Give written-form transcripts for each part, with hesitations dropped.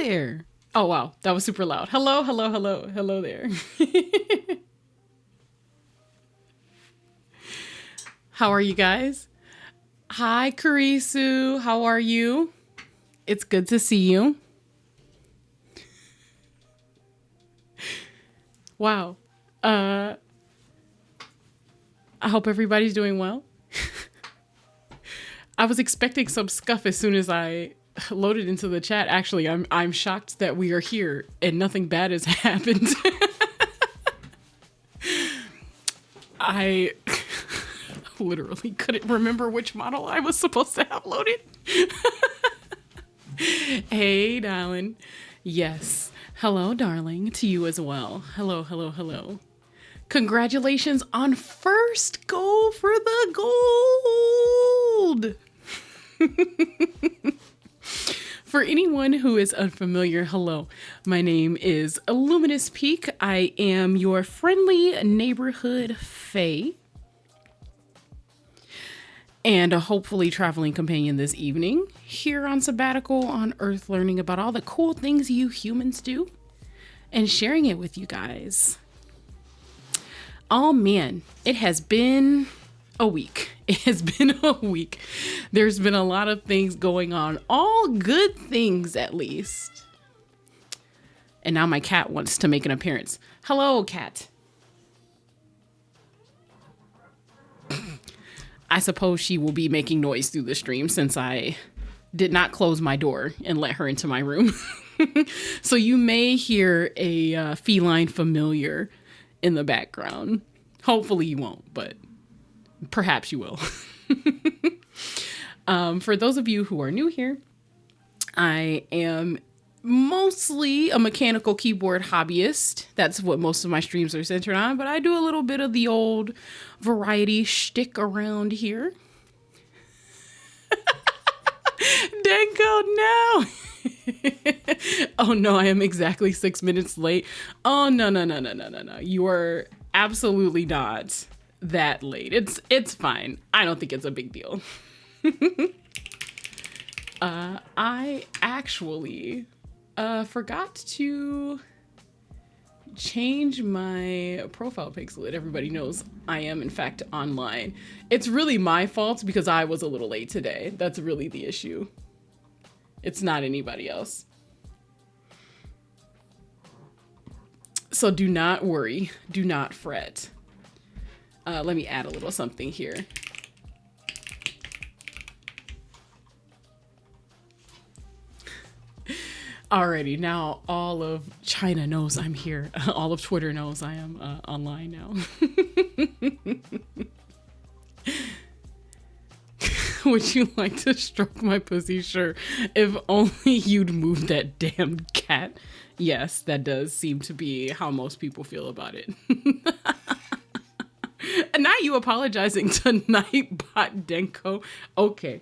there. Oh, wow. That was super loud. Hello, hello, hello. Hello there. How are you guys? Hi, Karisu. How are you? It's good to see you. Wow. I hope everybody's doing well. I was expecting some scuff as soon as I loaded into the chat. Actually, I'm shocked that we are here and nothing bad has happened. I literally couldn't remember which model I was supposed to have loaded. Hey, darling. Yes. Hello, darling, to you as well. Hello, hello, hello. Congratulations on first goal for the gold. For anyone who is unfamiliar, hello. My name is Illuminous Peak. I am your friendly neighborhood fae and a hopefully traveling companion this evening here on sabbatical on Earth, learning about all the cool things you humans do and sharing it with you guys. Oh man, it has been a week. It has been a week. There's been a lot of things going on, all good things at least. And now my cat wants to make an appearance. Hello, cat. I suppose she will be making noise through the stream since I did not close my door and let her into my room. So you may hear a feline familiar in the background. Hopefully you won't, but perhaps you will. For those of you who are new here, I am mostly a mechanical keyboard hobbyist. That's what most of my streams are centered on, but I do a little bit of the old variety shtick around here. Danko, no. Oh no, I am exactly 6 minutes late. Oh no. You are absolutely not that late. It's fine. I don't think it's a big deal. I actually forgot to change my profile pic so that everybody knows I am in fact online. It's really my fault because I was a little late today. That's really the issue. It's not anybody else. So do not worry. Do not fret. Let me add a little something here. Alrighty, now all of China knows I'm here. All of Twitter knows I am online now. Would you like to stroke my pussy? Sure. If only you'd move that damn cat. Yes, that does seem to be how most people feel about it. Not you apologizing tonight, Bot Denko. Okay.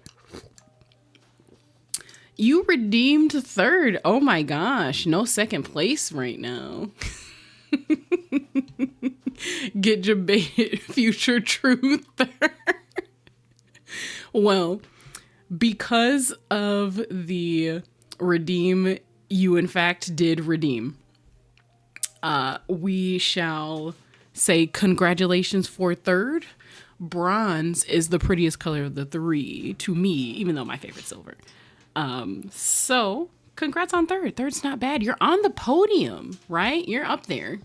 You redeemed third. Oh my gosh. No second place right now. Get debated, future truther. Well, because of the redeem, you in fact did redeem. We shall say congratulations for third. Bronze is the prettiest color of the three to me, even though my favorite's silver. So congrats on third. Third's not bad. You're on the podium, right? You're up there.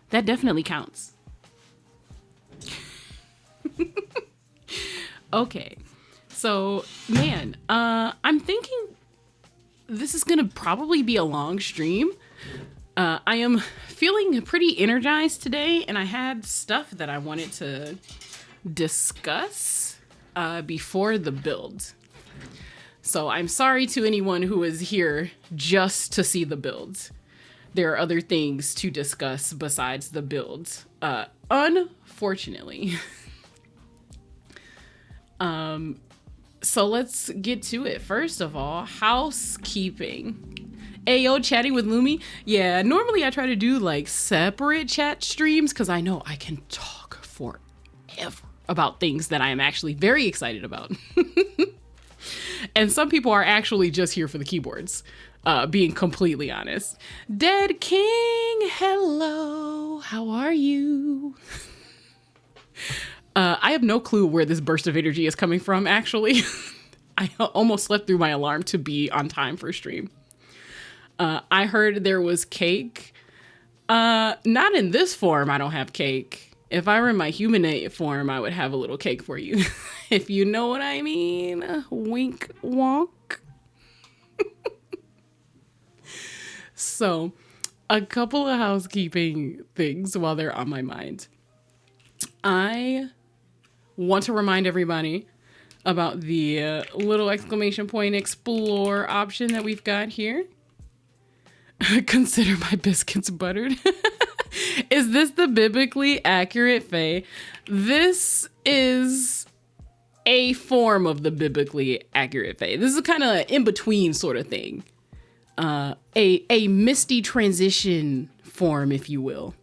That definitely counts. Okay. So, man, I'm thinking this is going to probably be a long stream. I am feeling pretty energized today, and I had stuff that I wanted to discuss before the build. So I'm sorry to anyone who is here just to see the build. There are other things to discuss besides the build, unfortunately. So let's get to it. First of all, housekeeping. Ayo, chatting with Lumi. Yeah, normally I try to do like separate chat streams because I know I can talk forever about things that I am actually very excited about. And some people are actually just here for the keyboards, being completely honest. Dead King, hello, how are you? I have no clue where this burst of energy is coming from, actually. I almost slept through my alarm to be on time for stream. I heard there was cake. Not in this form, I don't have cake. If I were in my humanate form, I would have a little cake for you. If you know what I mean. Wink, wonk. So, a couple of housekeeping things while they're on my mind. I want to remind everybody about the little exclamation point explore option that we've got here. Consider my biscuits buttered. Is this the biblically accurate Faye? This is a form of the biblically accurate Faye. This is kind of an in-between sort of thing. A misty transition form, if you will.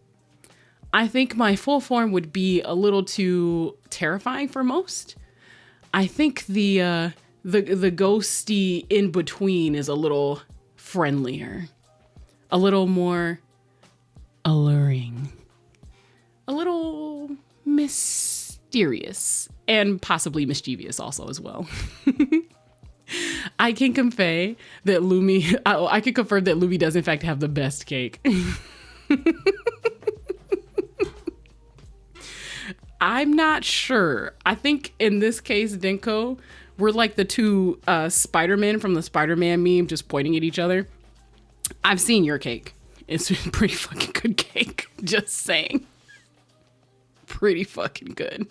I think my full form would be a little too terrifying for most. I think the ghosty in between is a little friendlier, a little more alluring, a little mysterious, and possibly mischievous also as well. I can convey that Lumi. I can confirm that Lumi does in fact have the best cake. I'm not sure. I think in this case, Denko, we're like the two Spider-Men from the Spider-Man meme just pointing at each other. I've seen your cake. It's pretty fucking good cake. Just saying. Pretty fucking good.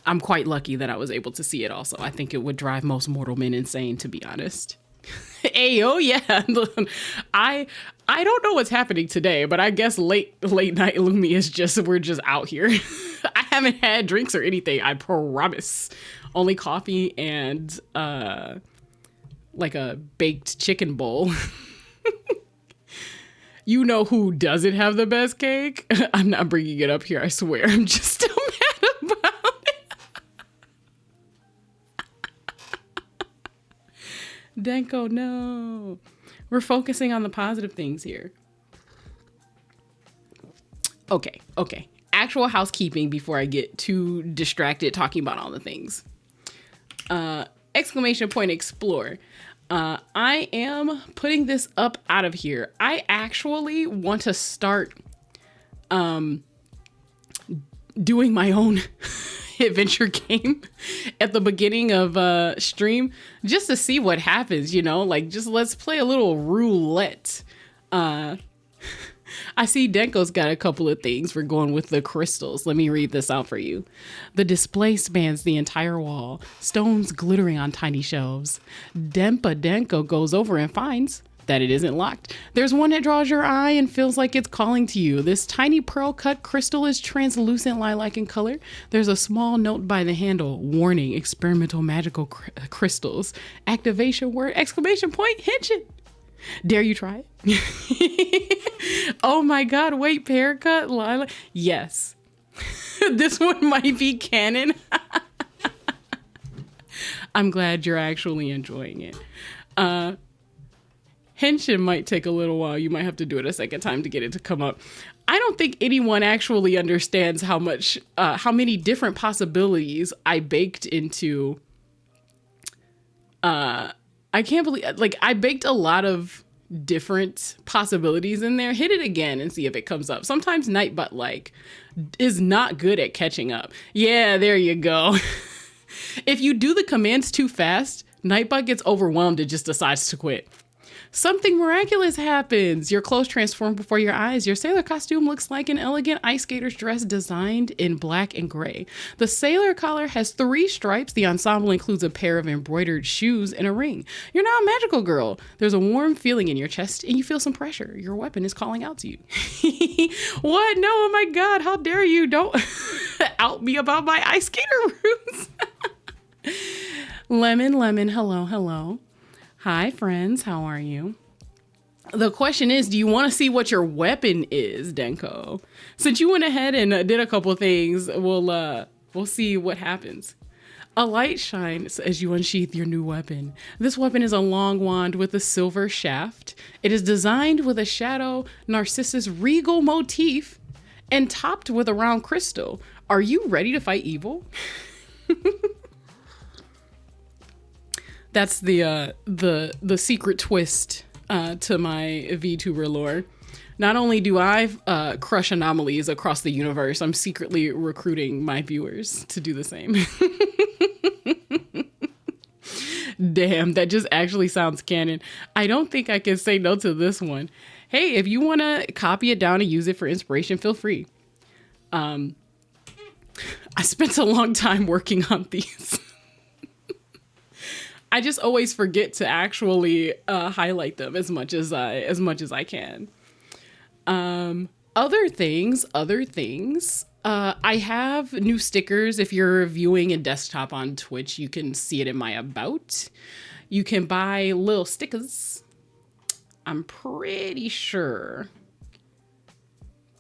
I'm quite lucky that I was able to see it also. I think it would drive most mortal men insane, to be honest. Hey, oh yeah. I don't know what's happening today, but I guess late night Lumi is just, we're just out here. I haven't had drinks or anything, I promise. Only coffee and like a baked chicken bowl. You know who doesn't have the best cake? I'm not bringing it up here, I swear. I'm just still mad about it. Denko, no. We're focusing on the positive things here. Okay. Actual housekeeping before I get too distracted talking about all the things. Exclamation point explore. I am putting this up out of here. I actually want to start doing my own adventure game at the beginning of stream just to see what happens, you know, like just let's play a little roulette. I see Denko's got a couple of things. We're going with the crystals. Let me read this out for you. The display spans the entire wall, stones glittering on tiny shelves. Denko goes over and finds that it isn't locked. There's one that draws your eye and feels like it's calling to you. This tiny pearl cut crystal is translucent lilac in color. There's a small note by the handle. Warning, experimental magical crystals. Activation word, exclamation point, Henshin. Dare you try it? Oh my God, wait, pear cut lilac. Yes. This one might be canon. I'm glad you're actually enjoying it. Henshin might take a little while. You might have to do it a second time to get it to come up. I don't think anyone actually understands how many different possibilities I baked into. I can't believe, like, I baked a lot of different possibilities in there. Hit it again and see if it comes up. Sometimes Nightbot, like, is not good at catching up. Yeah, there you go. If you do the commands too fast, Nightbot gets overwhelmed and just decides to quit. Something miraculous happens. Your clothes transform before your eyes. Your sailor costume looks like an elegant ice skater's dress designed in black and gray. The sailor collar has 3 stripes. The ensemble includes a pair of embroidered shoes and a ring. You're now a magical girl. There's a warm feeling in your chest and you feel some pressure. Your weapon is calling out to you. What? No, oh my God, how dare you? Don't out me about my ice skater roots. Lemon, hello. Hi, friends. How are you? The question is, do you want to see what your weapon is, Denko? Since you went ahead and did a couple of things, we'll see what happens. A light shines as you unsheath your new weapon. This weapon is a long wand with a silver shaft. It is designed with a shadow narcissus regal motif and topped with a round crystal. Are you ready to fight evil? That's the secret twist to my VTuber lore. Not only do I crush anomalies across the universe, I'm secretly recruiting my viewers to do the same. Damn, that just actually sounds canon. I don't think I can say no to this one. Hey, if you want to copy it down and use it for inspiration, feel free. I spent a long time working on these. I just always forget to actually highlight them as much as I can. Other things. I have new stickers. If you're viewing a desktop on Twitch, you can see it in my about. You can buy little stickers. I'm pretty sure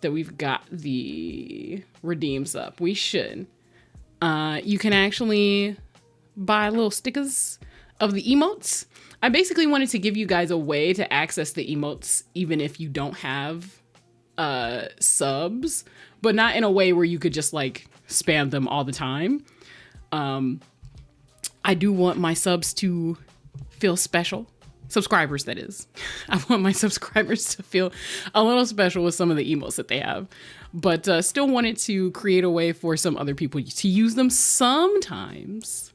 that we've got the redeems up. We should. You can actually buy little stickers of the emotes. I basically wanted to give you guys a way to access the emotes even if you don't have subs, but not in a way where you could just like spam them all the time. I do want my subs to feel special. Subscribers, that is. I want my subscribers to feel a little special with some of the emotes that they have, but still wanted to create a way for some other people to use them sometimes.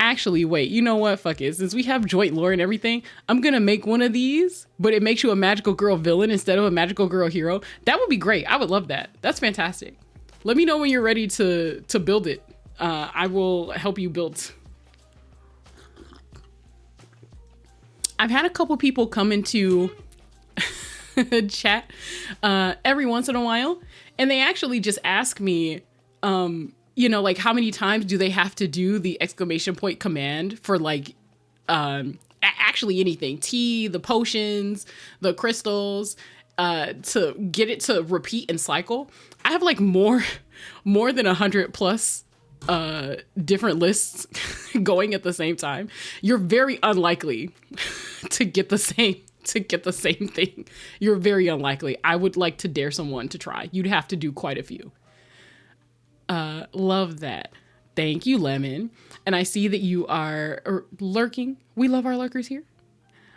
Actually, wait, you know what? Fuck it. Since we have joint lore and everything, I'm going to make one of these, but it makes you a magical girl villain instead of a magical girl hero. That would be great. I would love that. That's fantastic. Let me know when you're ready to build it. I will help you build. I've had a couple people come into chat every once in a while, and they actually just ask me, you know, like how many times do they have to do the exclamation point command for like, actually anything, tea, the potions, the crystals, to get it to repeat and cycle. I have like more than 100 plus different lists going at the same time. You're very unlikely to get the same thing. You're very unlikely. I would like to dare someone to try. You'd have to do quite a few. Love that. Thank you, Lemon. And I see that you are lurking. We love our lurkers here.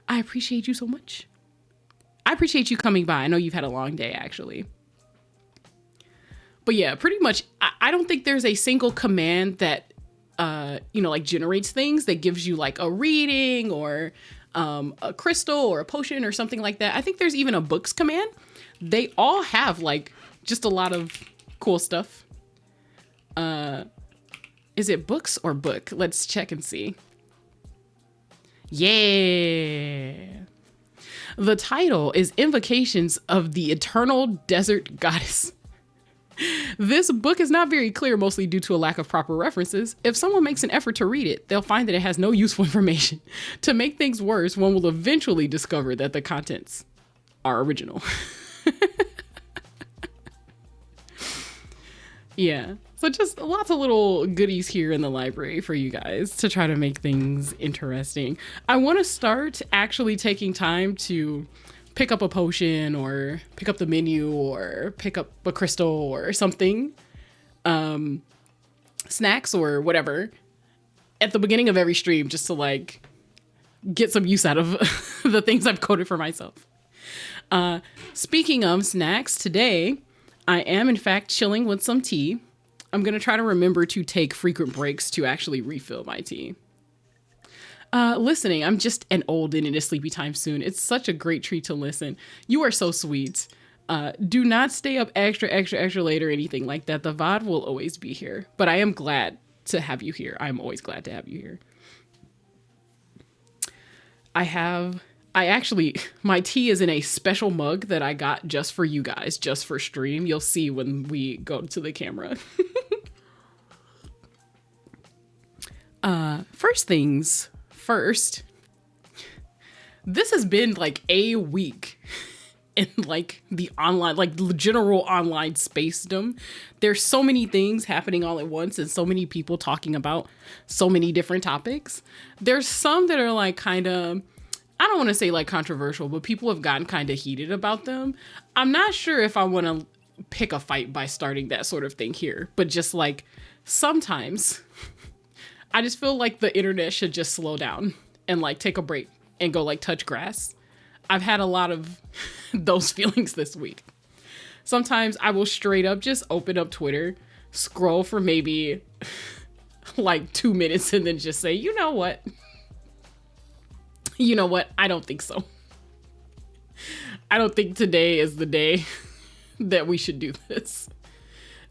I appreciate you so much. I appreciate you coming by. I know you've had a long day, actually. But yeah, pretty much, I don't think there's a single command that, you know, like generates things that gives you like a reading or a crystal or a potion or something like that. I think there's even a books command. They all have like just a lot of cool stuff. Is it books or book? Let's check and see. Yeah. The title is Invocations of the Eternal Desert Goddess. This book is not very clear, mostly due to a lack of proper references. If someone makes an effort to read it, they'll find that it has no useful information. To make things worse, one will eventually discover that the contents are original. Yeah, so just lots of little goodies here in the library for you guys to try to make things interesting. I want to start actually taking time to pick up a potion or pick up the menu or pick up a crystal or something, snacks or whatever at the beginning of every stream, just to like get some use out of the things I've coded for myself. Speaking of snacks, today I am in fact chilling with some tea. I'm going to try to remember to take frequent breaks to actually refill my tea. Listening, I'm just an old and in a sleepy time soon. It's such a great treat to listen. You are so sweet. Do not stay up extra late or anything like that. The VOD will always be here, but I am glad to have you here. I'm always glad to have you here. My tea is in a special mug that I got just for you guys, just for stream. You'll see when we go to the camera. First things first, this has been like a week in like the online, like general online spacedom. There's so many things happening all at once and so many people talking about so many different topics. There's some that are like kind of, I don't want to say like controversial, but people have gotten kind of heated about them. I'm not sure if I want to pick a fight by starting that sort of thing here, but just like sometimes I just feel like the internet should just slow down and like take a break and go like touch grass. I've had a lot of those feelings this week. Sometimes I will straight up just open up Twitter, scroll for maybe like 2 minutes and then just say, you know what? You know what? I don't think so. I don't think today is the day that we should do this.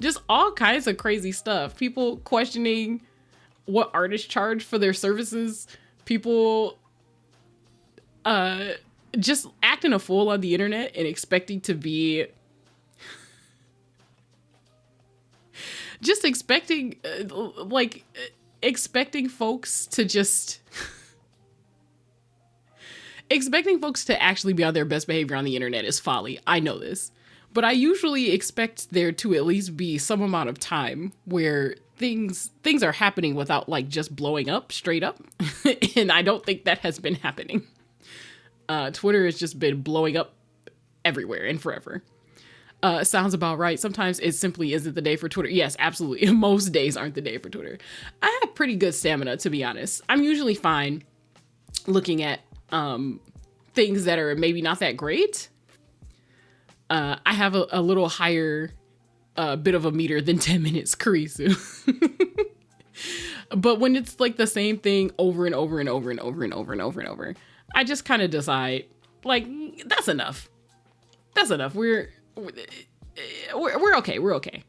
Just all kinds of crazy stuff. People questioning what artists charge for their services. People just acting a fool on the internet and expecting to be just expecting folks to just expecting folks to actually be on their best behavior on the internet is folly. I know this. But I usually expect there to at least be some amount of time where things are happening without like just blowing up straight up. And I don't think that has been happening. Twitter has just been blowing up everywhere and forever. Sounds about right. Sometimes it simply isn't the day for Twitter. Yes, absolutely. Most days aren't the day for Twitter. I have pretty good stamina, to be honest. I'm usually fine looking at things that are maybe not that great. I have a little higher bit of a meter than 10 minutes, Kurisu. But when it's like the same thing over and over and over and over and over and over and over, I just kind of decide, like, that's enough. That's enough. We're okay. We're okay.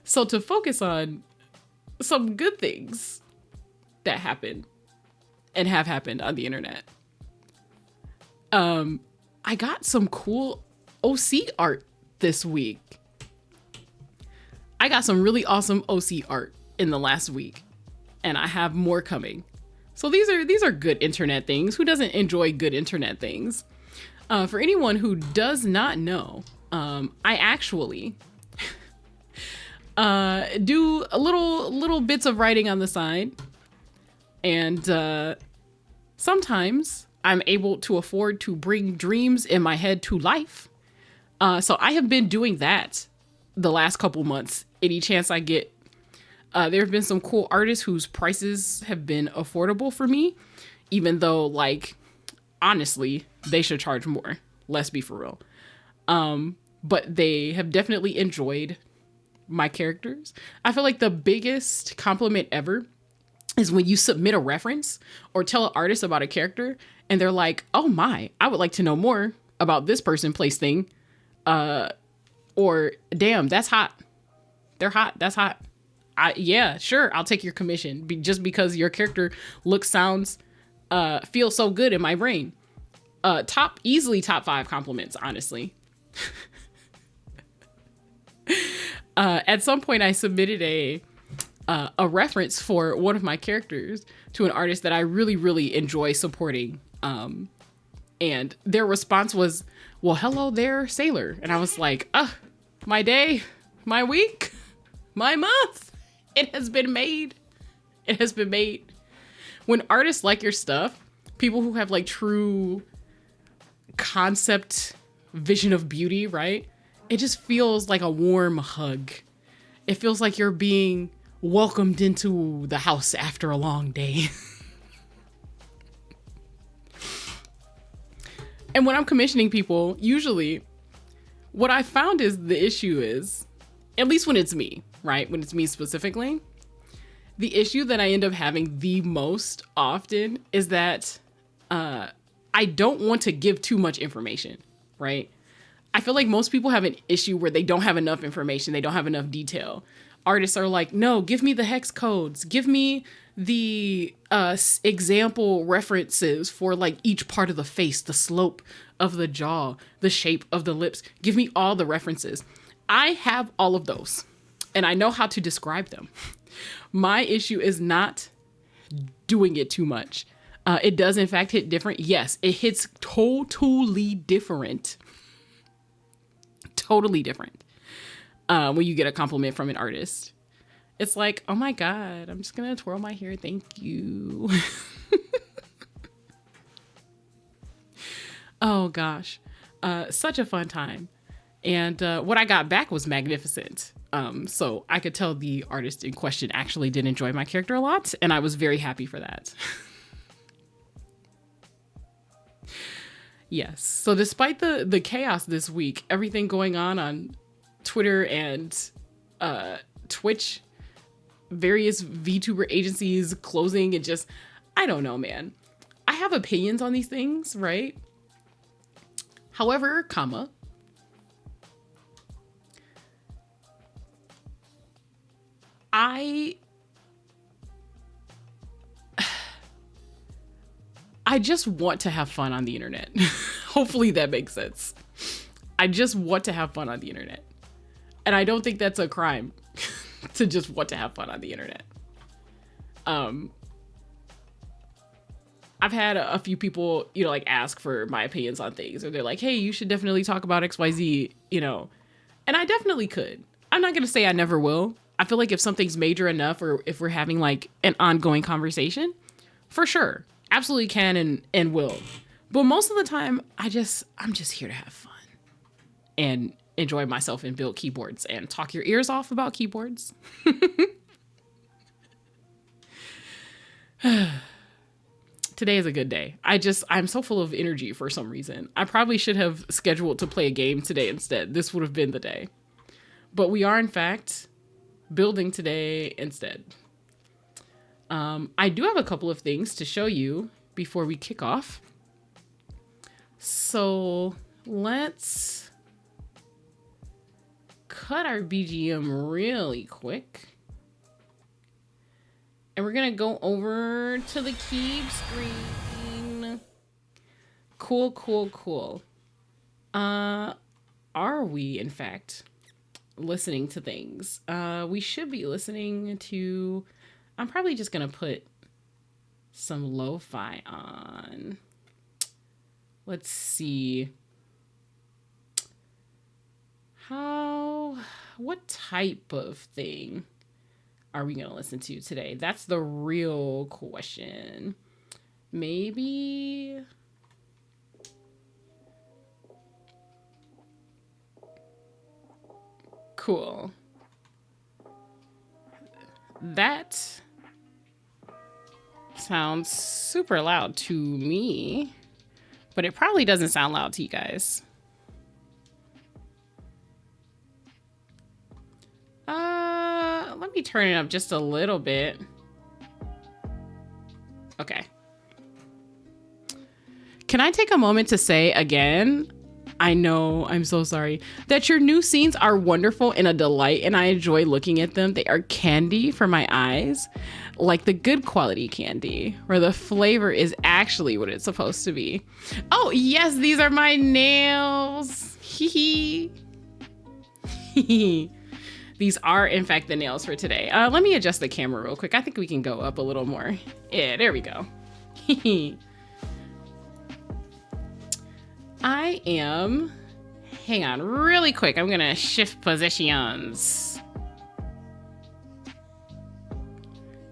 So to focus on some good things that happen and have happened on the internet, I got some cool OC art this week. I got some really awesome OC art in the last week, and I have more coming. So these are good internet things. Who doesn't enjoy good internet things? For anyone who does not know, I actually do a little bits of writing on the side, and sometimes I'm able to afford to bring dreams in my head to life. So I have been doing that the last couple months. Any chance I get. There have been some cool artists whose prices have been affordable for me, even though, like, honestly, they should charge more. Let's be for real. But they have definitely enjoyed my characters. I feel like the biggest compliment ever is when you submit a reference or tell an artist about a character and they're like, oh my, I would like to know more about this person, place, thing. Or damn, that's hot. They're hot. That's hot. Yeah, sure. I'll take your commission just because your character looks, sounds, feels so good in my brain. Easily top 5 compliments, honestly. At some point I submitted a reference for one of my characters to an artist that I really, really enjoy supporting. And their response was, well, hello there, Sailor. And I was like, my day, my week, my month. It has been made. It has been made. When artists like your stuff, people who have like true concept vision of beauty, right? It just feels like a warm hug. It feels like you're being welcomed into the house after a long day. And when I'm commissioning people, usually what I found is the issue is, at least when it's me, right? When it's me specifically, the issue that I end up having the most often is that I don't want to give too much information, right? I feel like most people have an issue where they don't have enough information. They don't have enough detail. Artists are like, no, give me the hex codes. Give me the example references for like each part of the face, the slope of the jaw, the shape of the lips. Give me all the references. I have all of those and I know how to describe them. My issue is not doing it too much. It does in fact hit different. Yes, it hits totally different. Totally different. When you get a compliment from an artist. It's like, oh my God, I'm just gonna twirl my hair. Thank you. Oh gosh. Such a fun time. And what I got back was magnificent. So I could tell the artist in question actually did enjoy my character a lot, and I was very happy for that. Yes. So despite the chaos this week, everything going on Twitter and Twitch, various VTuber agencies closing, and just, I don't know, man. I have opinions on these things, right? However, I just want to have fun on the internet. Hopefully that makes sense. I just want to have fun on the internet. And I don't think that's a crime to just want to have fun on the internet. I've had a few people, like ask for my opinions on things, or they're like, hey, you should definitely talk about XYZ, and I definitely could. I'm not going to say I never will. I feel like if something's major enough, or if we're having like an ongoing conversation, for sure, absolutely can and will. But most of the time, I'm just here to have fun and enjoy myself and build keyboards and talk your ears off about keyboards. Today is a good day. I'm so full of energy for some reason. I probably should have scheduled to play a game today instead. This would have been the day. But we are, in fact, building today instead. I do have a couple of things to show you before we kick off. So let's cut our BGM really quick. And we're going to go over to the keeb screen. Cool. Are we, in fact, listening to things? We should be listening to... I'm probably just going to put some lo-fi on. Let's see. What type of thing are we going to listen to today? That's the real question. Maybe... Cool. That sounds super loud to me, but it probably doesn't sound loud to you guys. Let me turn it up just a little bit. Okay. Can I take a moment to say again, I know, I'm so sorry, that your new scenes are wonderful and a delight, and I enjoy looking at them. They are candy for my eyes, like the good quality candy, where the flavor is actually what it's supposed to be. Oh, yes, these are my nails. Hee hee. These are, in fact, the nails for today. Let me adjust the camera real quick. I think we can go up a little more. Yeah, there we go. I am... Hang on, really quick. I'm going to shift positions.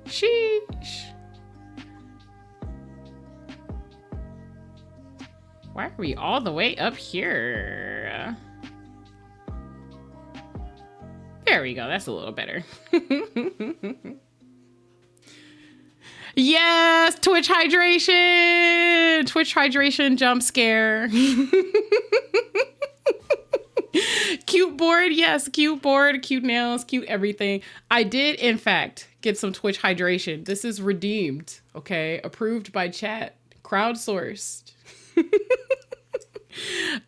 Sheesh. Why are we all the way up here? There we go. That's a little better. Yes, Twitch hydration. Twitch hydration jump scare. Cute board. Yes, cute board, cute nails, cute everything. I did, in fact, get some Twitch hydration. This is redeemed. Okay. Approved by chat. Crowdsourced.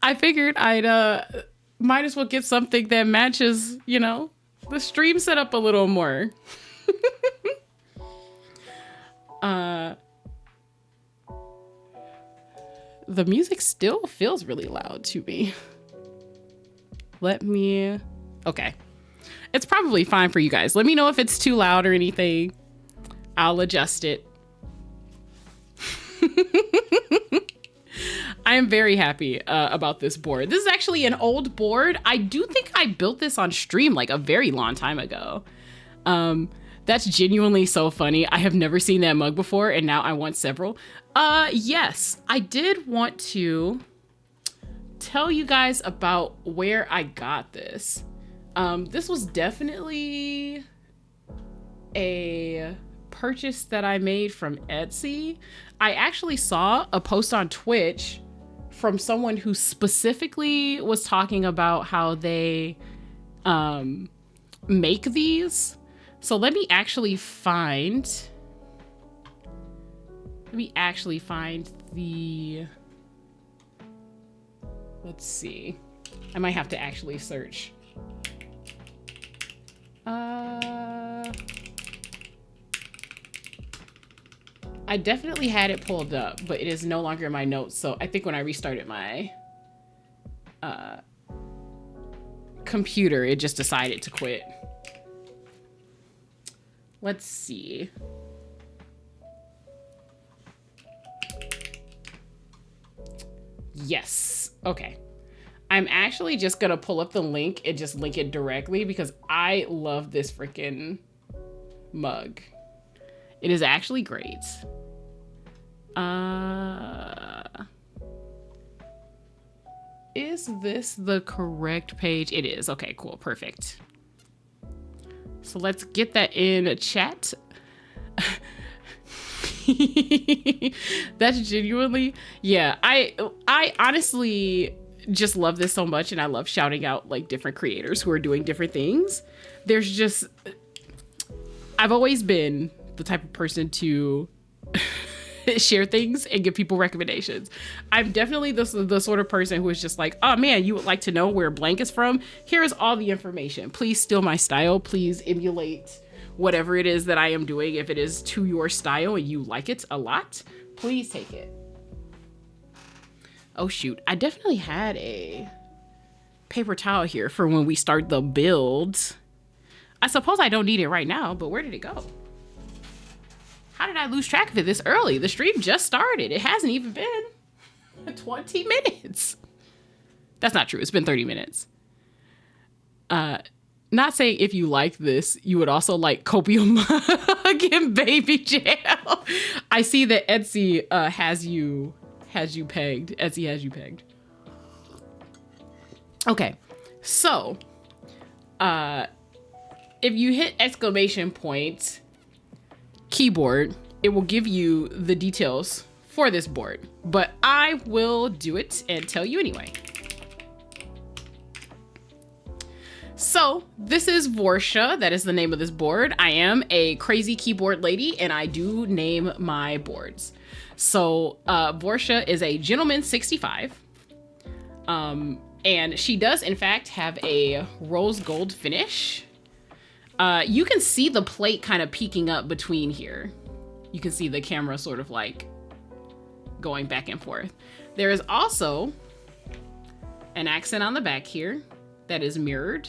I figured I'd might as well get something that matches, the stream setup a little more. The music still feels really loud to me. Okay. It's probably fine for you guys. Let me know if it's too loud or anything. I'll adjust it. I am very happy about this board. This is actually an old board. I do think I built this on stream like a very long time ago. That's genuinely so funny. I have never seen that mug before, and now I want several. Yes, I did want to tell you guys about where I got this. This was definitely a purchase that I made from Etsy. I actually saw a post on Twitch from someone who specifically was talking about how they make these. So let me actually find the, let's see. I might have to actually search. I definitely had it pulled up, but it is no longer in my notes. So I think when I restarted my computer, it just decided to quit. Let's see. Yes. Okay. I'm actually just gonna pull up the link and just link it directly because I love this freaking mug. It is actually great. Is this the correct page? It is. Okay, cool. Perfect. So let's get that in a chat. That's genuinely, yeah, I honestly just love this so much, and I love shouting out like different creators who are doing different things. There's just, I've always been the type of person to share things and give people recommendations. I'm definitely the sort of person who is just like, oh man, you would like to know where blank is from? Here's all the information. Please steal my style. Please emulate whatever it is that I am doing. If it is to your style and you like it a lot, please take it. Oh shoot, I definitely had a paper towel here for when we start the build. I suppose I don't need it right now, but where did it go? How did I lose track of it this early? The stream just started. It hasn't even been 20 minutes. That's not true. It's been 30 minutes. Not saying if you like this, you would also like copium mug and baby jail. I see that Etsy has you pegged. Etsy has you pegged. Okay, so if you hit exclamation point keyboard, it will give you the details for this board, but I will do it and tell you anyway. So this is Vorsha. That is the name of this board. I am a crazy keyboard lady and I do name my boards. So Vorsha is a gentleman 65. And she does in fact have a rose gold finish. You can see the plate kind of peeking up between here. You can see the camera sort of like going back and forth. There is also an accent on the back here that is mirrored.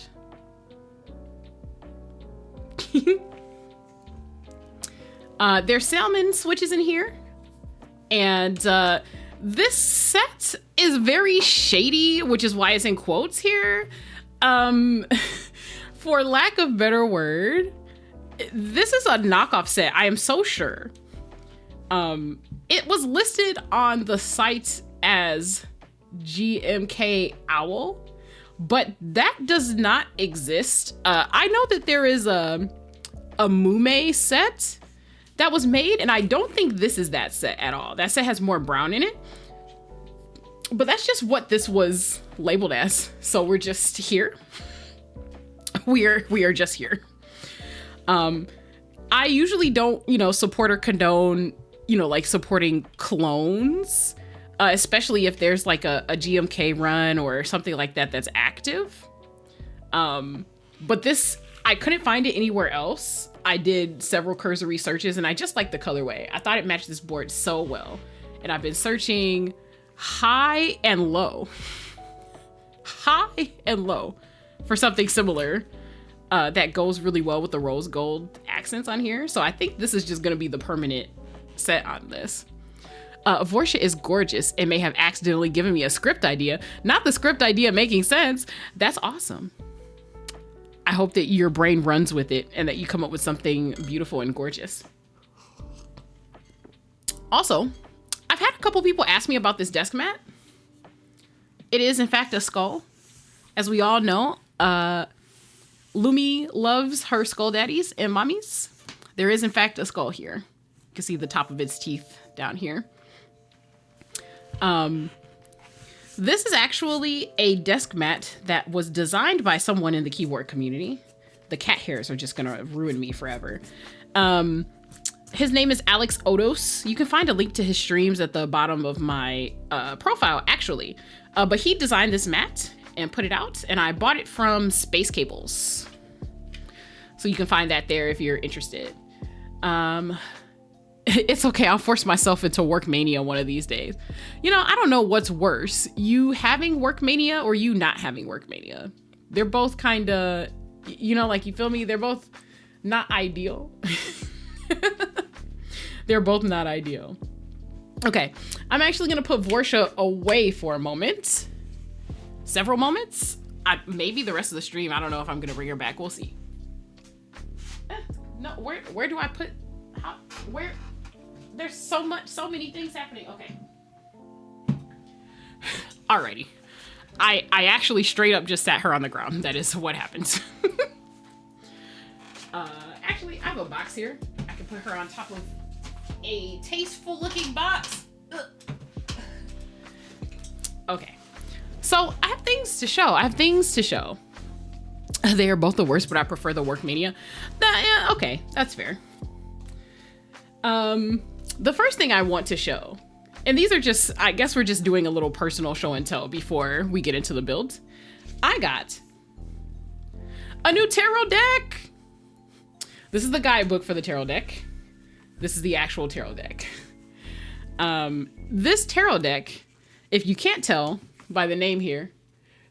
There's salmon switches in here. And this set is very shady, which is why it's in quotes here. For lack of better word, this is a knockoff set. I am so sure. It was listed on the site as GMK Owl, but that does not exist. I know that there is a Mume set that was made, and I don't think this is that set at all. That set has more brown in it, but that's just what this was labeled as. So we're just here. We are just here. I usually don't, support or condone, like supporting clones, especially if there's like a GMK run or something like that that's active. But this, I couldn't find it anywhere else. I did several cursory searches and I just like the colorway. I thought it matched this board so well. And I've been searching high and low for something similar that goes really well with the rose gold accents on here. So I think this is just gonna be the permanent set on this. Vorsha is gorgeous and may have accidentally given me a script idea. Not the script idea making sense. That's awesome. I hope that your brain runs with it and that you come up with something beautiful and gorgeous. Also, I've had a couple people ask me about this desk mat. It is, in fact, a skull. As we all know, Lumi loves her skull daddies and mommies. There is, in fact, a skull here. You can see the top of its teeth down here. This is actually a desk mat that was designed by someone in the keyboard community. The cat hairs are just gonna ruin me forever. His name is Alex Odos. You can find a link to his streams at the bottom of my profile, actually. But he designed this mat and put it out, and I bought it from Space Cables. So you can find that there if you're interested. It's okay, I'll force myself into work mania one of these days. You know, I don't know what's worse, you having work mania or you not having work mania. They're both kind of, you know, like, you feel me? They're both not ideal. They're both not ideal. Okay, I'm actually gonna put Vorsha away for a moment. Several moments. Maybe the rest of the stream. I don't know if I'm gonna bring her back. We'll see. No, where do I put? How? Where? There's so many things happening. Okay. Alrighty. I actually straight up just sat her on the ground. That is what happens. Actually, I have a box here. I can put her on top of a tasteful looking box. Ugh. Okay. So I have things to show. They are both the worst, but I prefer the work mania. Yeah, okay, that's fair. The first thing I want to show, and these are just, I guess we're just doing a little personal show and tell before we get into the build. I got a new tarot deck. This is the guidebook for the tarot deck. This is the actual tarot deck. This tarot deck, if you can't tell by the name here,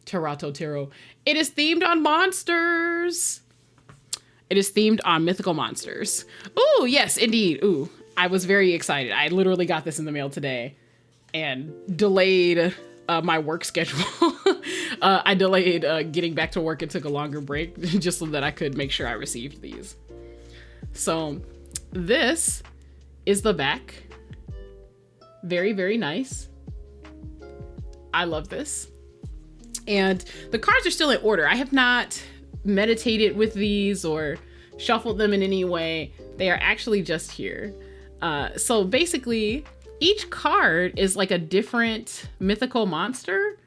Tarot, it is themed on monsters. It is themed on mythical monsters. Ooh, yes, indeed. Ooh, I was very excited. I literally got this in the mail today and delayed my work schedule. I delayed getting back to work and took a longer break just so that I could make sure I received these. So this is the back. Very, very nice. I love this. And the cards are still in order. I have not meditated with these or shuffled them in any way. They are actually just here. So basically, each card is like a different mythical monster.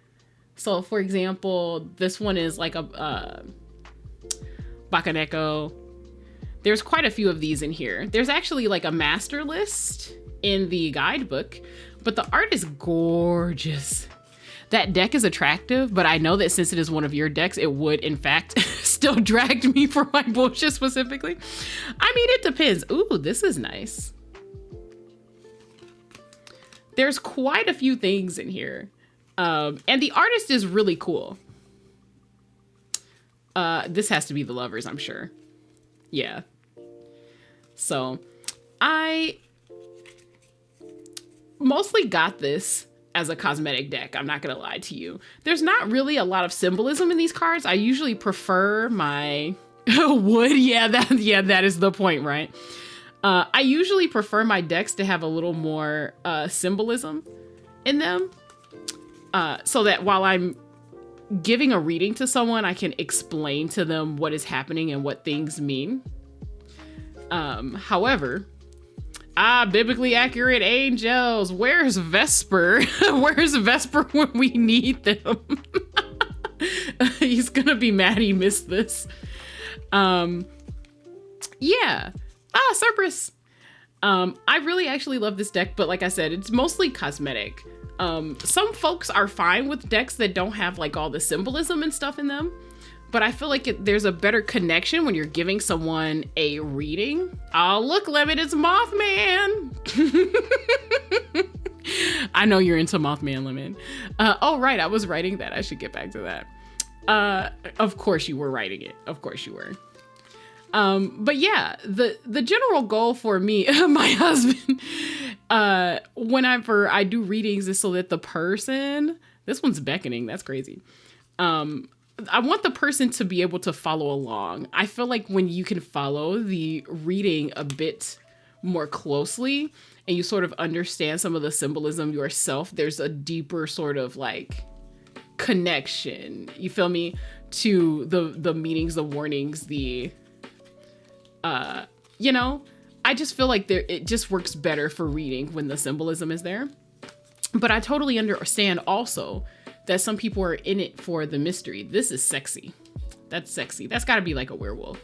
So for example, this one is like a Bakaneko. There's quite a few of these in here. There's actually like a master list in the guidebook, but the art is gorgeous. That deck is attractive, but I know that since it is one of your decks, it would, in fact, still drag me for my bullshit specifically. I mean, it depends. Ooh, this is nice. There's quite a few things in here. And the artist is really cool. This has to be the lovers, I'm sure. Yeah. So, I mostly got this as a cosmetic deck. I'm not gonna lie to you. There's not really a lot of symbolism in these cards. I usually prefer my wood. Yeah, that is the point, right? I usually prefer my decks to have a little more symbolism in them, so that while I'm giving a reading to someone, I can explain to them what is happening and what things mean. However, biblically accurate angels. Where's Vesper? Where's Vesper when we need them? He's gonna be mad he missed this. Yeah. Cerberus. I really actually love this deck, but like I said, it's mostly cosmetic. Some folks are fine with decks that don't have like all the symbolism and stuff in them. But I feel like there's a better connection when you're giving someone a reading. Oh, look, Lemon, it's Mothman. I know you're into Mothman, Lemon. Oh, right, I was writing that. I should get back to that. Of course you were writing it. Of course you were. But yeah, the general goal for me, my husband, whenever I do readings is so that the person, this one's beckoning, that's crazy. I want the person to be able to follow along. I feel like when you can follow the reading a bit more closely and you sort of understand some of the symbolism yourself, there's a deeper sort of like connection, you feel me, to the meanings, the warnings, the you know, I just feel like it just works better for reading when the symbolism is there. But I totally understand also that some people are in it for the mystery. This is sexy. That's sexy. That's got to be like a werewolf.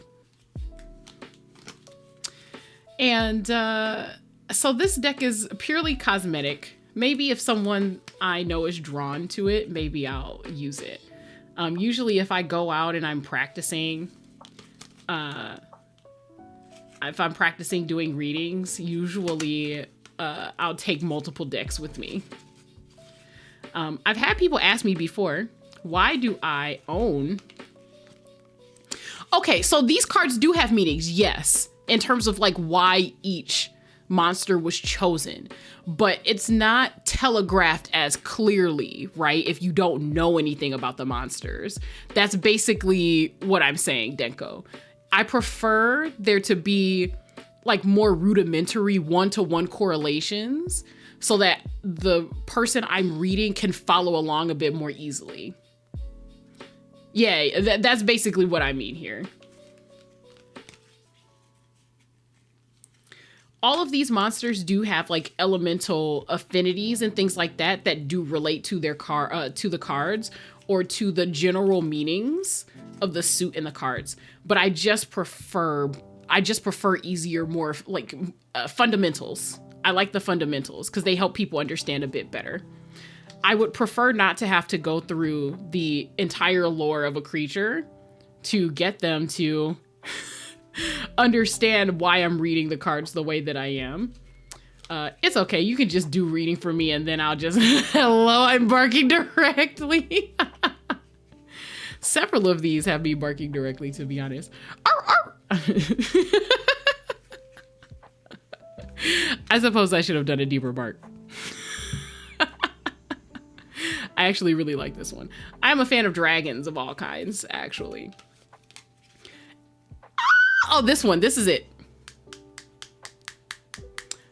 And so this deck is purely cosmetic. Maybe if someone I know is drawn to it, maybe I'll use it. Usually if I go out and I'm practicing, if I'm practicing doing readings, usually I'll take multiple decks with me. I've had people ask me before, why do I own? Okay, so these cards do have meanings, yes, in terms of like why each monster was chosen, but it's not telegraphed as clearly, right? If you don't know anything about the monsters. That's basically what I'm saying, Denko. I prefer there to be like more rudimentary one-to-one correlations so that the person I'm reading can follow along a bit more easily. Yeah, that's basically what I mean here. All of these monsters do have like elemental affinities and things like that that do relate to their to the cards or to the general meanings of the suit in the cards. But I just prefer easier, more like fundamentals. I like the fundamentals because they help people understand a bit better. I would prefer not to have to go through the entire lore of a creature to get them to understand why I'm reading the cards the way that I am. It's okay. You can just do reading for me and then I'll just, hello, I'm barking directly. Several of these have me barking directly, to be honest. Arr, arr. I suppose I should have done a deeper bark. I actually really like this one. I'm a fan of dragons of all kinds, actually. Oh, this one. This is it.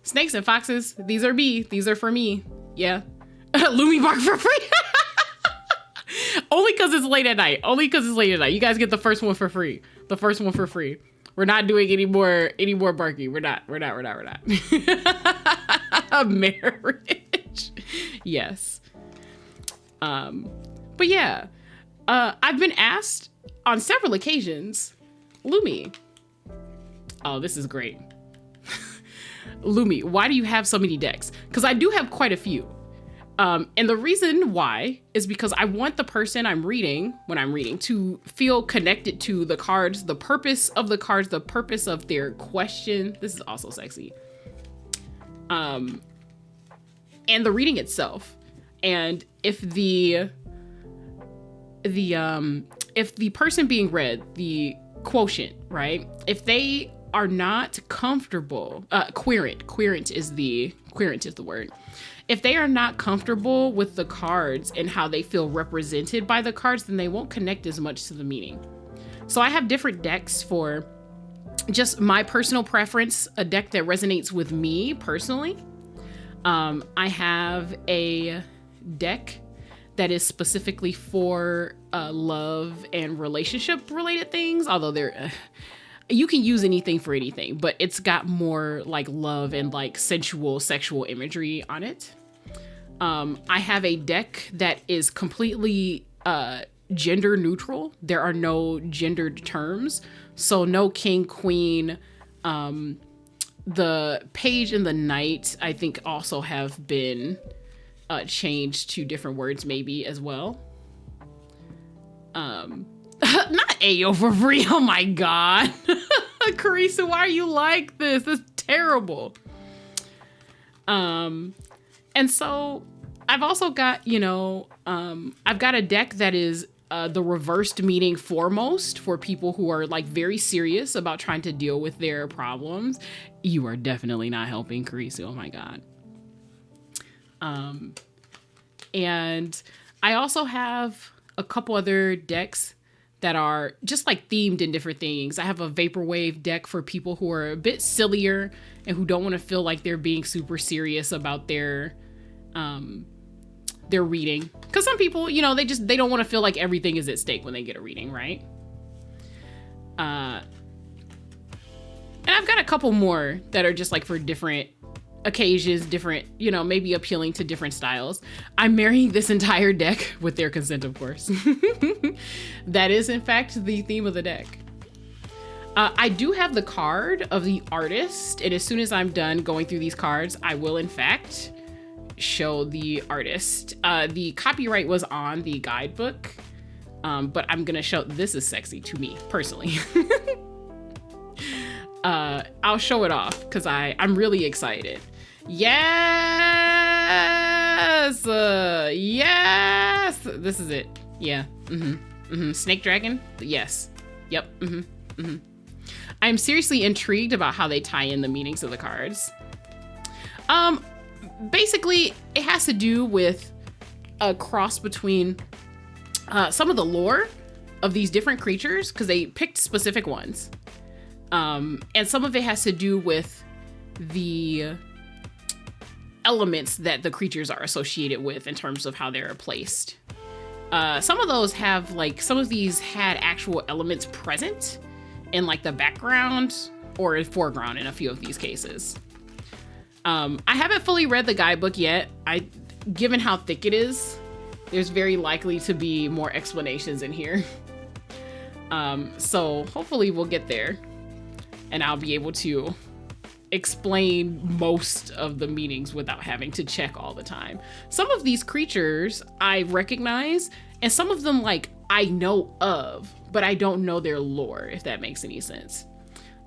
Snakes and foxes. These are me. These are for me. Yeah. Lumi bark for free. Only because it's late at night. Only because it's late at night. You guys get the first one for free. The first one for free. We're not doing any more barking. We're not. A marriage. Yes. But yeah. I've been asked on several occasions, Lumi. Oh, this is great. Lumi, why do you have so many decks? Because I do have quite a few. And the reason why is because I want the person I'm reading, when I'm reading, to feel connected to the cards, the purpose of the cards, the purpose of their question. This is also sexy. And the reading itself. And if the person being read, the quotient, right? If they are not comfortable, querent is the word. If they are not comfortable with the cards and how they feel represented by the cards, then they won't connect as much to the meaning. So I have different decks for just my personal preference, a deck that resonates with me personally. I have a deck that is specifically for love and relationship related things, although they're you can use anything for anything, but it's got more like love and like sensual sexual imagery on it. I have a deck that is completely gender neutral. There are no gendered terms, so no king, queen. The page and the knight I think also have been changed to different words maybe as well. Not Ayo for free. Oh my god. Carissa, why are you like this? That's terrible. And so I've also got, I've got a deck that is the reversed meaning foremost for people who are like very serious about trying to deal with their problems. You are definitely not helping, Carissa. Oh my God. And I also have a couple other decks that are just like themed in different things. I have a vaporwave deck for people who are a bit sillier and who don't want to feel like they're being super serious about their reading. Because some people, you know, they don't want to feel like everything is at stake when they get a reading, right? And I've got a couple more that are just like for different occasions, different, you know, maybe appealing to different styles. I'm marrying this entire deck with their consent, of course. That is, in fact, the theme of the deck. I do have the card of the artist, and as soon as I'm done going through these cards, I will, in fact, show the artist. The copyright was on the guidebook, but I'm gonna show. This is sexy to me, personally. I'll show it off because I'm really excited. Yes! Yes! This is it. Yeah. Snake Dragon? Yes. Yep. I'm seriously intrigued about how they tie in the meanings of the cards. Basically, it has to do with a cross between some of the lore of these different creatures, because they picked specific ones. And some of it has to do with the elements that the creatures are associated with in terms of how they're placed. Some of those have like, some of these had actual elements present in like the background or foreground in a few of these cases. I haven't fully read the guidebook yet. Given how thick it is, there's very likely to be more explanations in here. So hopefully we'll get there and I'll be able to explain most of the meanings without having to check all the time. Some of these creatures I recognize, and some of them like I know of, but I don't know their lore, if that makes any sense.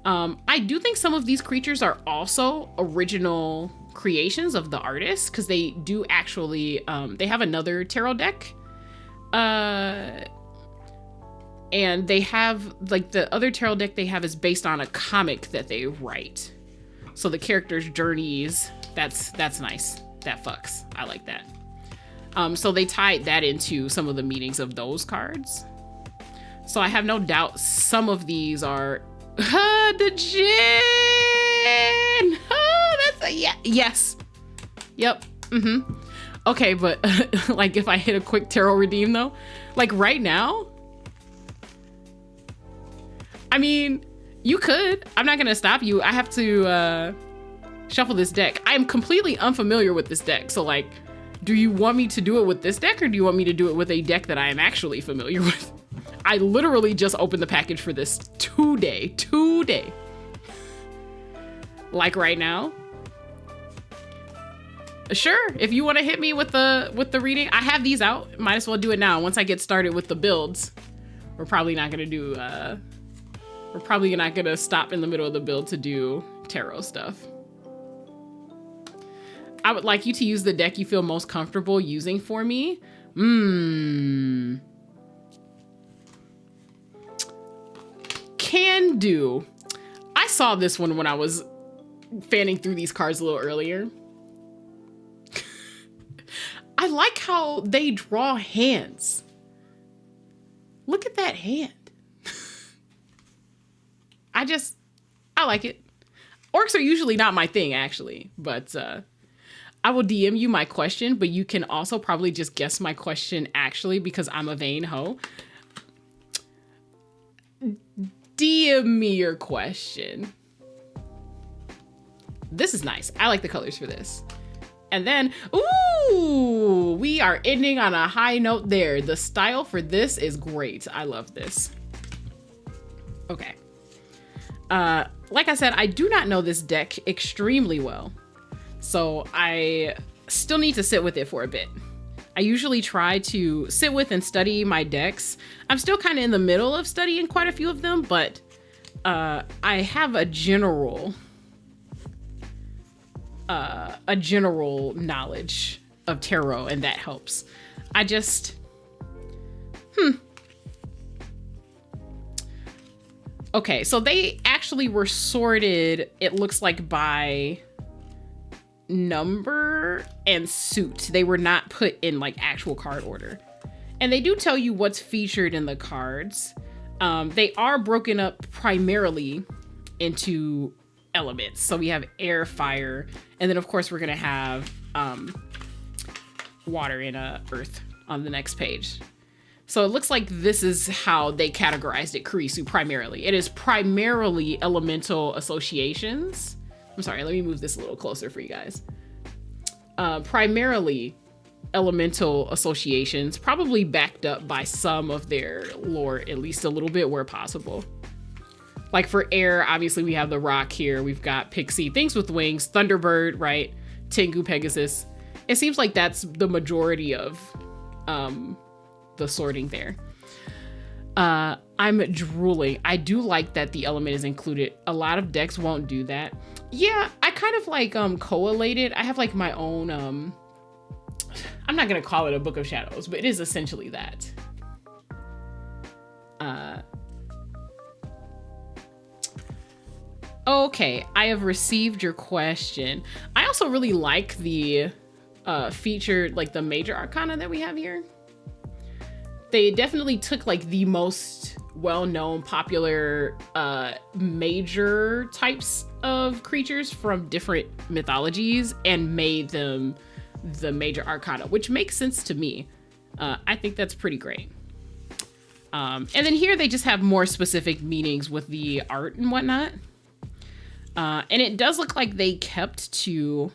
I do think some of these creatures are also original creations of the artist, because they do actually, they have another tarot deck. And they have, like, the other tarot deck they have is based on a comic that they write. So the characters' journeys, that's nice. That fucks. I like that. So they tied that into some of the meanings of those cards. So I have no doubt some of these are the Jinn. Oh, that's a yes. Yep. Okay, but like if I hit a quick tarot redeem though, like right now, I mean, you could. I'm not gonna stop you. I have to shuffle this deck. I am completely unfamiliar with this deck. So like, do you want me to do it with this deck, or do you want me to do it with a deck that I am actually familiar with? I literally just opened the package for this today. Like right now. Sure, if you want to hit me with the reading, I have these out. Might as well do it now. Once I get started with the builds, we're probably not gonna do. We're probably not gonna stop in the middle of the build to do tarot stuff. I would like you to use the deck you feel most comfortable using for me. Can do. I saw this one when I was fanning through these cards a little earlier. I like how they draw hands. Look at that hand. I like it. Orcs are usually not my thing, actually, but I will DM you my question, but you can also probably just guess my question actually, because I'm a vain hoe. DM me your question. This is nice. I like the colors for this. And then, ooh, we are ending on a high note there. The style for this is great. I love this. Okay. Like I said, I do not know this deck extremely well, so I still need to sit with it for a bit. I usually try to sit with and study my decks. I'm still kind of in the middle of studying quite a few of them, but I have a general knowledge of tarot, and that helps. Okay, so they actually were sorted, it looks like, by number and suit. They were not put in like actual card order. And they do tell you what's featured in the cards. They are broken up primarily into elements. So we have air, fire, and then of course we're gonna have water and earth on the next page. So it looks like this is how they categorized it, Kurisu, primarily. It is primarily elemental associations. I'm sorry, let me move this a little closer for you guys. Primarily elemental associations, probably backed up by some of their lore, at least a little bit where possible. Like for air, obviously we have the rock here. We've got Pixie, things with wings, Thunderbird, right? Tengu, Pegasus. It seems like that's the majority of the sorting there. I'm drooling. I do like that the element is included. A lot of decks won't do that. Yeah, I kind of like collated. I have like my own I'm not gonna call it a Book of Shadows, but it is essentially that. Okay, I have received your question. I also really like the featured, like the major arcana that we have here. They definitely took like the most well-known, popular major types of creatures from different mythologies and made them the major arcana, which makes sense to me. I think that's pretty great. And then here they just have more specific meanings with the art and whatnot. And it does look like they kept to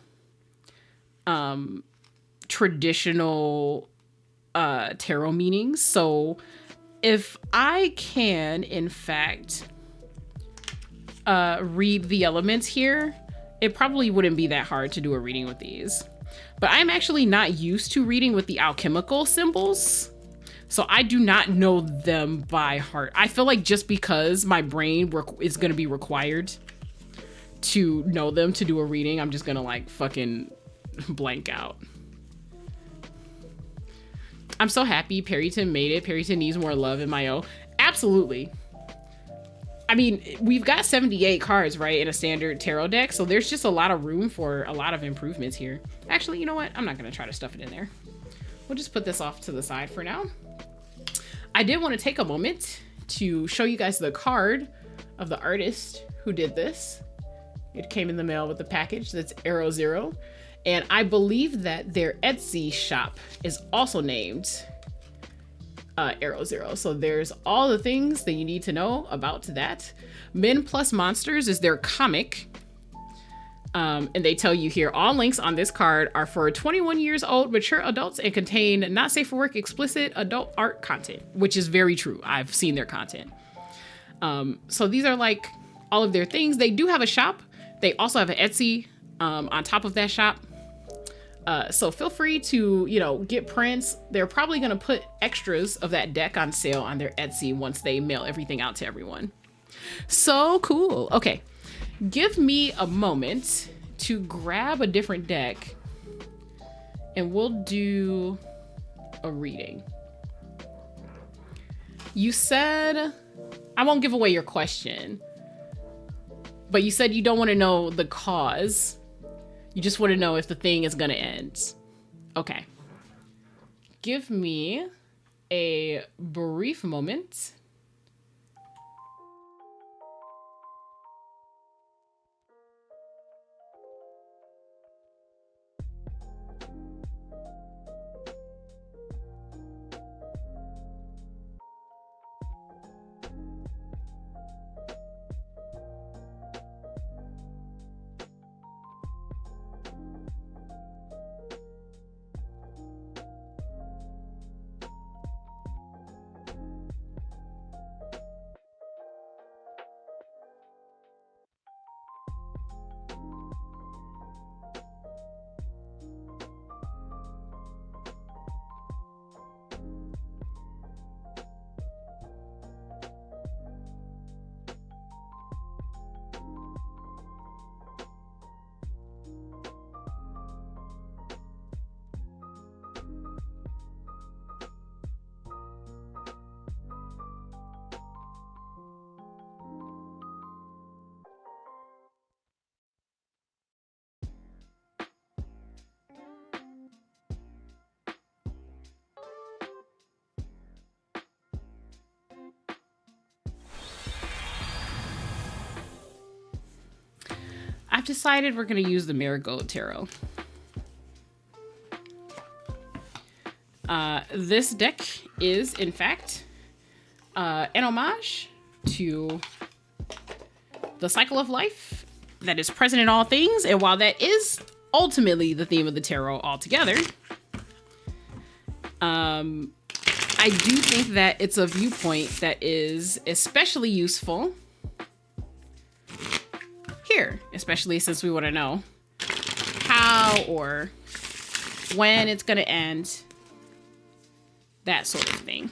traditional tarot meanings. So if I can, in fact, read the elements here, it probably wouldn't be that hard to do a reading with these. But I'm actually not used to reading with the alchemical symbols, so I do not know them by heart. I feel like just because my brain is going to be required to know them to do a reading, I'm just going to like fucking blank out. I'm so happy Perryton made it. Perryton needs more love in my O. Absolutely. I mean, we've got 78 cards, right, in a standard tarot deck, so there's just a lot of room for a lot of improvements here. Actually, you know what? I'm not going to try to stuff it in there. We'll just put this off to the side for now. I did want to take a moment to show you guys the card of the artist who did this. It came in the mail with the package. That's Arrow Zero. And I believe that their Etsy shop is also named Arrow Zero. So there's all the things that you need to know about that. Men Plus Monsters is their comic. And they tell you here, all links on this card are for 21 years old, mature adults and contain not safe for work, explicit adult art content, which is very true. I've seen their content. So these are like all of their things. They do have a shop. They also have an Etsy on top of that shop. So feel free to, you know, get prints. They're probably going to put extras of that deck on sale on their Etsy once they mail everything out to everyone. So cool. Okay. Give me a moment to grab a different deck and we'll do a reading. You said, I won't give away your question, but you said you don't want to know the cause. You just want to know if the thing is going to end. Okay. Give me a brief moment. I've decided we're going to use the Marigold Tarot. This deck is, in fact, an homage to the cycle of life that is present in all things. And while that is ultimately the theme of the tarot altogether, I do think that it's a viewpoint that is especially useful here, especially since we want to know how or when it's going to end, that sort of thing.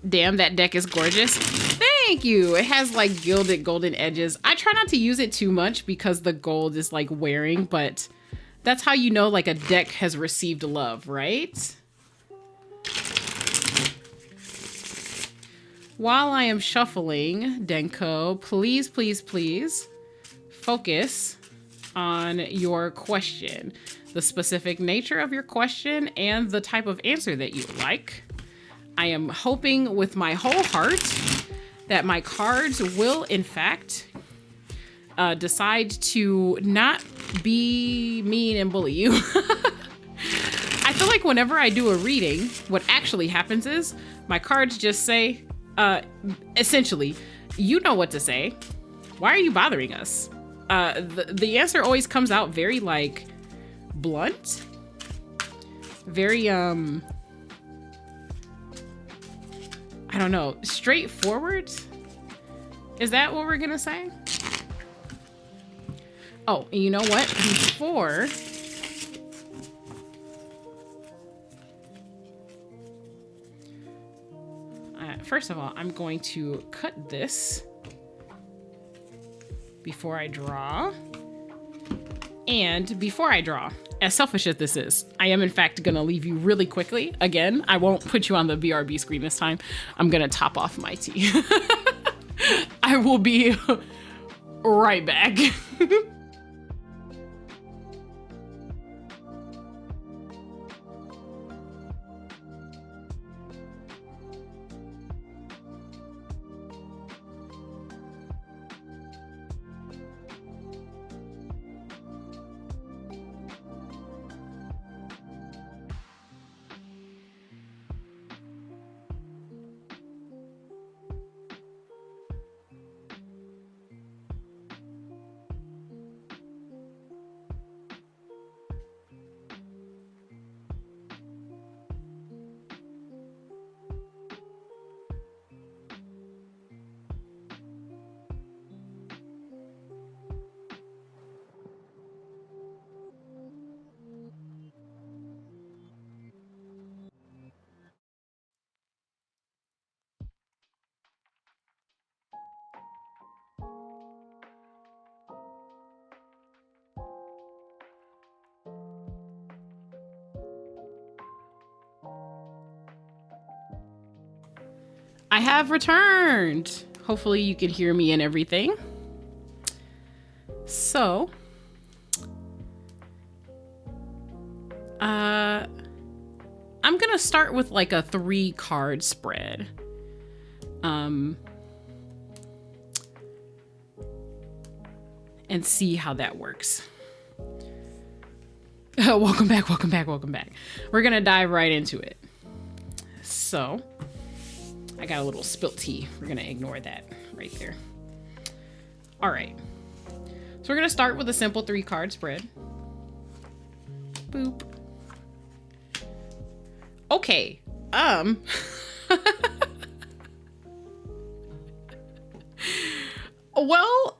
Damn, that deck is gorgeous. Thank you. It has like gilded golden edges. I try not to use it too much because the gold is like wearing, but that's how you know like a deck has received love, right? While I am shuffling, Denko, please, please, please focus on your question, the specific nature of your question and the type of answer that you would like. I am hoping with my whole heart that my cards will, in fact, decide to not be mean and bully you. I feel like whenever I do a reading, what actually happens is my cards just say, essentially, you know what to say. Why are you bothering us? The answer always comes out very like blunt, very, I don't know, straightforward? Is that what we're gonna say? Oh, and you know what? Before... first of all, I'm going to cut this before I draw. And before I draw, as selfish as this is, I am in fact gonna leave you really quickly. Again, I won't put you on the BRB screen this time. I'm gonna top off my tea. I will be right back. I have returned. Hopefully you can hear me and everything. So, I'm gonna start with like a 3-card spread. And see how that works. Welcome back, welcome back, welcome back. We're gonna dive right into it. So, I got a little spilt tea. We're gonna ignore that right there. All right. So we're gonna start with a simple 3-card spread. Boop. Okay. Well,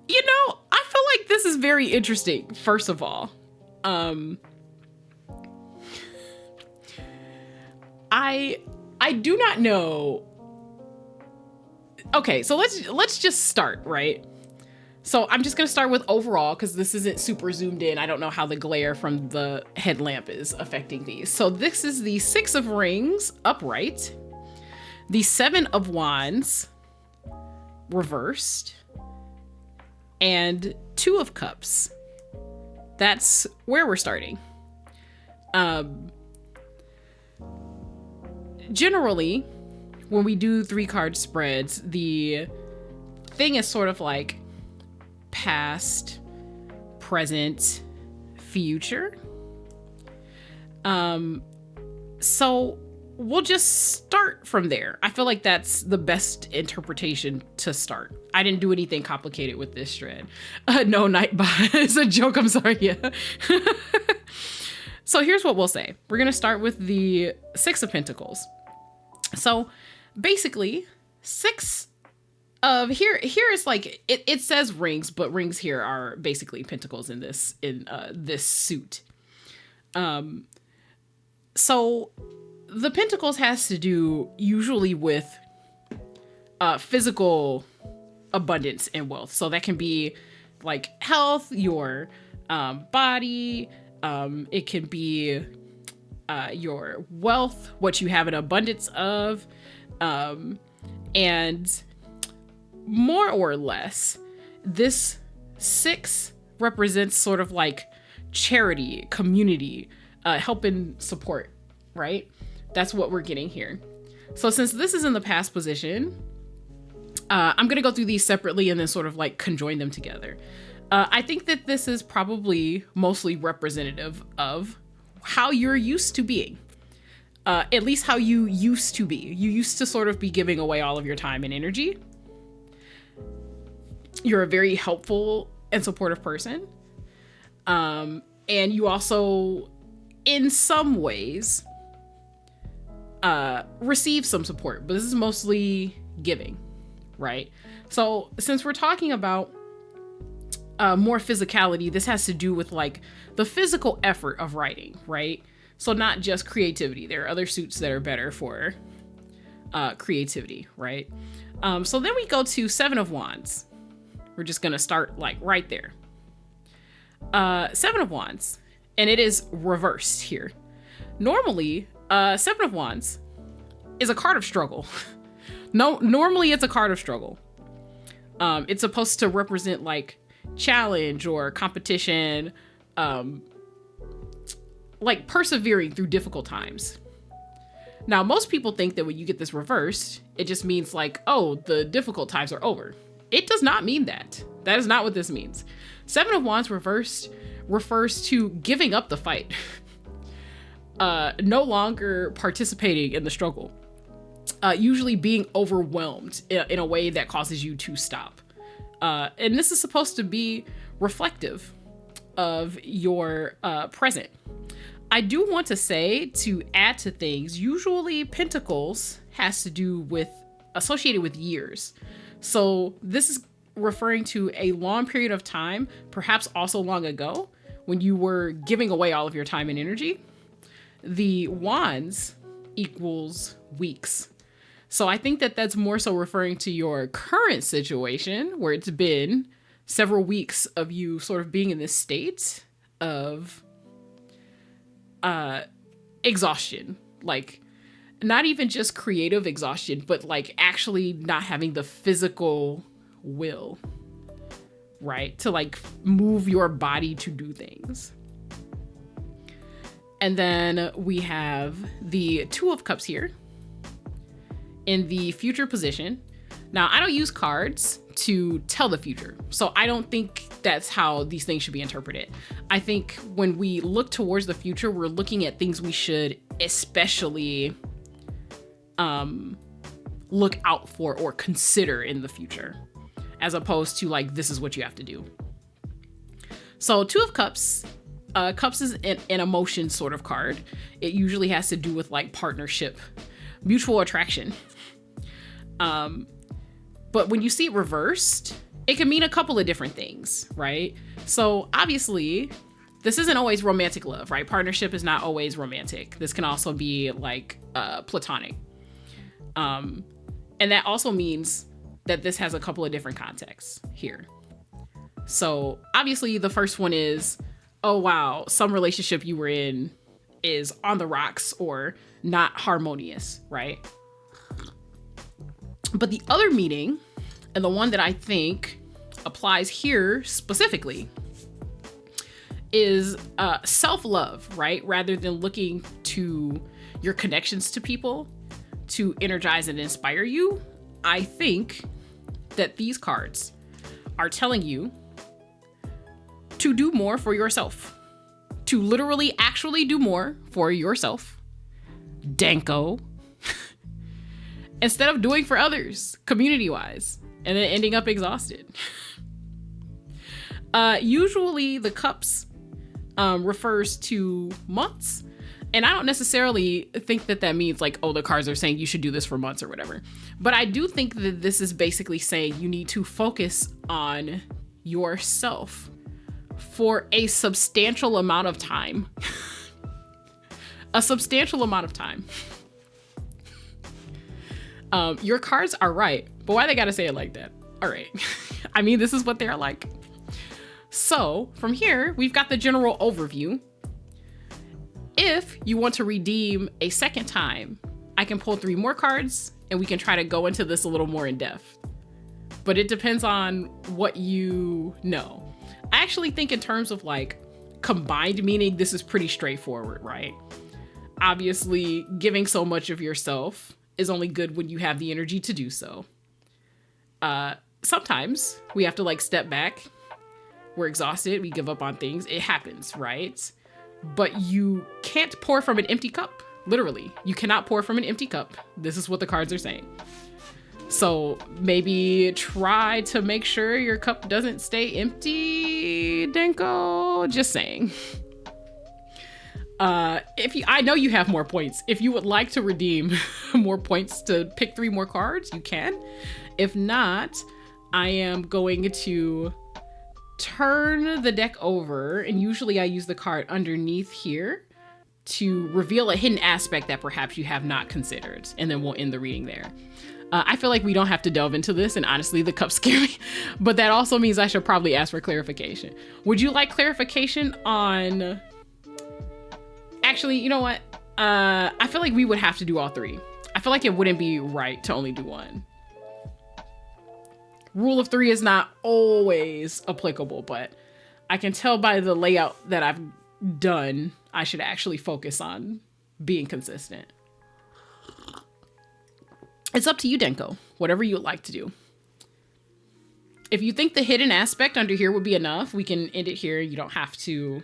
you know, I feel like this is very interesting, first of all. I do not know. Okay, so let's just start, right? So I'm just gonna start with overall because this isn't super zoomed in. I don't know how the glare from the headlamp is affecting these. So this is the 6 of Rings upright. the Seven of Wands reversed, and Two of Cups. That's where we're starting. Generally, when we do 3-card spreads, the thing is sort of like past, present, future. So we'll just start from there. I feel like that's the best interpretation to start. I didn't do anything complicated with this shred. No, Nightbot. It's a joke. I'm sorry. Yeah. So here's what we'll say. We're going to start with the Six of Pentacles. So basically, six of here is like, it says rings, but rings here are basically pentacles in this suit. So the pentacles has to do usually with physical abundance and wealth. So that can be like health, your body. It can be your wealth, what you have an abundance of. And more or less, this 6 represents sort of like charity, community, help and support, right? That's what we're getting here. So since this is in the past position, I'm going to go through these separately and then sort of like conjoin them together. I think that this is probably mostly representative of how you're used to being. At least how you used to be. You used to sort of be giving away all of your time and energy. You're a very helpful and supportive person. And you also, in some ways, receive some support, but this is mostly giving, right? So since we're talking about more physicality, this has to do with like the physical effort of writing, right? So not just creativity. There are other suits that are better for creativity, right? So then we go to Seven of Wands. We're just gonna start like right there. Seven of Wands, and it is reversed here. Normally, Seven of Wands is a card of struggle. Normally it's a card of struggle. It's supposed to represent like challenge or competition, like persevering through difficult times. Now, most people think that when you get this reversed, it just means like, oh, the difficult times are over. It does not mean that. That is not what this means. Seven of Wands reversed refers to giving up the fight. No longer participating in the struggle. Usually being overwhelmed in a way that causes you to stop. And this is supposed to be reflective of your present. I do want to say, to add to things, usually Pentacles has to do with, associated with years. So this is referring to a long period of time, perhaps also long ago, when you were giving away all of your time and energy. The Wands equals weeks. So I think that that's more so referring to your current situation, where it's been several weeks of you sort of being in this state of exhaustion, like not even just creative exhaustion, but like actually not having the physical will, right? To like move your body to do things. And then we have the Two of Cups here in the future position. Now, I don't use cards to tell the future, so I don't think that's how these things should be interpreted. I think when we look towards the future, we're looking at things we should especially look out for or consider in the future, as opposed to like, this is what you have to do. So Two of Cups, Cups is an emotion sort of card. It usually has to do with like partnership, mutual attraction. But when you see it reversed, it can mean a couple of different things, right? So obviously, this isn't always romantic love, right? Partnership is not always romantic. This can also be like platonic. And that also means that this has a couple of different contexts here. So obviously the first one is, oh wow, some relationship you were in is on the rocks or not harmonious, right? But the other meaning, and the one that I think applies here specifically, is self-love, right? Rather than looking to your connections to people to energize and inspire you, I think that these cards are telling you to do more for yourself, to literally actually do more for yourself, Danko, instead of doing for others, community-wise, and then ending up exhausted. Usually the cups refers to months, and I don't necessarily think that that means like, oh, the cards are saying you should do this for months or whatever. But I do think that this is basically saying you need to focus on yourself for a substantial amount of time. A substantial amount of time. Your cards are right, but why they gotta say it like that? All right. I mean, this is what they're like. So from here, we've got the general overview. If you want to redeem a second time, I can pull 3 more cards and we can try to go into this a little more in depth. But it depends on what you know. I actually think in terms of like combined meaning, this is pretty straightforward, right? Obviously, giving so much of yourself is only good when you have the energy to do so. Sometimes we have to like step back. We're exhausted. We give up on things. It happens, right? But you can't pour from an empty cup. Literally, you cannot pour from an empty cup. This is what the cards are saying. So maybe try to make sure your cup doesn't stay empty, Danko. Just saying. I know you have more points. If you would like to redeem more points to pick 3 more cards, you can. If not, I am going to turn the deck over, and usually I use the card underneath here to reveal a hidden aspect that perhaps you have not considered, and then we'll end the reading there. I feel like we don't have to delve into this, and honestly, the cups scare me, but that also means I should probably ask for clarification. Would you like clarification on... Actually, you know what? I feel like we would have to do all 3. I feel like it wouldn't be right to only do 1. Rule of 3 is not always applicable, but I can tell by the layout that I've done, I should actually focus on being consistent. It's up to you, Denko. Whatever you would like to do. If you think the hidden aspect under here would be enough, we can end it here. You don't have to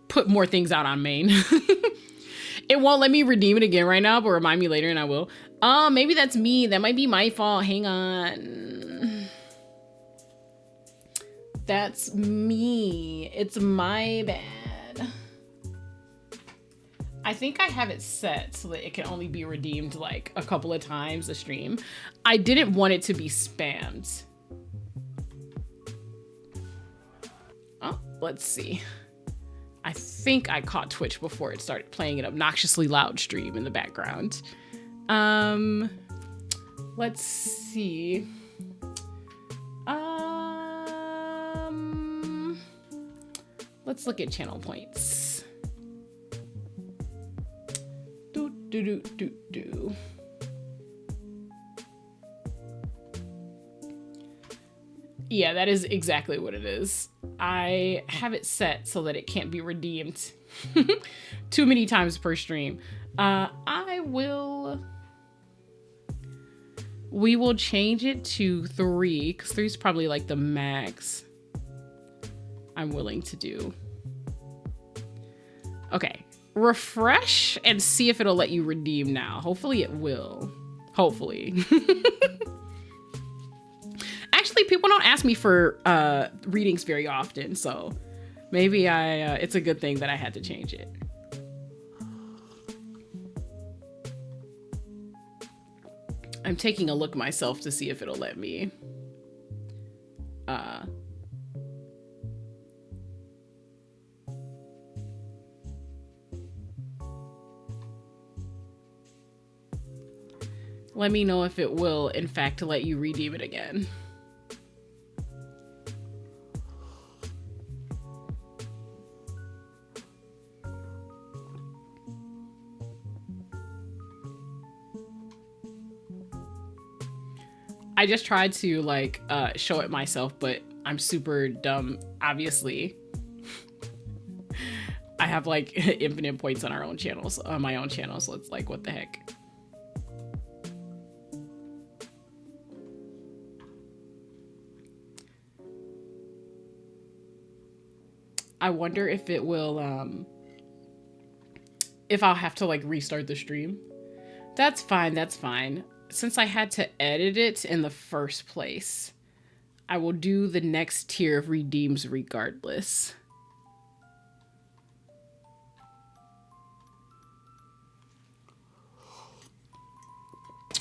put more things out on main. It won't let me redeem it again right now, but remind me later and I will. Maybe that's me. That might be my fault. Hang on. That's me. It's my bad. I think I have it set so that it can only be redeemed like a couple of times a stream. I didn't want it to be spammed. Oh, let's see. I think I caught Twitch before it started playing an obnoxiously loud stream in the background. Let's see. Let's look at channel points. Do. Yeah, that is exactly what it is. I have it set so that it can't be redeemed too many times per stream. We will change it to 3 because 3 is probably like the max I'm willing to do. Okay, refresh and see if it'll let you redeem now. Hopefully it will. Hopefully. Actually, people don't ask me for readings very often, so maybe it's a good thing that I had to change it. I'm taking a look myself to see if it'll let me. Let me know if it will, in fact, let you redeem it again. I just tried to like show it myself, but I'm super dumb, obviously. I have like infinite points on my own channel, so it's like, what the heck? I wonder if it will, if I'll have to like restart the stream. That's fine, that's fine. Since I had to edit it in the first place, I will do the next tier of redeems regardless.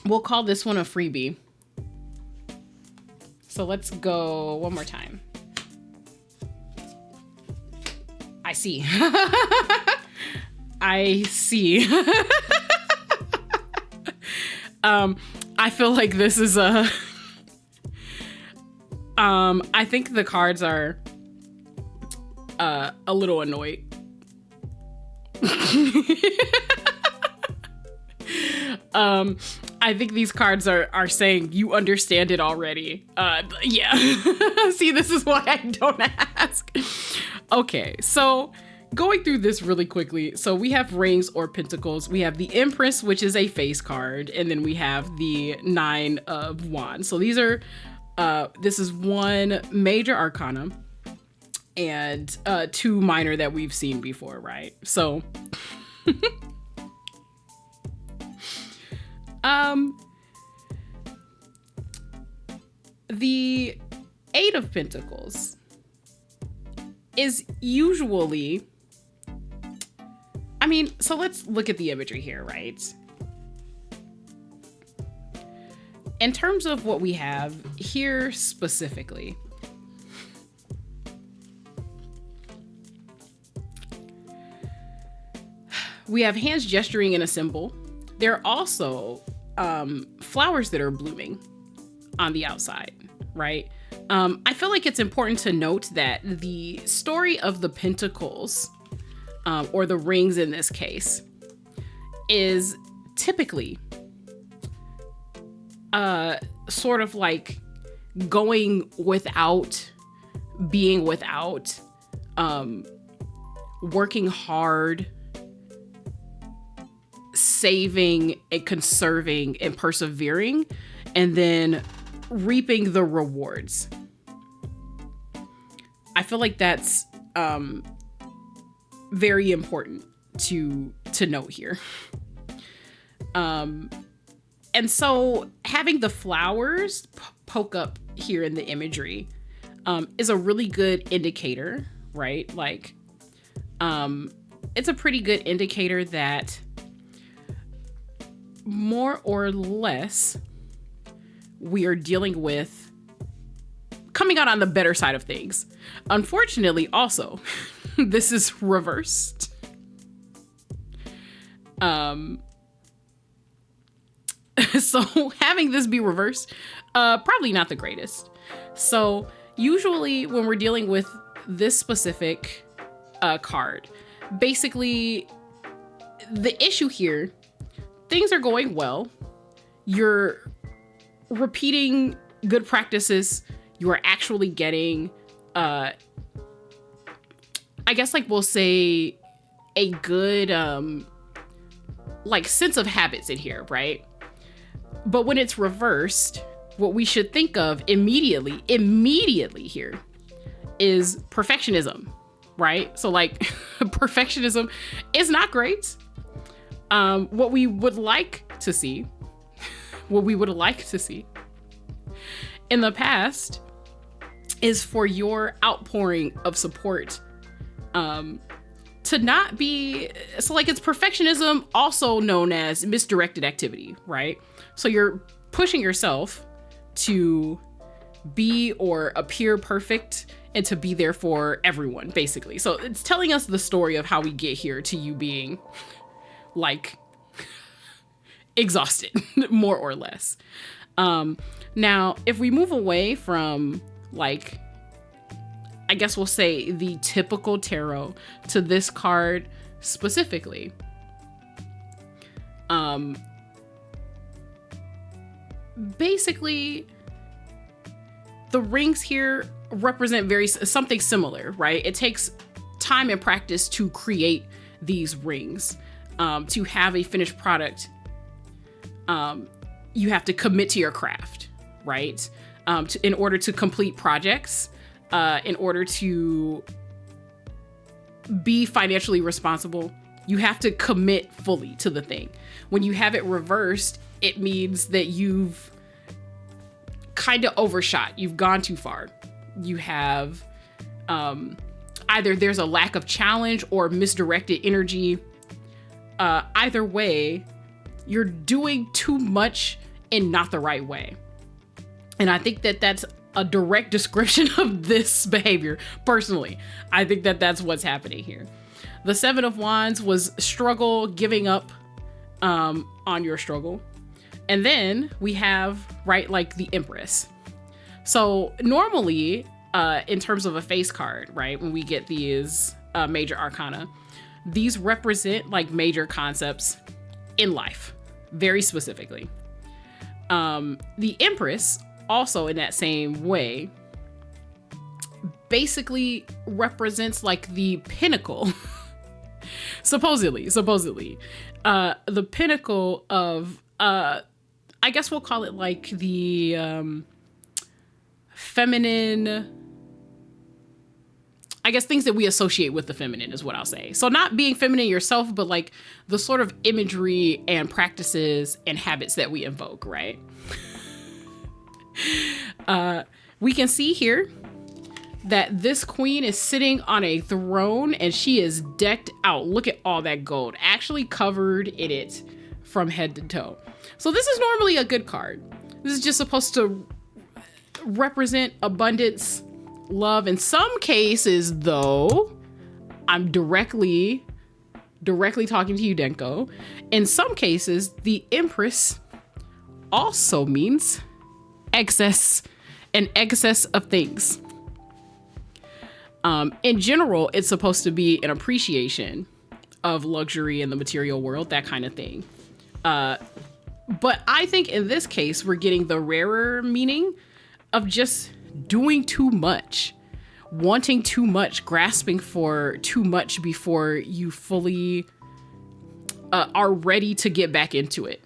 We'll call this one a freebie. So let's go one more time. I see. I see. I feel like this is a... I think the cards are a little annoyed. I think these cards are saying you understand it already. Yeah. See, this is why I don't ask. Okay, so going through this really quickly. So we have rings or pentacles. We have the Empress, which is a face card, and then we have the 9 of Wands. So these are this is one major arcana and 2 minor that we've seen before, right? So the 8 of Pentacles is usually, I mean, so let's look at the imagery here, right? In terms of what we have here specifically, we have hands gesturing in a symbol. There are also flowers that are blooming on the outside, right? I feel like it's important to note that the story of the pentacles, or the rings in this case, is typically sort of like going without, being without, working hard, saving and conserving and persevering, and then reaping the rewards. I feel like that's very important to note here. And so having the flowers poke up here in the imagery is a really good indicator, right? Like, it's a pretty good indicator that more or less we are dealing with coming out on the better side of things. Unfortunately, also, this is reversed. So having this be reversed, probably not the greatest. So usually when we're dealing with this specific card, basically the issue here, things are going well. You're repeating good practices. You are actually getting, I guess, like, we'll say a good, like, sense of habits in here, right? But when it's reversed, what we should think of immediately here is perfectionism, right? So, like, perfectionism is not great. What we would like to see in the past is for your outpouring of support to not be, so like, it's perfectionism, also known as misdirected activity, right? So you're pushing yourself to be or appear perfect and to be there for everyone, basically. So it's telling us the story of how we get here to you being like exhausted, more or less. Now, if we move away from, like, I guess we'll say the typical tarot to this card specifically, basically the rings here represent something similar, right? It takes time and practice to create these rings. To have a finished product, you have to commit to your craft, right? In order to complete projects, in order to be financially responsible, you have to commit fully to the thing. When you have it reversed, it means that you've kind of overshot. You've gone too far. You have either there's a lack of challenge or misdirected energy. Either way, you're doing too much in not the right way. And I think that that's a direct description of this behavior. Personally, I think that that's what's happening here. The Seven of Wands was struggle, giving up on your struggle. And then we have, right, like the Empress. So normally, in terms of a face card, right, when we get these major arcana, these represent like major concepts in life, very specifically. The Empress, also in that same way, basically represents like the pinnacle, supposedly, the pinnacle of, I guess we'll call it like the feminine, I guess things that we associate with the feminine is what I'll say. So not being feminine yourself, but like the sort of imagery and practices and habits that we invoke, right? We can see here that this queen is sitting on a throne and she is decked out. Look at all that gold, actually covered in it from head to toe. So this is normally a good card. This is just supposed to represent abundance, love. In some cases, though, I'm directly talking to you, Denko. In some cases, the Empress also means excess of things. In general, it's supposed to be an appreciation of luxury in the material world, that kind of thing. But I think in this case, we're getting the rarer meaning of just doing too much, wanting too much, grasping for too much before you fully are ready to get back into it.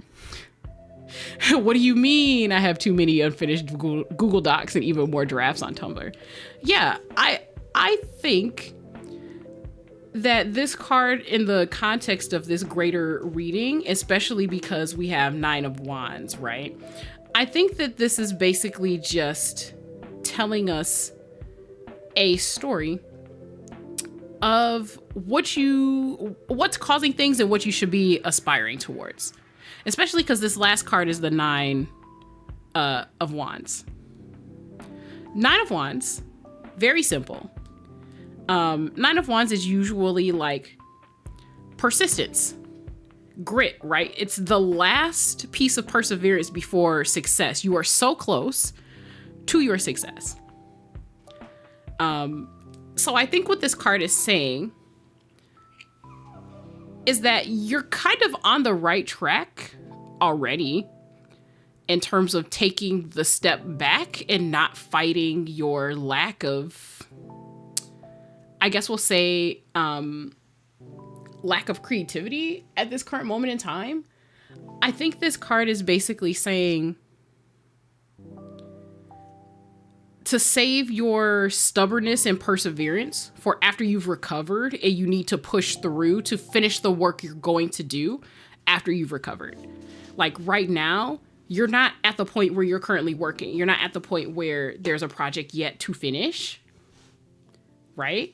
What do you mean I have too many unfinished Google Docs and even more drafts on Tumblr? Yeah, I think that this card, in the context of this greater reading, especially because we have Nine of Wands, right? I think that this is basically just telling us a story of what's causing things and what you should be aspiring towards. Especially because this last card is the Nine of Wands. Nine of Wands, very simple. Nine of Wands is usually like persistence, grit, right? It's the last piece of perseverance before success. You are so close to your success. So I think what this card is saying is that you're kind of on the right track already in terms of taking the step back and not fighting your lack of, I guess we'll say, lack of creativity at this current moment in time. I think this card is basically saying to save your stubbornness and perseverance for after you've recovered and you need to push through to finish the work you're going to do after you've recovered. Like right now, you're not at the point where you're currently working. You're not at the point where there's a project yet to finish, right?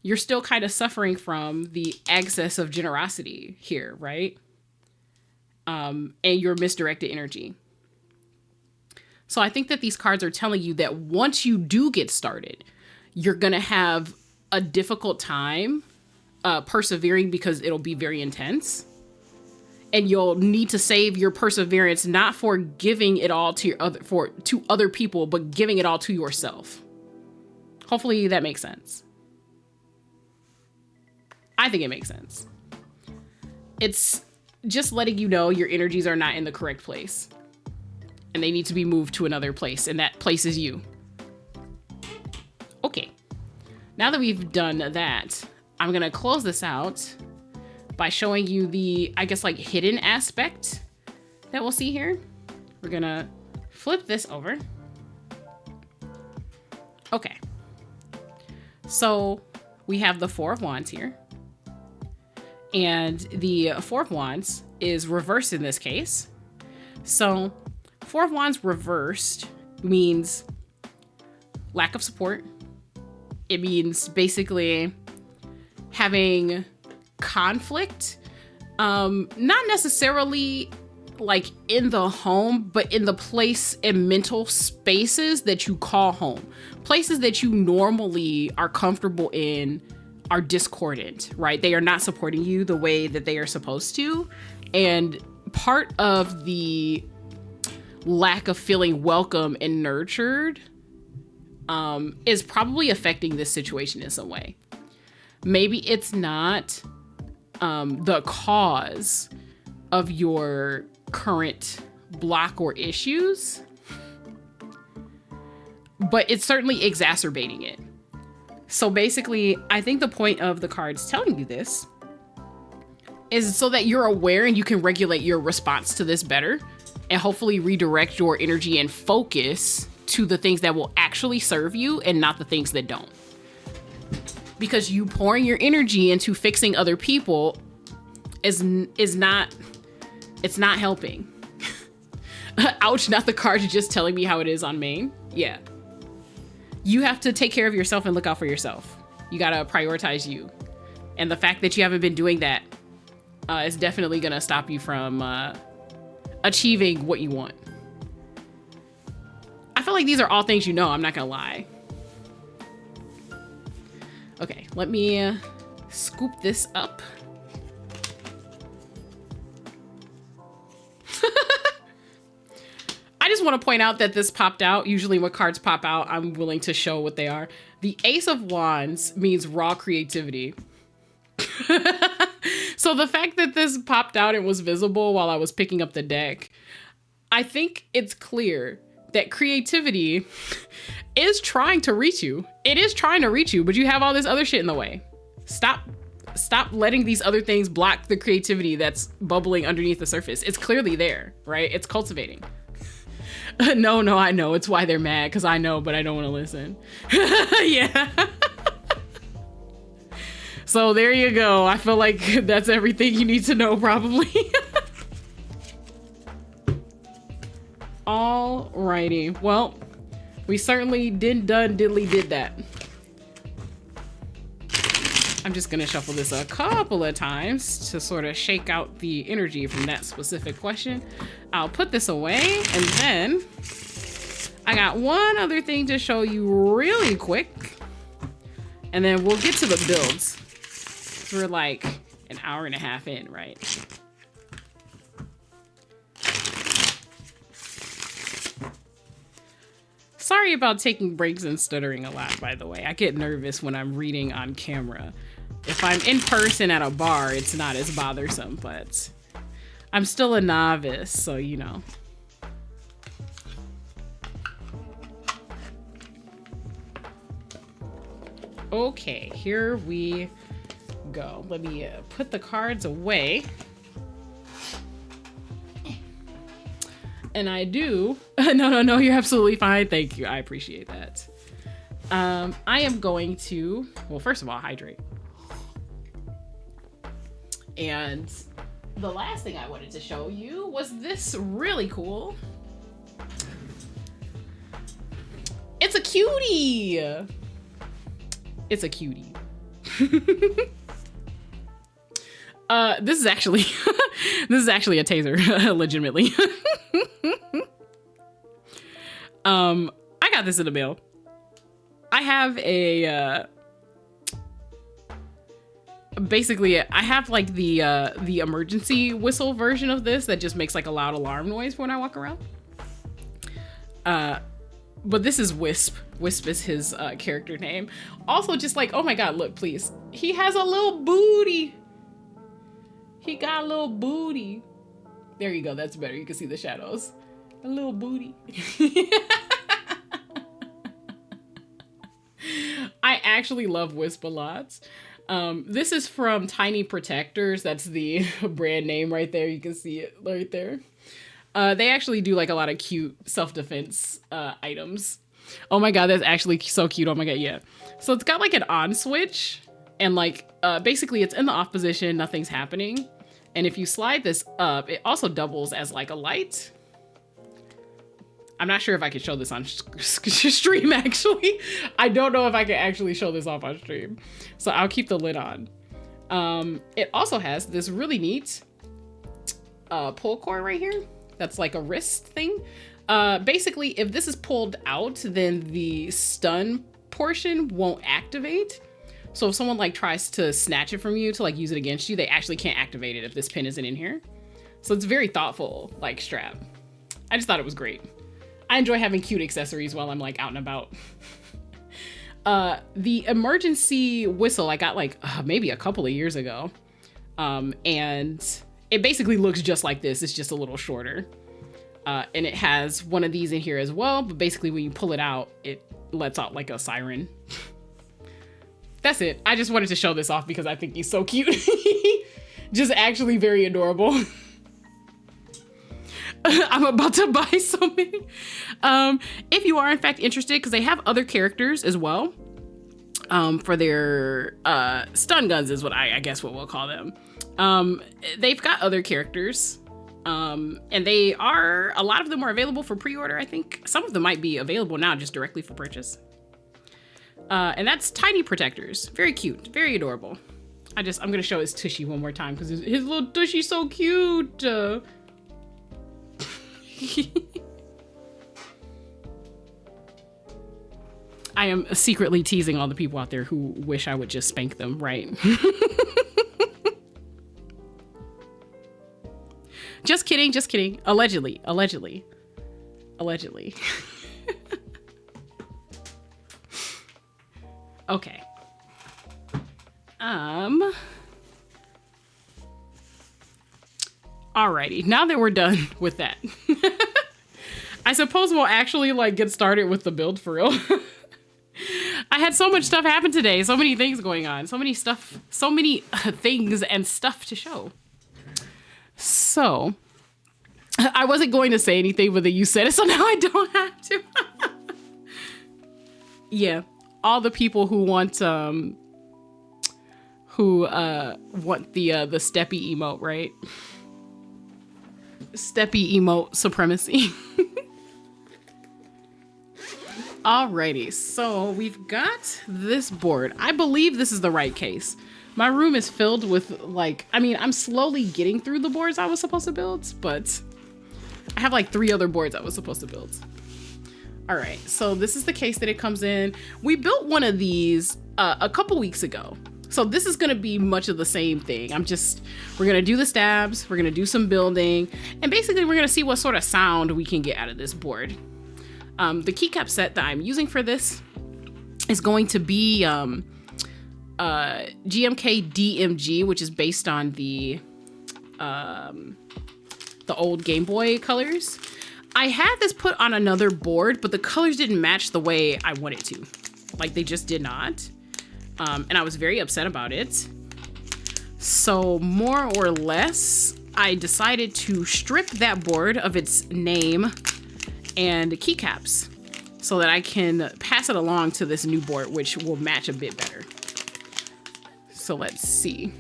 You're still kind of suffering from the excess of generosity here, right? And your misdirected energy. So I think that these cards are telling you that once you do get started, you're going to have a difficult time persevering because it'll be very intense. And you'll need to save your perseverance, not for giving it all to other people, but giving it all to yourself. Hopefully that makes sense. I think it makes sense. It's just letting you know your energies are not in the correct place. and they need to be moved to another place, and that place is you. Okay. Now that we've done that, I'm gonna close this out by showing you the, I guess, like hidden aspect that we'll see here. We're gonna flip this over. Okay. So we have the Four of Wands here. And the Four of Wands is reversed in this case. So Four of Wands reversed means lack of support. It means basically having conflict, not necessarily like in the home, but in the place and mental spaces that you call home. Places that you normally are comfortable in are discordant, right? They are not supporting you the way that they are supposed to. And part of the lack of feeling welcome and nurtured is probably affecting this situation in some way. Maybe it's not the cause of your current block or issues, but it's certainly exacerbating it. So basically, I think the point of the cards telling you this is so that you're aware and you can regulate your response to this better and hopefully redirect your energy and focus to the things that will actually serve you and not the things that don't. Because you pouring your energy into fixing other people is not, it's not helping. Ouch, not the cards just telling me how it is on main. Yeah. You have to take care of yourself and look out for yourself. You gotta prioritize you. And the fact that you haven't been doing that is definitely gonna stop you from achieving what you want. I feel like these are all things you know, I'm not gonna lie. Okay, let me scoop this up. I just want to point out that this popped out. Usually when cards pop out, I'm willing to show what they are. The Ace of Wands means raw creativity. So the fact that this popped out and was visible while I was picking up the deck, I think it's clear that creativity is trying to reach you. It is trying to reach you, but you have all this other shit in the way. Stop letting these other things block the creativity that's bubbling underneath the surface. It's clearly there, right? It's cultivating. No, I know. It's why they're mad, because I know, but I don't want to listen. Yeah. So there you go. I feel like that's everything you need to know, probably. Alrighty. Well, we certainly did that. I'm just gonna shuffle this a couple of times to sort of shake out the energy from that specific question. I'll put this away, and then I got one other thing to show you really quick, and then we'll get to the builds. We're like an hour and a half in, right? Sorry about taking breaks and stuttering a lot, by the way. I get nervous when I'm reading on camera. If I'm in person at a bar, it's not as bothersome, but I'm still a novice, so you know. Okay, here we go. Let me put the cards away. And I do. No, you're absolutely fine. Thank you. I appreciate that. I am going to, well, first of all, hydrate. And the last thing I wanted to show you was this really cool. It's a cutie. It's a cutie. This is actually a taser, legitimately. I got this in the mail. I have a basically I have like the emergency whistle version of this that just makes like a loud alarm noise when I walk around. But this is Wisp. Wisp is his character name. Also, just like, oh my god, look, please. He has a little booty. He got a little booty. There you go, that's better. You can see the shadows. A little booty. I actually love Wisp a lot. This is from Tiny Protectors. That's the brand name right there. You can see it right there. They actually do like a lot of cute self-defense items. Oh my god, that's actually so cute. Oh my god, yeah. So it's got like an on switch, and like basically it's in the off position, nothing's happening. And if you slide this up, it also doubles as like a light. I'm not sure if I can show this on stream, actually. I don't know if I can actually show this off on stream. So I'll keep the lid on. It also has this really neat pull cord right here. That's like a wrist thing. Basically, if this is pulled out, then the stun portion won't activate. So if someone like tries to snatch it from you to like use it against you, they actually can't activate it if this pin isn't in here. So it's very thoughtful, like strap. I just thought it was great. I enjoy having cute accessories while I'm like out and about. The emergency whistle I got like maybe a couple of years ago. And it basically looks just like this. It's just a little shorter. And it has one of these in here as well. But basically when you pull it out, it lets out like a siren. That's it. I just wanted to show this off because I think he's so cute. Just actually very adorable. I'm about to buy so many. If you are in fact interested, because they have other characters as well. For their stun guns is what I guess what we'll call them. They've got other characters. And they are, a lot of them are available for pre-order, I think. Some of them might be available now just directly for purchase. And that's Tiny Protectors. Very cute, very adorable. I'm gonna show his tushy one more time because his little tushy's so cute. I am secretly teasing all the people out there who wish I would just spank them, right? Just kidding, just kidding. Allegedly, allegedly, allegedly. Okay. Alrighty, now that we're done with that, I suppose we'll actually like get started with the build for real. I had so much stuff happen today, so many things going on, so many things and stuff to show. So, I wasn't going to say anything, but then you said it, so now I don't have to. Yeah, all the people who want the steppy emote, right? Steppy emote supremacy. Alrighty, so we've got this board. I believe this is the right case. My room is filled with like, I mean, I'm slowly getting through the boards I was supposed to build, but I have like 3 other boards I was supposed to build. All right, so this is the case that it comes in. We built one of these a couple weeks ago. So this is gonna be much of the same thing. We're gonna do the stabs, we're gonna do some building, and basically we're gonna see what sort of sound we can get out of this board. The keycap set that I'm using for this is going to be GMK DMG, which is based on the old Game Boy colors. I had this put on another board, but the colors didn't match the way I wanted to. Like they just did not. And I was very upset about it. So more or less, I decided to strip that board of its name and keycaps so that I can pass it along to this new board, which will match a bit better. So let's see.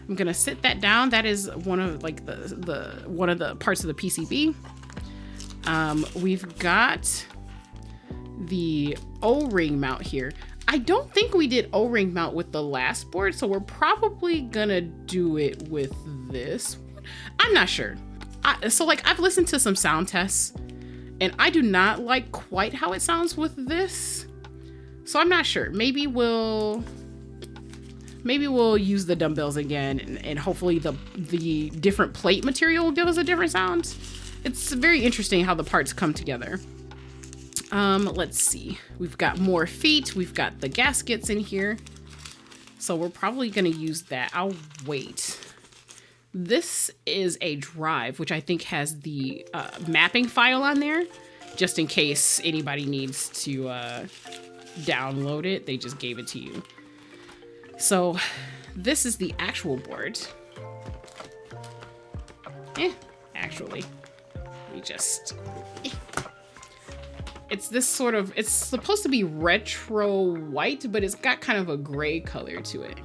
I'm gonna sit that down. That is one of like one of the parts of the PCB. We've got the O-ring mount here. I don't think we did O-ring mount with the last board, so we're probably gonna do it with this one. I'm not sure. So like I've listened to some sound tests and I do not like quite how it sounds with this. So I'm not sure. Maybe we'll use the dumbbells again and hopefully the different plate material will give us a different sound. It's very interesting how the parts come together. Let's see. We've got more feet. We've got the gaskets in here. So we're probably gonna use that. I'll wait This is a drive, which I think has the mapping file on there, just in case anybody needs to download it. They just gave it to you. So this is the actual board. Actually, we just... It's this sort of, it's supposed to be retro white, but it's got kind of a gray color to it.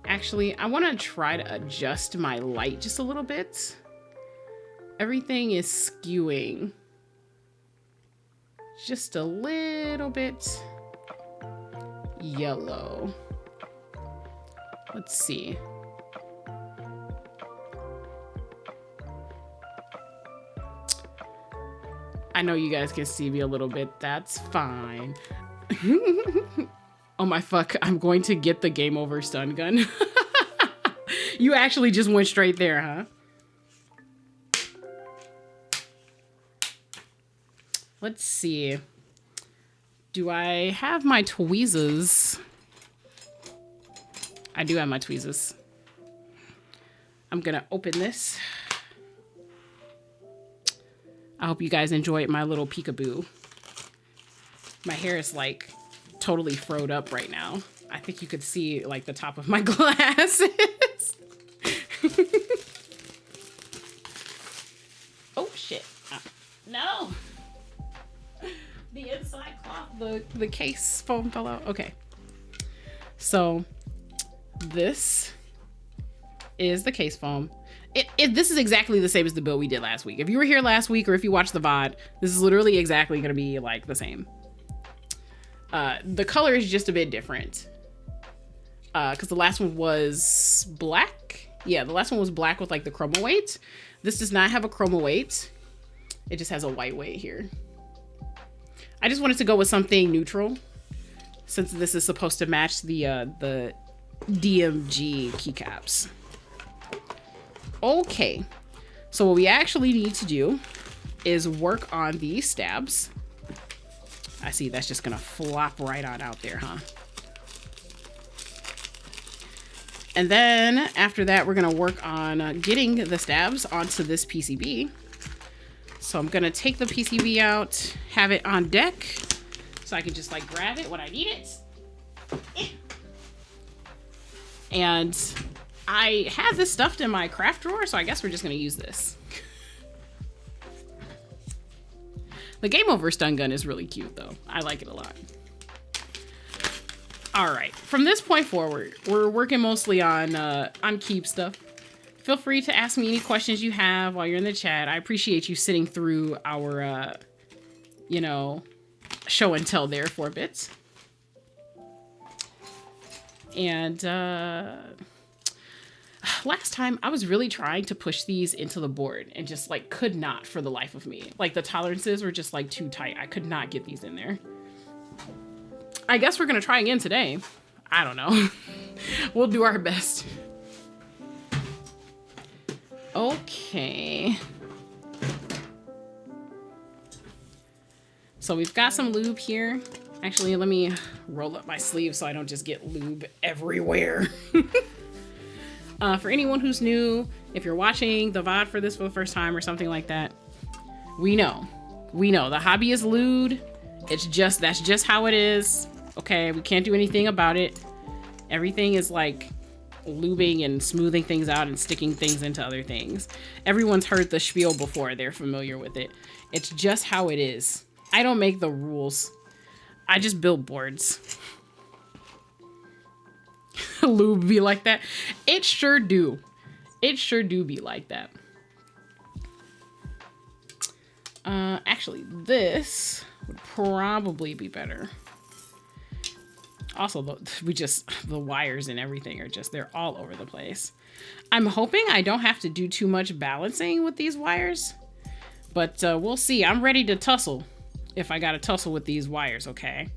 Actually, I want to try to adjust my light just a little bit. Everything is skewing just a little bit yellow. Let's see. I know you guys can see me a little bit. That's fine. Oh my fuck. I'm going to get the game over stun gun. You actually just went straight there, huh? Let's see. Do I have my tweezers? I do have my tweezers. I'm gonna open this. I hope you guys enjoyed my little peekaboo. My hair is like totally froed up right now. I think you could see like the top of my glasses. Oh shit. No. The inside cloth, the case foam fell out. Okay. So this is the case foam. This is exactly the same as the build we did last week. If you were here last week or if you watched the VOD, this is literally exactly going to be like the same. The color is just a bit different. Because the last one was black. Yeah, the last one was black with like the chroma weight. This does not have a chroma weight. It just has a white weight here. I just wanted to go with something neutral, since this is supposed to match the DMG keycaps. Okay, so what we actually need to do is work on these stabs. I see that's just gonna flop right on out there, huh? And then after that, we're gonna work on getting the stabs onto this PCB. So I'm gonna take the PCB out, have it on deck, so I can just like grab it when I need it. And I have this stuffed in my craft drawer, so I guess we're just gonna use this. The game over stun gun is really cute though. I like it a lot. All right, from this point forward, we're working mostly on keeb stuff. Feel free to ask me any questions you have while you're in the chat. I appreciate you sitting through our, you know, show and tell there for a bit. And last time I was really trying to push these into the board and just like could not for the life of me. Like the tolerances were just like too tight. I could not get these in there. I guess we're gonna try again today. I don't know. We'll do our best. Okay. So we've got some lube here. Actually, let me roll up my sleeve so I don't just get lube everywhere. For anyone who's new, if you're watching the VOD for this for the first time or something like that, we know the hobby is lewd. That's just how it is. Okay, we can't do anything about it. Everything is like lubing and smoothing things out and sticking things into other things. Everyone's heard the spiel before. They're familiar with it. It's just how it is. I don't make the rules. I just build boards. Lube be like that. It sure do. It sure do be like that. Actually, this would probably be better. Also, the wires and everything are just, they're all over the place. I'm hoping I don't have to do too much balancing with these wires, but we'll see. I'm ready to tussle if I got to tussle with these wires, okay?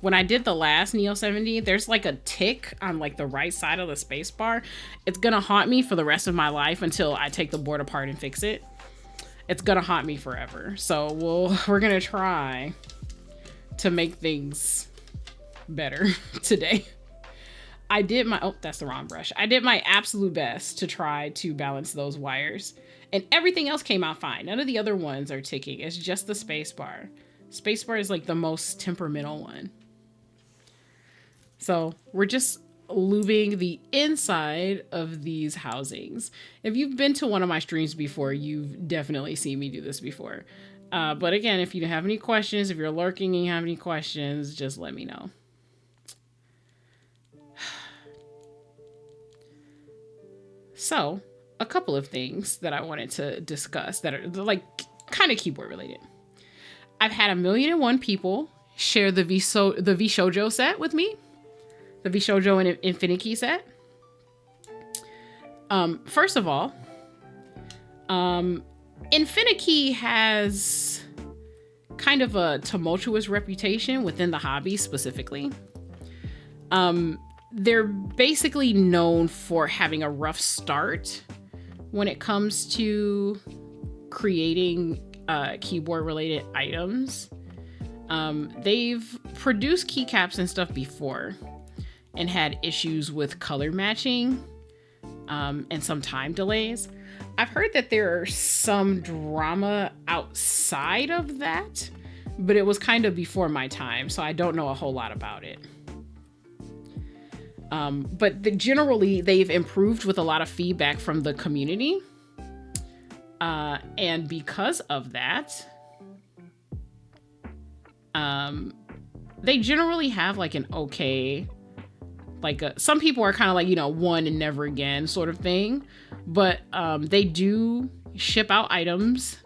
When I did the last Neo70, there's like a tick on like the right side of the space bar. It's gonna haunt me for the rest of my life until I take the board apart and fix it. It's gonna haunt me forever. So we're gonna try to make things better today. I did my, oh, that's the wrong brush. I did my absolute best to try to balance those wires, and everything else came out fine. None of the other ones are ticking. It's just the space bar. Space bar is like the most temperamental one. So we're just lubing the inside of these housings. If you've been to one of my streams before, you've definitely seen me do this before. But again, if you have any questions, if you're lurking and you have any questions, just let me know. So, a couple of things that I wanted to discuss that are like kind of keyboard related. I've had 1,000,001 people share the VShojo set with me, the VShojo and Infinity set. First of all, Infinity has kind of a tumultuous reputation within the hobby specifically. They're basically known for having a rough start when it comes to creating keyboard related items. They've produced keycaps and stuff before and had issues with color matching and some time delays. I've heard that there are some drama outside of that, but it was kind of before my time, so I don't know a whole lot about it. But generally, they've improved with a lot of feedback from the community. And because of that, they generally have like an okay, like some people are kind of like, you know, one and never again sort of thing. But they do ship out items.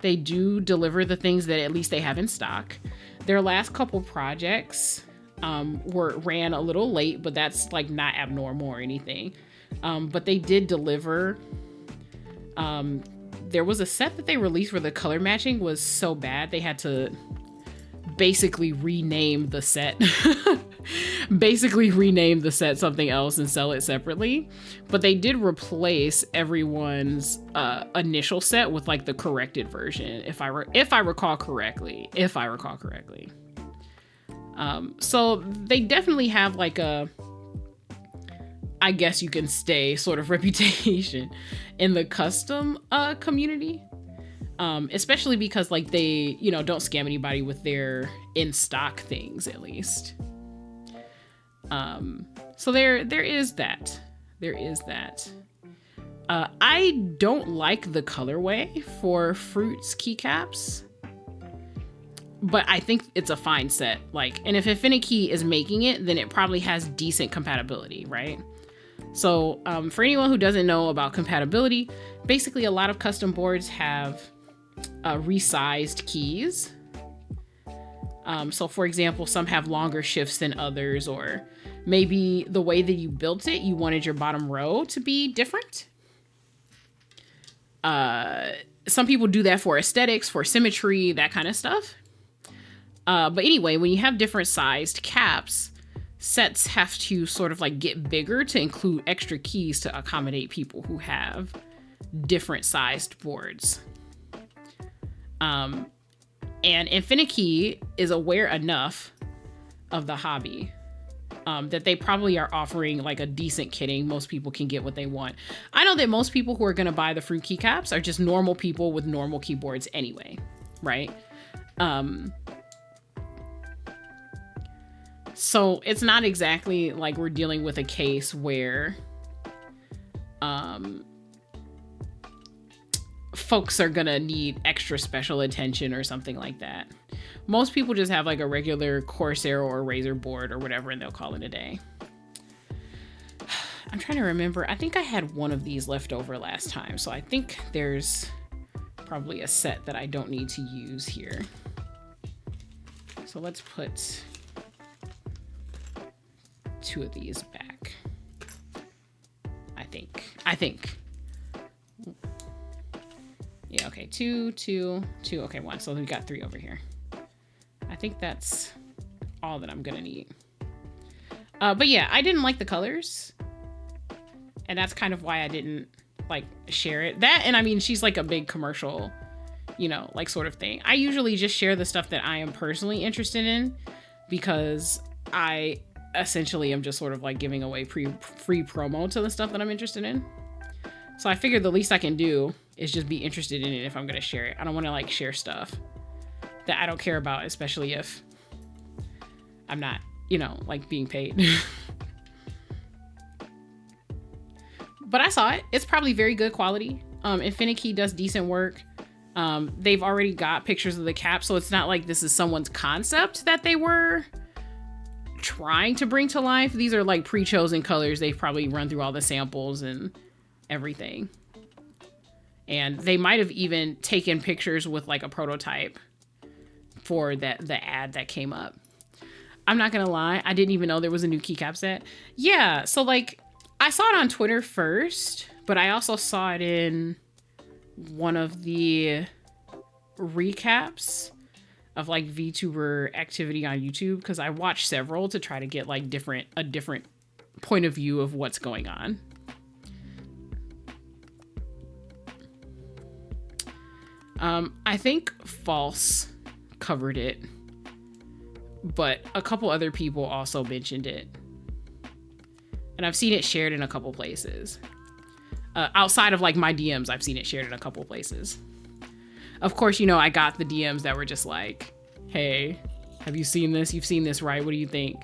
They do deliver the things that at least they have in stock. Their last couple projects ran a little late, but that's like not abnormal or anything. But they did deliver. There was a set that they released where the color matching was so bad they had to basically rename the set. Basically rename the set something else and sell it separately. But they did replace everyone's initial set with like the corrected version, if I recall correctly. So they definitely have like a, I guess you can say, sort of reputation in the custom community. Especially because like they, you know, don't scam anybody with their in stock things, at least. So there is that. I don't like the colorway for Fruit's keycaps, but I think it's a fine set. Like, and if Infinity is making it, then it probably has decent compatibility, right? So for anyone who doesn't know about compatibility, basically a lot of custom boards have resized keys. So for example, some have longer shifts than others, or maybe the way that you built it, you wanted your bottom row to be different. Some people do that for aesthetics, for symmetry, that kind of stuff. But anyway, when you have different sized caps, sets have to sort of like get bigger to include extra keys to accommodate people who have different sized boards. And Infinity is aware enough of the hobby that they probably are offering like a decent kitting. Most people can get what they want. I know that most people who are going to buy the Fruit keycaps are just normal people with normal keyboards anyway, right? So it's not exactly like we're dealing with a case where folks are gonna need extra special attention or something like that. Most people just have like a regular Corsair or Razer board or whatever, and they'll call it a day. I'm trying to remember. I think I had one of these left over last time, so I think there's probably a set that I don't need to use here. So let's put 2 of these back. I think. Yeah, okay, 2. Okay, 1. So we've got 3 over here. I think that's all that I'm gonna need. But yeah, I didn't like the colors, and that's kind of why I didn't like share it. That, and I mean, she's like a big commercial, you know, like sort of thing. I usually just share the stuff that I am personally interested in, because I essentially I'm just sort of like giving away free promo to the stuff that I'm interested in. So I figured the least I can do is just be interested in it if I'm going to share it. I don't want to like share stuff that I don't care about, especially if I'm not, you know, like being paid. But I saw it. It's probably very good quality. Infinity does decent work. They've already got pictures of the cap, so it's not like this is someone's concept that they were trying to bring to life. These are like pre-chosen colors. They've probably run through all the samples and everything. And they might have even taken pictures with like a prototype for the ad that came up. I'm not gonna lie, I didn't even know there was a new keycap set. Yeah, so like I saw it on Twitter first, but I also saw it in one of the recaps of like VTuber activity on YouTube, because I watched several to try to get like a different point of view of what's going on. I think False covered it, but a couple other people also mentioned it. And I've seen it shared in a couple places. Outside of like my DMs, I've seen it shared in a couple places. Of course, you know, I got the DMs that were just like, hey, have you seen this? You've seen this, right? What do you think?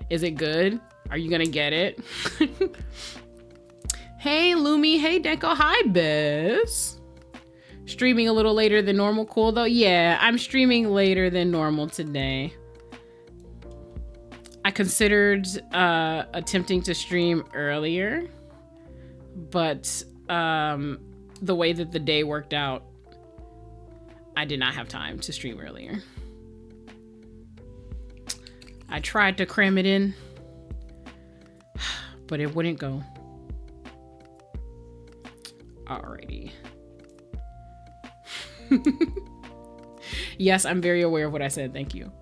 Is it good? Are you gonna get it? Hey, Lumi. Hey, Deco. Hi, Bess. Streaming a little later than normal. Cool, though. Yeah, I'm streaming later than normal today. I considered attempting to stream earlier, but the way that the day worked out, I did not have time to stream earlier. I tried to cram it in, but it wouldn't go. Alrighty. Yes, I'm very aware of what I said. Thank you.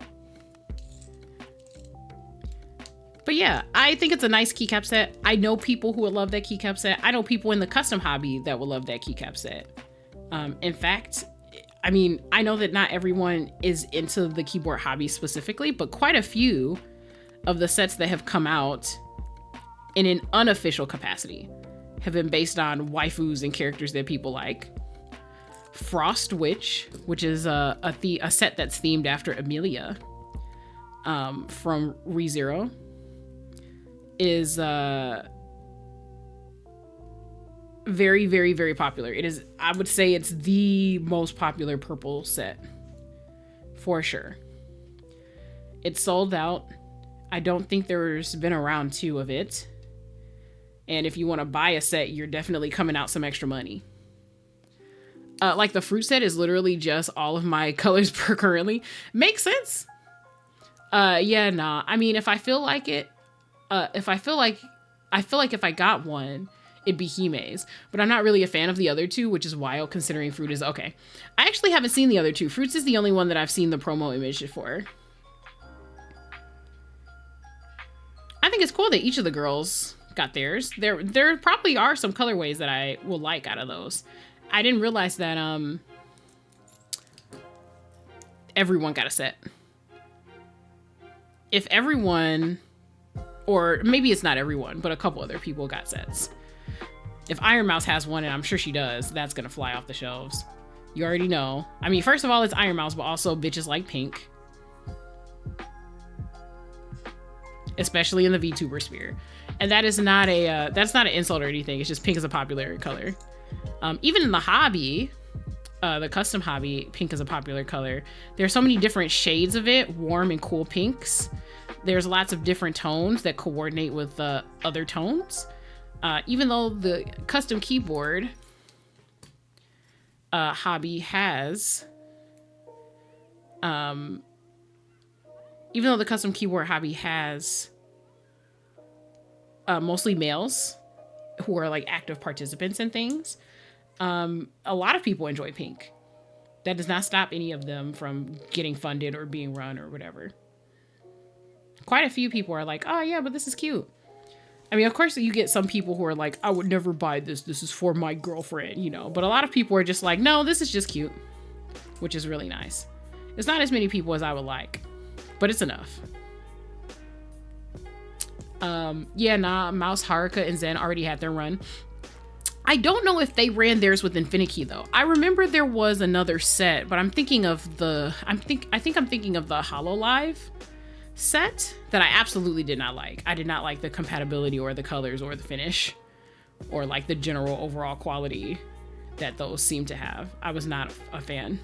But yeah, I think it's a nice keycap set. I know people who would love that keycap set. I know people in the custom hobby that would love that keycap set. In fact, I mean, I know that not everyone is into the keyboard hobby specifically, but quite a few of the sets that have come out in an unofficial capacity have been based on waifus and characters that people like. Frost Witch, which is a set that's themed after Amelia from ReZero, is very, very, very popular. It is, I would say it's the most popular purple set for sure. It's sold out. I don't think there's been a round 2 of it. And if you want to buy a set, you're definitely coming out some extra money. Like the fruit set is literally just all of my colors per currently. Makes sense. Yeah, nah. I mean, if I feel like it, if I feel like if I got one, it'd be Hime's, but I'm not really a fan of the other two, which is wild considering Fruit is okay. I actually haven't seen the other two. Fruits is the only one that I've seen the promo image for. I think it's cool that each of the girls got theirs. There probably are some colorways that I will like out of those. I didn't realize that everyone got a set. If everyone, or maybe it's not everyone, but a couple other people got sets. If Iron Mouse has one, and I'm sure she does, that's gonna fly off the shelves. You already know. I mean, first of all, it's Iron Mouse, but also bitches like pink. Especially in the VTuber sphere. And that is not a, that's not an insult or anything. It's just pink is a popular color. Even in the hobby, the custom hobby, pink is a popular color. There's so many different shades of it, warm and cool pinks. There's lots of different tones that coordinate with other tones. Even though the custom keyboard hobby has, even though the custom keyboard hobby has mostly males who are like active participants and things, a lot of people enjoy pink. That does not stop any of them from getting funded or being run or whatever. Quite a few people are like, oh yeah, but this is cute. I mean, of course you get some people who are like, I would never buy this. This is for my girlfriend, you know, but a lot of people are just like, no, this is just cute, which is really nice. It's not as many people as I would like, but it's enough. Yeah, nah, Mouse, Haruka, and Zen already had their run. I don't know if they ran theirs with Infinity though. I remember there was another set, but I'm thinking of the I'm thinking of the HoloLive set that I absolutely did not like. I did not like the compatibility or the colors or the finish or like the general overall quality that those seem to have. I was not a fan.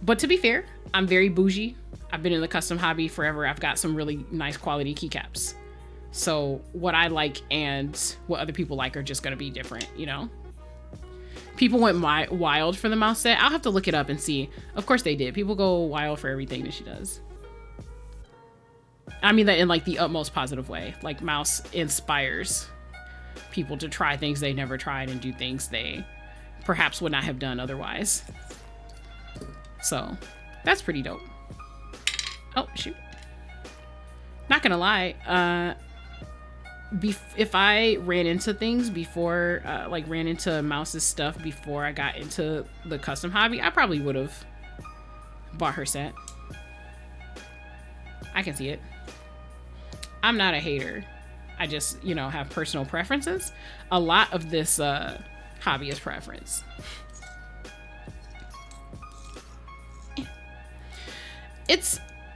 But to be fair, I'm very bougie. I've been in the custom hobby forever. I've got some really nice quality keycaps. So what I like and what other people like are just going to be different, you know? People went wild for the mouse set. I'll have to look it up and see. Of course they did. People go wild for everything that she does. I mean that in like the utmost positive way. Like Mouse inspires people to try things they never tried and do things they perhaps would not have done otherwise. So that's pretty dope. Oh, shoot. Not gonna lie. If I ran into things before, like ran into Mouse's stuff before I got into the custom hobby, I probably would have bought her set. I can see it. I'm not a hater. I just, you know, have personal preferences. A lot of this hobby is preference.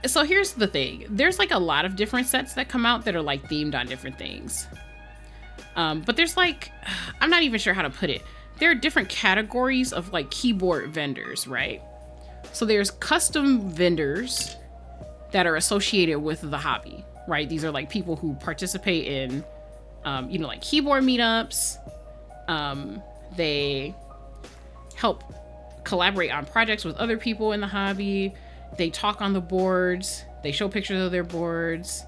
So here's the thing. There's like a lot of different sets that come out that are like themed on different things. But there's like, I'm not even sure how to put it. There are different categories of like keyboard vendors, right? So there's custom vendors that are associated with the hobby, right? These are like people who participate in, you know, like keyboard meetups. They help collaborate on projects with other people in the hobby. They talk on the boards. They show pictures of their boards.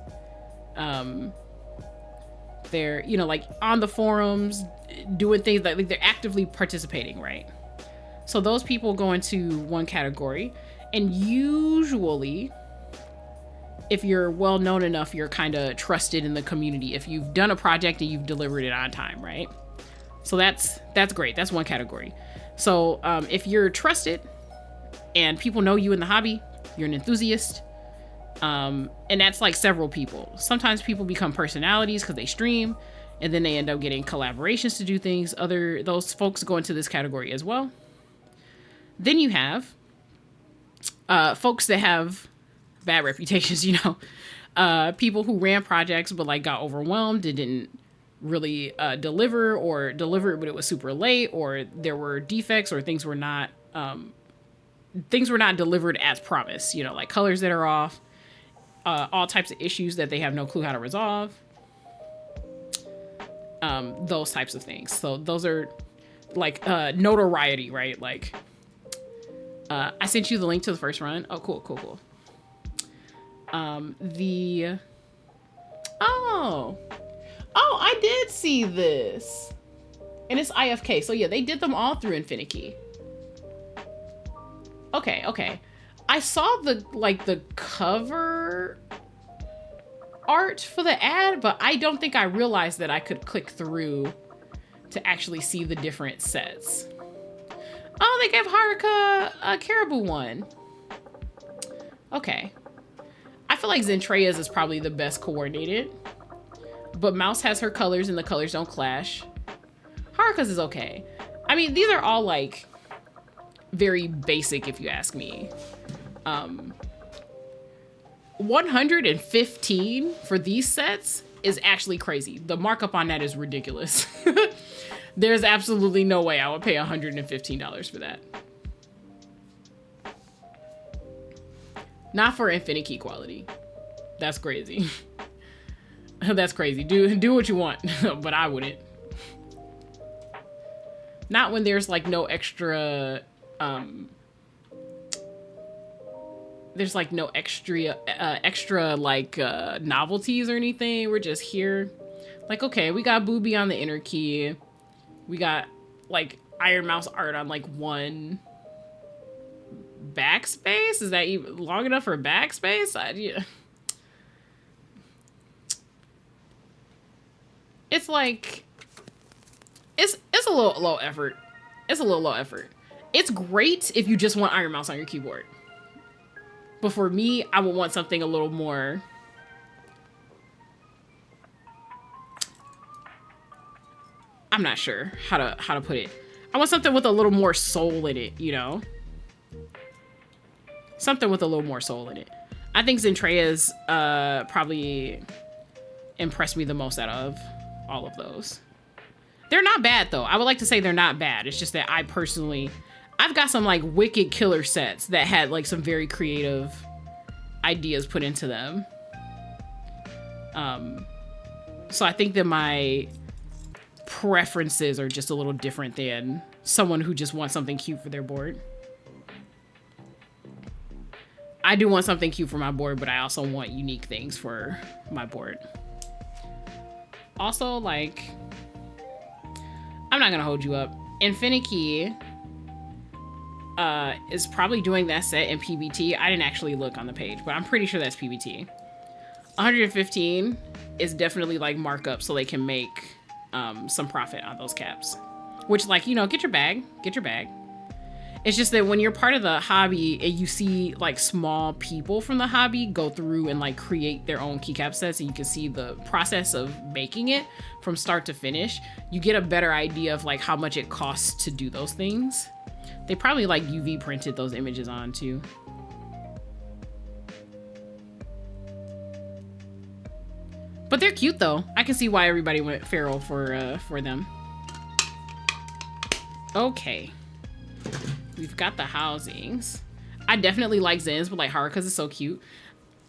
They're, you know, like on the forums doing things that like they're actively participating, right? So those people go into one category, and usually if you're well known enough, you're kind of trusted in the community if you've done a project and you've delivered it on time, right? So that's great. That's one category. So if you're trusted and people know you in the hobby, you're an enthusiast. And that's like several people. Sometimes people become personalities because they stream, and then they end up getting collaborations to do things. Those folks go into this category as well. Then you have folks that have bad reputations, you know, people who ran projects but like got overwhelmed and didn't really deliver, or delivered but it was super late, or there were defects, or things were not delivered as promised, you know, like colors that are off, all types of issues that they have no clue how to resolve, those types of things. So those are like notoriety, right? Like I sent you the link to the first run. Oh, cool. I did see this, and it's IFK. So yeah, they did them all through Infinity. Okay. I saw the cover art for the ad, but I don't think I realized that I could click through to actually see the different sets. Oh, they gave Haruka a Caribou one. Okay. I feel like Zentreya's is probably the best coordinated, but Mouse has her colors and the colors don't clash. Haruka's is okay. I mean, these are all like very basic if you ask me. 115 for these sets is actually crazy. The markup on that is ridiculous. There's absolutely no way I would pay $115 for that. Not for Infinity quality. That's crazy. That's crazy. Do what you want, but I wouldn't. Not when there's like no extra there's like no extra like novelties or anything. We're just here. Like, okay, we got Booby on the inner key. We got like Iron Mouse art on like one backspace. Is that even long enough for backspace? Yeah. It's like it's a little low effort. It's a little low effort. It's great if you just want Iron Mouse on your keyboard. But for me, I would want something a little more... I'm not sure how to put it. I want something with a little more soul in it, you know? Something with a little more soul in it. I think Zentreya's probably impressed me the most out of all of those. They're not bad, though. I would like to say they're not bad. It's just that I personally... I've got some, like, wicked killer sets that had, like, some very creative ideas put into them. So I think that my preferences are just a little different than someone who just wants something cute for their board. I do want something cute for my board, but I also want unique things for my board. Also, like, I'm not gonna hold you up. Infinity is probably doing that set in PBT. I didn't actually look on the page, but I'm pretty sure that's PBT. 115 is definitely like markup so they can make some profit on those caps. Which, like, you know, get your bag. Get your bag. It's just that when you're part of the hobby and you see like small people from the hobby go through and like create their own keycap sets and you can see the process of making it from start to finish, you get a better idea of like how much it costs to do those things. They probably like UV printed those images on too. But they're cute though. I can see why everybody went feral for them. Okay. We've got the housings. I definitely like Zen's, but like Haruka's is so cute.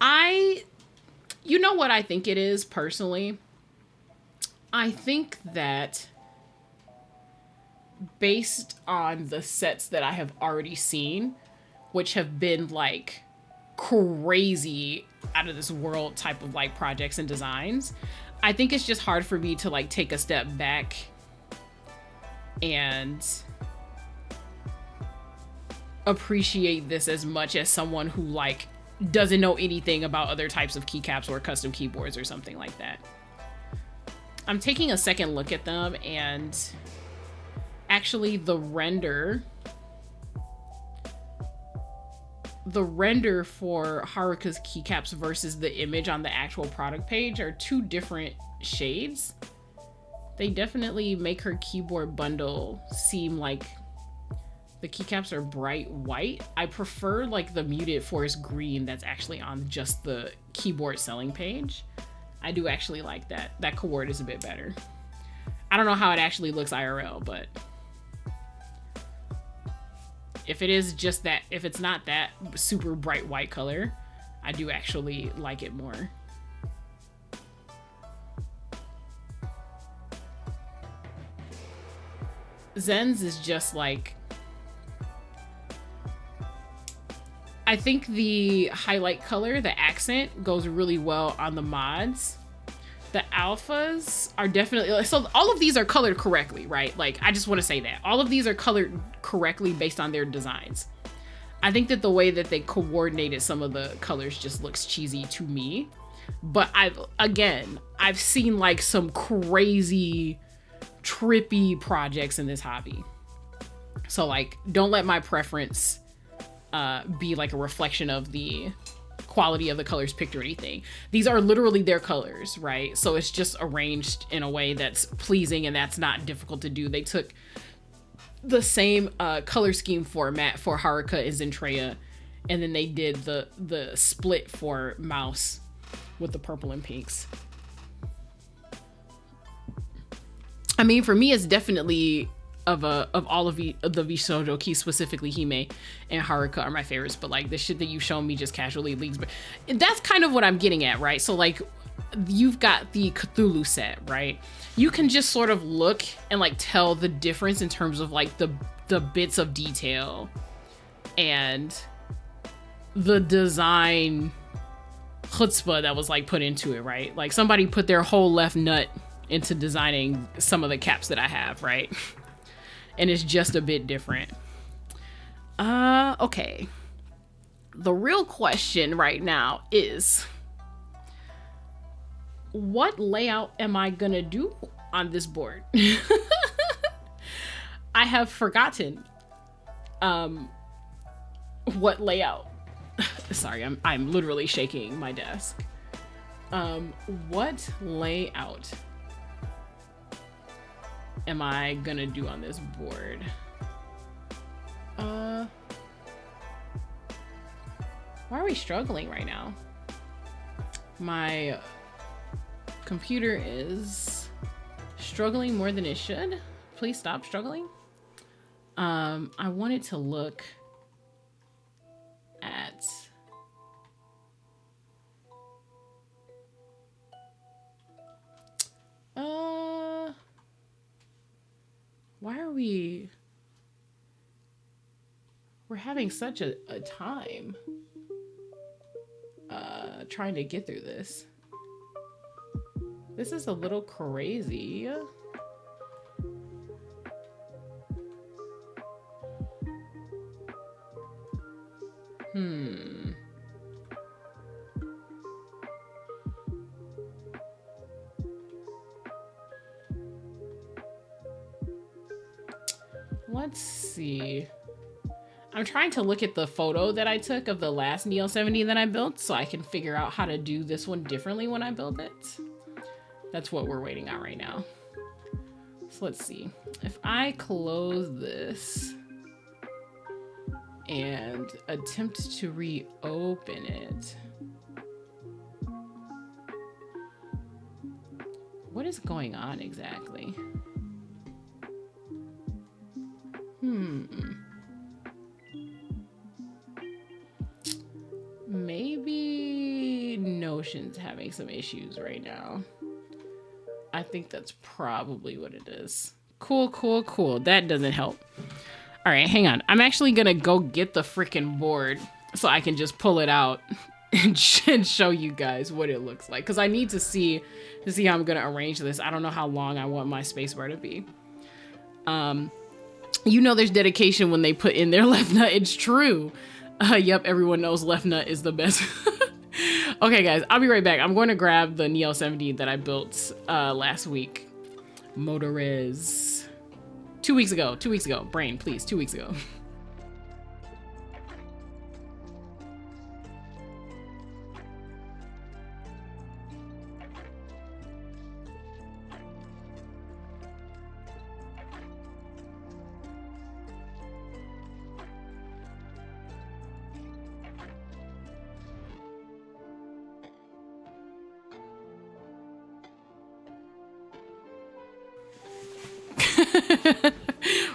You know what I think it is personally? I think that based on the sets that I have already seen, which have been like crazy out of this world type of like projects and designs, I think it's just hard for me to like take a step back and appreciate this as much as someone who like doesn't know anything about other types of keycaps or custom keyboards or something like that. I'm taking a second look at them, and actually the render for Haruka's keycaps versus the image on the actual product page are two different shades. They definitely make her keyboard bundle seem like the keycaps are bright white. I prefer like the muted forest green that's actually on just the keyboard selling page. I do actually like that. That chord is a bit better. I don't know how it actually looks IRL, but if it is just that, if it's not that super bright white color, I do actually like it more. Zen's is just like, I think the highlight color, the accent, goes really well on the mods. The alphas are definitely, so all of these are colored correctly, right? Like, I just want to say that. All of these are colored correctly based on their designs. I think that the way that they coordinated some of the colors just looks cheesy to me. But I've seen like some crazy, trippy projects in this hobby. So like, don't let my preference be like a reflection of the quality of the colors picked or anything. These are literally their colors, right? So it's just arranged in a way that's pleasing and that's not difficult to do. They took the same color scheme format for Haruka and Zentreya, and then they did the split for Mouse with the purple and pinks. I mean, for me, it's definitely of all of the Vishoujo keys, specifically Hime and Haruka are my favorites, but like the shit that you've shown me just casually leagues, but that's kind of what I'm getting at, right? So like, you've got the Cthulhu set, right? You can just sort of look and like tell the difference in terms of like the bits of detail and the design chutzpah that was like put into it, right? Like somebody put their whole left nut into designing some of the caps that I have, right? And it's just a bit different. Okay. The real question right now is, what layout am I gonna do on this board? I have forgotten what layout Sorry, I'm literally shaking my desk. What layout am I gonna do on this board? Why are we struggling right now? My computer is struggling more than it should. Please stop struggling. I wanted to look at why are we're having such a time trying to get through this. This is a little crazy. Let's see. I'm trying to look at the photo that I took of the last Neo70 that I built so I can figure out how to do this one differently when I build it. That's what we're waiting on right now. So let's see. If I close this and attempt to reopen it, what is going on exactly? Maybe Notion's having some issues right now. I think that's probably what it is. Cool. That doesn't help. All right, hang on. I'm actually gonna go get the freaking board so I can just pull it out and show you guys what it looks like. Because I need to see how I'm gonna arrange this. I don't know how long I want my spacebar to be. You know there's dedication when they put in their left nut. It's true. Yep, everyone knows left nut is the best. Okay, guys, I'll be right back. I'm going to grab the Neo70 that I built last week. Motorez. 2 weeks ago. Brain, please, 2 weeks ago.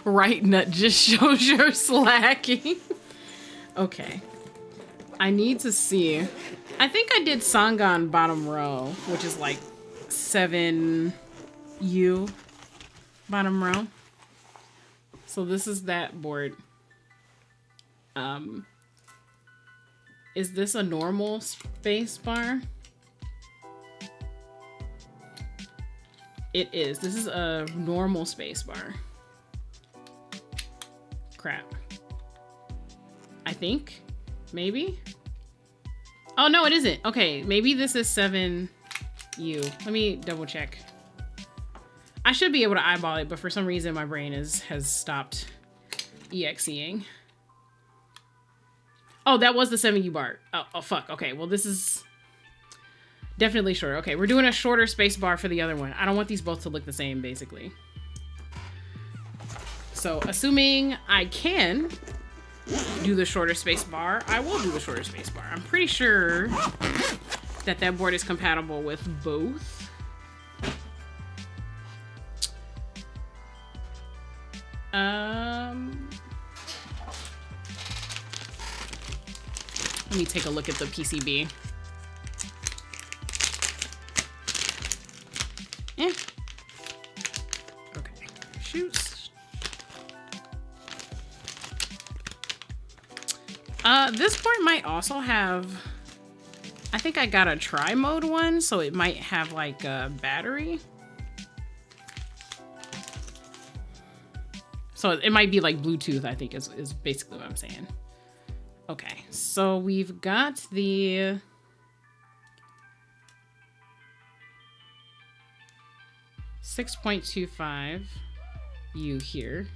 Right nut just shows you're slacking. Okay. I need to see. I think I did Sangan bottom row, which is like 7U bottom row. So this is that board. Is this a normal space bar? It is. This is a normal space bar. Crap. I think. Maybe? Oh, no, it isn't. Okay, maybe this is 7U. Let me double check. I should be able to eyeball it, but for some reason my brain has stopped EXEing. Oh, that was the 7U bar. Oh, fuck. Okay, well, this is definitely shorter. Okay, we're doing a shorter space bar for the other one. I don't want these both to look the same, basically. So, assuming I can do the shorter space bar, I will do the shorter space bar. I'm pretty sure that that board is compatible with both. Let me take a look at the PCB. Yeah. Okay. Shoots. This board might also have, I think I got a tri-mode one, so it might have like a battery. So it might be like Bluetooth, I think is basically what I'm saying. Okay, so we've got the .25 U here.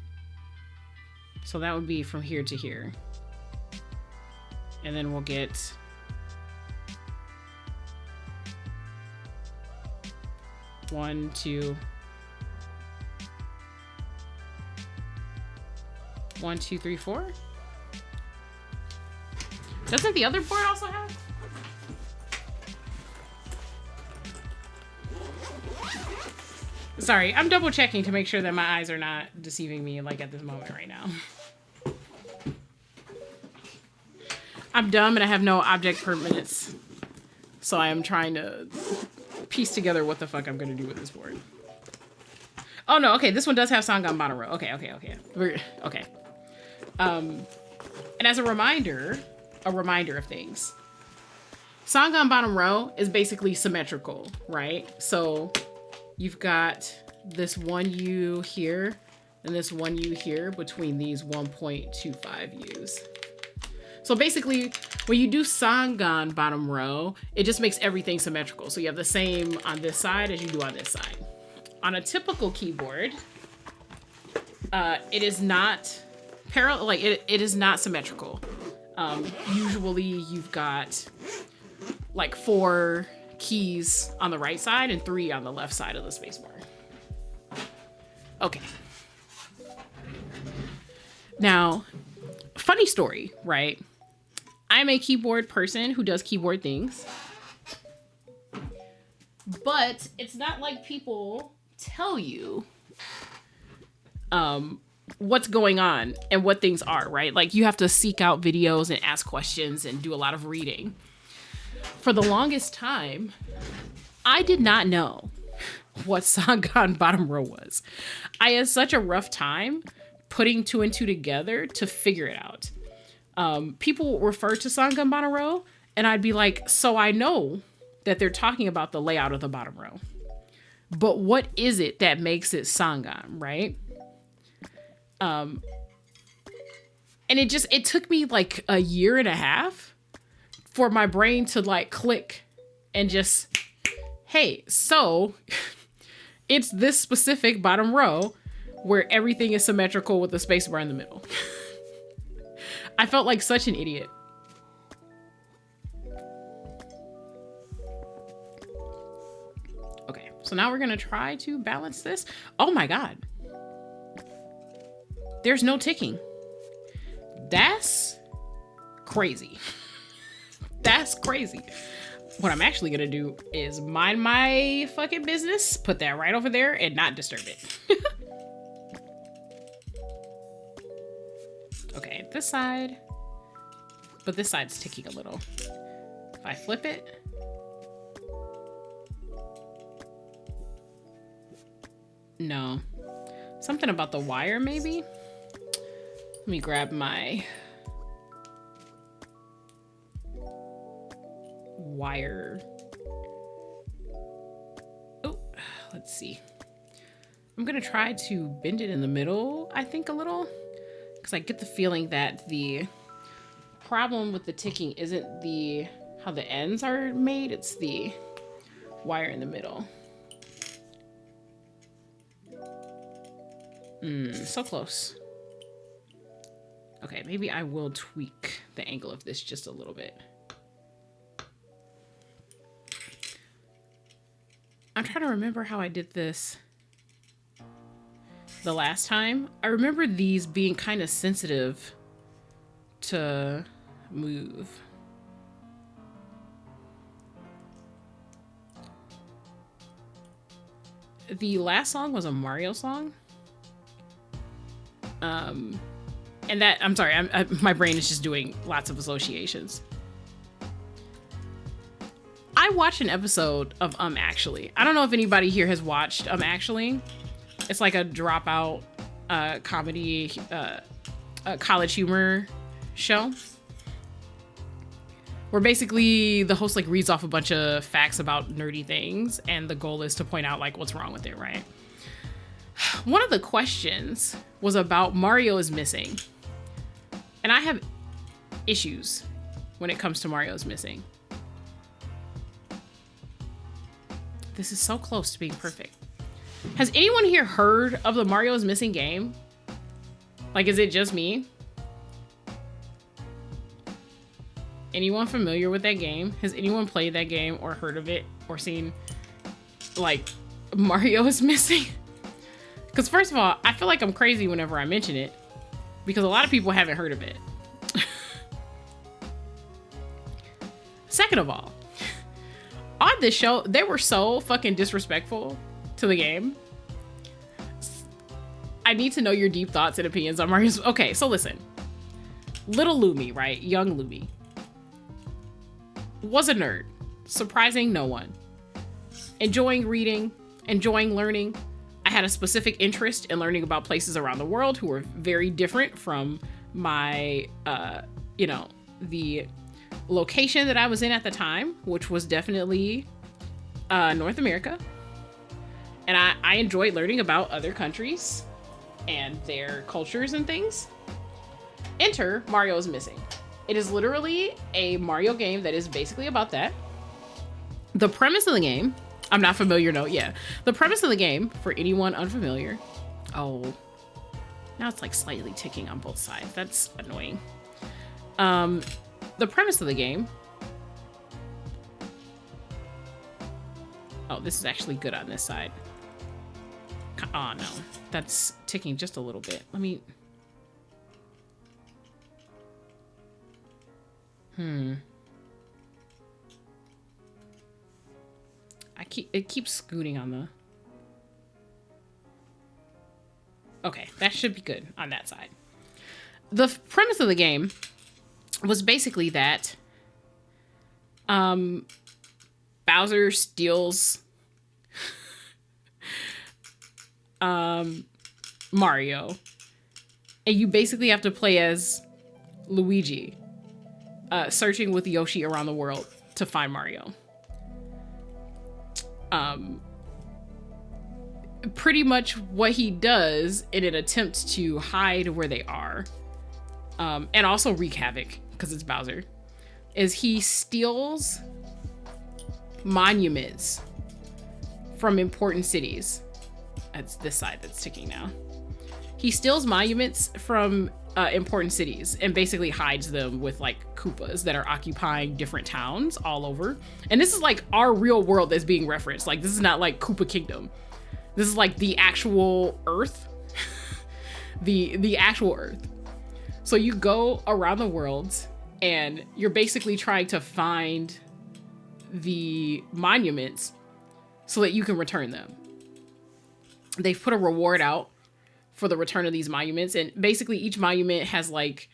So that would be from here to here. And then we'll get 1, 2, 1, 2, 3, 4. Doesn't the other board also have? Sorry, I'm double checking to make sure that my eyes are not deceiving me like at this moment right now. I'm dumb and I have no object permanence. So I am trying to piece together what the fuck I'm gonna do with this board. Oh no, okay, this one does have song on bottom row. Okay. Okay. And as a reminder of things. Song on bottom row is basically symmetrical, right? So you've got this one U here and this one U here between these 1.25 U's. So basically, when you do song on bottom row, it just makes everything symmetrical. So you have the same on this side as you do on this side. On a typical keyboard, it is not parallel, like it is not symmetrical. Usually you've got like 4 keys on the right side and 3 on the left side of the spacebar. Okay. Now, funny story, right? I'm a keyboard person who does keyboard things. But it's not like people tell you what's going on and what things are, right? Like you have to seek out videos and ask questions and do a lot of reading. For the longest time, I did not know what song on bottom row was. I had such a rough time putting 2 and 2 together to figure it out. People refer to song on bottom row, and I'd be like, so I know that they're talking about the layout of the bottom row. But what is it that makes it Sangan, right? And it took me like a year and a half for my brain to like click and just, hey, so it's this specific bottom row where everything is symmetrical with the spacebar in the middle. I felt like such an idiot. Okay, so now we're gonna try to balance this. Oh my God. There's no ticking. That's crazy. That's crazy. What I'm actually gonna do is mind my fucking business, put that right over there and not disturb it. Okay, this side, but this side's ticking a little. If I flip it, no, something about the wire maybe. Let me grab my wire. Oh, let's see. I'm gonna try to bend it in the middle, I think a little. Because I get the feeling that the problem with the ticking isn't how the ends are made, it's the wire in the middle. So close. Okay, maybe I will tweak the angle of this just a little bit. I'm trying to remember how I did this the last time. I remember these being kind of sensitive to move. The last song was a Mario song. And that, I'm sorry, my brain is just doing lots of associations. I watched an episode of Actually. I don't know if anybody here has watched Actually. It's like a dropout comedy, college humor show. Where basically the host like reads off a bunch of facts about nerdy things, and the goal is to point out like what's wrong with it, right? One of the questions was about Mario is missing. And I have issues when it comes to Mario is missing. This is so close to being perfect. Has anyone here heard of the Mario is Missing game? Like, is it just me? anyone familiar with that game? Has anyone played that game or heard of it or seen like Mario is missing? Because first of all, I feel like I'm crazy whenever I mention it because a lot of people haven't heard of it. Second of all, on this show, they were so fucking disrespectful to the game. I need to know your deep thoughts and opinions on Mario's. Okay, so listen. Little Lumi, right? Young Lumi was a nerd, surprising no one. Enjoying reading, enjoying learning. I had a specific interest in learning about places around the world who were very different from my, the location that I was in at the time, which was definitely North America. And I enjoyed learning about other countries and their cultures and things. Enter Mario is Missing. It is literally a Mario game that is basically about that. The premise of the game, I'm not familiar, no, yeah. The premise of the game, for anyone unfamiliar, oh, now it's like slightly ticking on both sides. That's annoying. The premise of the game, oh, this is actually good on this side. Oh no, that's ticking just a little bit. Let me, it keeps scooting on the, okay, that should be good on that side. The premise of the game was basically that Bowser steals Mario, and you basically have to play as Luigi, searching with Yoshi around the world to find Mario. Pretty much what he does in an attempt to hide where they are, and also wreak havoc, because it's Bowser, is he steals monuments from important cities. That's this side that's ticking now. He steals monuments from important cities and basically hides them with like Koopas that are occupying different towns all over. And this is like our real world that's being referenced. Like, this is not like Koopa Kingdom. This is like the actual Earth. the actual Earth. So you go around the world and you're basically trying to find the monuments so that you can return them. They've put a reward out for the return of these monuments, and basically each monument has like,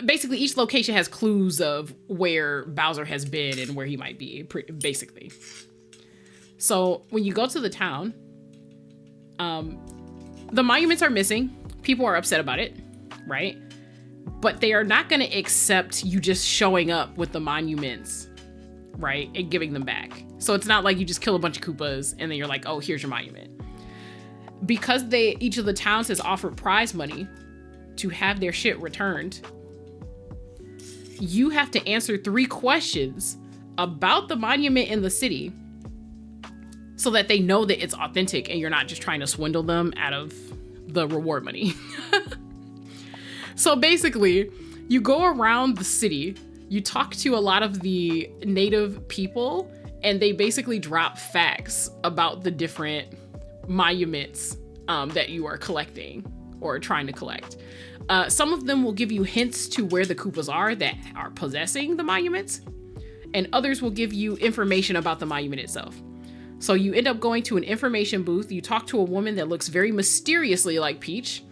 basically each location has clues of where Bowser has been and where he might be, basically. So when you go to the town, the monuments are missing. People are upset about it, right? But they are not going to accept you just showing up with the monuments, right, and giving them back. So it's not like you just kill a bunch of Koopas and then you're like, oh, here's your monument. Because each of the towns has offered prize money to have their shit returned, you have to answer 3 questions about the monument in the city so that they know that it's authentic and you're not just trying to swindle them out of the reward money. So basically, you go around the city, you talk to a lot of the native people, and they basically drop facts about the different monuments that you are collecting or trying to collect. Some of them will give you hints to where the Koopas are that are possessing the monuments, and others will give you information about the monument itself. So you end up going to an information booth, you talk to a woman that looks very mysteriously like Peach,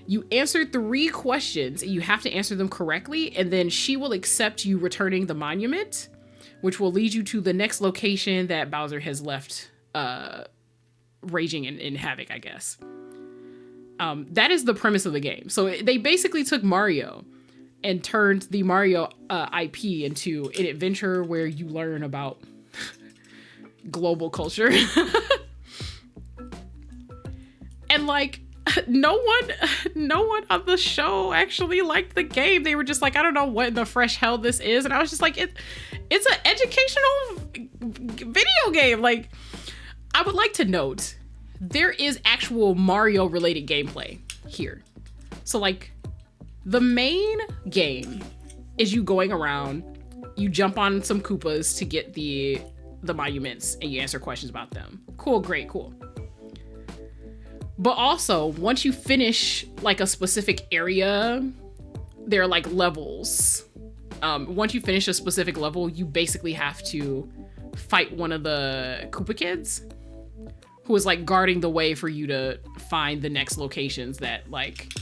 you answer 3 questions, and you have to answer them correctly, and then she will accept you returning the monument, which will lead you to the next location that Bowser has left raging in havoc, I guess. That is the premise of the game. So they basically took Mario and turned the Mario IP into an adventure where you learn about global culture. And like, no one on the show actually liked the game. They were just like, I don't know what in the fresh hell this is. And I was just like, it's an educational video game. Like, I would like to note, there is actual Mario related gameplay here. So like, the main game is you going around, you jump on some Koopas to get the monuments and you answer questions about them. Cool, great, cool. But also, once you finish like a specific area, there are like levels. Once you finish a specific level, you basically have to fight one of the Koopa kids who is like guarding the way for you to find the next locations that like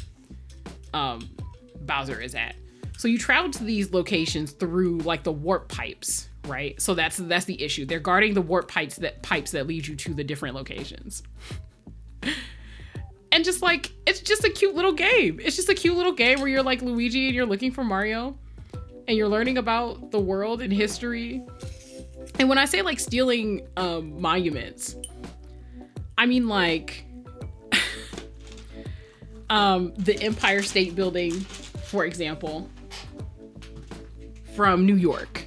Bowser is at. So you travel to these locations through like the warp pipes, right? So that's the issue. They're guarding the warp pipes that lead you to the different locations. And just like, it's just a cute little game. It's just a cute little game where you're like Luigi and you're looking for Mario and you're learning about the world and history. And when I say like stealing monuments, I mean like the Empire State Building, for example, from New York,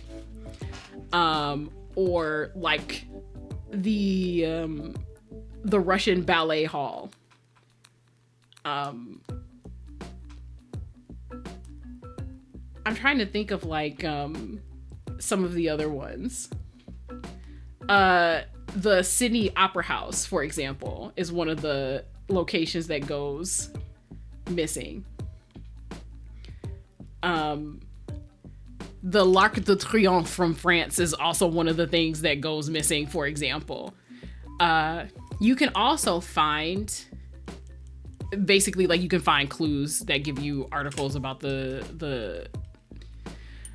or like the Russian Ballet Hall. I'm trying to think of like some of the other ones. The Sydney Opera House, for example, is one of the locations that goes missing. The l'Arc de Triomphe from France is also one of the things that goes missing, for example. You can also find, basically, like you can find clues that give you articles about the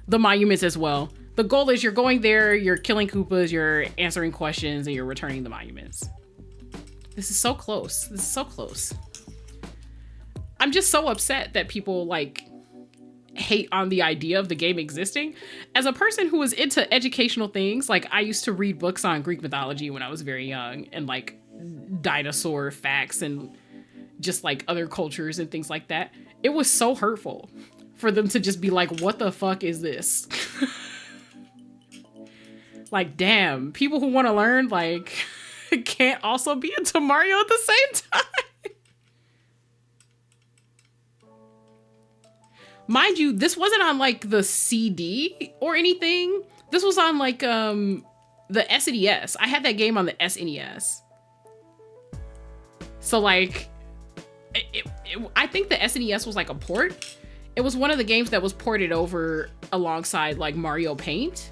monuments as well. The goal is you're going there, you're killing Koopas, you're answering questions, and you're returning the monuments. This is so close. This is so close. I'm just so upset that people like hate on the idea of the game existing. As a person who was into educational things, like I used to read books on Greek mythology when I was very young, and like dinosaur facts and just like other cultures and things like that. It was so hurtful for them to just be like, what the fuck is this? Like, damn, people who want to learn like can't also be into Mario at the same time. Mind you, this wasn't on like the CD or anything. This was on like the SNES. I had that game on the SNES. So like, I think the SNES was like a port. It was one of the games that was ported over alongside like Mario Paint.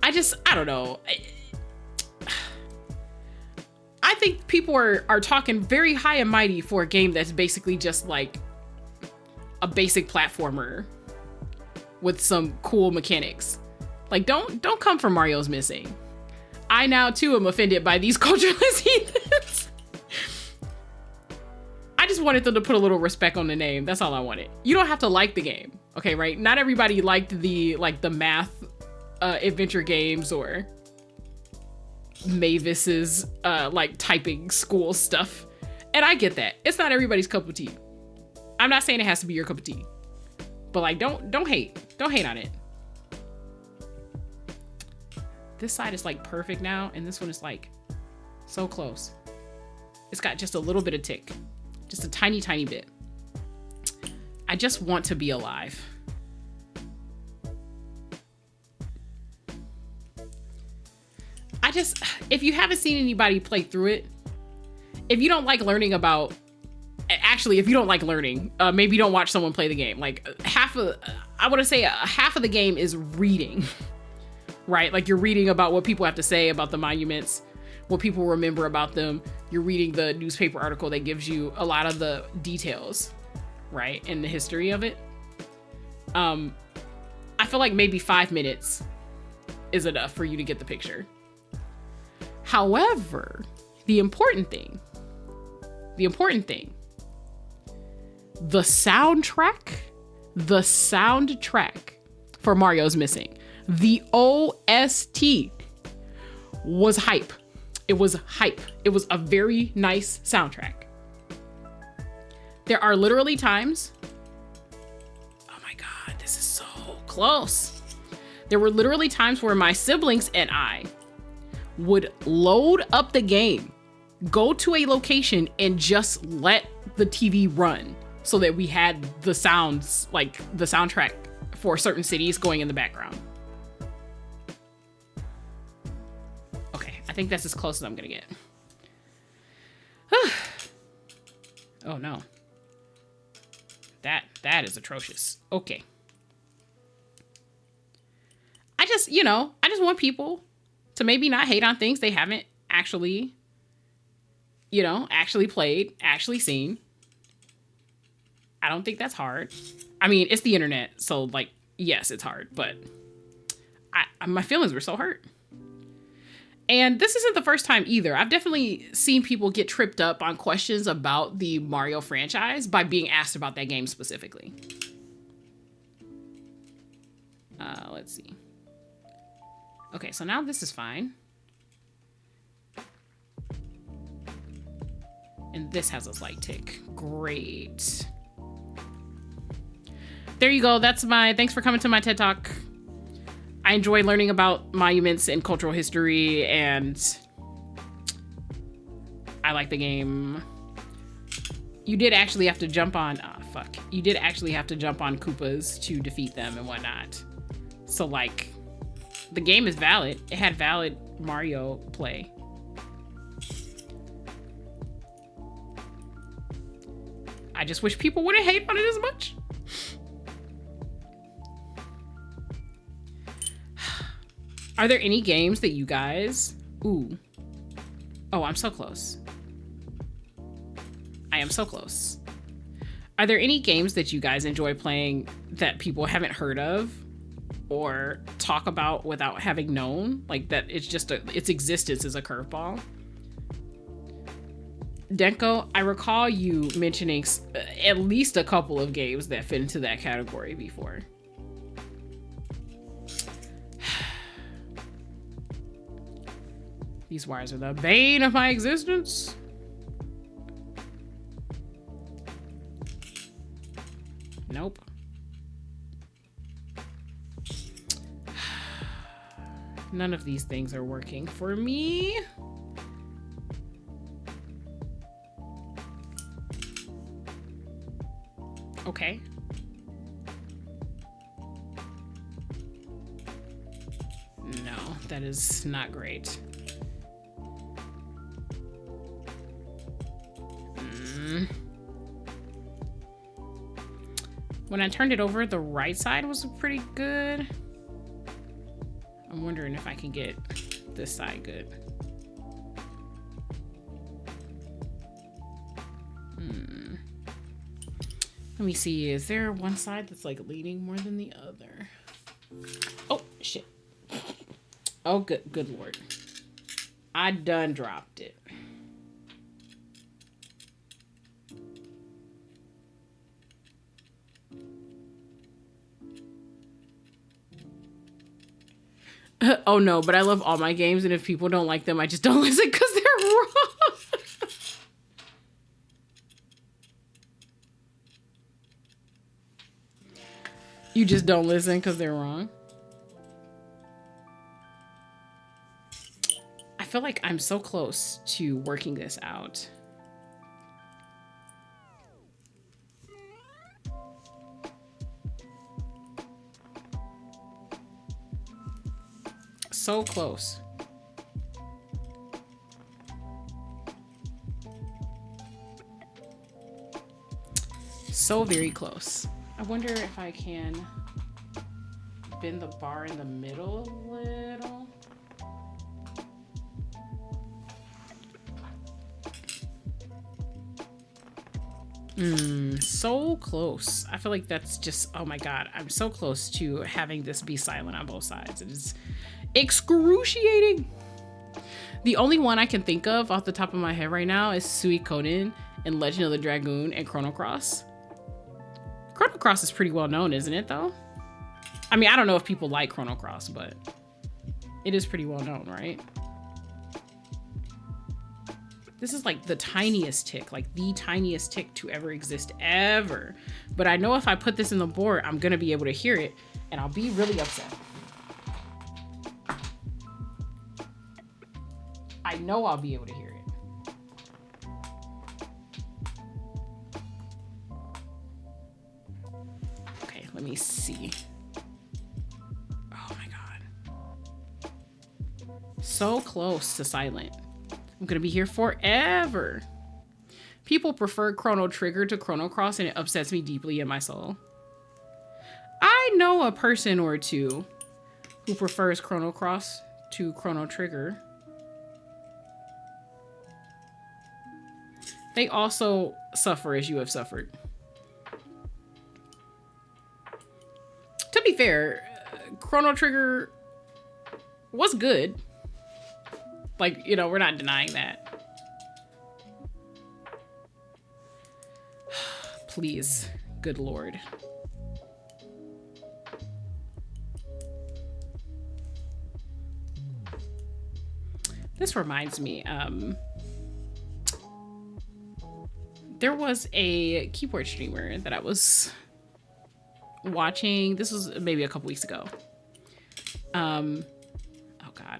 I don't know. I think people are talking very high and mighty for a game that's basically just like a basic platformer with some cool mechanics. Like, don't come for Mario's Missing. I now too am offended by these cultureless heathens. I just wanted them to put a little respect on the name. That's all I wanted. You don't have to like the game, okay, right? Not everybody liked the math adventure games or Mavis's like typing school stuff, and I get that. It's not everybody's cup of tea. I'm not saying it has to be your cup of tea, but like don't hate on it. This side is like perfect now, and this one is like so close. It's got just a little bit of tick, just a tiny bit. I just want to be alive. If you haven't seen anybody play through it, if you don't like learning about, actually, if you don't like learning, maybe don't watch someone play the game. Like I want to say half of the game is reading, right? Like you're reading about what people have to say about the monuments, what people remember about them. You're reading the newspaper article that gives you a lot of the details, right? And the history of it. I feel like maybe 5 minutes is enough for you to get the picture. However, the important thing, the soundtrack for Mario's Missing, the OST was hype. It was hype. It was a very nice soundtrack. There are literally times, oh my God, this is so close. There were literally times where my siblings and I would load up the game go to a location and just let the TV run so that we had the sounds, like the soundtrack for certain cities going in the background. Okay, I think that's as close as I'm gonna get. Oh no. That is atrocious. Okay. I just want people to maybe not hate on things they haven't actually, actually played, actually seen. I don't think that's hard. I mean, it's the internet, so like, yes, it's hard, but my feelings were so hurt. And this isn't the first time either. I've definitely seen people get tripped up on questions about the Mario franchise by being asked about that game specifically. Let's see. Okay, so now this is fine. And this has a slight tick. Great. There you go. That's thanks for coming to my TED Talk. I enjoy learning about monuments and cultural history, and I like the game. You did actually have to jump on, You did actually have to jump on Koopas to defeat them and whatnot. So like, the game is valid. It had valid Mario play. I just wish people wouldn't hate on it as much. Are there any games that you guys... Ooh. Oh, I'm so close. I am so close. Are there any games that you guys enjoy playing that people haven't heard of or talk about without having known? Like that it's just its existence is a curveball? Denko, I recall you mentioning at least a couple of games that fit into that category before. These wires are the bane of my existence. Nope. None of these things are working for me. Okay. No, that is not great. When I turned it over, the right side was pretty good. I'm wondering if I can get this side good. Let me see, is there one side that's like leaning more than the other? Oh, shit. Oh, good Lord. I done dropped it. Oh no, but I love all my games, and if people don't like them, I just don't listen because they're wrong. You just don't listen because they're wrong? I feel like I'm so close to working this out. So close. So very close. I wonder if I can bend the bar in the middle a little. So close. I feel like that's just, oh my God, I'm so close to having this be silent on both sides. It is excruciating. The only one I can think of off the top of my head right now is Suikoden and Legend of the Dragoon and Chrono Cross. Chrono Cross is pretty well known, isn't it though? I mean, I don't know if people like Chrono Cross, but it is pretty well known, right? This is like the tiniest tick, like the tiniest tick to ever exist ever. But I know if I put this in the board, I'm gonna be able to hear it and I'll be really upset. I know I'll be able to hear it. Let me see. Oh my god. So close to silent. I'm gonna be here forever. People prefer Chrono Trigger to Chrono Cross, and it upsets me deeply in my soul. I know a person or two who prefers Chrono Cross to Chrono Trigger. They also suffer as you have suffered. To be fair, Chrono Trigger was good. Like, you know, we're not denying that. Please, good Lord. This reminds me, there was a keyboard streamer that I was watching. This was maybe a couple weeks ago. Oh God.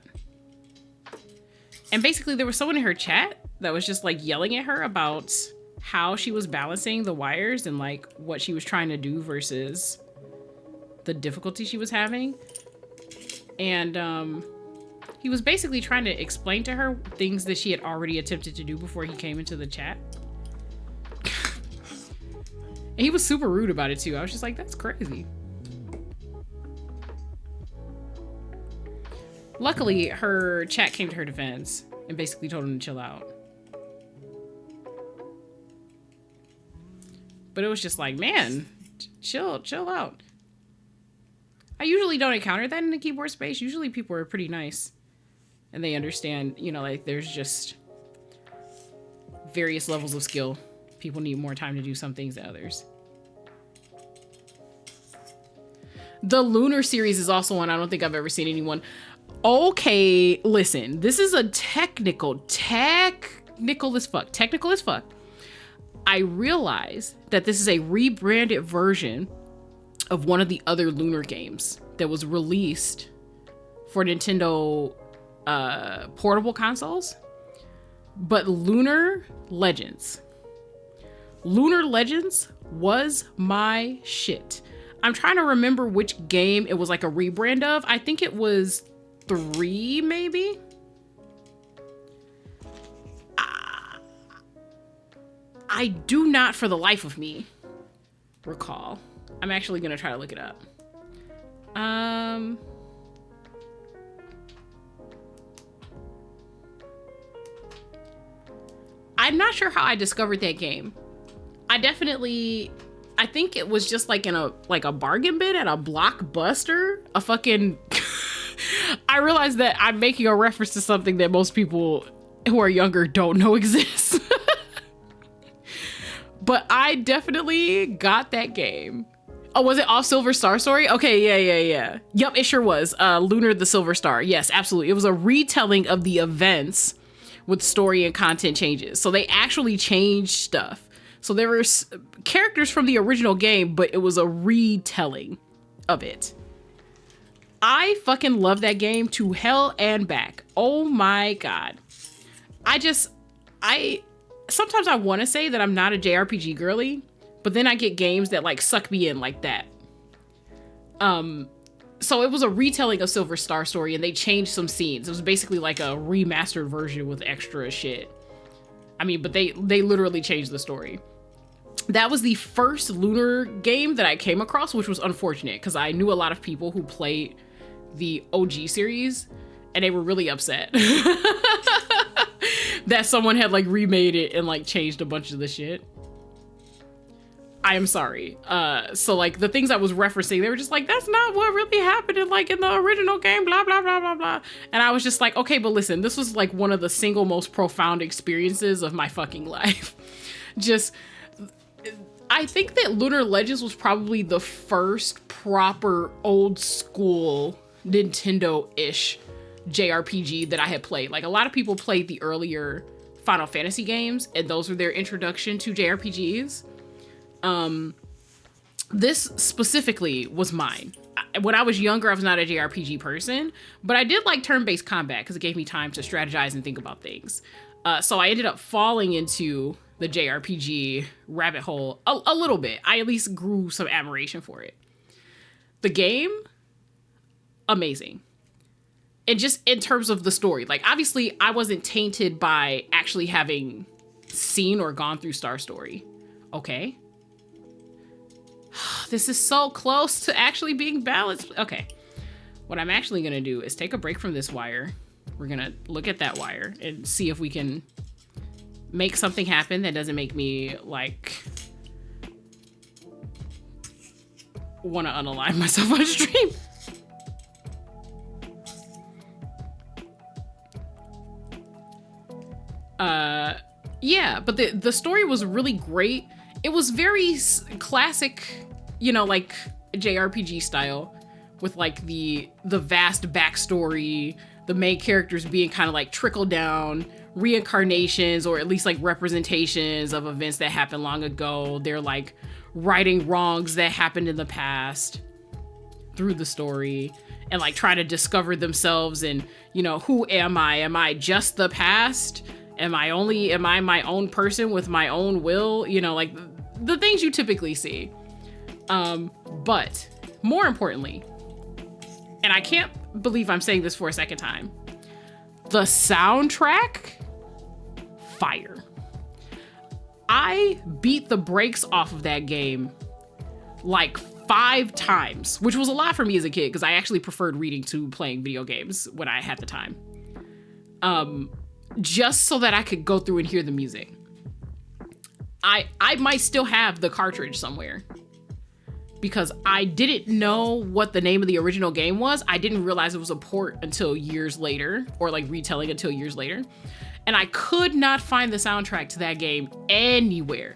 And basically there was someone in her chat that was just like yelling at her about how she was balancing the wires and like what she was trying to do versus the difficulty she was having. And he was basically trying to explain to her things that she had already attempted to do before he came into the chat. And he was super rude about it too. I was just like, that's crazy. Luckily, her chat came to her defense and basically told him to chill out. But it was just like, man, chill out. I usually don't encounter that in the keyboard space. Usually people are pretty nice and they understand, you know, like there's just various levels of skill. People need more time to do some things than others. The Lunar series is also one I don't think I've ever seen anyone. Okay, listen, this is a technical as fuck. I realize that this is a rebranded version of one of the other Lunar games that was released for Nintendo portable consoles, but Lunar Legends was my shit. I'm trying to remember which game it was like a rebrand of. I think it was 3 maybe. I do not for the life of me recall. I'm actually gonna try to look it up. I'm not sure how I discovered that game. I think it was just like in a bargain bin at a Blockbuster. A fucking I realized that I'm making a reference to something that most people who are younger don't know exists. But I definitely got that game. Oh, was it off Silver Star Story? Okay, yeah. Yep, it sure was. Lunar the Silver Star. Yes, absolutely. It was a retelling of the events with story and content changes. So they actually changed stuff. So there were characters from the original game, but it was a retelling of it. I fucking love that game to hell and back. Oh my God. Sometimes I want to say that I'm not a JRPG girly, but then I get games that like suck me in like that. So it was a retelling of Silver Star Story and they changed some scenes. It was basically like a remastered version with extra shit. I mean, but they literally changed the story. That was the first Lunar game that I came across, which was unfortunate because I knew a lot of people who played the OG series and they were really upset that someone had like remade it and like changed a bunch of the shit. I am sorry. So like the things I was referencing, they were just like, that's not what really happened in the original game, blah, blah, blah, blah, blah. And I was just like, okay, but listen, this was like one of the single most profound experiences of my fucking life. I think that Lunar Legends was probably the first proper old school Nintendo-ish JRPG that I had played. Like a lot of people played the earlier Final Fantasy games and those were their introduction to JRPGs. This specifically was mine. When I was younger, I was not a JRPG person, but I did like turn-based combat because it gave me time to strategize and think about things. So I ended up falling into the JRPG rabbit hole a little bit. I at least grew some admiration for it. the game, amazing. And just in terms of the story, like obviously I wasn't tainted by actually having seen or gone through Star Story. Okay. This is so close to actually being balanced. Okay. What I'm actually going to do is take a break from this wire. We're going to look at that wire and see if we can make something happen that doesn't make me like want to unalive myself on stream. Yeah, but the story was really great. It was very classic, you know, like JRPG style, with like the vast backstory, the main characters being kind of like trickle down reincarnations, or at least like representations of events that happened long ago. They're like righting wrongs that happened in the past through the story, and like try to discover themselves and, you know, who am I? Am I just the past? Am I my own person with my own will? You know, like the things you typically see. But more importantly, and I can't believe I'm saying this for a second time, the soundtrack, fire. I beat the brakes off of that game like 5 times, which was a lot for me as a kid because I actually preferred reading to playing video games when I had the time. Just so that I could go through and hear the music. I might still have the cartridge somewhere because I didn't know what the name of the original game was. I didn't realize it was a port until years later, or like retelling until years later. And I could not find the soundtrack to that game anywhere.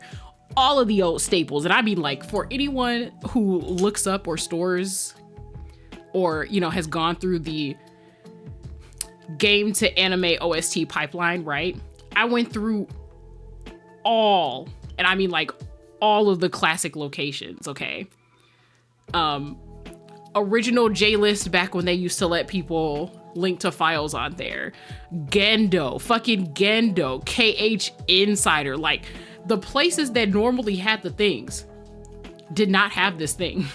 All of the old staples. And I mean, like, for anyone who looks up or stores or, you know, has gone through the game to anime OST pipeline, right? I went through all, and I mean like all of the classic locations, okay? Original J-list back when they used to let people link to files on there. Gendo, fucking Gendo, KH Insider, like the places that normally had the things did not have this thing.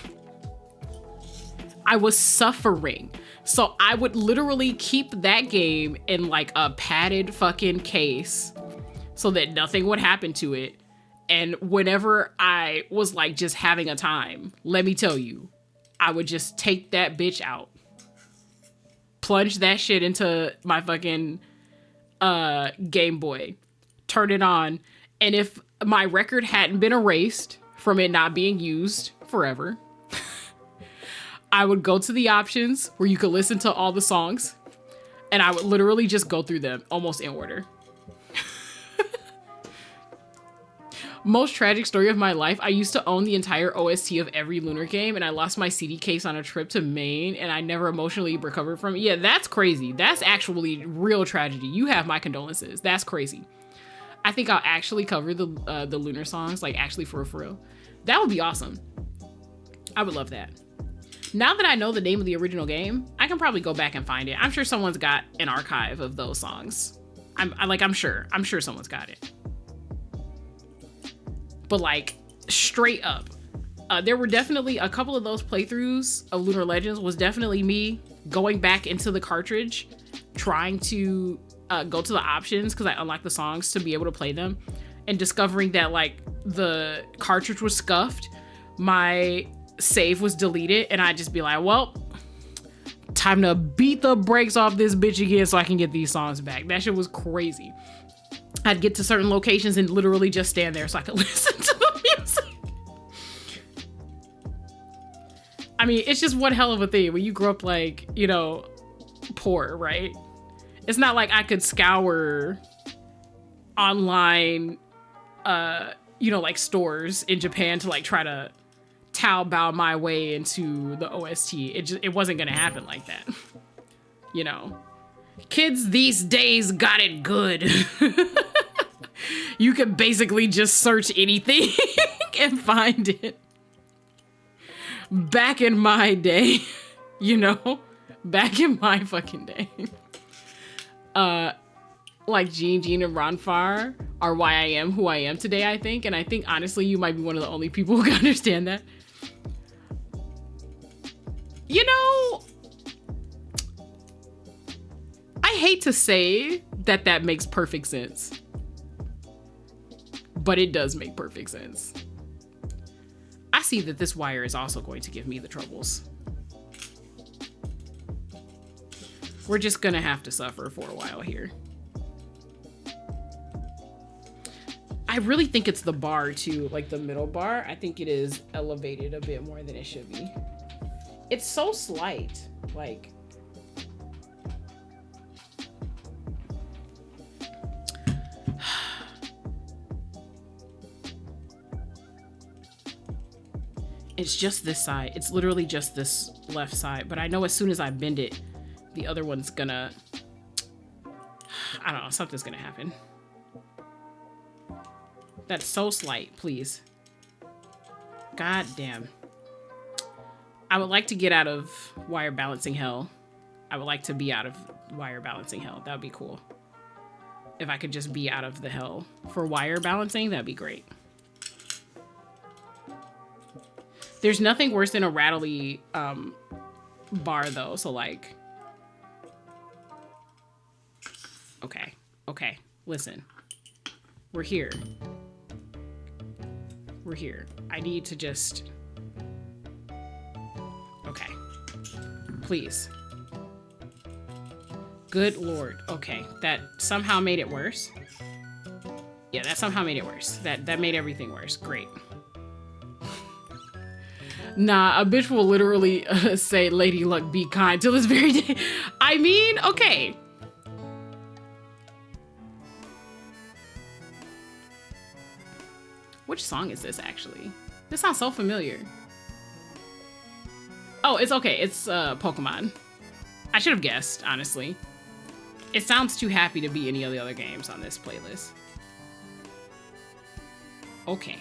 I was suffering. So I would literally keep that game in like a padded fucking case so that nothing would happen to it. And whenever I was like just having a time, let me tell you, I would just take that bitch out, plunge that shit into my fucking Game Boy, turn it on. And if my record hadn't been erased from it not being used forever, I would go to the options where you could listen to all the songs, and I would literally just go through them almost in order. Most tragic story of my life, I used to own the entire OST of every Lunar game, and I lost my CD case on a trip to Maine, and I never emotionally recovered from it. Yeah, that's crazy. That's actually real tragedy. You have my condolences. That's crazy. I think I'll actually cover the Lunar songs, like actually for real. That would be awesome. I would love that. Now that I know the name of the original game, I can probably go back and find it. I'm sure someone's got an archive of those songs. I'm sure someone's got it. But like straight up, there were definitely a couple of those playthroughs of Lunar Legends was definitely me going back into the cartridge, trying to go to the options because I unlocked the songs to be able to play them, and discovering that like the cartridge was scuffed, my save was deleted, and I'd just be like, well, time to beat the brakes off this bitch again so I can get these songs back. That shit was crazy. I'd get to certain locations and literally just stand there so I could listen to the music. I mean, it's just one hell of a thing when you grow up like, you know, poor, right? It's not like I could scour online, you know, like stores in Japan to like try to Taobao my way into the OST. It wasn't gonna happen like that. You know, kids these days got it good. You can basically just search anything and find it. Back in my day, you know, back in my fucking day. Like Jean and Ronfar are why I am who I am today, I think. And I think honestly, you might be one of the only people who can understand that. You know, I hate to say that that makes perfect sense, but it does make perfect sense. I see that this wire is also going to give me the troubles. We're just gonna have to suffer for a while here. I really think it's the bar too, like the middle bar. I think it is elevated a bit more than it should be. It's so slight, like. It's just this side. It's literally just this left side. But I know as soon as I bend it, the other one's gonna, I don't know, something's gonna happen. That's so slight, please. God damn. I would like to get out of wire balancing hell. I would like to be out of wire balancing hell. That would be cool. If I could just be out of the hell for wire balancing, that'd be great. There's nothing worse than a rattly bar though, so like, okay, listen. We're here. We're here. I need to just, okay, please. Good Lord, okay, that somehow made it worse. Yeah, that somehow made it worse. That made everything worse, great. Nah, a bitch will literally say, Lady Luck, be kind till this very day. I mean, okay. Which song is this, actually? This sounds so familiar. Oh, it's okay. It's Pokemon. I should have guessed, honestly. It sounds too happy to be any of the other games on this playlist. Okay.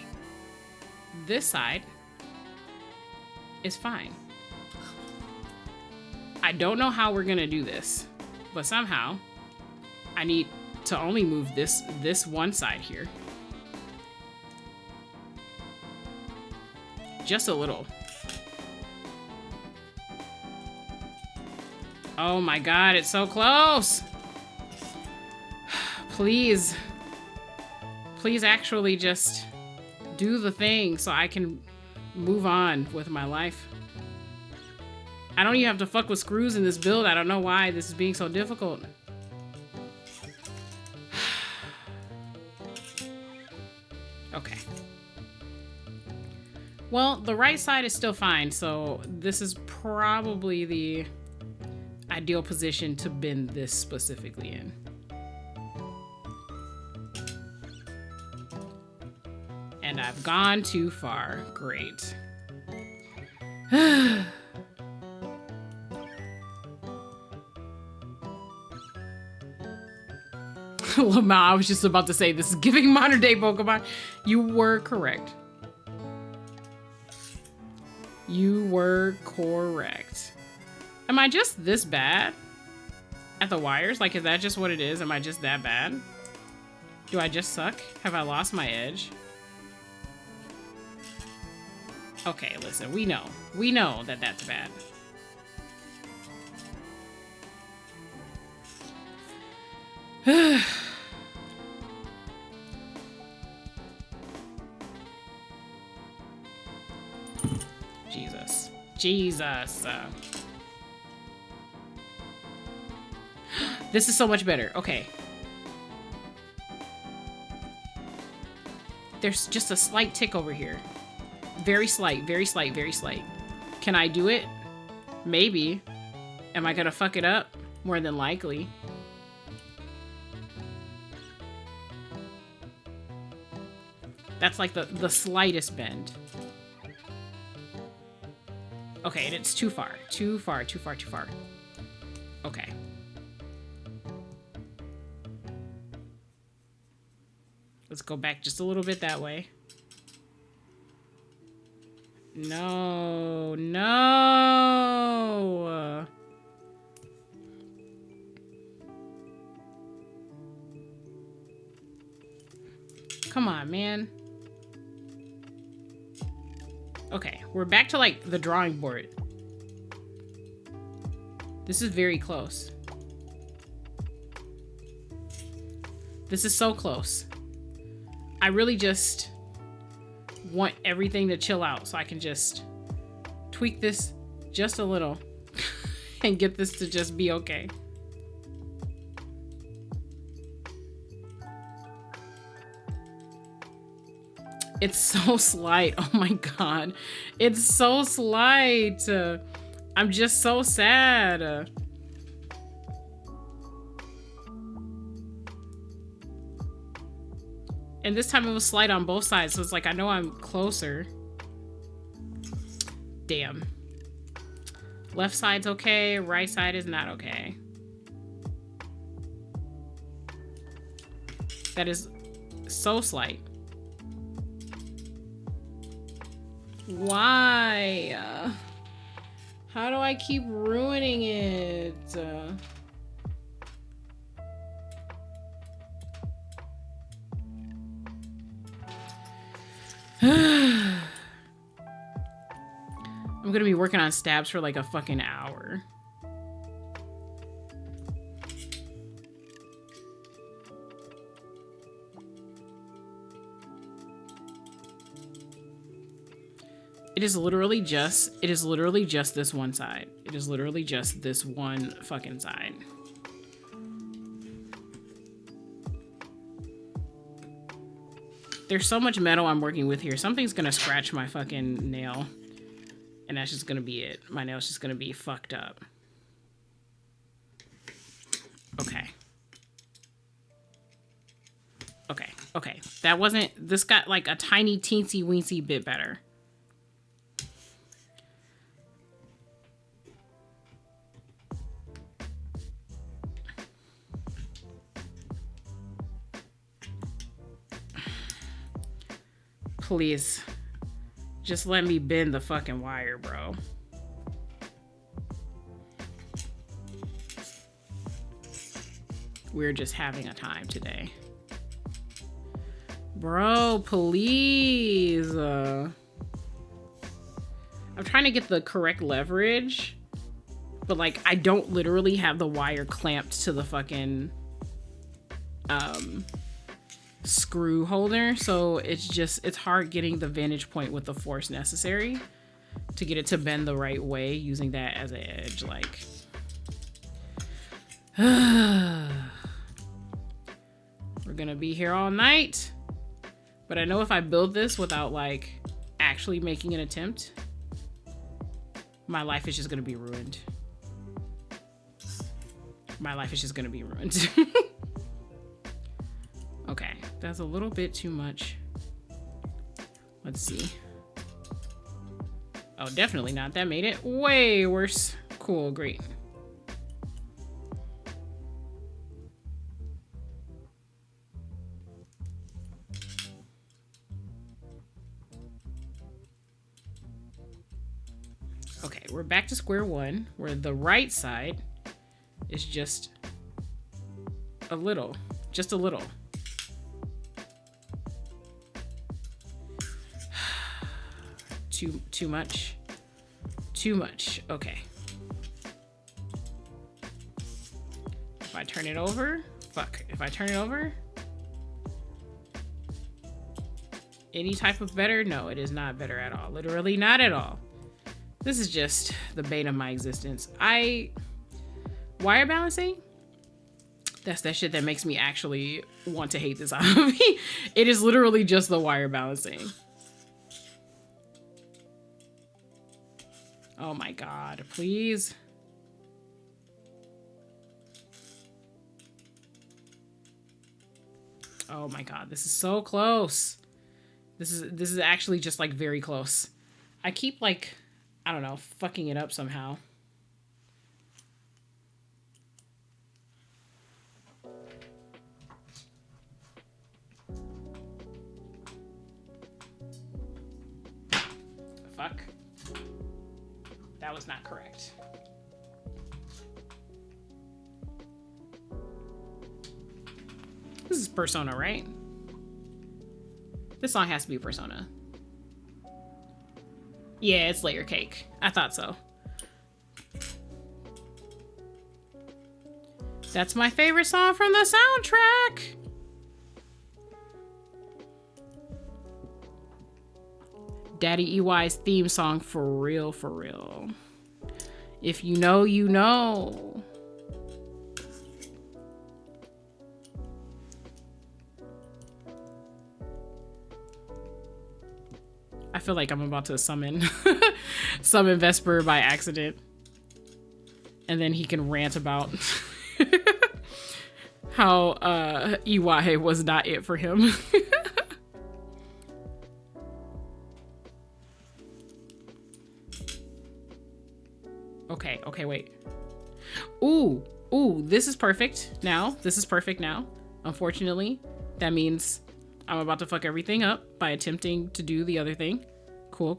This side is fine. I don't know how we're gonna do this, but somehow I need to only move this one side here. Just a little. Oh my God, it's so close. Please. Please actually just do the thing so I can move on with my life. I don't even have to fuck with screws in this build. I don't know why this is being so difficult. Okay. Well, the right side is still fine, so this is probably the ideal position to bend this specifically in. And I've gone too far. Great. Lamau, I was just about to say, this is giving modern day Pokemon. You were correct. You were correct. Am I just this bad at the wires? Like, is that just what it is? Am I just that bad? Do I just suck? Have I lost my edge? Okay, listen, we know that that's bad. Jesus. This is so much better. Okay. There's just a slight tick over here. Very slight, very slight, very slight. Can I do it? Maybe. Am I gonna fuck it up? More than likely. That's like the slightest bend. Okay, and it's too far. Too far, too far, too far. Okay. Let's go back just a little bit that way. No, no. Come on, man. Okay, we're back to like the drawing board. This is very close. This is so close. I really just want everything to chill out so I can just tweak this just a little and get this to just be okay. It's so slight. Oh my God. It's so slight. I'm just so sad. And this time it was slight on both sides, so it's like I know I'm closer. Damn. Left side's okay, right side is not okay. That is so slight. Why? How do I keep ruining it? I'm gonna be working on stabs for like a fucking hour. It is literally just this one side. It is literally just this one fucking side. There's so much metal I'm working with here. Something's gonna scratch my fucking nail. And that's just gonna be it. My nail's just gonna be fucked up. Okay. Okay, okay. That wasn't, this got like a tiny teensy weensy bit better. Please, just let me bend the fucking wire, bro. We're just having a time today. Bro, please. I'm trying to get the correct leverage, but like I don't literally have the wire clamped to the fucking screw holder, so it's hard getting the vantage point with the force necessary to get it to bend the right way using that as an edge. Like we're gonna be here all night, but I know if I build this without like actually making an attempt, my life is just gonna be ruined. My life is just gonna be ruined. Okay, that's a little bit too much. Let's see. Oh, definitely not. That made it way worse. Cool, great. Okay, we're back to square one, where the right side is just a little. Too much. Too much. Okay. If I turn it over, fuck. If I turn it over, any type of better? No, it is not better at all. Literally not at all. This is just the bane of my existence. Wire balancing? That's that shit that makes me actually want to hate this hobby. It is literally just the wire balancing. Oh my God, please. Oh my God, this is so close. This is actually just like very close. I keep like, I don't know, fucking it up somehow. Fuck. That was not correct. This is Persona, right? This song has to be Persona. Yeah, it's Layer Cake. I thought so. That's my favorite song from the soundtrack. Daddy EY's theme song, for real, for real. If you know, you know. I feel like I'm about to summon Vesper by accident. And then he can rant about how EY was not it for him. Okay, wait. Ooh, this is perfect now. This is perfect now. Unfortunately, that means I'm about to fuck everything up by attempting to do the other thing. Cool.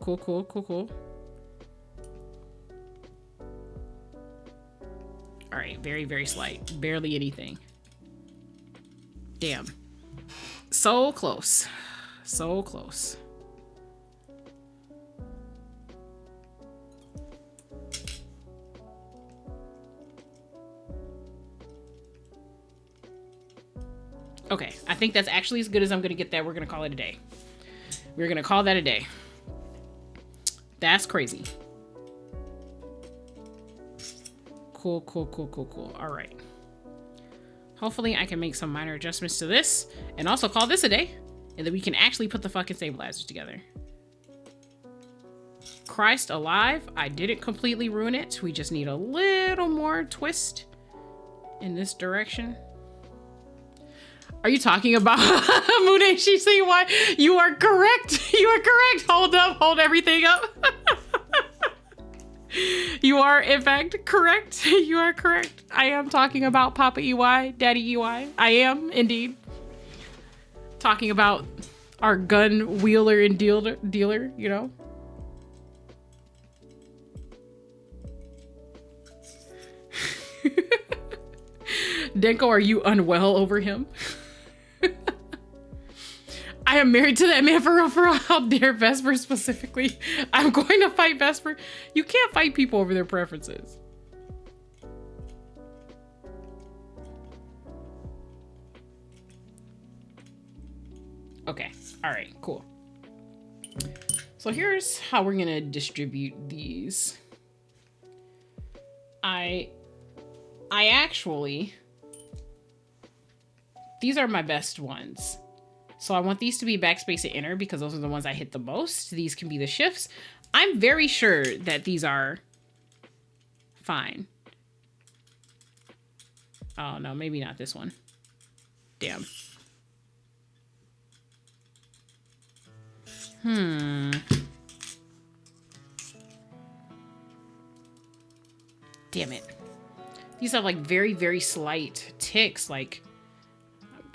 All right, very, very slight. Barely anything. Damn. So close. So close. Okay, I think that's actually as good as I'm gonna get that. We're gonna call it a day. We're gonna call that a day. That's crazy. Cool. All right. Hopefully I can make some minor adjustments to this and also call this a day, and then we can actually put the fucking stabilizers together. Christ alive, I didn't completely ruin it. We just need a little more twist in this direction. Are you talking about Moon HCY? You are correct. You are correct. Hold up. Hold everything up. You are, in fact, correct. You are correct. I am talking about Papa EY, Daddy EY. I am, indeed. Talking about our gun wheeler and dealer, you know? Denko, are you unwell over him? I am married to that man for real, for real. How dare Vesper specifically? I'm going to fight Vesper. You can't fight people over their preferences. Okay, all right, cool. So here's how we're gonna distribute these. I actually, these are my best ones. So I want these to be backspace and enter because those are the ones I hit the most. These can be the shifts. I'm very sure that these are fine. Oh no, maybe not this one. Damn. Damn it. These have like very, very slight ticks. Like,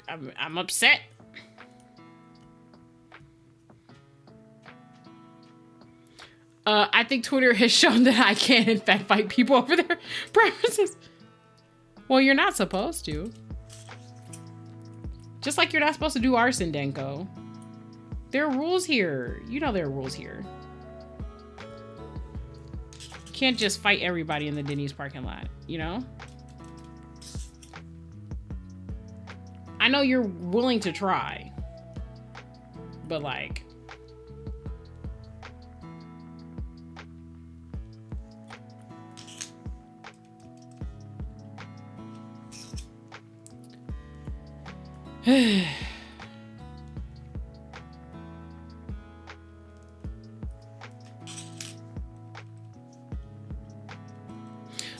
I'm upset. I think Twitter has shown that I can, in fact, fight people over their preferences. Well, you're not supposed to. Just like you're not supposed to do arson, Denko. There are rules here. You know there are rules here. You can't just fight everybody in the Denny's parking lot, you know? I know you're willing to try. But like...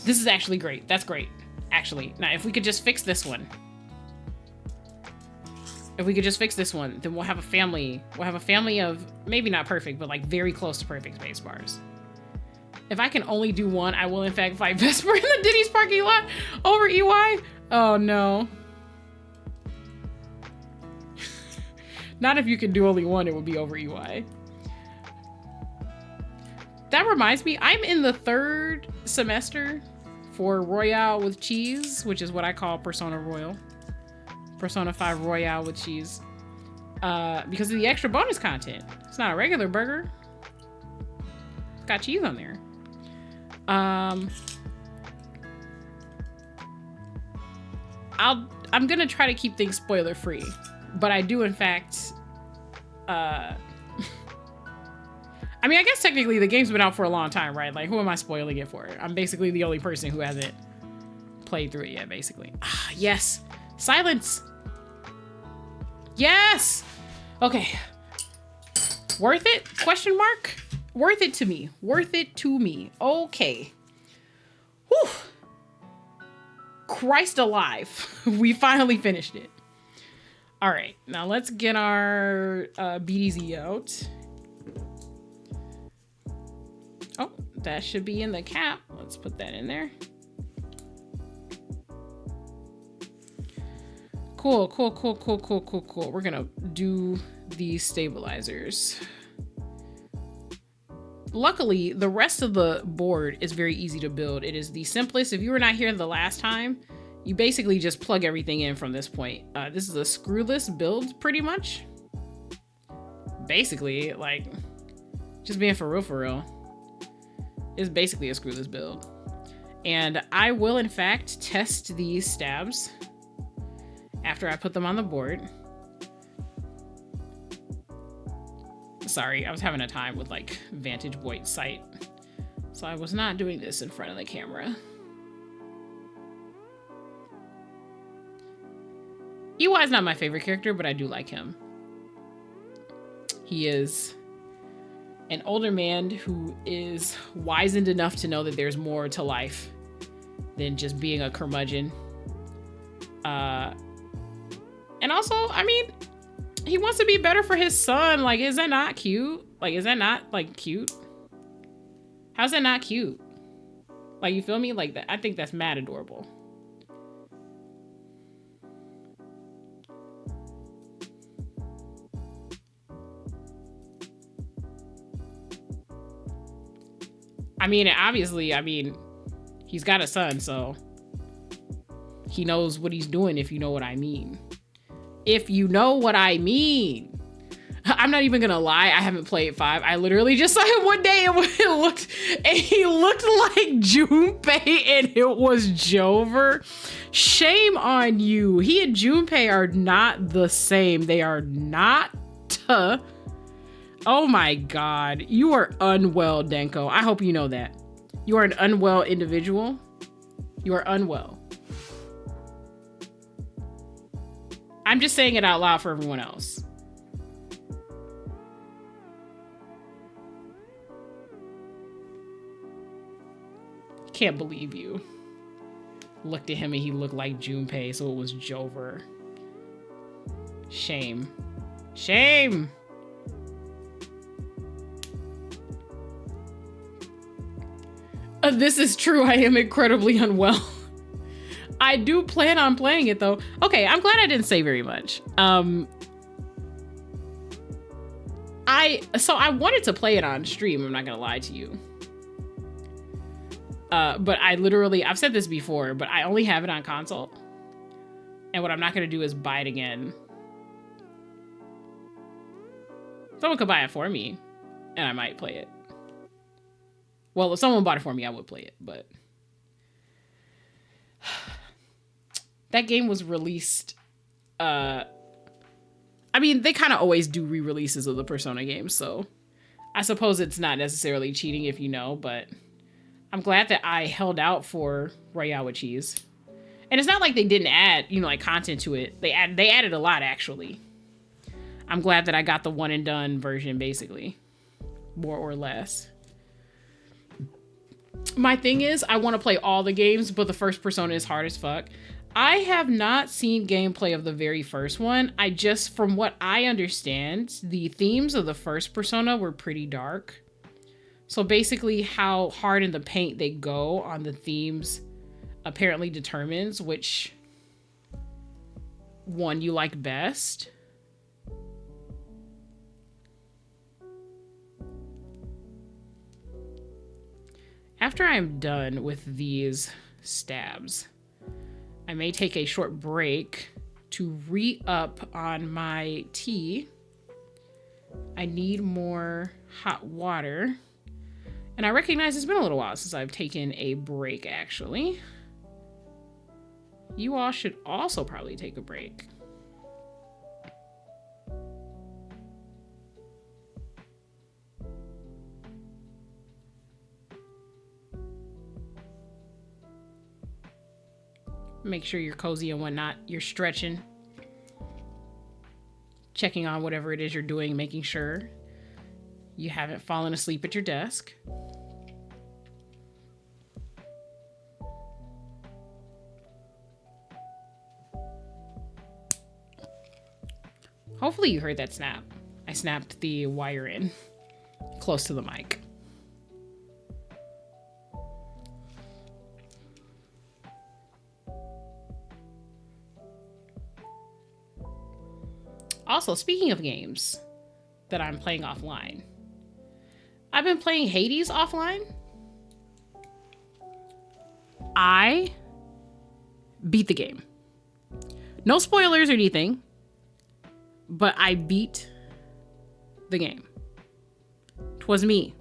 This is actually great. That's great. Actually, now if we could just fix this one. If we could just fix this one, then we'll have a family. We'll have a family of maybe not perfect, but like very close to perfect space bars. If I can only do one, I will in fact fight Vesper in the Denny's parking lot over EY. Oh no. Not if you can do only one, it would be over EY. That reminds me, I'm in the 3rd semester for Royale with Cheese, which is what I call Persona Royal. Persona 5 Royale with Cheese. Because of the extra bonus content. It's not a regular burger. It's got cheese on there. I'm gonna try to keep things spoiler free, but I do in fact, I mean, I guess technically the game's been out for a long time, right? Like, who am I spoiling it for? I'm basically the only person who hasn't played through it yet, basically. Ah, yes. Silence. Yes. Okay. Worth it? Question mark? Worth it to me. Worth it to me. Okay. Whew. Christ alive. We finally finished it. All right. Now let's get our BDZ out. Oh, that should be in the cap. Let's put that in there. Cool. We're gonna do these stabilizers. Luckily, the rest of the board is very easy to build. It is the simplest. If you were not here the last time, you basically just plug everything in from this point. This is a screwless build, pretty much. Basically, like, just being for real. It's basically a screwless build. And I will, in fact, test these stabs after I put them on the board. Sorry, I was having a time with like Vantage Point sight, so I was not doing this in front of the camera. EY is not my favorite character, but I do like him. He is an older man who is wizened enough to know that there's more to life than just being a curmudgeon. And also, I mean, he wants to be better for his son. Like, is that not cute? Like, is that not, like, cute? How's that not cute? Like, you feel me? Like, that, I think that's mad adorable. I mean, obviously, I mean, he's got a son, so he knows what he's doing, if you know what I mean. If you know what I mean. I'm not even gonna lie, I haven't played 5. I literally just saw him one day and he looked like Junpei and it was Jover. Shame on you. He and Junpei are not the same. They are not. Oh my God. You are unwell, Denko. I hope you know that. You are an unwell individual. You are unwell. I'm just saying it out loud for everyone else. Can't believe you looked at him and he looked like Junpei, so it was Jover. Shame. Shame. This is true. I am incredibly unwell. I do plan on playing it though. Okay, I'm glad I didn't say very much. So I wanted to play it on stream, I'm not gonna lie to you. But I've said this before, but I only have it on console. And what I'm not gonna do is buy it again. Someone could buy it for me, and I might play it. Well, if someone bought it for me, I would play it, but that game was released. I mean, they kind of always do re-releases of the Persona games, so I suppose it's not necessarily cheating if you know, but I'm glad that I held out for Royale with Cheese. And it's not like they didn't add, you know, like content to it. They added a lot, actually. I'm glad that I got the one and done version, basically, more or less. My thing is, I want to play all the games, but the first Persona is hard as fuck. I have not seen gameplay of the very first one. From what I understand, the themes of the first Persona were pretty dark. So basically how hard in the paint they go on the themes apparently determines which one you like best. After I'm done with these stabs, I may take a short break to re-up on my tea. I need more hot water. And I recognize it's been a little while since I've taken a break, actually. You all should also probably take a break. Make sure you're cozy and whatnot. You're stretching. Checking on whatever it is you're doing, making sure you haven't fallen asleep at your desk. Hopefully you heard that snap. I snapped the wire in close to the mic. Also, speaking of games that I'm playing offline, I've been playing Hades offline. I beat the game. No spoilers or anything, but I beat the game. 'Twas me.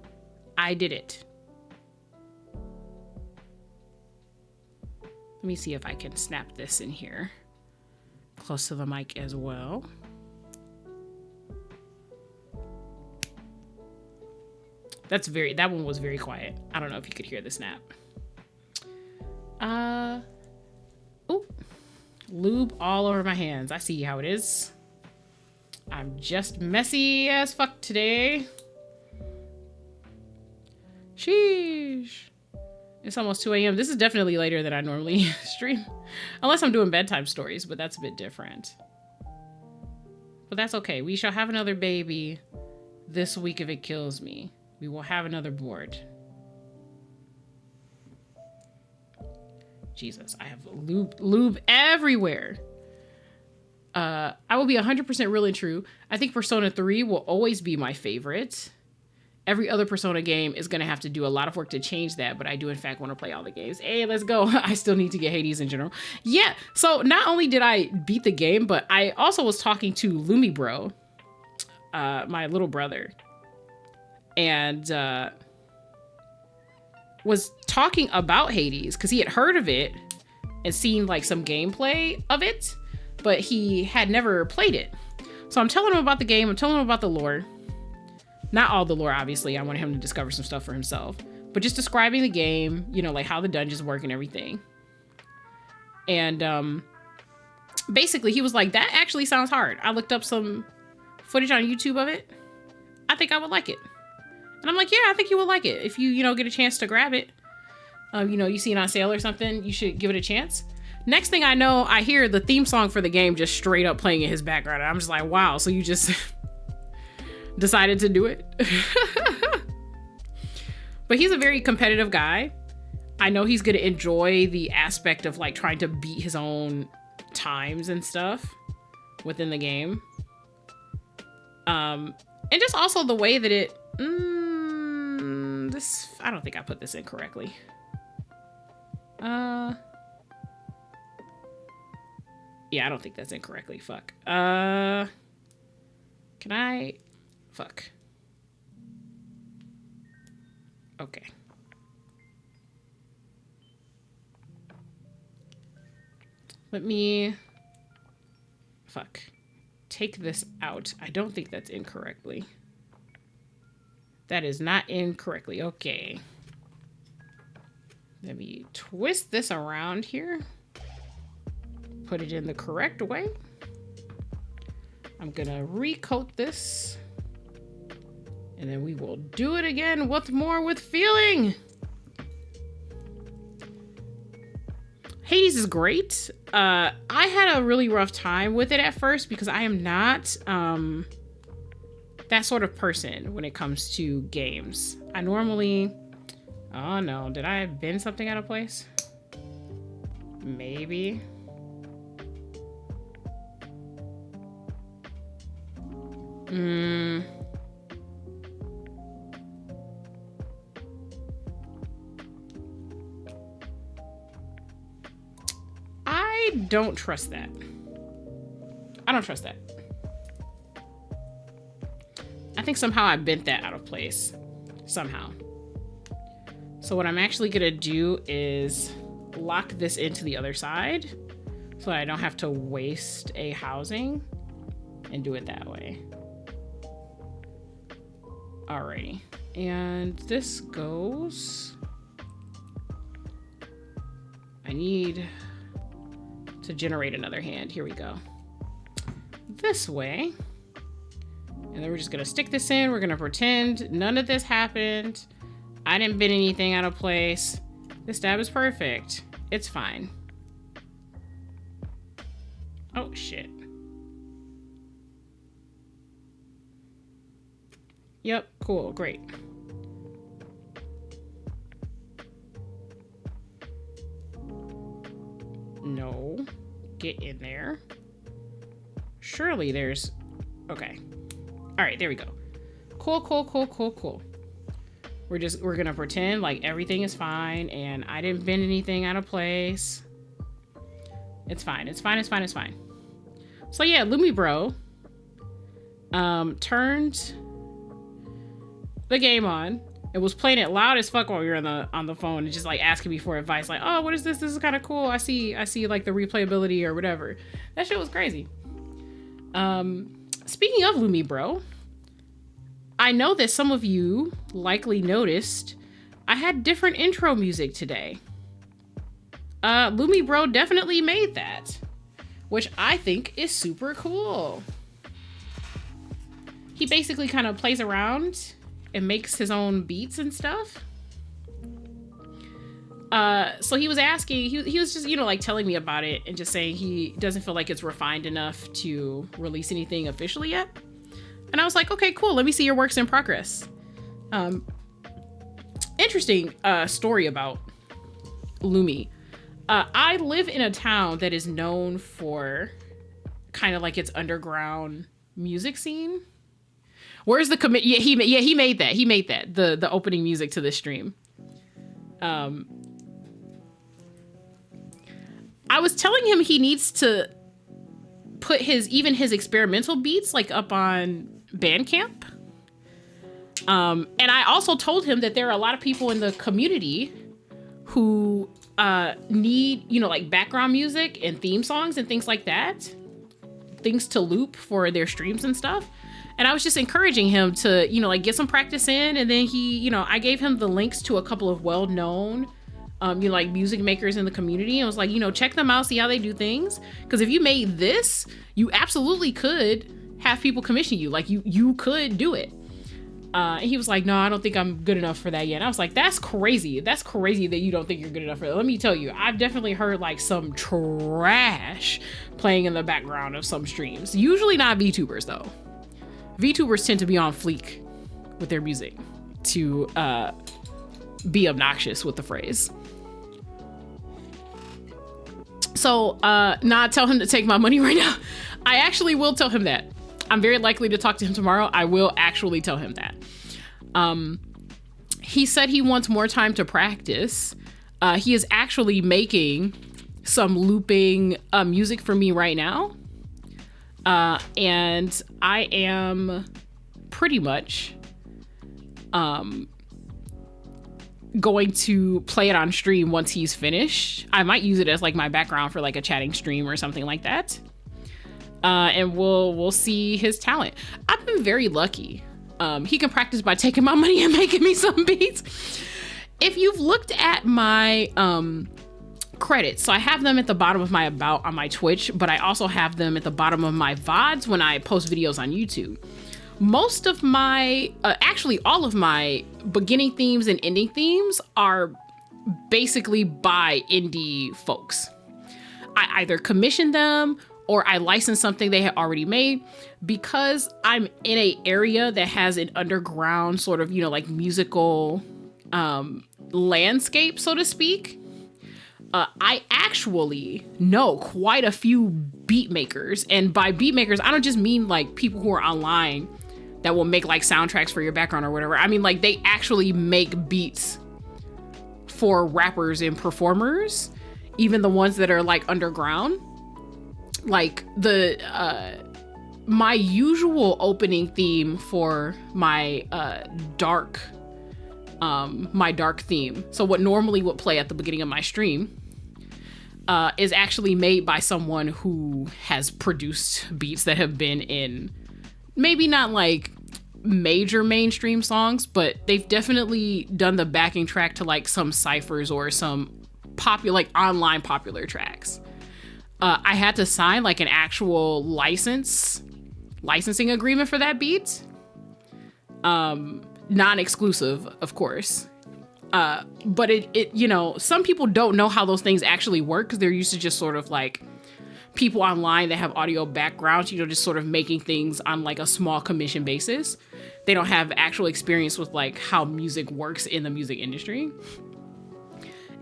I did it. Let me see if I can snap this in here close to the mic as well. That one was very quiet. I don't know if you could hear the snap. Oh, lube all over my hands. I see how it is. I'm just messy as fuck today. Sheesh. It's almost 2 a.m. This is definitely later than I normally stream. Unless I'm doing bedtime stories, but that's a bit different. But that's okay. We shall have another baby this week if it kills me. We will have another board. Jesus, I have lube everywhere. I will be 100% real and true. I think Persona 3 will always be my favorite. Every other Persona game is going to have to do a lot of work to change that, but I do in fact want to play all the games. Hey, let's go. I still need to get Hades in general. Yeah, so not only did I beat the game, but I also was talking to Lumi Bro, my little brother, and was talking about Hades because he had heard of it and seen like some gameplay of it, but he had never played it. So I'm telling him about the game. I'm telling him about the lore. Not all the lore, obviously. I want him to discover some stuff for himself, but just describing the game, you know, like how the dungeons work and everything. And basically he was like, that actually sounds hard. I looked up some footage on YouTube of it. I think I would like it. And I'm like, yeah, I think you will like it. If you get a chance to grab it, you see it on sale or something, you should give it a chance. Next thing I know, I hear the theme song for the game just straight up playing in his background. And I'm just like, wow, so you just decided to do it? But he's a very competitive guy. I know he's going to enjoy the aspect of like trying to beat his own times and stuff within the game. And just also the way that it... I don't think I put this in correctly. Yeah, I don't think that's incorrectly. Fuck. Can I? Fuck. Okay. Let me... Fuck. Take this out. I don't think that's incorrectly. That is not incorrectly. Okay. Let me twist this around here. Put it in the correct way. I'm gonna recoat this. And then we will do it again with feeling. Hades is great. I had a really rough time with it at first because I am not that sort of person when it comes to games. I normally... Oh no, did I bend something out of place? Maybe. I don't trust that. I don't trust that. I think somehow I bent that out of place. Somehow. So what I'm actually gonna do is lock this into the other side so I don't have to waste a housing and do it that way. Alrighty, and this goes, I need to generate another hand. Here we go. This way. And then we're just gonna stick this in. We're gonna pretend none of this happened. I didn't bend anything out of place. This stab is perfect. It's fine. Oh, shit. Yep, cool, great. No, get in there. Surely there's, okay. All right, there we go. Cool, cool, cool, cool, cool. We're gonna pretend like everything is fine and I didn't bend anything out of place. It's fine, it's fine, it's fine, it's fine. So yeah, Lumi Bro turned the game on. It was playing it loud as fuck while we were on the phone and just like asking me for advice, like, oh, what is this? This is kind of cool. I see like the replayability or whatever. That shit was crazy. Speaking of Lumi Bro, I know that some of you likely noticed I had different intro music today. Lumi Bro definitely made that, which I think is super cool. He basically kind of plays around and makes his own beats and stuff. So he was asking, he was just, you know, like telling me about it and just saying he doesn't feel like it's refined enough to release anything officially yet. And I was like, okay, cool. Let me see your works in progress. Interesting story about Lumi. I live in a town that is known for kind of like its underground music scene. Where's the commit? Yeah, he made that. He made that. The opening music to this stream. I was telling him he needs to put his experimental beats like up on Bandcamp. And I also told him that there are a lot of people in the community who need, you know, like background music and theme songs and things like that. Things to loop for their streams and stuff. And I was just encouraging him to, you know, like get some practice in. And then he, you know, I gave him the links to a couple of well-known, you know, like music makers in the community. And was like, you know, check them out, see how they do things. Because if you made this, you absolutely could have people commission you. Like you could do it. And he was like, no, I don't think I'm good enough for that yet. And I was like, that's crazy. That's crazy that you don't think you're good enough for that. Let me tell you, I've definitely heard like some trash playing in the background of some streams. Usually not VTubers though. VTubers tend to be on fleek with their music to be obnoxious with the phrase. So not tell him to take my money right now. I actually will tell him that. I'm very likely to talk to him tomorrow. I will actually tell him that. He said he wants more time to practice. He is actually making some looping music for me right now. And I am pretty much going to play it on stream once he's finished. I might use it as like my background for like a chatting stream or something like that. And we'll see his talent. I've been very lucky. He can practice by taking my money and making me some beats. If you've looked at my credits, so I have them at the bottom of my about on my Twitch, but I also have them at the bottom of my VODs when I post videos on YouTube. Most of my, actually all of my beginning themes and ending themes are basically by indie folks. I either commission them or I license something they had already made. Because I'm in an area that has an underground sort of, you know, like musical landscape, so to speak. I actually know quite a few beat makers. And by beat makers, I don't just mean like people who are online that will make like soundtracks for your background or whatever. I mean, like they actually make beats for rappers and performers, even the ones that are like underground. Like the my usual opening theme for my dark theme. So what normally would play at the beginning of my stream. is actually made by someone who has produced beats that have been in maybe not like major mainstream songs, but they've definitely done the backing track to like some ciphers or some popular, like online popular tracks. I had to sign like an actual licensing agreement for that beat. Non-exclusive, of course. But it, you know, some people don't know how those things actually work because they're used to just sort of like people online that have audio backgrounds, you know, just sort of making things on like a small commission basis. They don't have actual experience with like how music works in the music industry.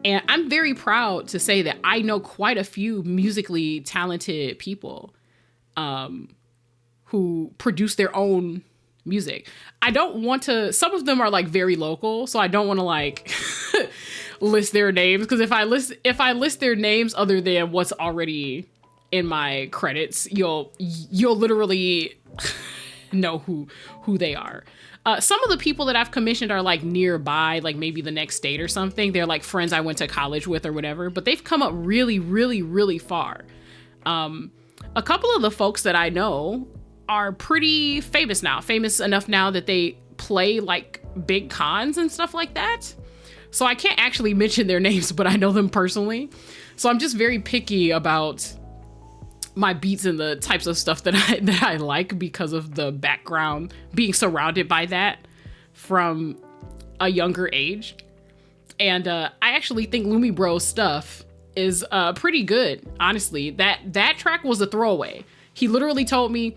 And I'm very proud to say that I know quite a few musically talented people who produce their own music. I don't want to, some of them are like very local, so I don't want to like list their names, because if I list their names other than what's already in my credits, you'll literally know who they are. Some of the people that I've commissioned are like nearby, like maybe the next state or something. They're like friends I went to college with or whatever, but they've come up really, really, really far. A couple of the folks that I know are pretty famous enough now that they play like big cons and stuff like that. So I can't actually mention their names, but I know them personally. So I'm just very picky about my beats and the types of stuff that I like because of the background, being surrounded by that from a younger age. And I actually think Lumi Bro's stuff is pretty good, honestly. That track was a throwaway. He literally told me,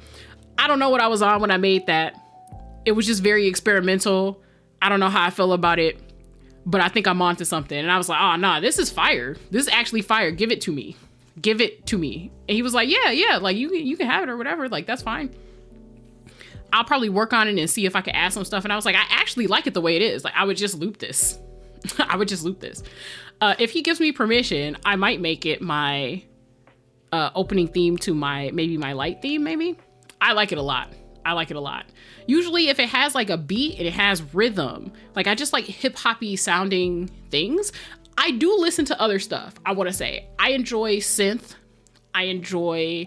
I don't know what I was on when I made that. It was just very experimental. I don't know how I feel about it, but I think I'm onto something. And I was like, oh, nah, this is fire. This is actually fire. Give it to me. Give it to me. And he was like, yeah, like you can have it or whatever. Like, that's fine. I'll probably work on it and see if I can add some stuff. And I was like, I actually like it the way it is. Like, I would just loop this. If he gives me permission, I might make it my opening theme to my light theme, maybe. I like it a lot. Usually if it has like a beat and it has rhythm, like I just like hip hoppy sounding things. I do listen to other stuff. I want to say I enjoy synth. I enjoy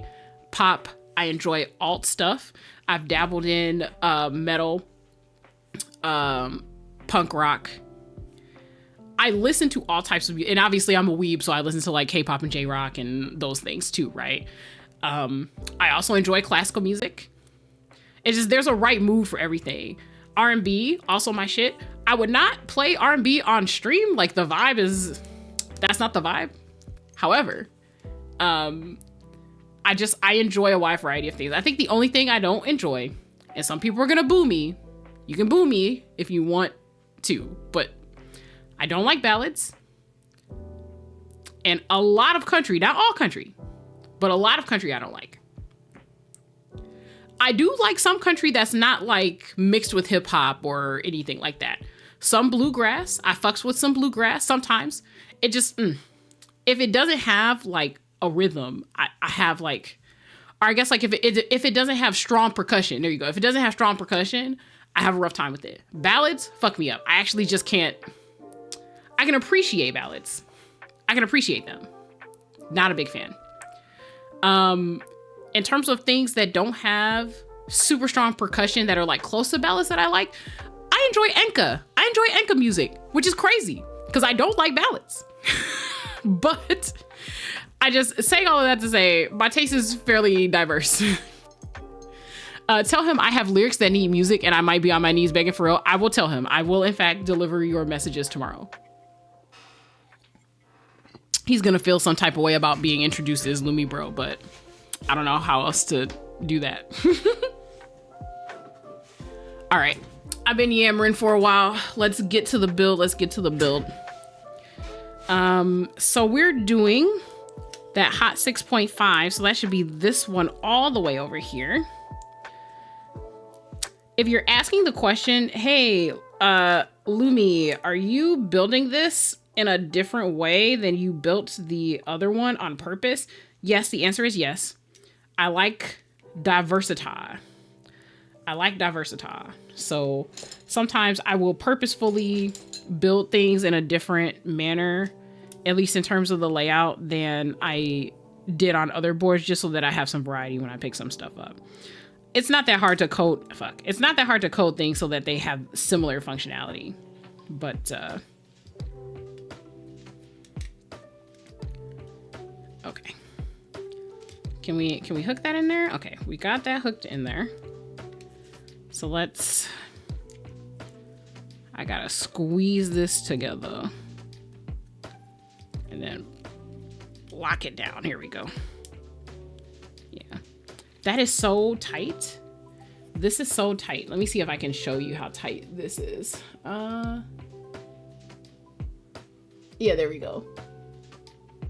pop. I enjoy alt stuff. I've dabbled in metal, punk rock. I listen to all types of music, and obviously I'm a weeb, so I listen to like K-pop and J-rock and those things too, right? I also enjoy classical music. It's just, there's a right mood for everything. R&B, also my shit. I would not play R&B on stream. Like that's not the vibe. However, I enjoy a wide variety of things. I think the only thing I don't enjoy, and some people are gonna boo me. You can boo me if you want to, but I don't like ballads. And a lot of country, not all country, but a lot of country I don't like. I do like some country that's not like mixed with hip hop or anything like that. Some bluegrass, I fucks with some bluegrass sometimes. It just, if it doesn't have like a rhythm, I have like, or I guess like if it doesn't have strong percussion, there you go. If it doesn't have strong percussion, I have a rough time with it. Ballads, fuck me up. I actually just can't, I can appreciate ballads. I can appreciate them. Not a big fan. In terms of things that don't have super strong percussion that are like close to ballads that I like, I enjoy enka. I enjoy enka music, which is crazy because I don't like ballads. But I just saying all of that to say my taste is fairly diverse. Tell him I have lyrics that need music and I might be on my knees begging for real. I will tell him. I will in fact deliver your messages tomorrow. He's gonna feel some type of way about being introduced as Lumi Bro, but I don't know how else to do that. All right, I've been yammering for a while. Let's get to the build. So we're doing that hot 6.5. So that should be this one all the way over here. If you're asking the question, hey, Lumi, are you building this in a different way than you built the other one on purpose? Yes, the answer is yes. I like diversity. So sometimes I will purposefully build things in a different manner at least in terms of the layout, than I did on other boards, just so that I have some variety when I pick some stuff up. It's not that hard to code. It's not that hard to code things so that they have similar functionality. But okay. Can we hook that in there? Okay, we got that hooked in there. So I gotta squeeze this together and then lock it down. Here we go. Yeah, that is so tight. This is so tight. Let me see if I can show you how tight this is. Yeah, there we go.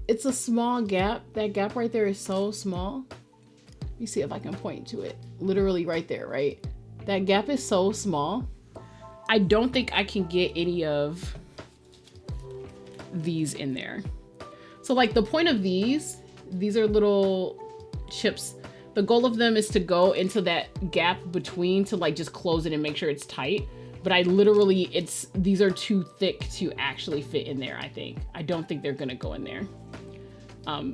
It's a small gap. That gap right there is so small. Let me see if I can point to it. Literally right there, right? That gap is so small. I don't think I can get any of these in there. So like the point of these are little chips. The goal of them is to go into that gap between to like just close it and make sure it's tight. But I literally, these are too thick to actually fit in there, I think. I don't think they're gonna go in there.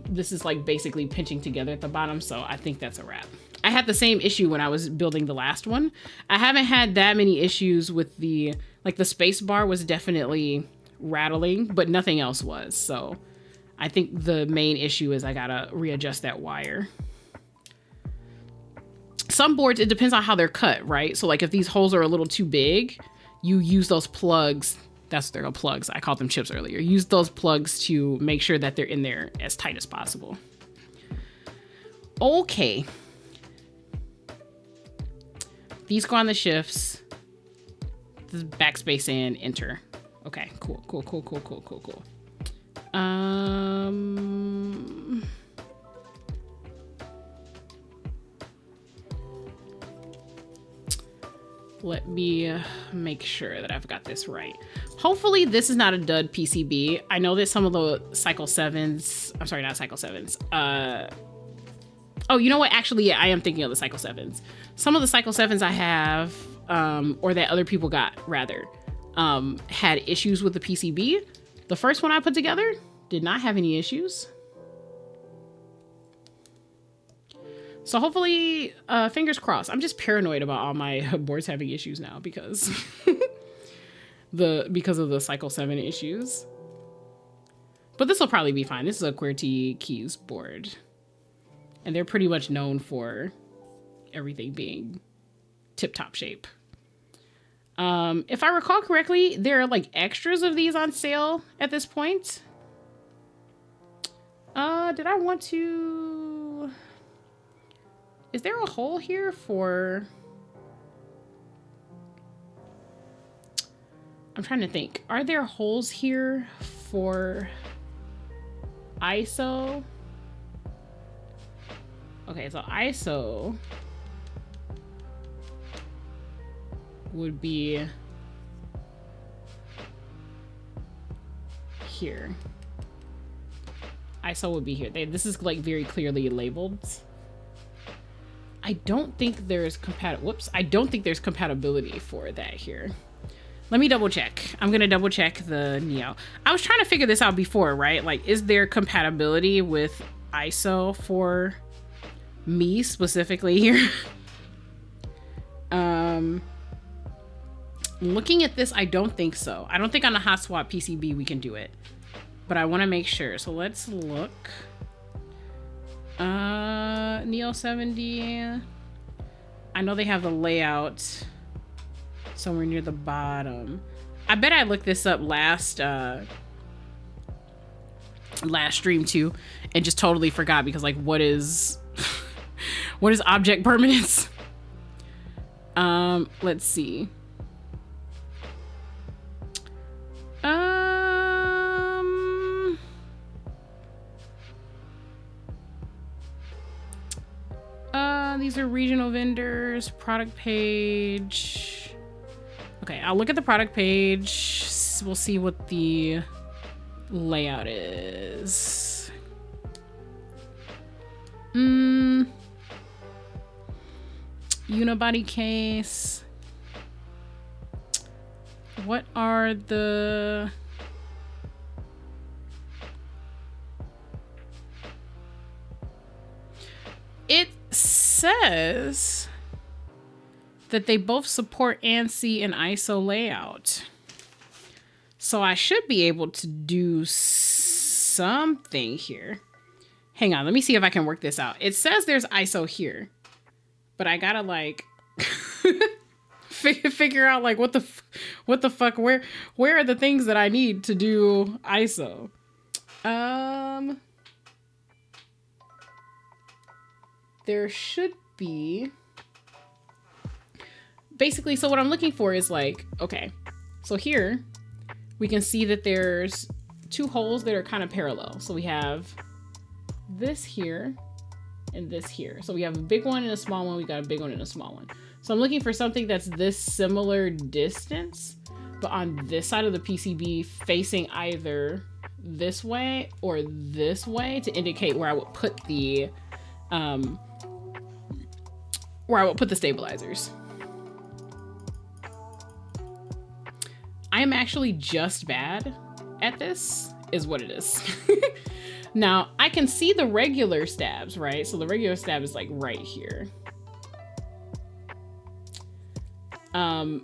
This is like basically pinching together at the bottom, so I think that's a wrap. I had the same issue when I was building the last one. I haven't had that many issues with the space bar was definitely rattling, but nothing else was. So I think the main issue is I gotta readjust that wire. Some boards, it depends on how they're cut, right? So like if these holes are a little too big, you use those plugs. That's they're plugs. I called them chips earlier. Use those plugs to make sure that they're in there as tight as possible. Okay. These go on the shifts. This backspace and enter. Okay, cool. Let me make sure that I've got this right. Hopefully this is not a dud PCB. I know that some of the Cycle 7s, I'm sorry, not Cycle 7s. Oh, you know what? Actually, yeah, I am thinking of the Cycle 7s. Some of the Cycle 7s I have, or that other people got rather, had issues with the PCB. The first one I put together did not have any issues. So hopefully, fingers crossed. I'm just paranoid about all my boards having issues now because because of the Cycle 7 issues. But this will probably be fine. This is a qwertykeys board. And they're pretty much known for everything being tip-top shape. If I recall correctly, there are like extras of these on sale at this point. Did I want to... Is there a hole here for... I'm trying to think. Are there holes here for ISO? Okay, so ISO would be here. ISO would be here. This is like very clearly labeled. I don't think there's I don't think there's compatibility for that here. Let me double check. I'm gonna double check the Neo. I was trying to figure this out before, right? Like, is there compatibility with ISO for me specifically here? Looking at this, I don't think so. I don't think on a hot swap PCB we can do it, but I want to make sure. So let's look. Neo70. I know they have the layout somewhere near the bottom. I bet I looked this up last stream too and just totally forgot because like what is what is object permanence? Let's see. These are regional vendors, product page. Okay, I'll look at the product page. We'll see what the layout is. Unibody case. What are the... says that they both support ANSI and ISO layout. So I should be able to do something here. Hang on, let me see if I can work this out. It says there's ISO here, but I gotta like figure out like what the fuck, where are the things that I need to do ISO? There should be basically, so what I'm looking for is like, okay, so here we can see that there's two holes that are kind of parallel. So we have this here and this here. So we have a big one and a small one. We got a big one and a small one. So I'm looking for something that's this similar distance, but on this side of the PCB facing either this way or this way to indicate where I would put the stabilizers. I am actually just bad at this, is what it is. Now, I can see the regular stabs, right? So the regular stab is like right here.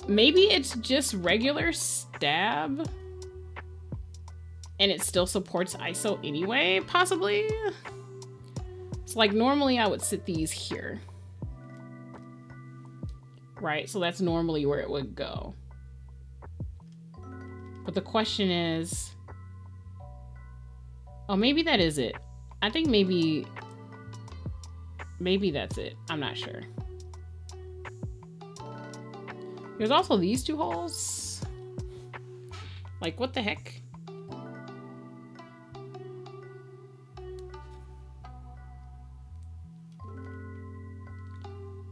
Maybe it's just regular stab and it still supports ISO anyway, possibly. So like normally I would sit these here, right? So that's normally where it would go. But the question is, oh, maybe that is it. I think maybe that's it. I'm not sure. There's also these two holes. Like, what the heck?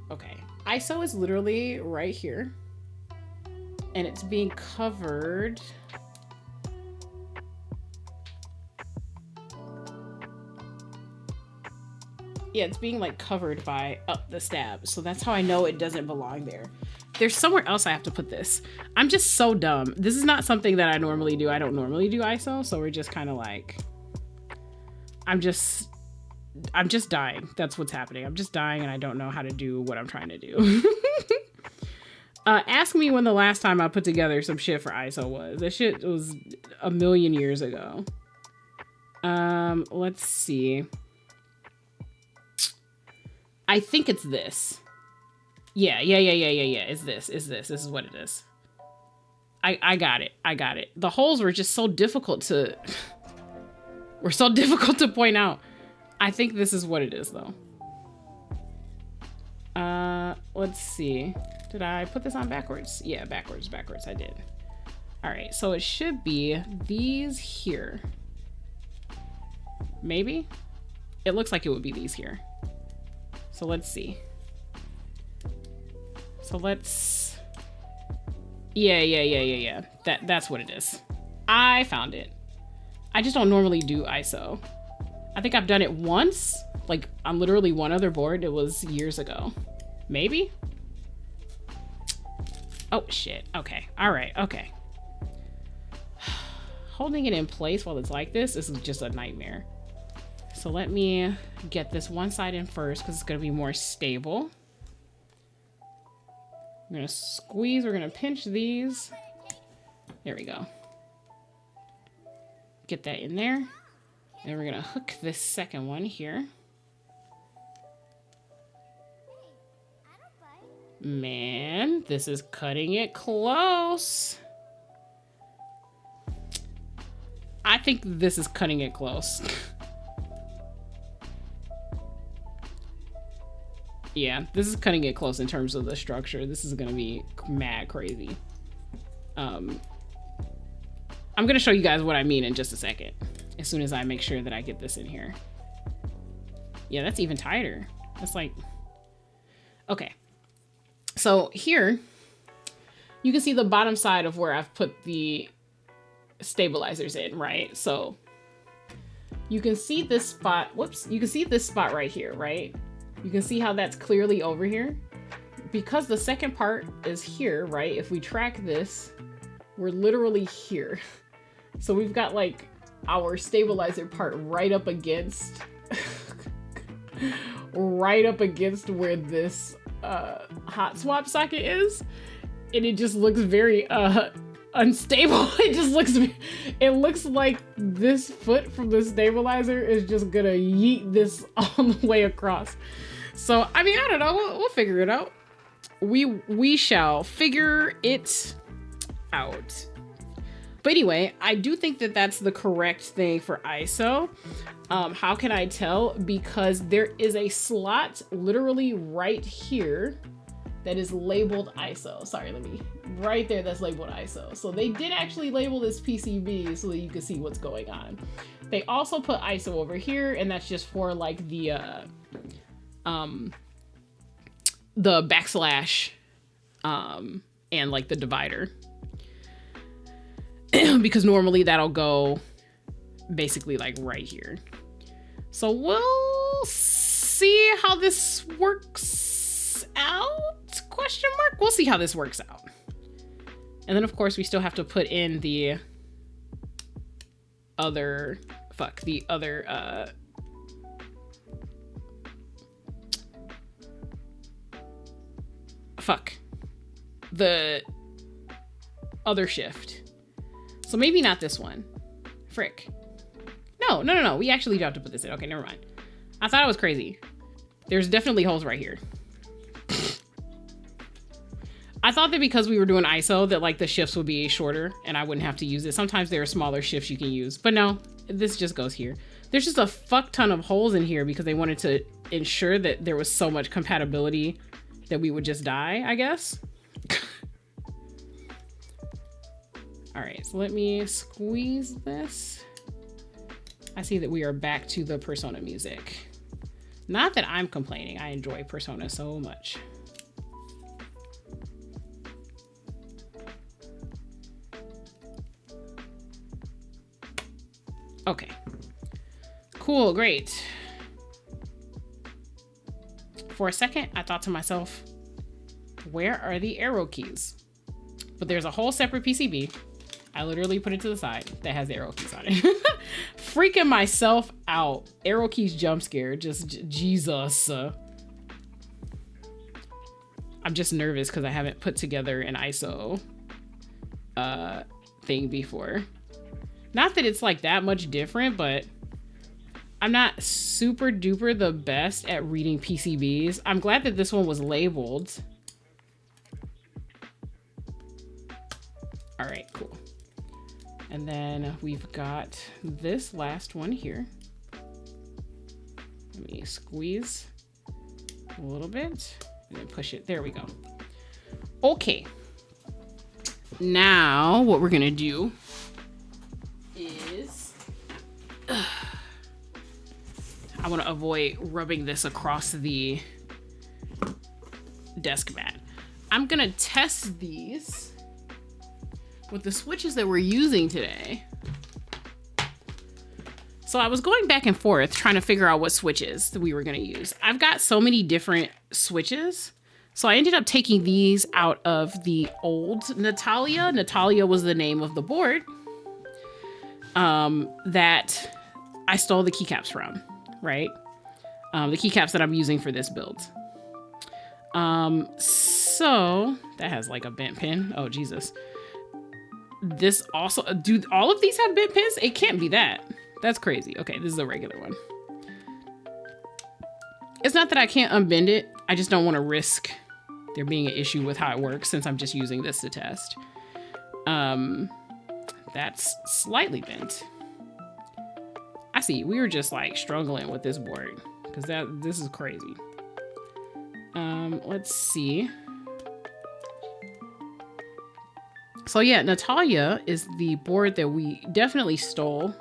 Okay, ISO is literally right here. And it's being covered. Yeah, it's being like covered by the stab. So that's how I know it doesn't belong there. There's somewhere else I have to put this. I'm just so dumb. This is not something that I normally do. I don't normally do ISO. So we're just kind of like, I'm just dying. That's what's happening. I'm just dying and I don't know how to do what I'm trying to do. Ask me when the last time I put together some shit for ISO was. That shit was a million years ago. Let's see. I think it's this. Yeah. It's this. This is what it is. I got it. The holes were just so difficult to point out. I think this is what it is though. Let's see. Did I put this on backwards? Yeah, backwards, I did. All right, so it should be these here. Maybe? It looks like it would be these here. So let's see. So let's, yeah. That's what it is. I found it. I just don't normally do ISO. I think I've done it once, like on literally one other board. It was years ago. Maybe? Oh shit, okay, all right, okay. Holding it in place while it's like this is just a nightmare. So let me get this one side in first because it's gonna be more stable. I'm gonna squeeze, we're gonna pinch these. There we go. Get that in there. And we're gonna hook this second one here. Man, this is cutting it close. I think this is cutting it close. Yeah, this is cutting it close in terms of the structure. This is gonna be mad crazy. I'm gonna show you guys what I mean in just a second, as soon as I make sure that I get this in here. Yeah, that's even tighter. That's like, okay. So here, you can see the bottom side of where I've put the stabilizers in, right? So you can see this spot, whoops, you can see this spot right here, right? You can see how that's clearly over here. Because the second part is here, right? If we track this, we're literally here. So we've got like our stabilizer part right up against right up against where this hot swap socket is, and it just looks very unstable. It looks like this foot from the stabilizer is just gonna yeet this all the way across. So I mean, I don't know, we'll figure it out. We shall figure it out. But anyway, I do think that that's the correct thing for ISO. How can I tell? Because there is a slot literally right here that is labeled ISO. Sorry, right there, that's labeled ISO. So they did actually label this PCB so that you can see what's going on. They also put ISO over here, and that's just for like the backslash and like the divider. Because normally that'll go basically like right here. So we'll see how this works out, ? We'll see how this works out. And then of course we still have to put in the other, the other shift. So maybe not this one. Frick. No. We actually do have to put this in. Okay, never mind. I thought I was crazy. There's definitely holes right here. I thought that because we were doing ISO that like the shifts would be shorter and I wouldn't have to use it. Sometimes there are smaller shifts you can use, but no, this just goes here. There's just a fuck ton of holes in here because they wanted to ensure that there was so much compatibility that we would just die, I guess. All right, so let me squeeze this. I see that we are back to the Persona music. Not that I'm complaining, I enjoy Persona so much. Okay, cool, great. For a second, I thought to myself, where are the arrow keys? But there's a whole separate PCB. I literally put it to the side that has the arrow keys on it. Freaking myself out. Arrow keys jump scare, just Jesus. I'm just nervous because I haven't put together an ISO thing before. Not that it's like that much different, but I'm not super duper the best at reading PCBs. I'm glad that this one was labeled. All right, cool. And then we've got this last one here. Let me squeeze a little bit and then push it. There we go. Okay. Now what we're gonna do is I want to avoid rubbing this across the desk mat. I'm gonna test these with the switches that we're using today. So I was going back and forth trying to figure out what switches that we were gonna use. I've got so many different switches. So I ended up taking these out of the old Natalia. Natalia was the name of the board that I stole the keycaps from, right? The keycaps that I'm using for this build. So that has like a bent pin. Oh, Jesus. This also, do all of these have bent pins? It can't be that. That's crazy. Okay, this is a regular one. It's not that I can't unbend it. I just don't want to risk there being an issue with how it works since I'm just using this to test. That's slightly bent. I see, we were just like struggling with this board because this is crazy. Let's see. So yeah, Natalia is the board that we definitely stole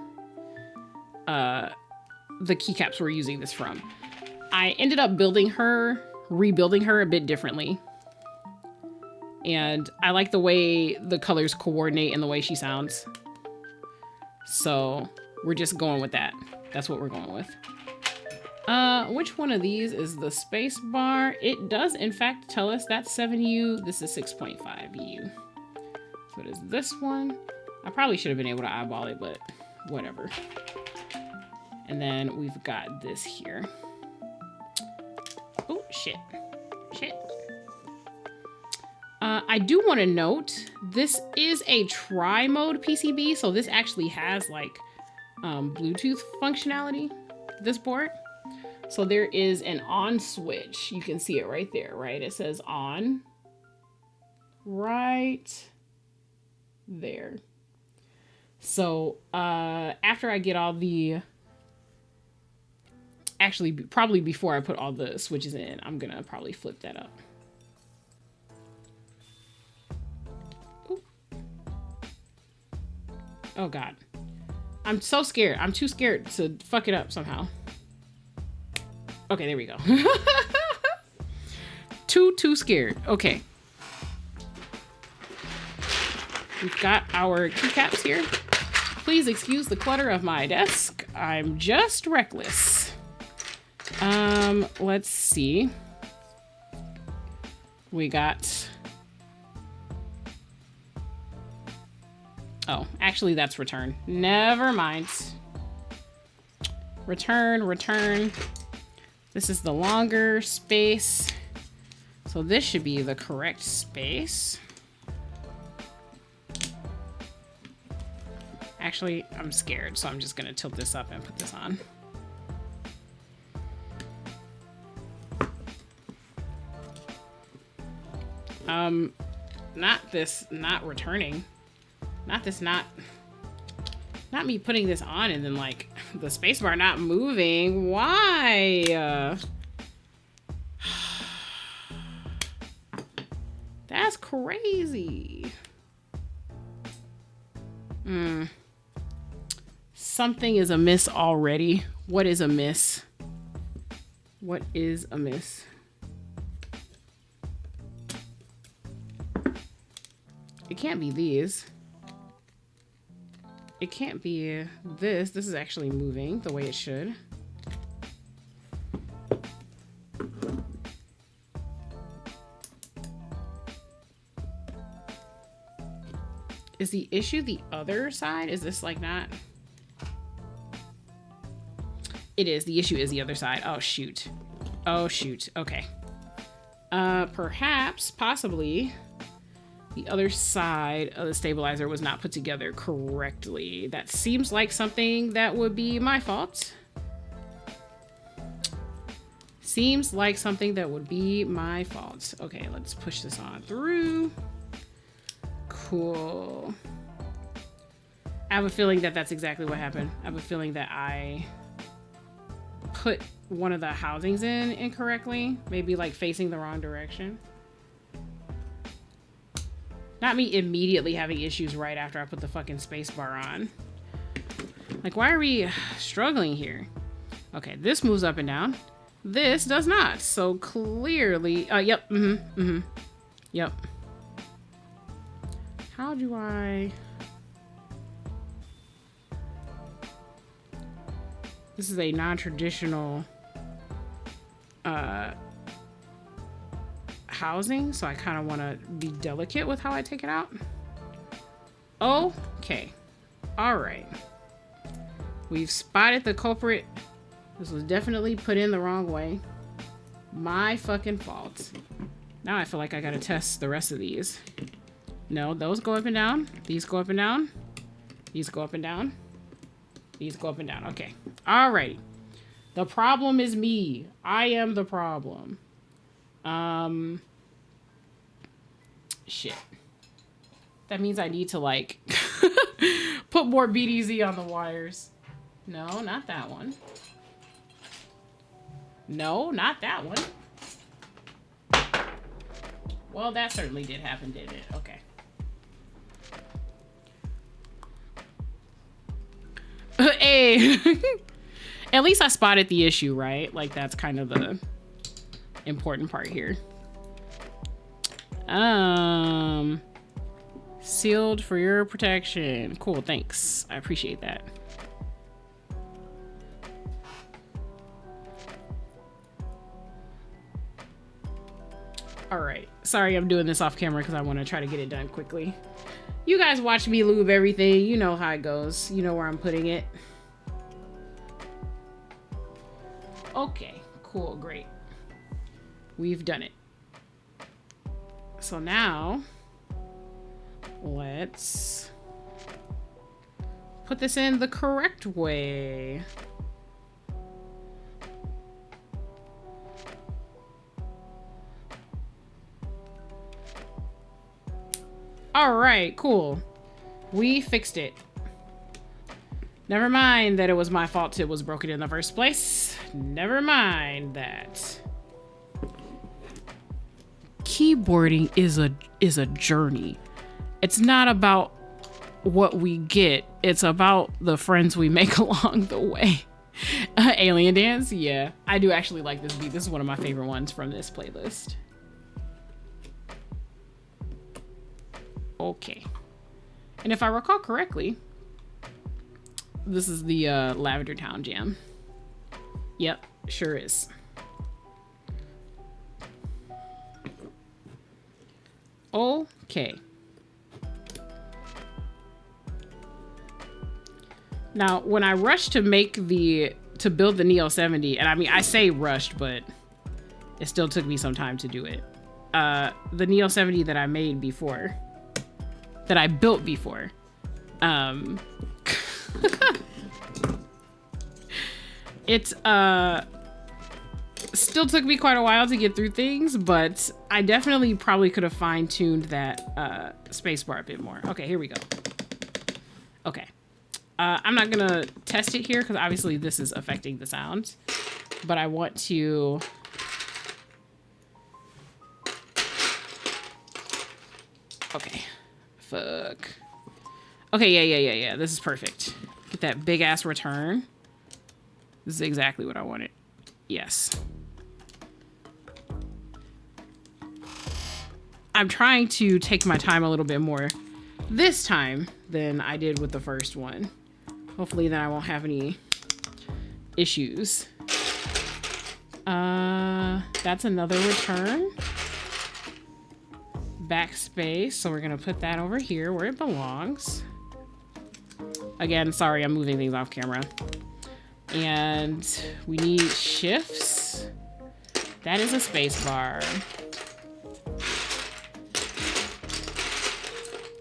the keycaps we're using this from. I ended up rebuilding her a bit differently. And I like the way the colors coordinate and the way she sounds. So we're just going with that. That's what we're going with. Which one of these is the space bar? It does in fact tell us that's 7U. This is 6.5U. So it is this one. I probably should have been able to eyeball it, but whatever. And then we've got this here. Shit. I do want to note, this is a tri-mode PCB, so this actually has like Bluetooth functionality, this board. So there is an on switch. You can see it right there, right? It says on right there. So after I get all the, actually probably before I put all the switches in, I'm gonna probably flip that up. Ooh. Oh God, I'm so scared. I'm too scared to fuck it up somehow. Okay, there we go. Too scared. Okay. We've got our keycaps here. Please excuse the clutter of my desk. I'm just reckless. Let's see. We got... Oh, actually that's return. Never mind. Return. This is the longer space. So this should be the correct space. Actually, I'm scared, so I'm just gonna tilt this up and put this on. Not returning. Not me putting this on and then like the spacebar not moving. Why? That's crazy. Something is amiss already. What is amiss? What is amiss? It can't be these. It can't be this. This is actually moving the way it should. Is the issue the other side? Is this like not? It is. The issue is the other side. Oh, shoot. Oh, shoot. Okay. Perhaps, possibly, the other side of the stabilizer was not put together correctly. That seems like something that would be my fault. Seems like something that would be my fault. Okay, let's push this on through. Cool. I have a feeling that that's exactly what happened. I have a feeling that I put one of the housings in incorrectly. Maybe like facing the wrong direction. Not me immediately having issues right after I put the fucking space bar on. Like, why are we struggling here? Okay, this moves up and down. This does not. So clearly, yep, yep. How do I... This is a non-traditional housing, so I kind of want to be delicate with how I take it out. Okay. All right. We've spotted the culprit. This was definitely put in the wrong way. My fucking fault. Now I feel like I gotta test the rest of these. No, those go up and down. These go up and down. These go up and down. These go up and down. Okay. Alrighty. The problem is me. I am the problem. Shit. That means I need to, like, put more BDZ on the wires. No, not that one. No, not that one. Well, that certainly did happen, didn't it? Okay. Hey. At least I spotted the issue, right? Like, that's kind of the important part here. Sealed for your protection. Cool, thanks. I appreciate that. All right. Sorry, I'm doing this off camera because I want to try to get it done quickly. You guys watch me lube everything. You know how it goes. You know where I'm putting it. Okay, cool, great. we've done it. So now let's put this in the correct way. All right, cool. We fixed it. Never mind that it was my fault it was broken in the first place. Never mind that. Keyboarding is a journey. It's not about what we get. It's about the friends we make along the way. Alien Dance? Yeah, I do actually like this beat. This is one of my favorite ones from this playlist. Okay. And if I recall correctly, this is the Lavender Town jam. Yep, sure is. Okay. Now, when I rushed to build the Neo70, and I mean, I say rushed, but it still took me some time to do it. The Neo70 that I made before, that I built before, it still took me quite a while to get through things, but I definitely probably could have fine-tuned that spacebar a bit more. Okay, here we go. Okay. I'm not gonna test it here because obviously this is affecting the sound, but I want to okay. Fuck. Okay, yeah. This is perfect. Get that big ass return. This is exactly what I wanted. Yes. I'm trying to take my time a little bit more this time than I did with the first one. Hopefully then I won't have any issues. That's another return. Backspace, so we're gonna put that over here where it belongs. Again, sorry, I'm moving things off camera. And we need shifts. That is a space bar.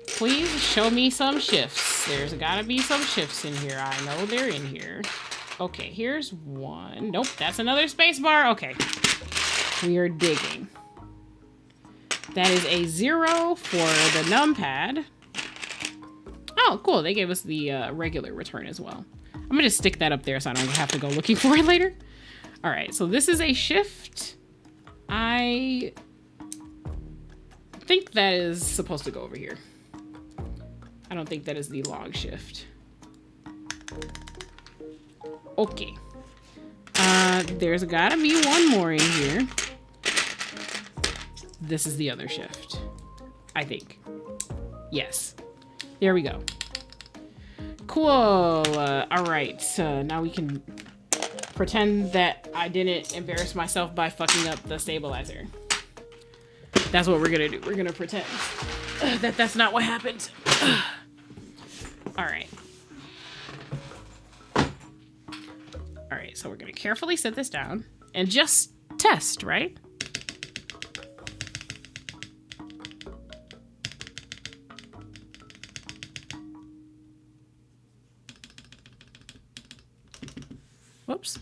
Please show me some shifts. There's gotta be some shifts in here. I know they're in here. Okay, here's one. Nope, that's another space bar. Okay, we are digging. That is a 0 for the numpad. Oh, cool. They gave us the regular return as well. I'm gonna just stick that up there so I don't have to go looking for it later. All right, so this is a shift. I think that is supposed to go over here. I don't think that is the long shift. Okay. There's gotta be one more in here. This is the other shift, I think. Yes. There we go. Cool. All right. Now we can pretend that I didn't embarrass myself by fucking up the stabilizer. That's what we're gonna do. We're gonna pretend that that's not what happened. All right. All right, so we're gonna carefully set this down and just test, right? Whoops.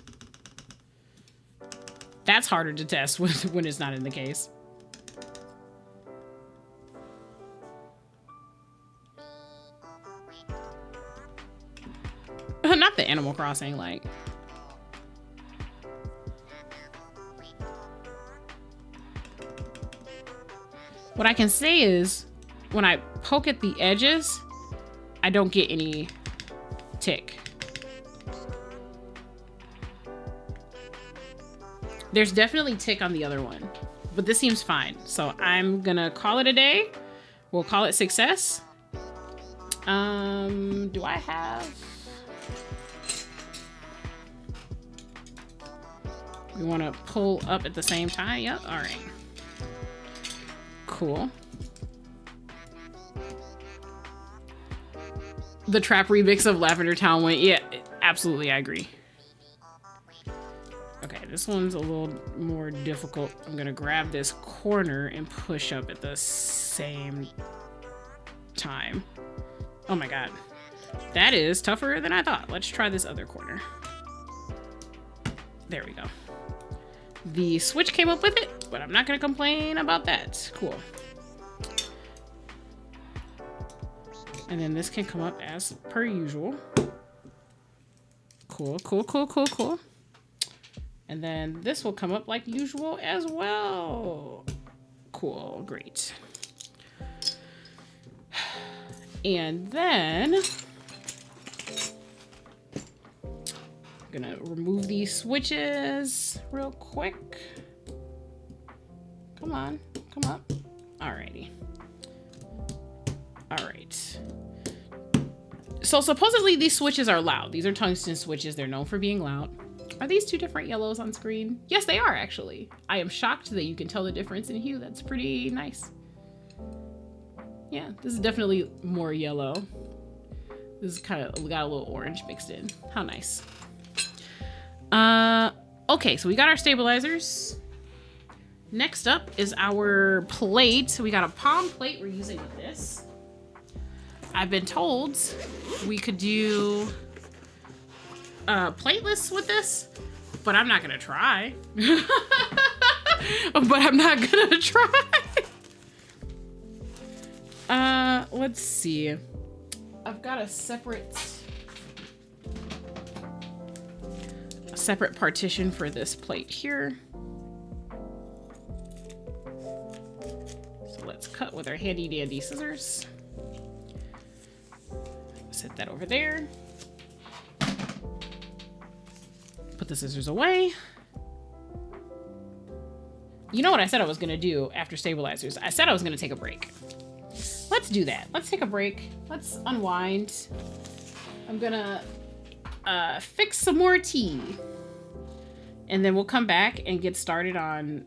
That's harder to test when it's not in the case. Not the Animal Crossing, like. What I can say is, when I poke at the edges, I don't get any tick. There's definitely tick on the other one, but this seems fine. So I'm gonna call it a day. We'll call it success. Do I have... We want to pull up at the same time. Yep. All right. Cool. The trap remix of Lavender Town went. Yeah, absolutely. I agree. Okay, this one's a little more difficult. I'm gonna grab this corner and push up at the same time. Oh my god. That is tougher than I thought. Let's try this other corner. There we go. The switch came up with it, but I'm not gonna complain about that. Cool. And then this can come up as per usual. Cool, cool, cool, cool, cool. And then this will come up like usual as well. Cool, great. And then I'm gonna remove these switches real quick. Come on, come up. Alrighty. All right. So supposedly these switches are loud. These are tungsten switches. They're known for being loud. Are these two different yellows on screen? Yes, they are actually. I am shocked that you can tell the difference in hue. That's pretty nice. Yeah, this is definitely more yellow. This is kind of got a little orange mixed in. How nice. Okay, so we got our stabilizers. Next up is our plate. So we got a palm plate we're using with this. I've been told we could do playlists with this, but I'm not gonna try. Let's see. I've got a separate partition for this plate here. So let's cut with our handy dandy scissors. Set that over there. Put the scissors away. You know what I said I was gonna do after stabilizers? I said I was gonna take a break. Let's do that. Let's take a break. Let's unwind. I'm gonna fix some more tea. And then we'll come back and get started on,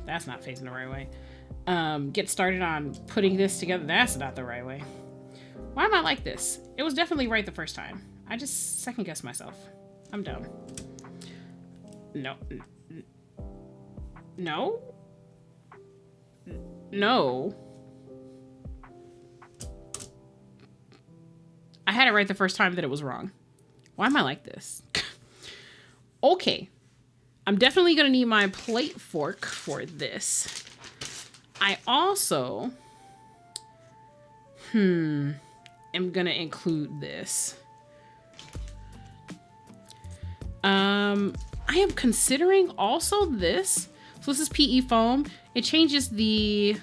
that's not facing the right way. Get started on putting this together. That's not the right way. Why am I like this? It was definitely right the first time. I just second guessed myself. I'm dumb. No. No? No. I had it right the first time that it was wrong. Why am I like this? Okay. I'm definitely gonna need my plate fork for this. I also am gonna include this. I am considering also this. So this is PE foam. It changes the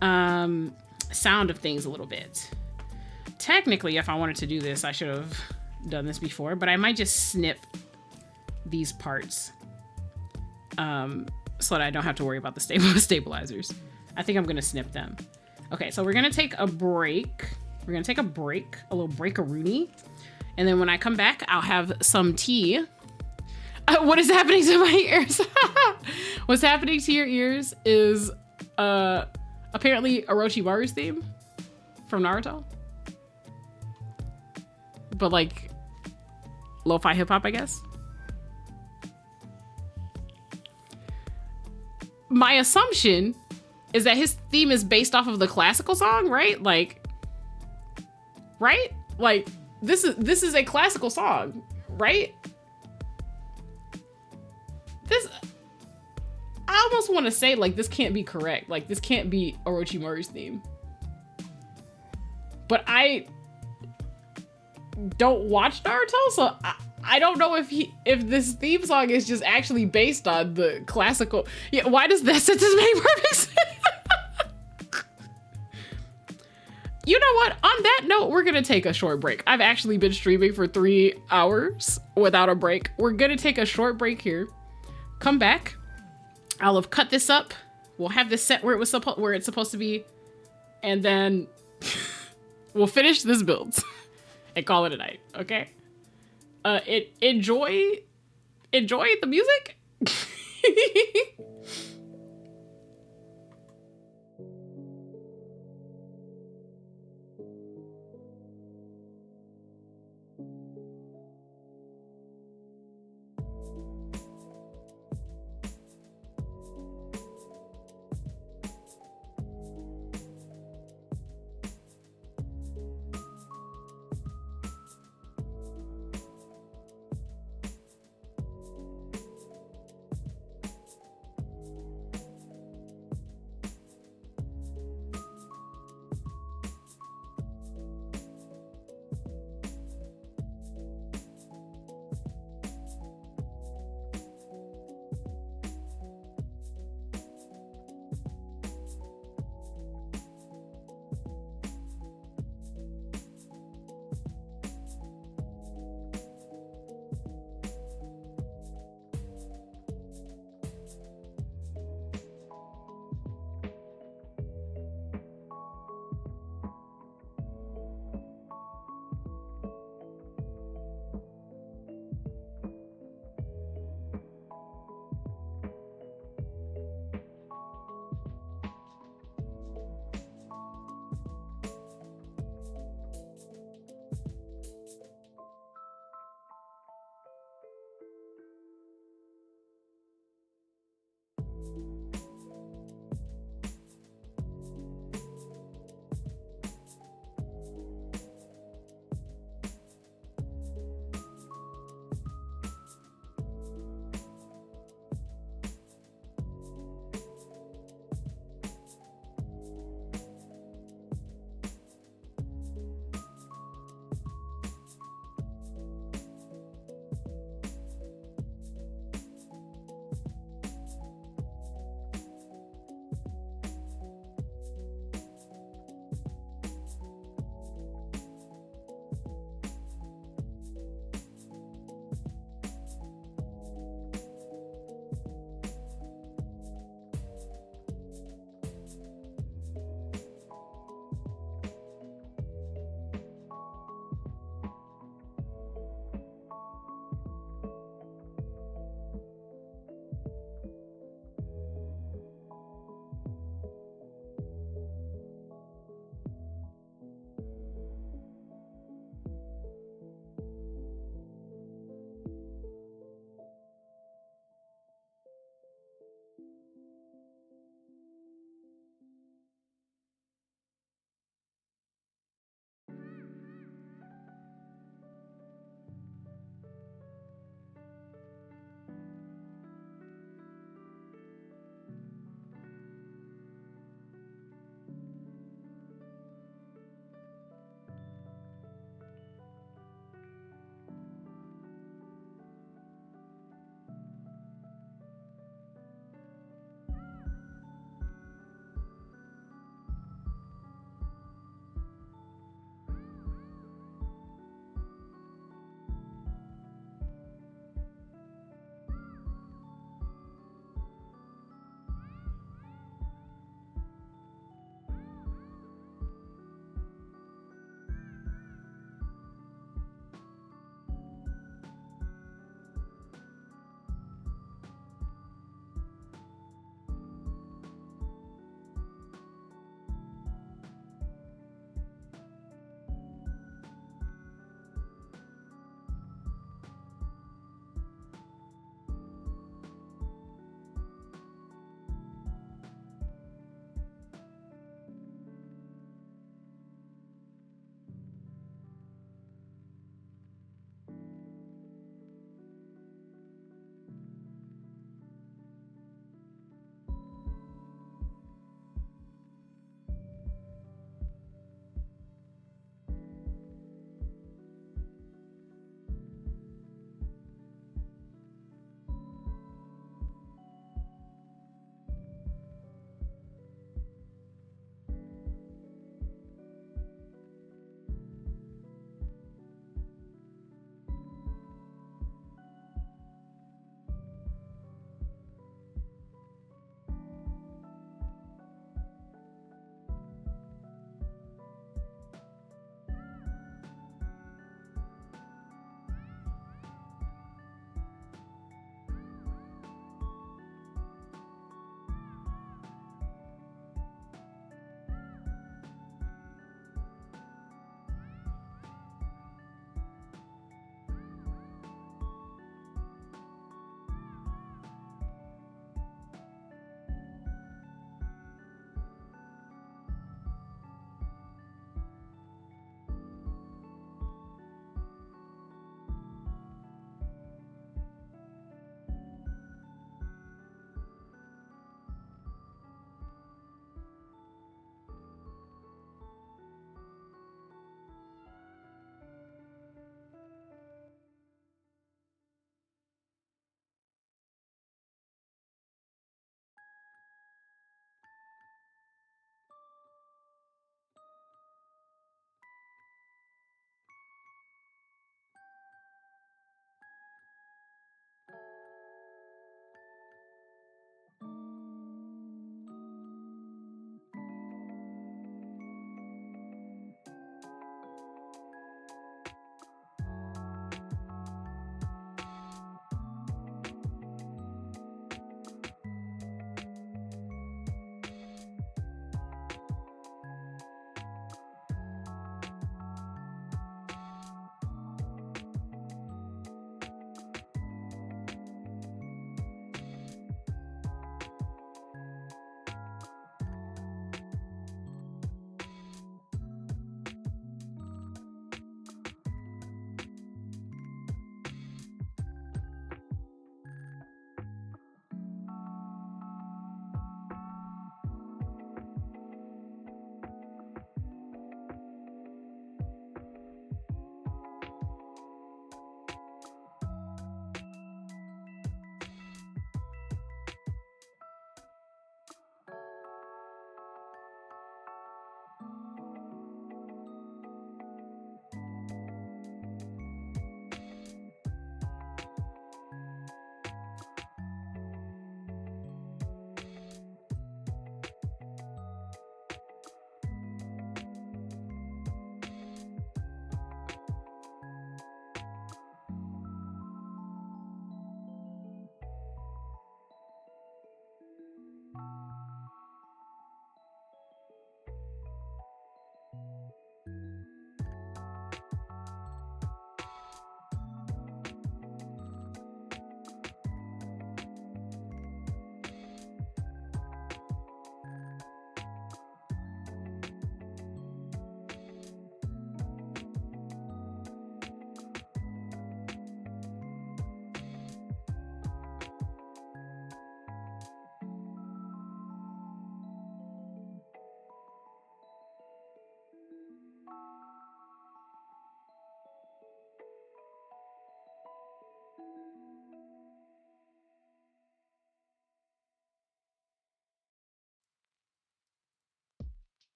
sound of things a little bit. Technically, if I wanted to do this, I should have done this before, but I might just snip these parts so that I don't have to worry about the stabilizers. I think I'm gonna snip them. Okay, so we're gonna take a break. We're gonna take a break, a little break-a-rooney. And then when I come back, I'll have some tea. What is happening to my ears? What's happening to your ears is apparently Orochimaru's theme from Naruto. But like lo-fi hip-hop, I guess. My assumption is that his theme is based off of the classical song, right? Like, right? Like, this is a classical song, right? I almost want to say, like, this can't be correct. Like, this can't be Orochimaru's theme. But I don't watch Naruto, so I don't know if this theme song is just actually based on the classical. Yeah, why does that sentence make perfect sense? You know what? On that note, we're gonna take a short break. I've actually been streaming for 3 hours without a break. We're gonna take a short break here. Come back. I'll have cut this up. We'll have this set where it's supposed to be, and then we'll finish this build and call it a night. Okay? Enjoy the music.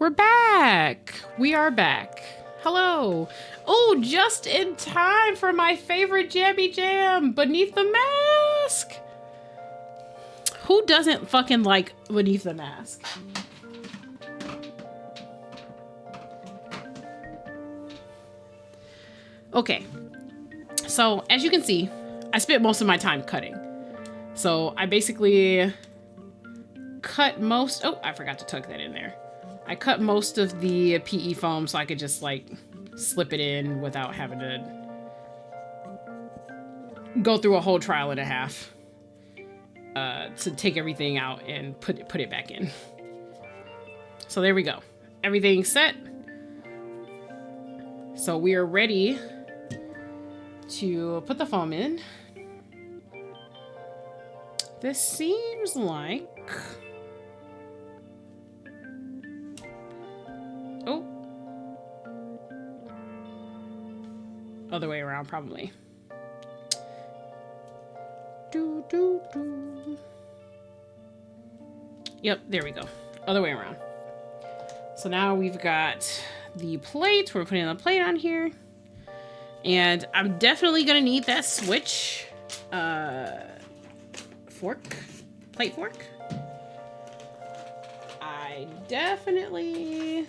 We're back. We are back. Hello. Oh, just in time for my favorite jammy jam, Beneath the Mask. Who doesn't fucking like Beneath the Mask? Okay. So, as you can see, I spent most of my time cutting. So, I basically cut most... Oh, I forgot to tuck that in there. I cut most of the PE foam so I could just like slip it in without having to go through a whole trial and a half to take everything out and put it back in. So there we go. Everything's set. So we are ready to put the foam in. This seems like... Oh. Other way around, probably. Yep, there we go. Other way around. So now we've got the plate. We're putting the plate on here. And I'm definitely gonna need that switch. Fork? Plate fork? I definitely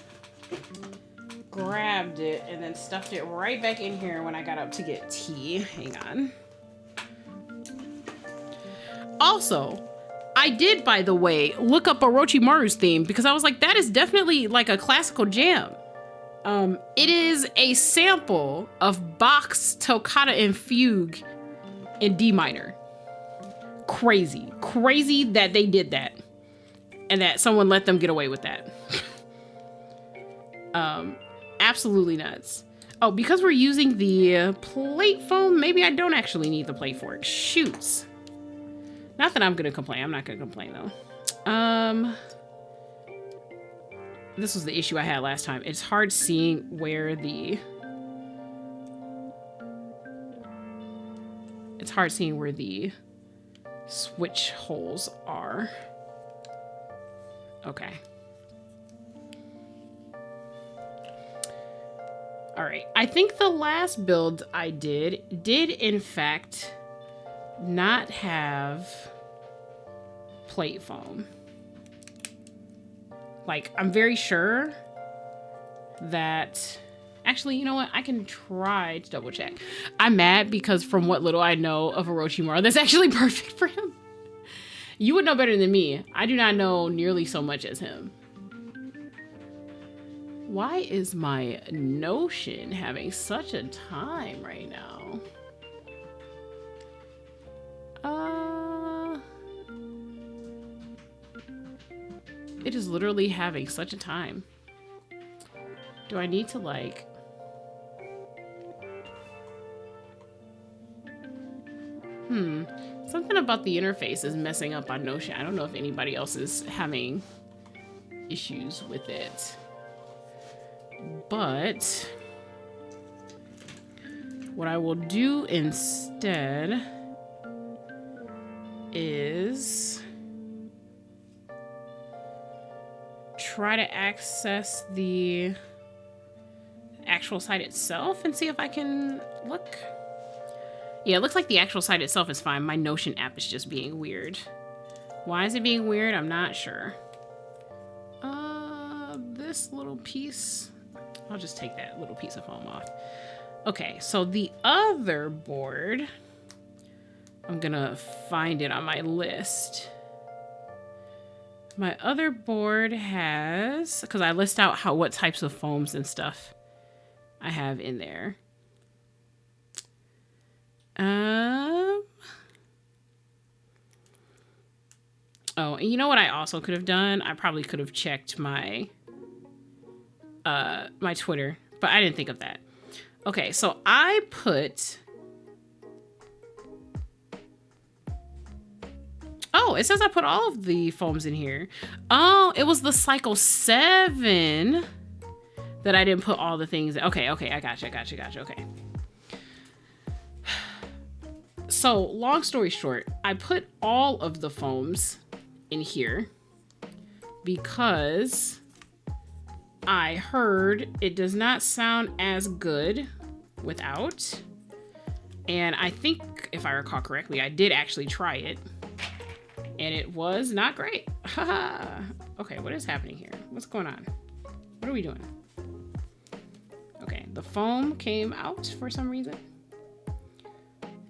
grabbed it and then stuffed it right back in here when I got up to get tea. Hang on. Also, I did, by the way, look up Orochimaru's theme because I was like, that is definitely like a classical jam. It is a sample of Bach's Toccata and Fugue in D minor. Crazy. Crazy that they did that. And that someone let them get away with that. Absolutely nuts. Oh, because we're using the plate foam, maybe I don't actually need the plate for it. Shoots. Not that I'm gonna complain. I'm not gonna complain though. This was the issue I had last time. It's hard seeing where the... It's hard seeing where the switch holes are. Okay. All right. I think the last build I did in fact not have plate foam. Like, I'm very sure that... Actually, you know what? I can try to double check. I'm mad because from what little I know of Orochimaru, that's actually perfect for him. You would know better than me. I do not know nearly so much as him. Why is my Notion having such a time right now? It is literally having such a time. Do I need to like... Something about the interface is messing up on Notion. I don't know if anybody else is having issues with it. But what I will do instead is try to access the actual site itself and see if I can look. Yeah, it looks like the actual site itself is fine. My Notion app is just being weird. Why is it being weird? I'm not sure. This little piece, I'll just take that little piece of foam off. Okay, so the other board, I'm gonna find it on my list. My other board has, because I list out what types of foams and stuff I have in there. Oh, and you know what I also could have done? I probably could have checked my my Twitter, but I didn't think of that. Okay, so I put... Oh, it says I put all of the foams in here. Oh, it was the Cycle 7 that I didn't put all the things in. Okay, I gotcha. Okay. So, long story short, I put all of the foams in here because I heard it does not sound as good without. And I think, if I recall correctly, I did actually try it. And it was not great. Okay, what is happening here? What's going on? What are we doing? Okay, the foam came out for some reason.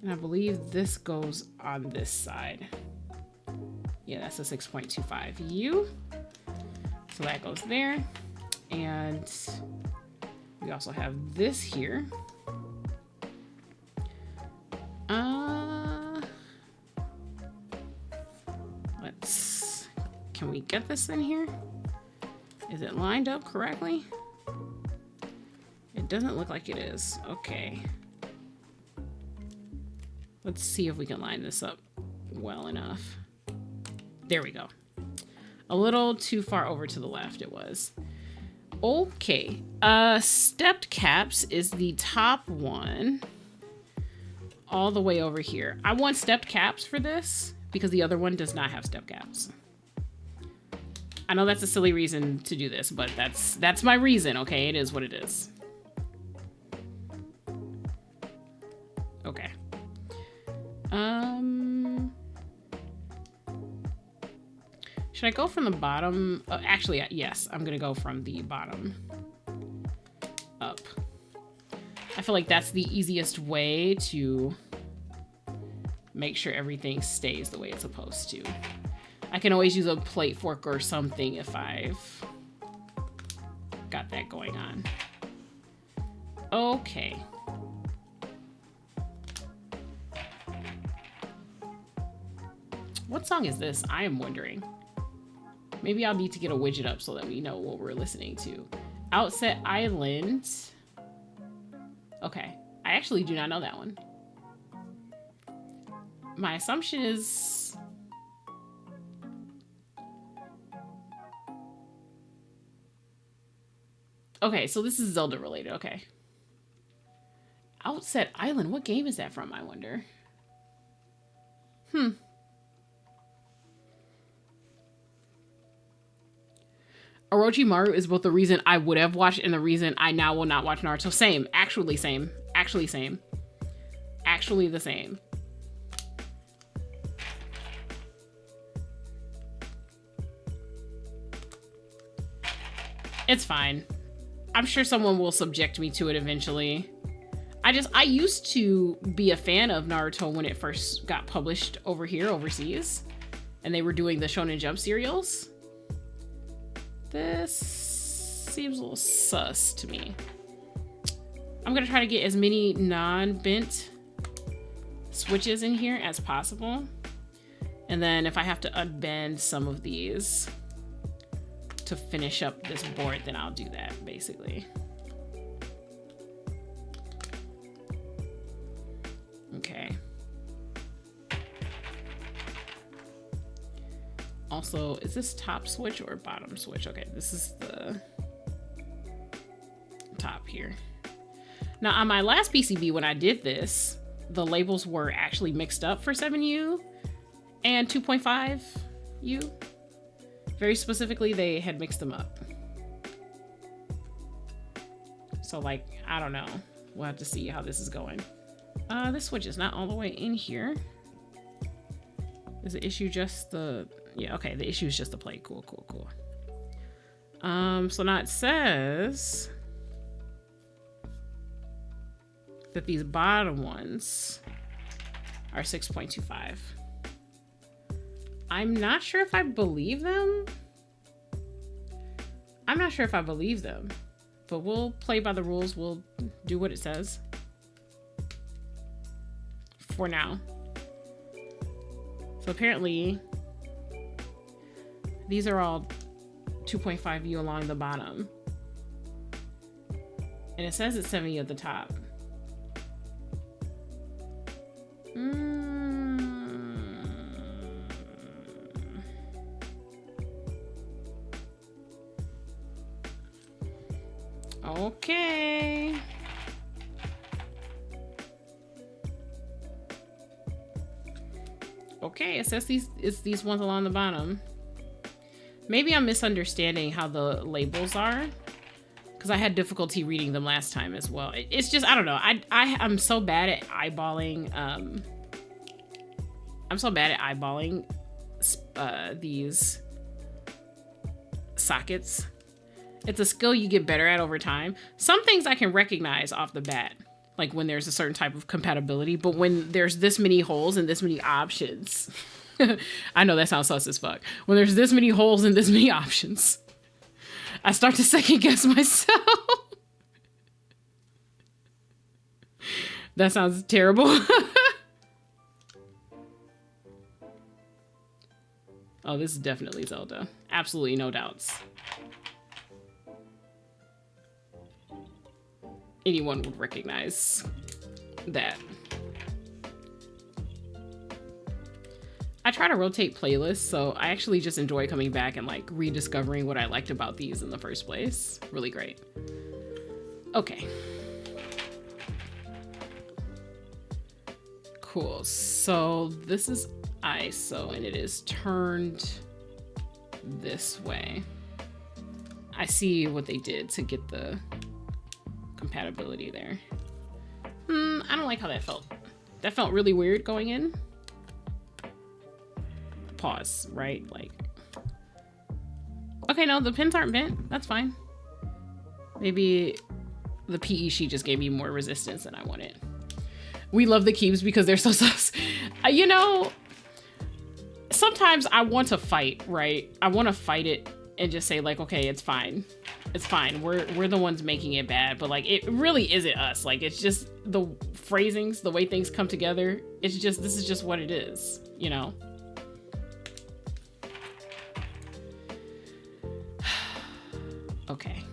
And I believe this goes on this side. Yeah, that's a 6.25U. So that goes there. And we also have this here. Can we get this in here? Is it lined up correctly? It doesn't look like it is. Okay. Let's see if we can line this up well enough. There we go. A little too far over to the left it was. Okay. Stepped caps is the top one. All the way over here. I want stepped caps for this because the other one does not have step caps. I know that's a silly reason to do this, but that's my reason, okay? It is what it is. Okay. Should I go from the bottom? Actually, yes, I'm gonna go from the bottom up. I feel like that's the easiest way to make sure everything stays the way it's supposed to. I can always use a plate fork or something if I've got that going on. Okay. What song is this? I am wondering. Maybe I'll need to get a widget up so that we know what we're listening to. Outset Island. Okay. I actually do not know that one. My assumption is... Okay, so this is Zelda related. Okay. Outset Island. What game is that from, I wonder? Orochimaru is both the reason I would have watched and the reason I now will not watch Naruto. Same. Actually same. Actually same. Actually the same. It's fine. I'm sure someone will subject me to it eventually. I used to be a fan of Naruto when it first got published over here, overseas. And they were doing the Shonen Jump serials. This seems a little sus to me. I'm gonna try to get as many non-bent switches in here as possible. And then if I have to unbend some of these to finish up this board, then I'll do that, basically. Okay. Also, is this top switch or bottom switch? Okay, this is the top here. Now, on my last PCB, when I did this, the labels were actually mixed up for 7U and 2.5U. Very specifically, they had mixed them up. So, like, I don't know. We'll have to see how this is going. This switch is not all the way in here. Is the issue just the... Yeah, okay, the issue is just the plate. Cool, cool, cool. So now it says that these bottom ones are 6.25. I'm not sure if I believe them. I'm not sure if I believe them, but we'll play by the rules. We'll do what it says for now. So apparently these are all 2.5U along the bottom. And it says it's 7U at the top. Okay. Okay, it says it's these ones along the bottom. Maybe I'm misunderstanding how the labels are, because I had difficulty reading them last time as well. It's just, I don't know. I'm so bad at eyeballing. I'm so bad at eyeballing these sockets. It's a skill you get better at over time. Some things I can recognize off the bat, like when there's a certain type of compatibility, but when there's this many holes and this many options, I know that sounds sus as fuck. When there's this many holes and this many options, I start to second guess myself. That sounds terrible. Oh, this is definitely Zelda. Absolutely no doubts. Anyone would recognize that. I try to rotate playlists, so I actually just enjoy coming back and like rediscovering what I liked about these in the first place. Really great. Okay. Cool. So this is ISO and it is turned this way. I see what they did to get the compatibility there. I don't like how that felt. That felt really weird going in. Pause, right? Like, okay, no, the pins aren't bent. That's fine. Maybe the PE sheet just gave me more resistance than I wanted. We love the keebs because they're so sus. You know, sometimes I want to fight, right? I want to fight it and just say like, okay, it's fine. It's fine. We're the ones making it bad, but like it really isn't us. Like it's just the phrasings, the way things come together. It's just, this is just what it is, you know? Okay.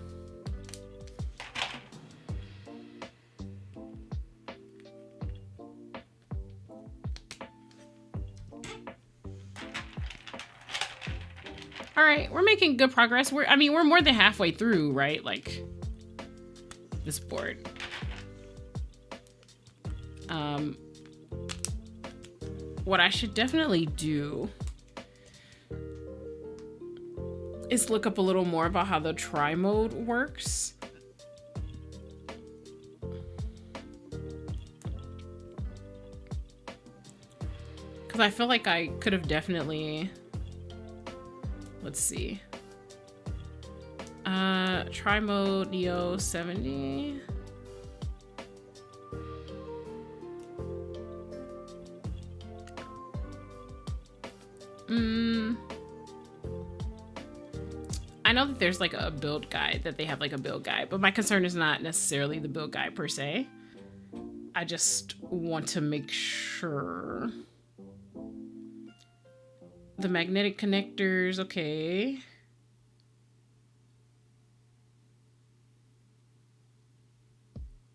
All right, we're making good progress. I mean, we're more than halfway through, right? Like this board. What I should definitely do is look up a little more about how the try mode works. Because I feel like I could have definitely, let's see. Try mode Neo70. I know that there's like a build guide, that they have like a build guide, but my concern is not necessarily the build guide per se. I just want to make sure. The magnetic connectors, okay.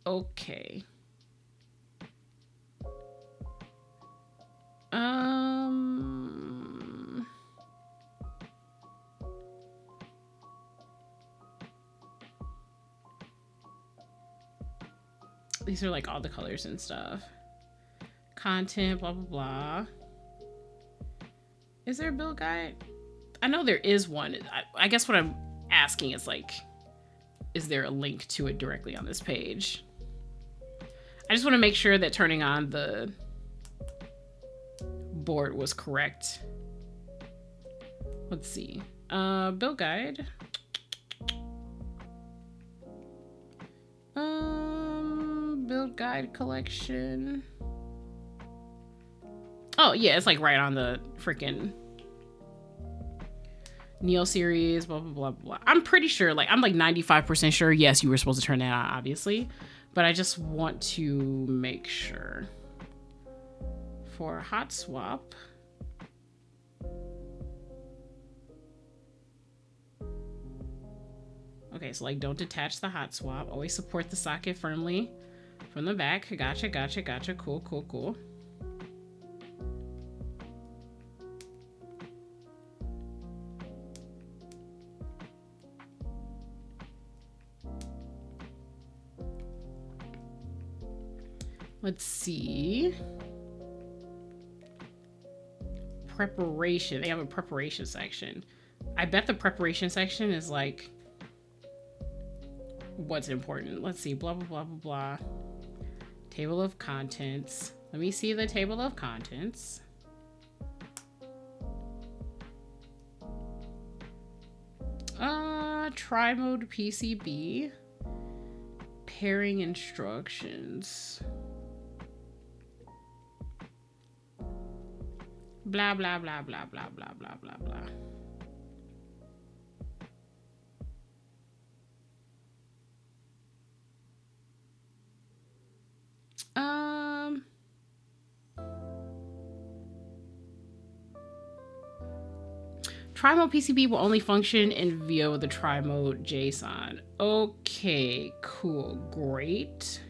Okay. These are like all the colors and stuff. Content, blah, blah, blah. Is there a build guide? I know there is one. I guess what I'm asking is like, is there a link to it directly on this page? I just want to make sure that turning on the board was correct. Let's see. Build guide. Build guide collection. Oh yeah, it's like right on the freaking Neo series, blah, blah, blah, blah. I'm pretty sure, like, I'm like 95% sure, yes, you were supposed to turn that on, obviously. But I just want to make sure. For hot swap. Okay, so like don't detach the hot swap. Always support the socket firmly from the back. Gotcha, gotcha, gotcha. Cool, cool, cool. Let's see. Preparation. They have a preparation section. I bet the preparation section is like what's important. Let's see. Blah, blah, blah, blah, blah. Table of contents. Let me see the table of contents. Try mode PCB. Pairing instructions. Blah, blah, blah, blah, blah, blah, blah, blah, blah. Try mode PCB will only function in VIA with the try mode JSON. Okay, cool, great.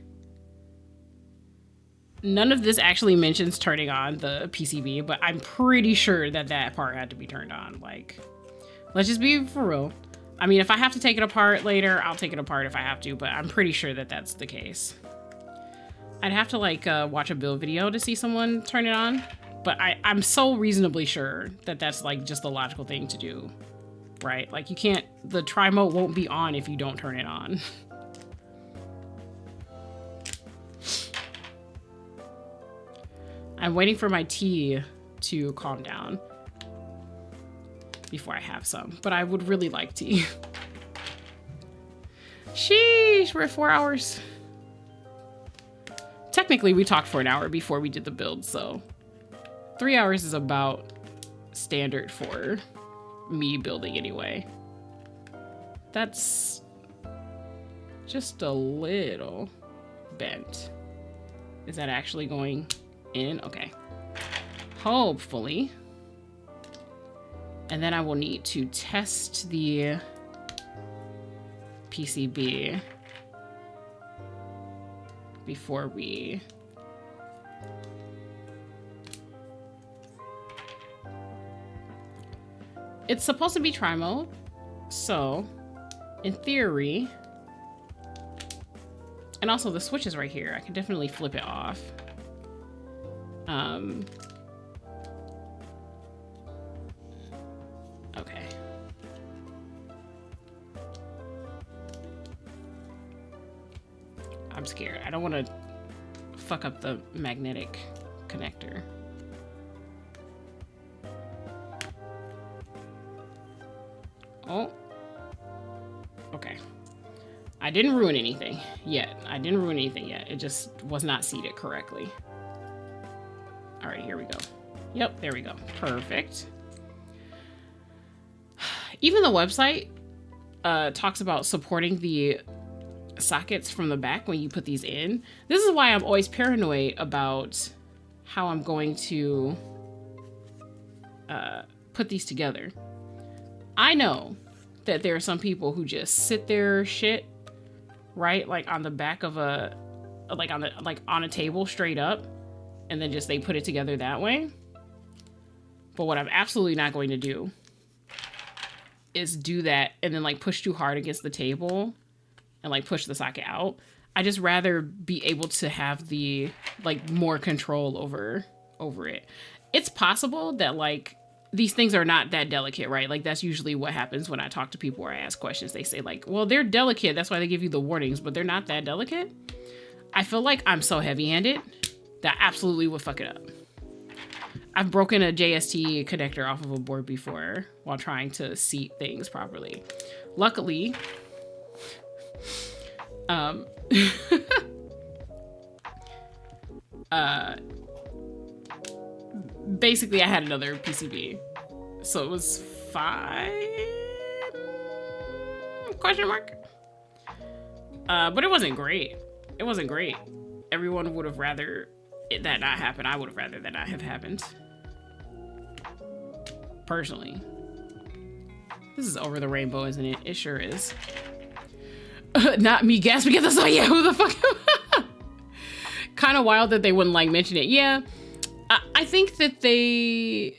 None of this actually mentions turning on the PCB, but I'm pretty sure that that part had to be turned on. Like, let's just be for real. I mean, if I have to take it apart later, I'll take it apart if I have to, but I'm pretty sure that that's the case. I'd have to like watch a build video to see someone turn it on, but I'm so reasonably sure that that's like just the logical thing to do, right? Like you can't, the try mode won't be on if you don't turn it on. I'm waiting for my tea to calm down before I have some, but I would really like tea. Sheesh, we're at 4 hours. Technically, we talked for an hour before we did the build, so 3 hours is about standard for me building anyway. That's just a little bent. Is that actually going in? Okay. Hopefully. And then I will need to test the PCB before we it's supposed to be tri mode, so in theory, and also the switch is right here. I can definitely flip it off. Okay. I'm scared. I don't want to fuck up the magnetic connector. Oh. Okay. I didn't ruin anything yet. It just was not seated correctly. All right, here we go. Yep, there we go. Perfect. Even the website talks about supporting the sockets from the back when you put these in. This is why I'm always paranoid about how I'm going to put these together. I know that there are some people who just sit their shit right, like on the back of a, like on a table straight up, and then just they put it together that way. But what I'm absolutely not going to do is do that and then like push too hard against the table and like push the socket out. I just rather be able to have the like more control over it. It's possible that like these things are not that delicate, right? Like that's usually what happens when I talk to people or I ask questions. They say like, well, they're delicate. That's why they give you the warnings, but they're not that delicate. I feel like I'm so heavy-handed that I absolutely would fuck it up. I've broken a JST connector off of a board before while trying to seat things properly. Luckily, basically I had another PCB, so it was fine, question mark. But it wasn't great. Everyone would have rather that not happen. I would have rather that not have happened, personally. This is over the rainbow, isn't it? It sure is. Not me gasping at the song. Yeah, who the fuck? Kind of wild that they wouldn't like mention it. Yeah, I think that they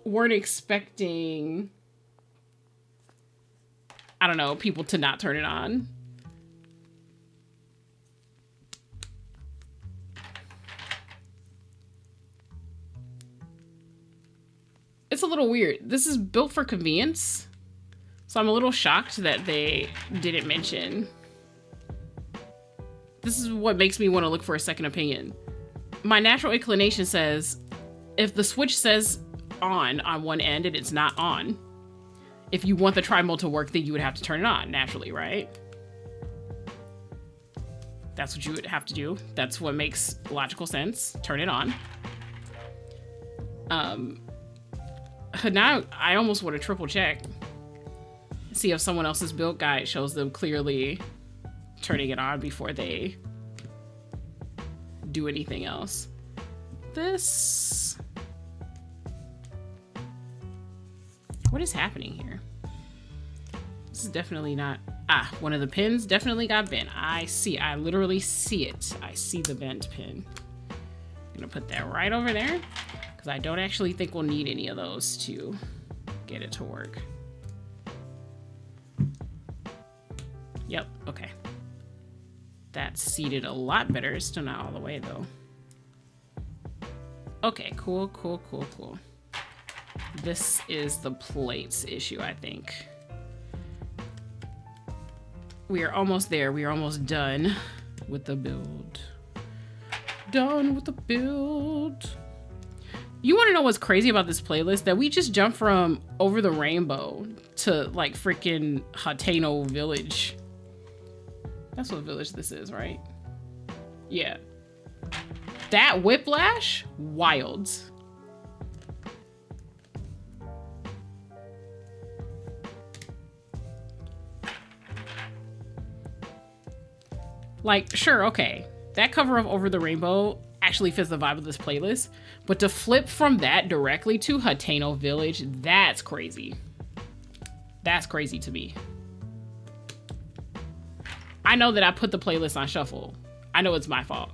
weren't expecting, I don't know, people to not turn it on. It's a little weird. This is built for convenience, so I'm a little shocked that they didn't mention. This is what makes me want to look for a second opinion. My natural inclination says, if the switch says on one end and it's not on, if you want the tri-mode to work, then you would have to turn it on naturally, right? That's what you would have to do. That's what makes logical sense. Turn it on. Now I almost want to triple check, see if someone else's build guide shows them clearly turning it on before they do anything else. This, what is happening here? This is definitely not, one of the pins definitely got bent. I literally see it. I see the bent pin. I'm gonna put that right over there, because I don't actually think we'll need any of those to get it to work. Yep, okay. That's seated a lot better. It's still not all the way though. Okay, cool. This is the plates issue, I think. We are almost there. We are almost done with the build. Done with the build. You want to know what's crazy about this playlist? That we just jumped from Over the Rainbow to like freaking Hateno Village. That's what village this is, right? Yeah. That whiplash, wild. Like, sure, okay. That cover of Over the Rainbow actually fits the vibe of this playlist. But to flip from that directly to Hateno Village, that's crazy. That's crazy to me. I know that I put the playlist on shuffle. I know it's my fault.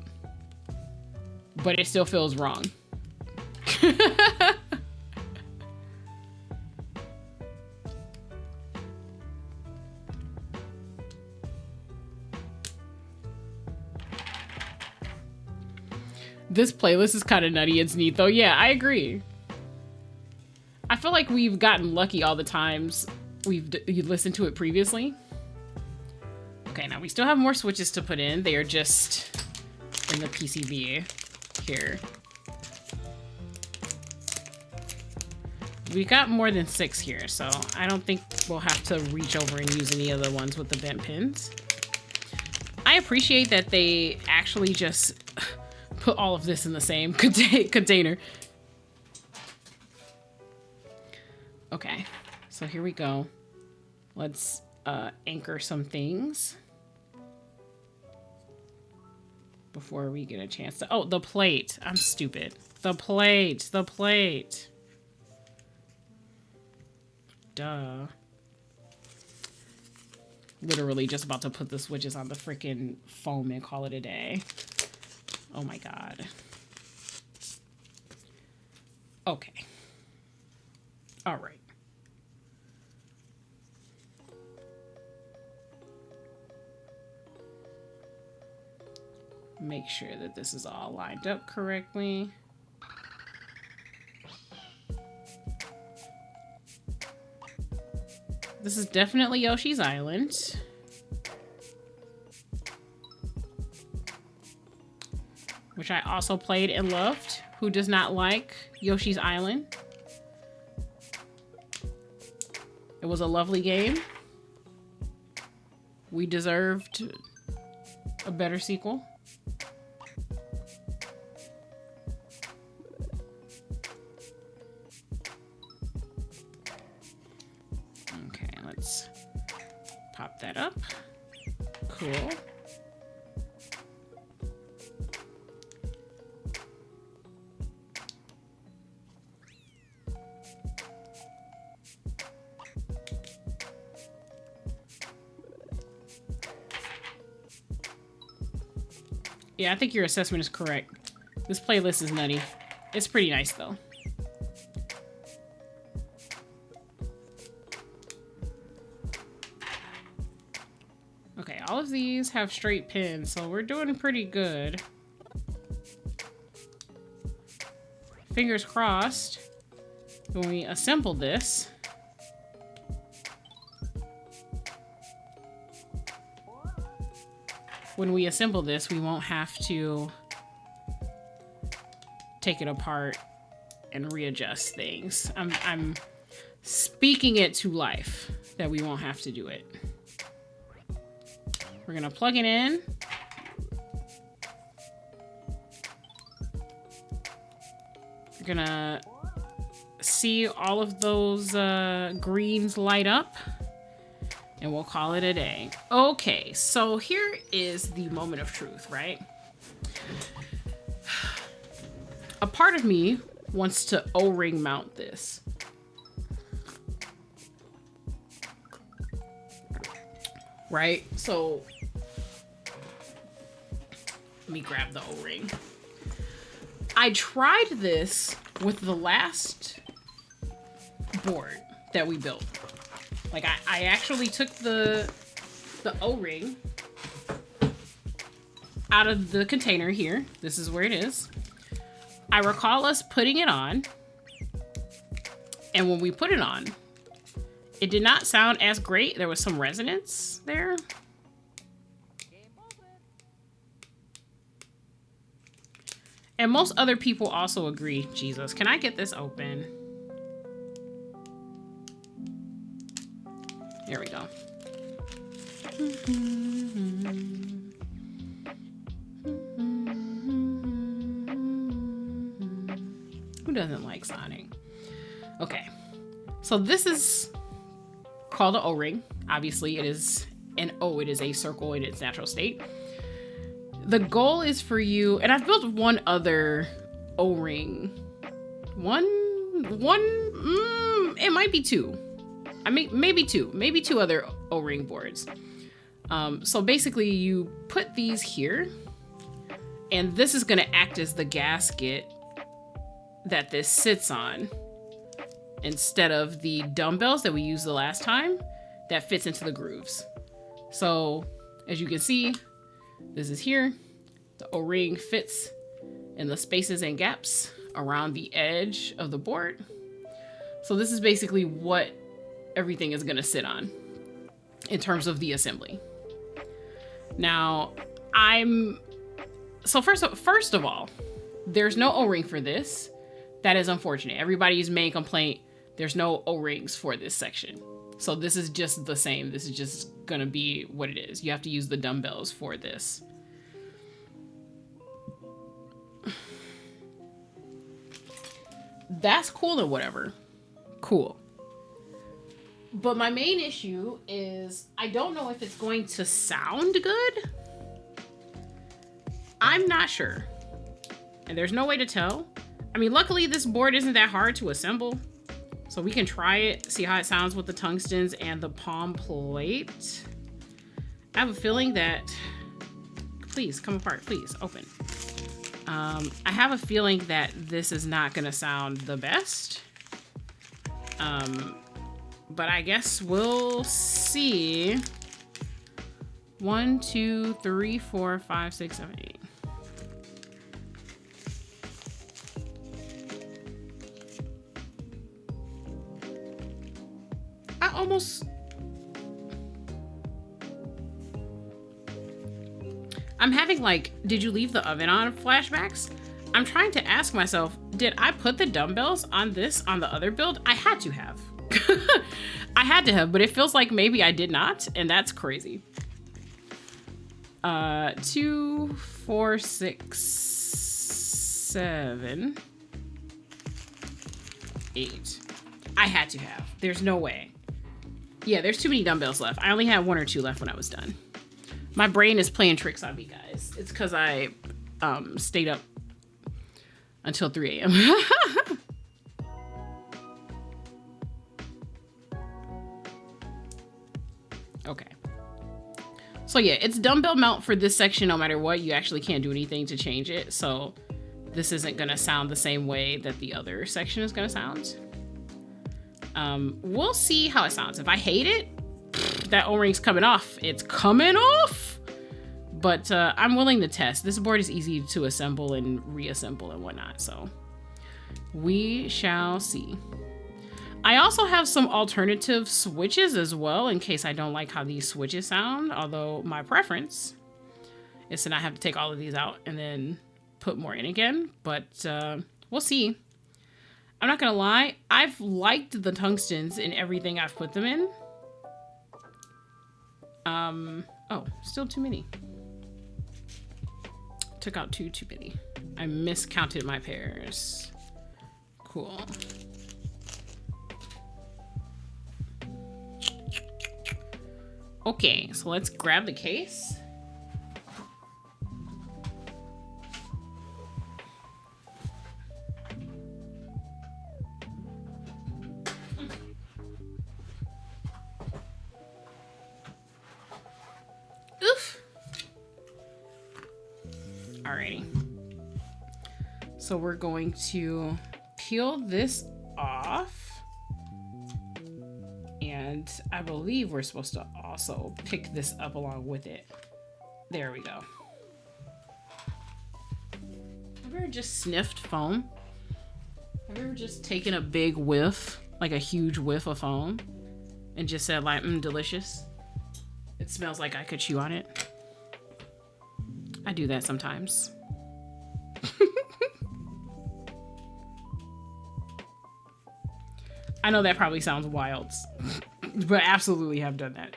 But it still feels wrong. This playlist is kind of nutty. It's neat though. Yeah, I agree. I feel like we've gotten lucky all the times you listened to it previously. Okay, now we still have more switches to put in. They are just in the PCB here. We got more than 6 here, so I don't think we'll have to reach over and use any of the ones with the bent pins. I appreciate that they actually just put all of this in the same container. Okay, so here we go. Let's anchor some things before we get a chance to... Oh, the plate. I'm stupid. The plate. The plate. Duh. Literally just about to put the switches on the freaking foam and call it a day. Oh my god. Okay. All right. Make sure that this is all lined up correctly. This is definitely Yoshi's Island. Which I also played and loved. Who does not like Yoshi's Island? It was a lovely game. We deserved a better sequel. Okay, let's pop that up. Cool. Yeah, I think your assessment is correct. This playlist is nutty. It's pretty nice, though. Okay, all of these have straight pins, so we're doing pretty good. Fingers crossed. When we assemble this... When we assemble this, we won't have to take it apart and readjust things. I'm speaking it to life that we won't have to do it. We're gonna plug it in. We're gonna see all of those greens light up. And we'll call it a day. Okay, so here is the moment of truth, right? A part of me wants to O-ring mount this. Right? So, let me grab the O-ring. I tried this with the last board that we built. Like, I actually took the O-ring out of the container here. This is where it is. I recall us putting it on. And when we put it on, it did not sound as great. There was some resonance there. And most other people also agree. Jesus, can I get this open? There we go. Who doesn't like Sonic? Okay. So this is called an O-ring. Obviously, it is an O. It is a circle in its natural state. The goal is for you, and I've built one other O-ring. It might be two. I mean, maybe two other O-ring boards. So basically you put these here, and this is gonna act as the gasket that this sits on instead of the dumbbells that we used the last time that fits into the grooves. So as you can see, this is here. The O-ring fits in the spaces and gaps around the edge of the board. So this is basically what everything is gonna sit on in terms of the assembly. Now, first of all, there's no O-ring for this. That is unfortunate. Everybody's main complaint, there's no O-rings for this section. So this is just the same. This is just gonna be what it is. You have to use the dumbbells for this. That's cool and whatever. Cool. But my main issue is I don't know if it's going to sound good. I'm not sure. And there's no way to tell. I mean, luckily this board isn't that hard to assemble. So we can try it, see how it sounds with the tungstens and the palm plate. I have a feeling that, please come apart, please open. I have a feeling that this is not gonna sound the best. But I guess we'll see. 1, 2, 3, 4, 5, 6, 7, 8. I'm having like, did you leave the oven on flashbacks? I'm trying to ask myself, did I put the dumbbells on this on the other build? I had to have. I had to have, but it feels like maybe I did not, and that's crazy. 2, 4, 6, 7, 8. I had to have. There's no way. Yeah, there's too many dumbbells left. I only had 1 or 2 left when I was done. My brain is playing tricks on me, guys. It's because I stayed up until 3 a.m. Okay. So yeah, it's dumbbell mount for this section no matter what. You actually can't do anything to change it. So this isn't going to sound the same way that the other section is going to sound. We'll see how it sounds. If I hate it, that O-ring's coming off. It's coming off. But I'm willing to test. This board is easy to assemble and reassemble and whatnot. So we shall see. I also have some alternative switches as well in case I don't like how these switches sound. Although my preference is to not have to take all of these out and then put more in again. But we'll see. I'm not gonna lie, I've liked the tungstens in everything I've put them in. Oh, still too many. Took out too many. I miscounted my pairs. Cool. Okay, so let's grab the case. Alrighty. So we're going to peel this off. And I believe we're supposed to also pick this up along with it. There we go. Have you ever just sniffed foam? Have you ever just taken a big whiff, like a huge whiff of foam, and just said like, delicious? It smells like I could chew on it. I do that sometimes. I know that probably sounds wild, but absolutely have done that.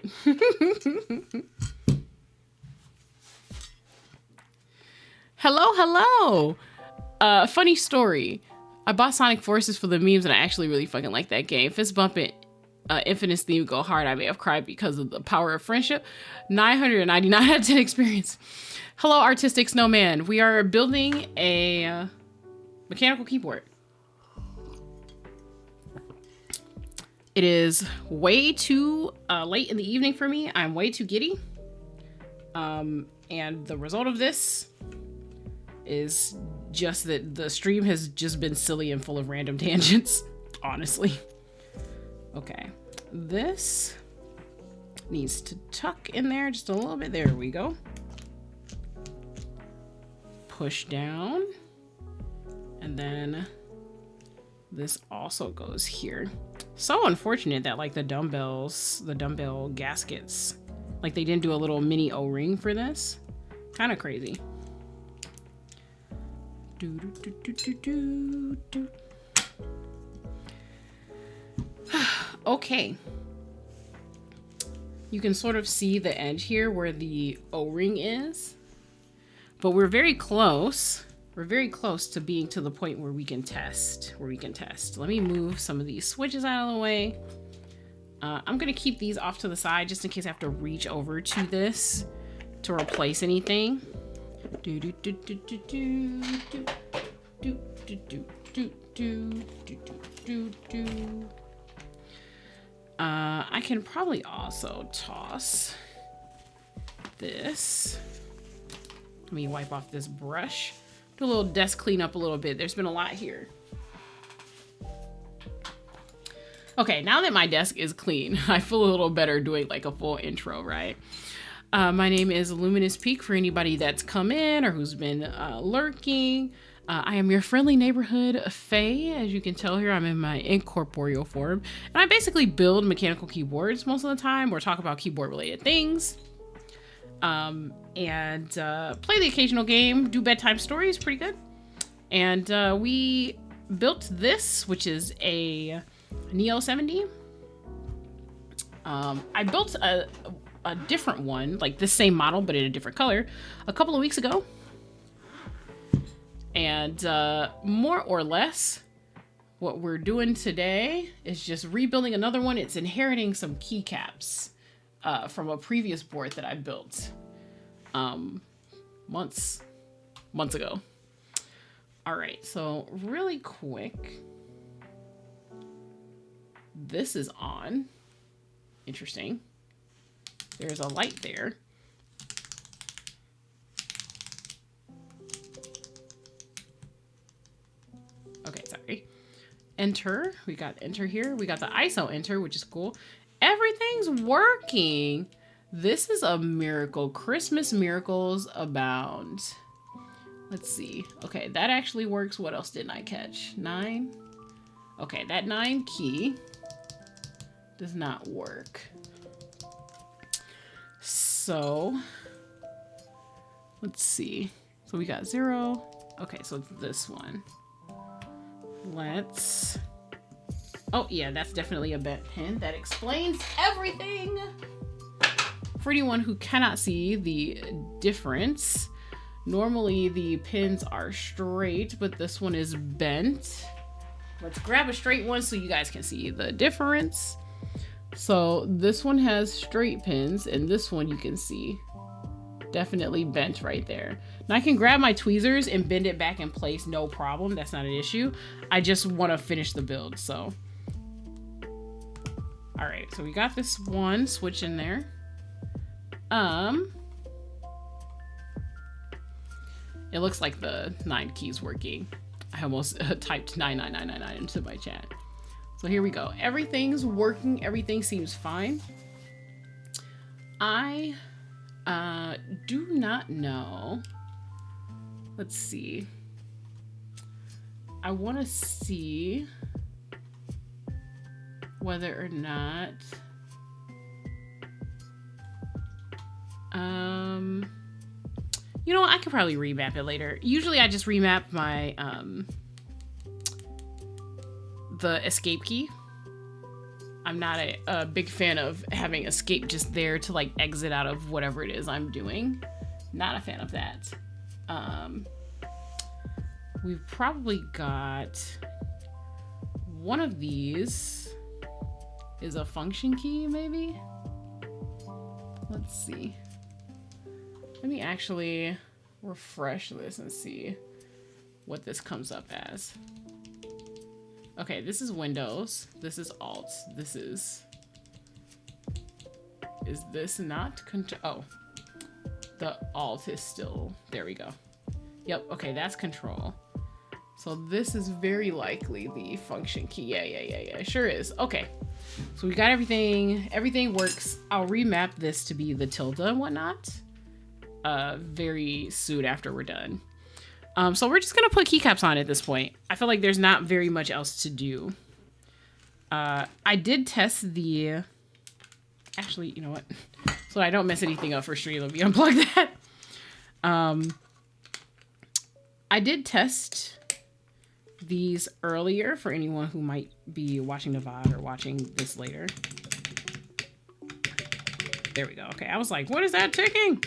Hello. Funny story. I bought Sonic Forces for the memes and I actually really fucking like that game. Fist bump it Infinite's theme go hard. I may have cried because of the power of friendship. 999 out of 10 experience. Hello, artistic snowman. We are building a mechanical keyboard. It is way too late in the evening for me. I'm way too giddy. And the result of this is just that the stream has just been silly and full of random tangents, honestly. Okay, this needs to tuck in there just a little bit. There we go. Push down. And then this also goes here. So unfortunate that like the dumbbell gaskets, like they didn't do a little mini O-ring for this. Kind of crazy. Okay. You can sort of see the edge here where the O-ring is, but we're very close. We're very close to being to the point where we can test, Let me move some of these switches out of the way. I'm gonna keep these off to the side just in case I have to reach over to this to replace anything. I can probably also toss this. Let me wipe off this brush. Do a little desk cleanup a little bit. There's been a lot here. Okay, now that my desk is clean, I feel a little better doing like a full intro, right? My name is Luminous Peak for anybody that's come in or who's been lurking. I am your friendly neighborhood fae. As you can tell here, I'm in my incorporeal form. And I basically build mechanical keyboards most of the time or talk about keyboard related things. And play the occasional game, do bedtime stories, pretty good. And we built this, which is a Neo70. I built a different one, like the same model, but in a different color, a couple of weeks ago. And more or less, what we're doing today is just rebuilding another one. It's inheriting some keycaps from a previous board that I built months ago. All right, so really quick, this is on. Interesting. There's a light there. Okay, sorry. Enter. We got enter here. We got the ISO enter, which is cool. Everything's working. This is a miracle. Christmas miracles abound. Let's see. Okay, that actually works. What else didn't I catch? 9. Okay, that 9 key does not work. So, let's see. So we got 0. Okay, so it's this one. Let's... Oh, yeah, that's definitely a bent pin. That explains everything. For anyone who cannot see the difference, normally the pins are straight, but this one is bent. Let's grab a straight one so you guys can see the difference. So this one has straight pins, and this one you can see definitely bent right there. Now I can grab my tweezers and bend it back in place, no problem. That's not an issue. I just want to finish the build, so. All right, so we got this one switch in there. It looks like the 9 keys working. I almost typed 99999 into my chat. So here we go. Everything's working. Everything seems fine. I do not know. Let's see. I want to see whether or not you know, I could probably remap it later. Usually I just remap my the escape key. I'm not a big fan of having escape just there to like exit out of whatever it is I'm doing. Not a fan of that. We've probably got one of these is a function key, maybe? Let's see. Let me actually refresh this and see what this comes up as. Okay, this is Windows. This is Alt. This is this not oh, the Alt is still, there we go. Yep, okay, that's Control. So this is very likely the function key. Yeah, sure is. Okay, so we got everything. Everything works. I'll remap this to be the tilde and whatnot very soon after we're done. So we're just gonna put keycaps on at this point. I feel like there's not very much else to do. I did test the, actually, you know what? So I don't mess anything up for stream, let me unplug that. I did test these earlier for anyone who might be watching the VOD or watching this later. There we go. Okay, I was like, what is that ticking?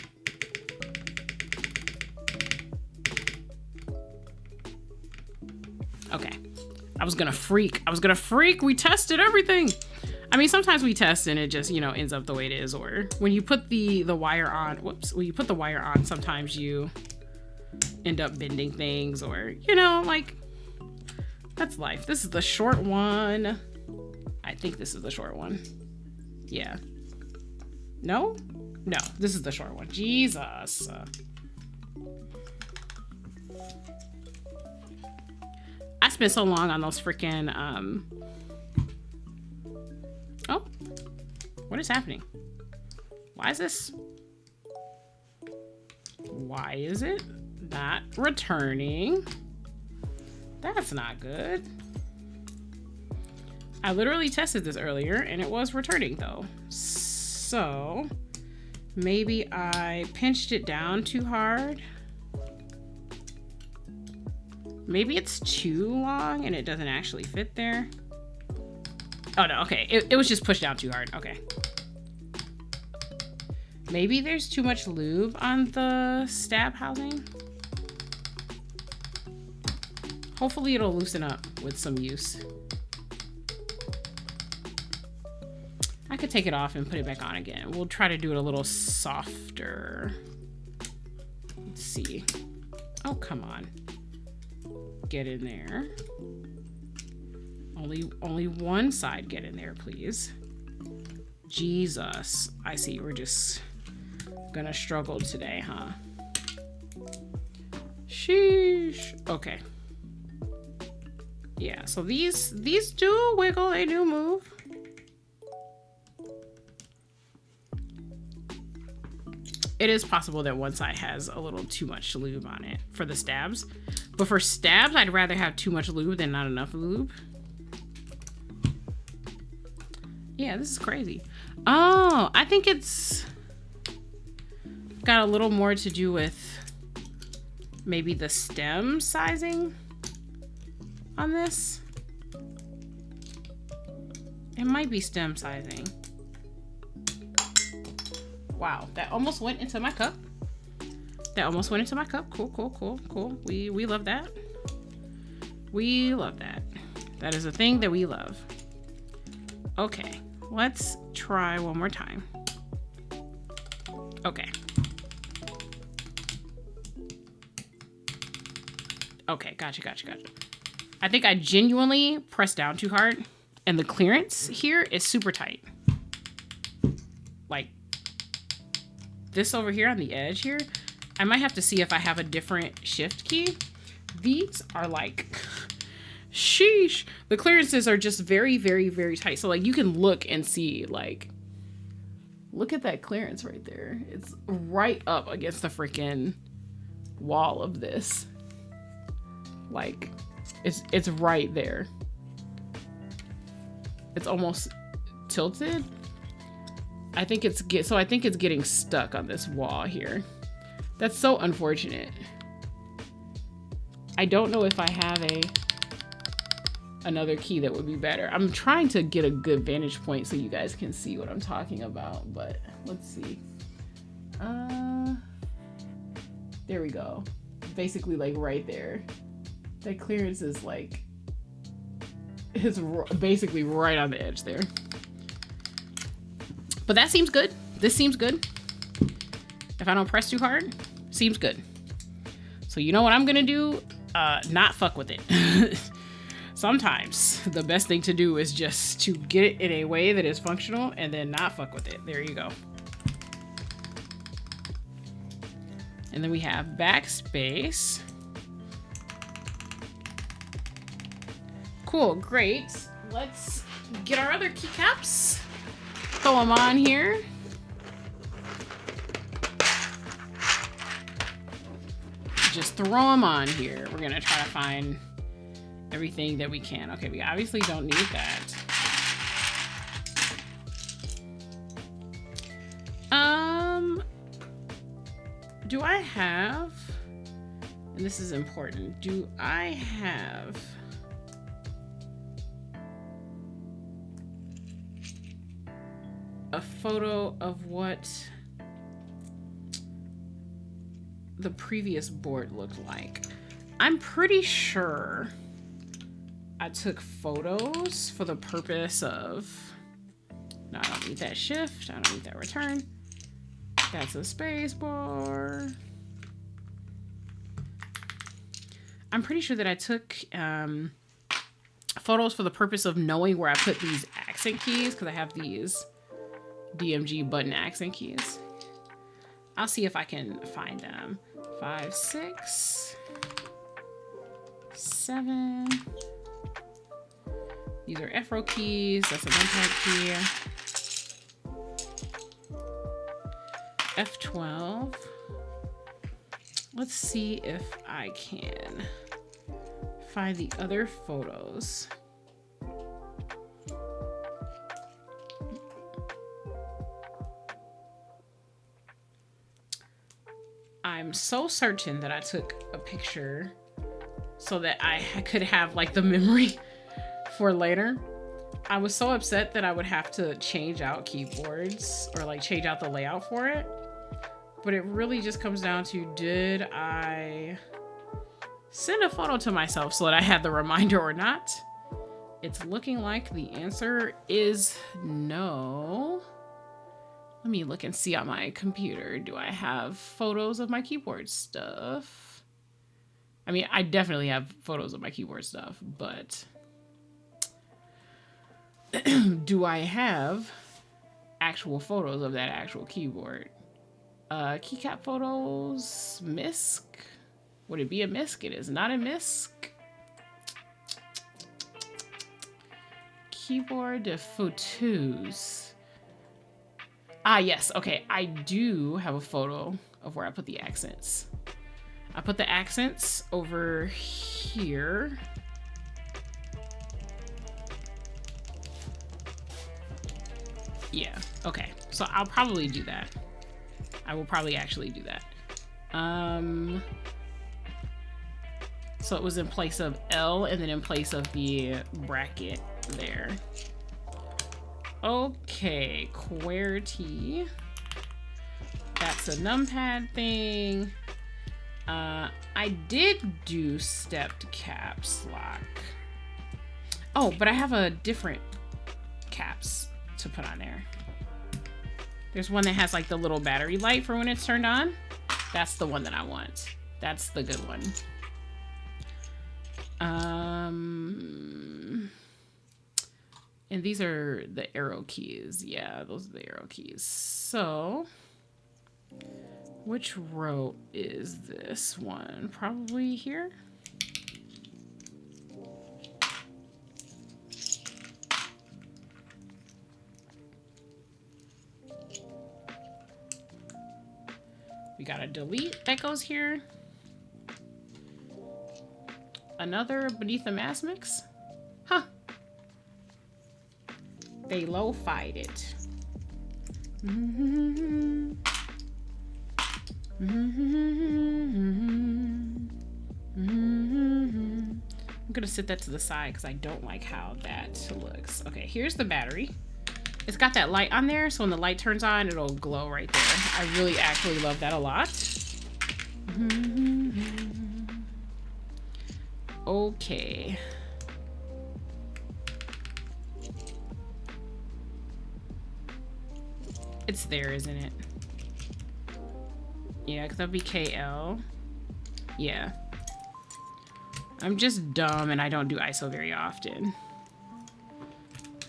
Okay, I was gonna freak. We tested everything. I mean, sometimes we test and it just, you know, ends up the way it is. Or when you put the wire on, whoops, when you put the wire on, sometimes you end up bending things, or, you know, like, that's life. This is the short one. I think this is the short one. Yeah. No, this is the short one. Jesus. I spent so long on those freaking, oh, what is happening? Why is it not returning? That's not good. I literally tested this earlier and it was returning though. So maybe I pinched it down too hard. Maybe it's too long and it doesn't actually fit there. Oh no, okay. It was just pushed down too hard. Okay. Maybe there's too much lube on the stab housing. Hopefully it'll loosen up with some use. I could take it off and put it back on again. We'll try to do it a little softer. Let's see. Oh, come on. Get in there. Only one side get in there, please. Jesus. I see we're just gonna struggle today, huh? Sheesh. Okay. Yeah, so these do wiggle, they do move. It is possible that one side has a little too much lube on it for the stabs. But for stabs, I'd rather have too much lube than not enough lube. Yeah, this is crazy. Oh, I think it's got a little more to do with maybe the stem sizing on this. It might be stem sizing. Wow, that almost went into my cup. Cool. We love that. We love that. That is a thing that we love. Okay, let's try one more time. Okay. Okay, gotcha. I think I genuinely pressed down too hard, and the clearance here is super tight. Like, this over here on the edge here, I might have to see if I have a different shift key. These are like, sheesh. The clearances are just very, very, very tight. So like you can look and see, like, look at that clearance right there. It's right up against the freaking wall of this. Like, it's right there. It's almost tilted. I think it's getting stuck on this wall here. That's so unfortunate. I don't know if I have another key that would be better. I'm trying to get a good vantage point so you guys can see what I'm talking about, but let's see. There we go. Basically like right there. That clearance is like, it's basically right on the edge there. But that seems good. This seems good. If I don't press too hard, seems good. So you know what I'm gonna do? Not fuck with it. Sometimes the best thing to do is just to get it in a way that is functional and then not fuck with it. There you go. And then we have backspace. Cool, great. Let's get our other keycaps. Throw them on here. Just throw them on here. We're gonna try to find everything that we can. Okay, we obviously don't need that. Do I have, and this is important, do I have a photo of what the previous board looked like? I'm pretty sure I took photos for the purpose of, no, I don't need that shift, I don't need that return. That's a space bar. I'm pretty sure that I took photos for the purpose of knowing where I put these accent keys, because I have these DMG button accent keys. I'll see if I can find them. 5, 6, 7. These are F-row keys. That's an untitled key. F12. Let's see if I can find the other photos. I'm so certain that I took a picture so that I could have like the memory for later. I was so upset that I would have to change out keyboards or like change out the layout for it. But it really just comes down to, did I send a photo to myself so that I had the reminder or not? It's looking like the answer is no. Let me look and see on my computer. Do I have photos of my keyboard stuff? I mean, I definitely have photos of my keyboard stuff, but do I have actual photos of that actual keyboard? Keycap photos, MISC. Would it be a MISC? It is not a MISC. Keyboard photos. Ah, yes. Okay, I do have a photo of where I put the accents. I put the accents over here. Yeah, okay. So I'll probably do that. I will probably actually do that. So it was in place of L and then in place of the bracket there. Okay, QWERTY. That's a numpad thing. I did do stepped caps lock. Oh, but I have a different caps to put on there. There's one that has like the little battery light for when it's turned on. That's the one that I want. That's the good one. And these are the arrow keys. Yeah, those are the arrow keys. So, which row is this one? Probably here. We got a delete that goes here. Another beneath the mass mix. Huh. They lo-fied it. I'm gonna set that to the side because I don't like how that looks. Okay, here's the battery. It's got that light on there, so when the light turns on, it'll glow right there. I really actually love that a lot. Okay. It's there, isn't it? Yeah, because that'd be KL. Yeah. I'm just dumb and I don't do ISO very often.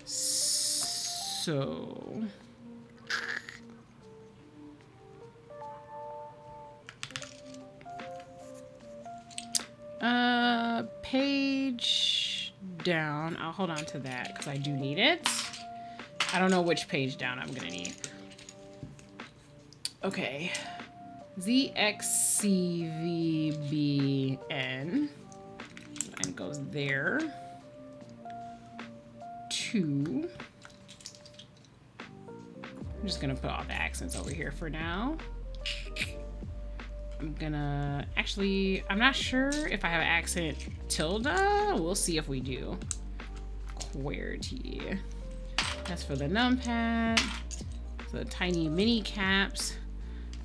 So... page down. I'll hold on to that because I do need it. I don't know which page down I'm gonna need. Okay. ZXCVBN. And goes there. 2. I'm just gonna put all the accents over here for now. I'm gonna, actually, I'm not sure if I have accent tilde. We'll see if we do. QWERTY. That's for the numpad. So the tiny mini caps.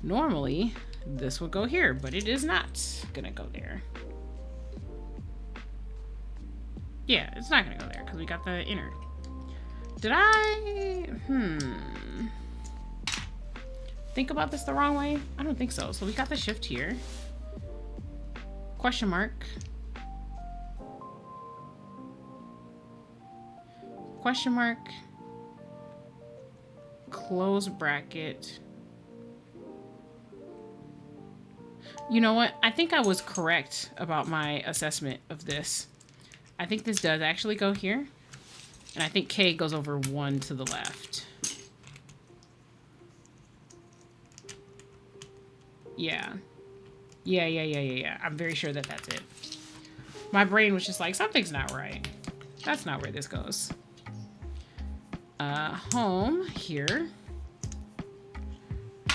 Normally, this would go here, but it is not gonna go there. Yeah, it's not gonna go there because we got the inner. Did I, think about this the wrong way? I don't think so. So we got the shift here. Question mark. Question mark. Close bracket. You know what? I think I was correct about my assessment of this. I think this does actually go here. And I think K goes over 1 to the left. Yeah. Yeah. I'm very sure that that's it. My brain was just like, something's not right. That's not where this goes. Home here.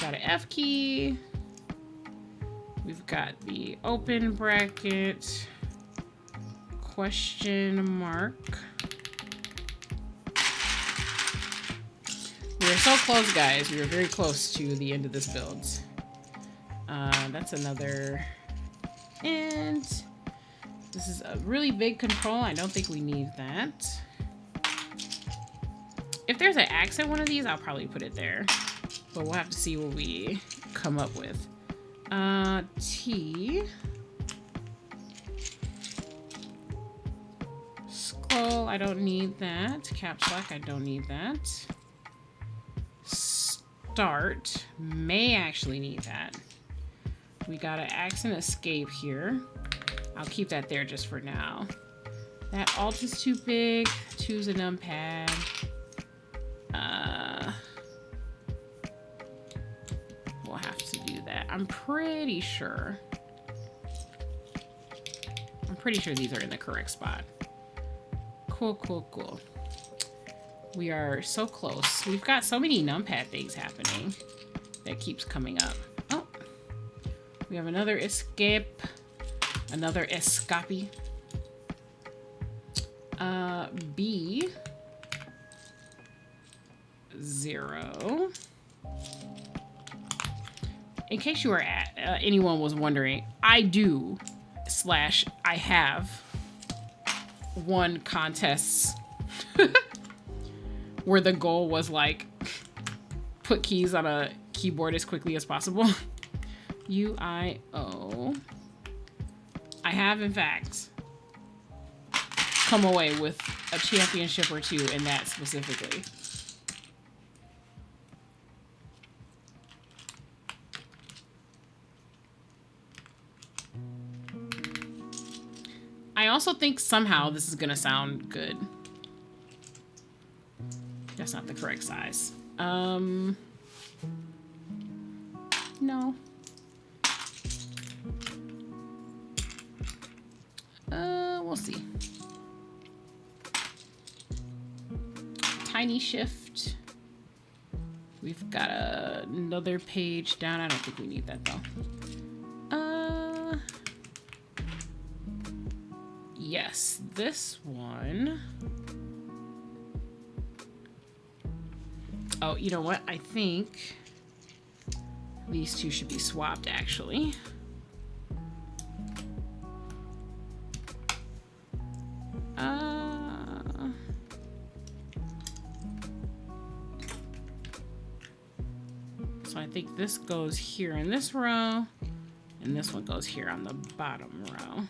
Got an F key. We've got the open bracket. Question mark. We were so close, guys. We were very close to the end of this build. That's another. And this is a really big control. I don't think we need that. If there's an accent one of these, I'll probably put it there. But we'll have to see what we come up with. T. Scroll, I don't need that. Caps lock, I don't need that. Start, may actually need that. We got an accent escape here. I'll keep that there just for now. That alt is too big. 2's a numpad. We'll have to do that. I'm pretty sure these are in the correct spot. Cool. We are so close. We've got so many numpad things happening that keeps coming up. Oh, we have another escape, another escape. B 0. In case you were anyone was wondering, I have won contests where the goal was like put keys on a keyboard as quickly as possible. UIO. I have in fact come away with a championship or 2 in that specifically. I also think somehow this is gonna sound good. That's not the correct size. No. We'll see. Tiny shift. We've got another page down. I don't think we need that though. Yes, this one. Oh, you know what? I think these two should be swapped actually. So I think this goes here in this row, and this one goes here on the bottom row.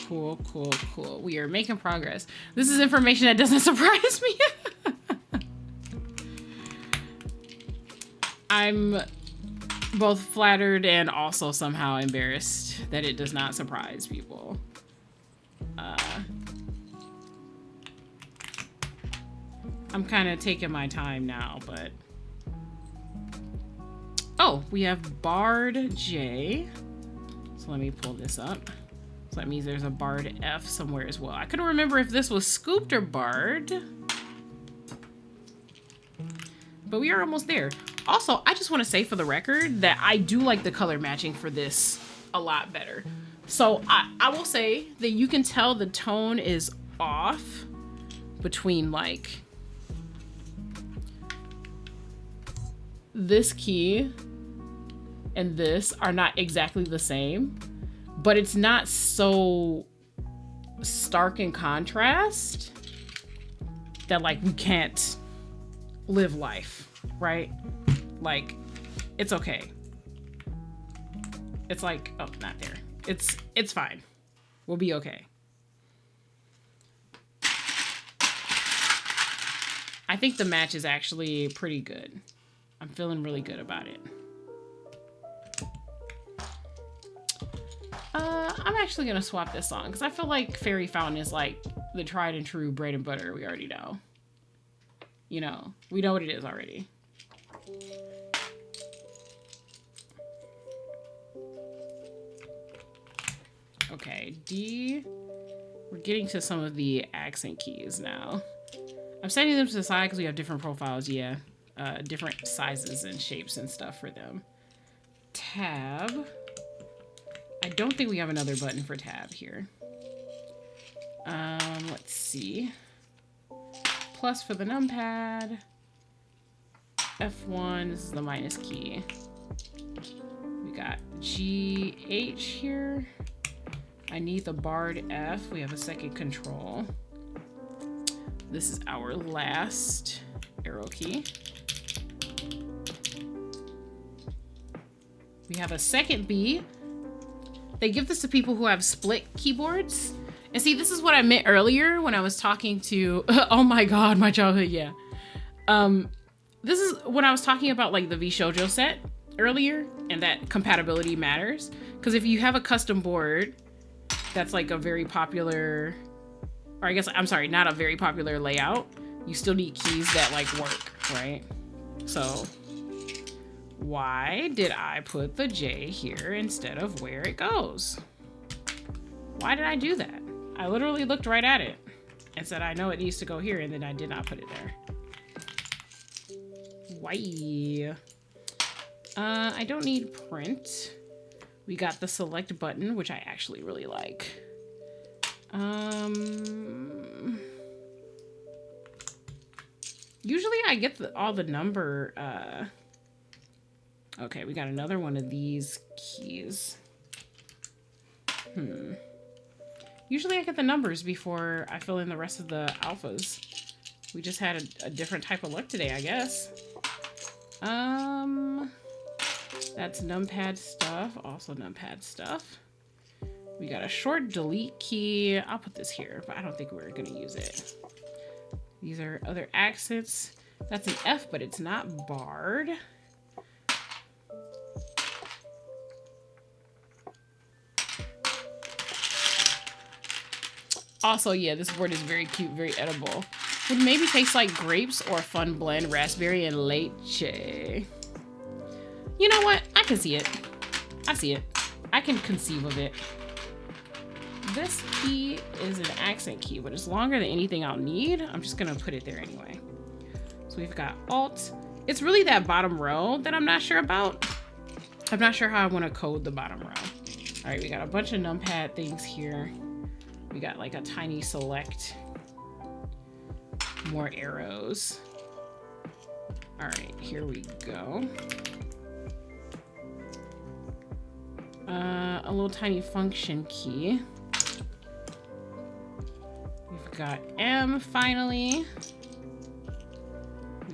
Cool, cool, cool. We are making progress. This is information that doesn't surprise me. I'm both flattered and also somehow embarrassed that it does not surprise people. I'm kind of taking my time now, but... Oh, we have barred J. So let me pull this up. So that means there's a barred F somewhere as well. I couldn't remember if this was scooped or barred. But we are almost there. Also, I just want to say for the record that I do like the color matching for this a lot better. So I will say that you can tell the tone is off between like this key and this are not exactly the same, but it's not so stark in contrast that like we can't live life, right? Like, it's okay. It's like, oh, not there. It's fine. We'll be okay. I think the match is actually pretty good. I'm feeling really good about it. I'm actually gonna swap this song because I feel like Fairy Fountain is like the tried and true bread and butter we already know. You know, we know what it is already. Okay, D. We're getting to some of the accent keys now. I'm setting them to the side because we have different profiles, yeah. Different sizes and shapes and stuff for them. Tab. I don't think we have another button for tab here. Let's see. Plus for the numpad. F1, this is the minus key. We got GH here. I need the barred F. We have a second control. This is our last arrow key. We have a second B. They give this to people who have split keyboards. And see, this is what I meant earlier when I was talking to, oh my God, my childhood, yeah. This is when I was talking about like the VShojo set earlier and that compatibility matters. Because if you have a custom board that's like a very popular, or I guess, I'm sorry, not a very popular layout, you still need keys that like work, right? So why did I put the J here instead of where it goes? Why did I do that? I literally looked right at it and said, I know it needs to go here, and then I did not put it there. Why? I don't need print. We got the select button, which I actually really like. Usually I get all the number, okay, we got another one of these keys. Usually I get the numbers before I fill in the rest of the alphas. We just had a different type of luck today, I guess. That's numpad stuff, also numpad stuff. We got a short delete key. I'll put this here, but I don't think we're gonna use it. These are other accents. That's an F, but it's not barred. Also, yeah, this board is very cute, very edible. Would maybe taste like grapes or fun blend raspberry and leche. You know what? I can see it. I see it. I can conceive of it. This key is an accent key, but it's longer than anything I'll need. I'm just gonna put it there anyway. So we've got Alt. It's really that bottom row that I'm not sure about. I'm not sure how I want to code the bottom row. All right, we got a bunch of numpad things here. We got like a tiny select. More arrows. All right, here we go. A little tiny function key. We've got M finally.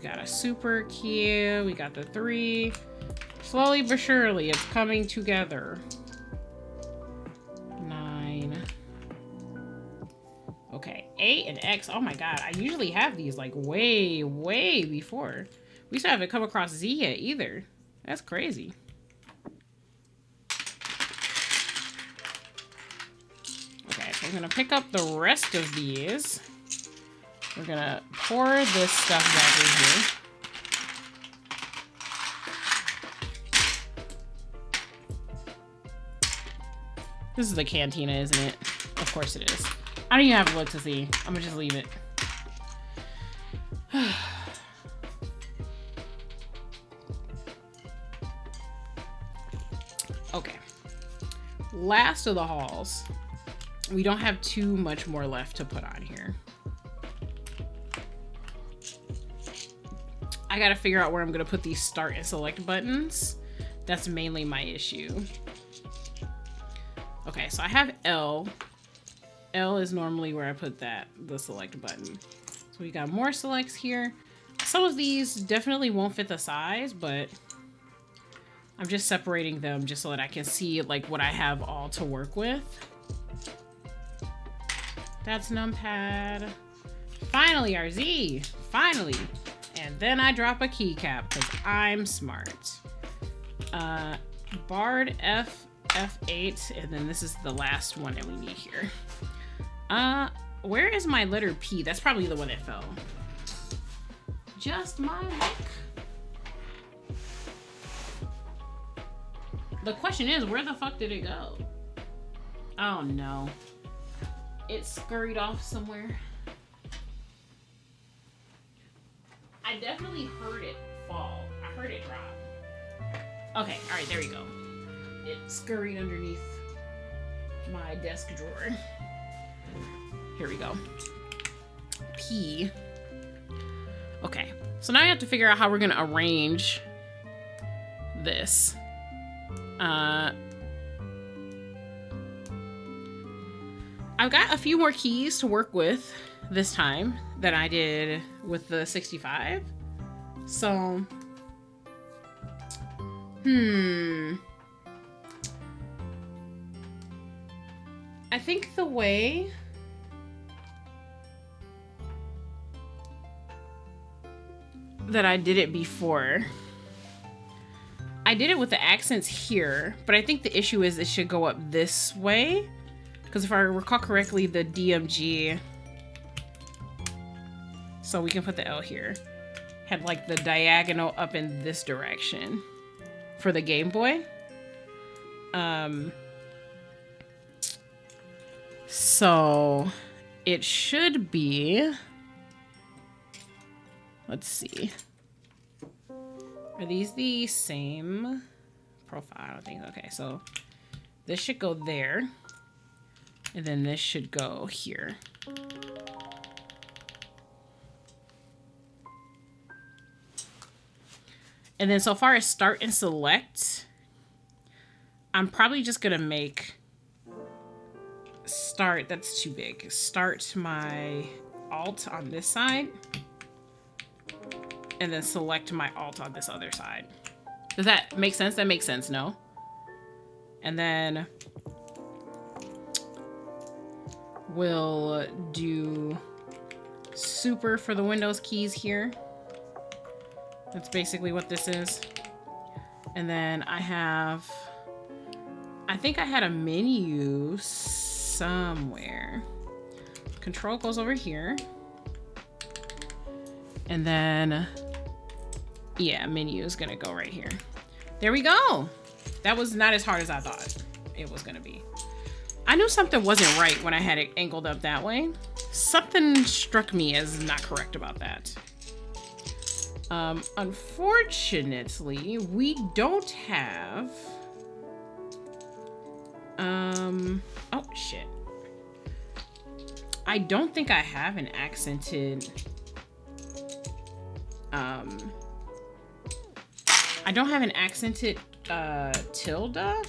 We got a super key. We got the 3. Slowly but surely, it's coming together. 9. Okay, 8 and X. Oh my god, I usually have these like way, way before. We still haven't come across Z yet either. That's crazy. Okay, so I'm gonna pick up the rest of these. We're gonna pour this stuff back in here. This is the cantina, isn't it? Of course it is. I don't even have to look to see. I'm gonna just leave it. Okay. Last of the hauls. We don't have too much more left to put on here. I gotta figure out where I'm gonna put these start and select buttons. That's mainly my issue. Okay, so I have L. L is normally where I put the select button. So we got more selects here. Some of these definitely won't fit the size, but I'm just separating them just so that I can see like what I have all to work with. That's numpad. Finally, our Z. Finally. And then I drop a keycap because I'm smart. Bard F, F8, and then this is the last one that we need here. Where is my letter P? That's probably the one that fell. Just my luck. The question is, where the fuck did it go? Oh no. It scurried off somewhere. I definitely heard it fall. I heard it drop. Okay, alright, there we go. It scurried underneath my desk drawer. Here we go. P. Okay, so now I have to figure out how we're gonna arrange this. I've got a few more keys to work with this time than I did with the 65. So, I think the way that I did it before, I did it with the accents here, but I think the issue is it should go up this way. Because if I recall correctly, the DMG, so we can put the L here, had like the diagonal up in this direction for the Game Boy. So it should be, let's see. Are these the same profile? I don't think. Okay, so this should go there. And then this should go here. And then so far as start and select, I'm probably just gonna make start, that's too big. Start my alt on this side. And then select my alt on this other side. Does that make sense? That makes sense, no? And then we'll do super for the Windows keys here. That's basically what this is. And then I think I had a menu somewhere. Control goes over here. And then, yeah, menu is gonna go right here. There we go. That was not as hard as I thought it was gonna be. I knew something wasn't right when I had it angled up that way. Something struck me as not correct about that. Unfortunately, we don't have... oh, shit. I don't think I have an accented... I don't have an accented tilde.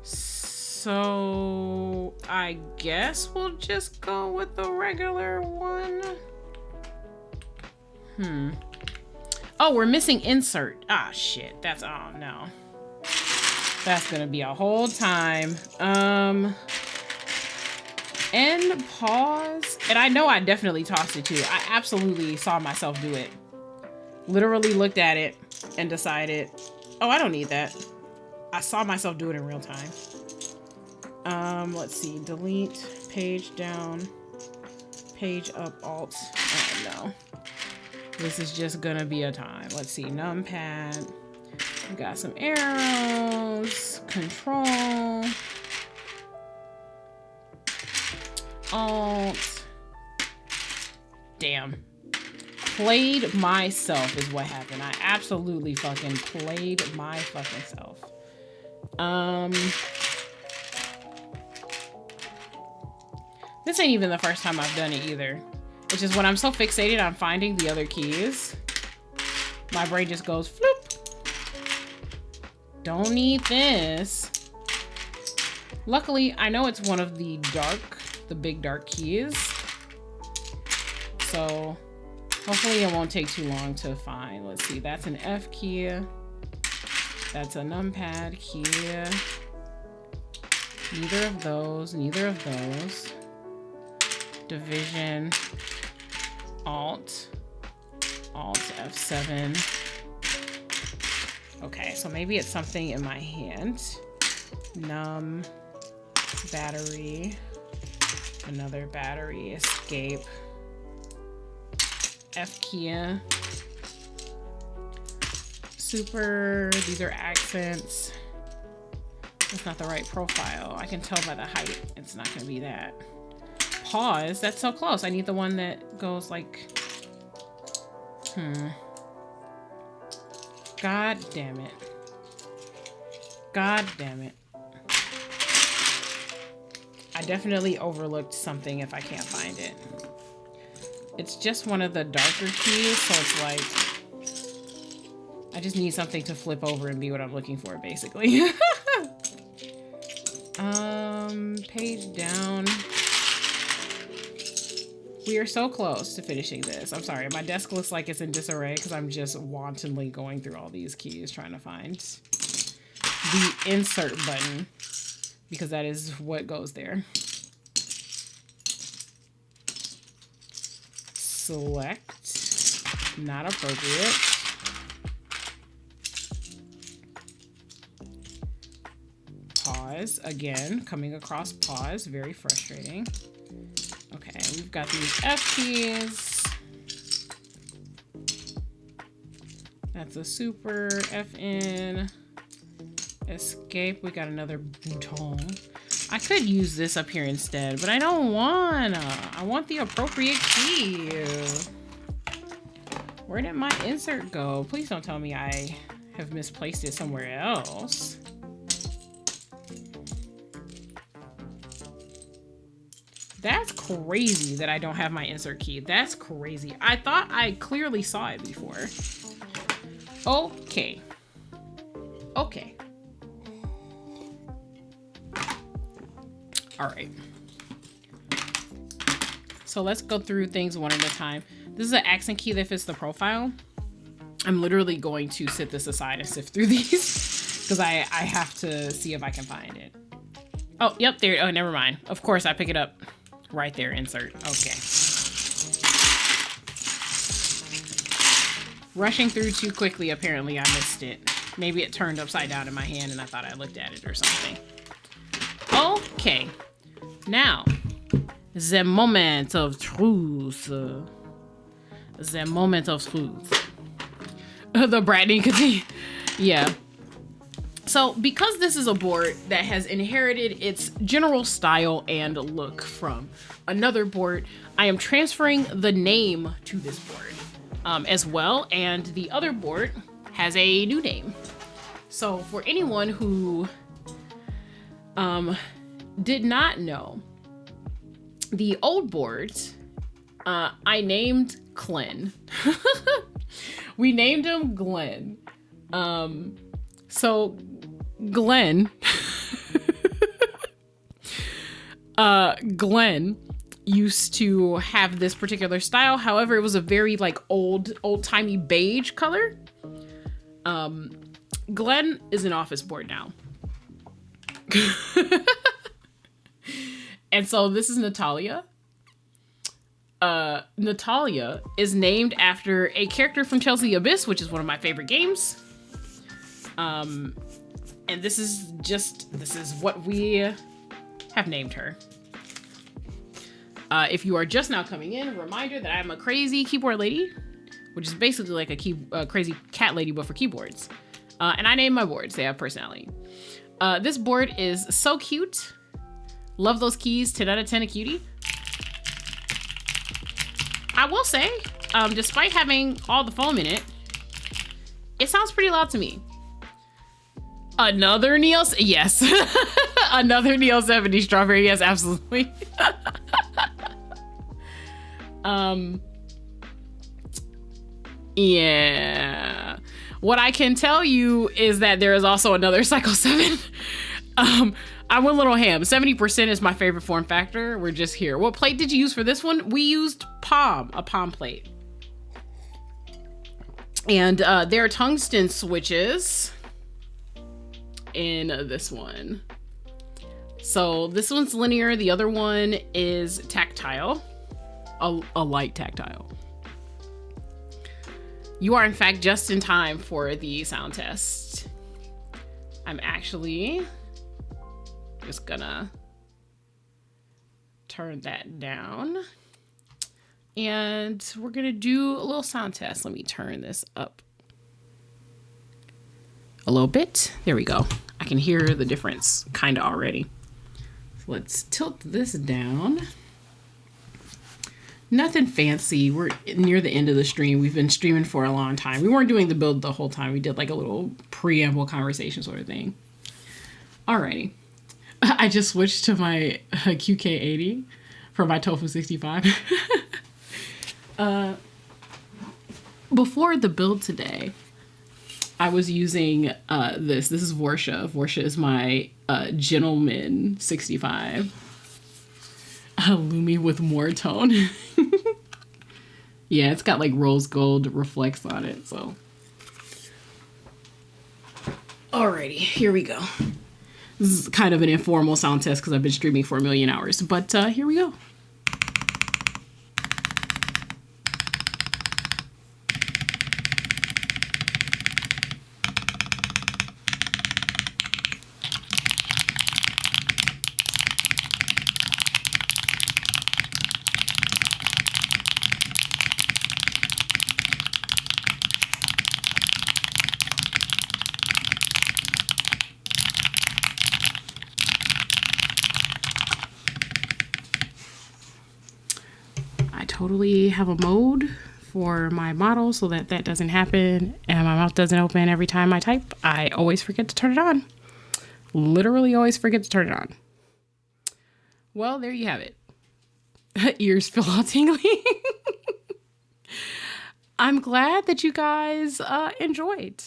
So I guess we'll just go with the regular one. Oh, we're missing insert. Ah, shit. That's, oh no. That's gonna be a whole time. End, pause. And I know I definitely tossed it too. I absolutely saw myself do it. Literally looked at it and decided, oh, I don't need that. I saw myself do it in real time. Let's see, delete, page down, page up, alt. Oh no. This is just gonna be a time. Let's see, numpad. We got some arrows, control, alt. Damn. Played myself is what happened. I absolutely fucking played my fucking self. This ain't even the first time I've done it either. It's just when I'm so fixated on finding the other keys, my brain just goes floop. Don't need this. Luckily, I know it's one of the big dark keys. So hopefully it won't take too long to find. Let's see, that's an F key. That's a numpad key. Neither of those, neither of those. Division, alt F7. Okay, so maybe it's something in my hand. Num, battery, another battery, escape, F key, super, these are accents. That's not the right profile. I can tell by the height, it's not gonna be that. Pause, that's so close. I need the one that goes like, God damn it. God damn it. I definitely overlooked something if I can't find it. It's just one of the darker keys, so it's like, I just need something to flip over and be what I'm looking for, basically. Page down. We are so close to finishing this. I'm sorry, my desk looks like it's in disarray because I'm just wantonly going through all these keys trying to find the insert button because that is what goes there. Select, not appropriate. Pause, again, coming across pause, very frustrating. Okay, we've got these F keys. That's a super FN. Escape, we got another bouton. I could use this up here instead, but I don't wanna. I want the appropriate key. Where did my insert go? Please don't tell me I have misplaced it somewhere else. That's crazy that I don't have my insert key. That's crazy. I thought I clearly saw it before. Okay. Okay. All right. So let's go through things one at a time. This is an accent key that fits the profile. I'm literally going to sit this aside and sift through these because I have to see if I can find it. Oh, yep, there. Oh, never mind. Of course, I pick it up right there. Insert. Okay. Rushing through too quickly. Apparently, I missed it. Maybe it turned upside down in my hand and I thought I looked at it or something. Okay. Now, the moment of truth. The moment of truth. The branding continue. Yeah. So because this is a board that has inherited its general style and look from another board, I am transferring the name to this board as well. And the other board has a new name. So for anyone who did not know, the old boards, I named Glenn. We named him Glenn. So Glenn, Glenn used to have this particular style. However, it was a very like old-timey beige color. Glenn is an office board now. And so this is Natalia. Natalia is named after a character from Chelsea Abyss, which is one of my favorite games. And this is what we have named her. If you are just now coming in, a reminder that I'm a crazy keyboard lady, which is basically like a crazy cat lady, but for keyboards. And I name my boards. They have personality. This board is so cute. Love those keys. 10 out of 10 a cutie. I will say, despite having all the foam in it, it sounds pretty loud to me. Another yes. Another Neo70 strawberry. Yes, absolutely. Yeah. What I can tell you is that there is also another Cycle 7. I went a little ham. 70% is my favorite form factor. We're just here. What plate did you use for this one? We used a palm plate. And there are tungsten switches in this one. So this one's linear. The other one is tactile, a light tactile. You are in fact just in time for the sound test. I'm actually just gonna turn that down and we're gonna do a little sound test. Let me turn this up a little bit. There we go. I can hear the difference kind of already. So let's tilt this down. Nothing fancy. We're near the end of the stream. We've been streaming for a long time. We weren't doing the build the whole time. We did like a little preamble conversation sort of thing. Alrighty. I just switched to my QK80 for my Tofu 65. Before the build today, I was using this. This is Vorsha. Vorsha is my Gentleman 65. Lumi with more tone. Yeah, it's got like rose gold reflects on it, so. Alrighty, here we go. This is kind of an informal sound test because I've been streaming for a million hours, but here we go. Totally have a mode for my model so that that doesn't happen and my mouth doesn't open every time I type. I always forget to turn it on. Literally always forget to turn it on. Well, there you have it. Ears feel all tingly. I'm glad that you guys enjoyed.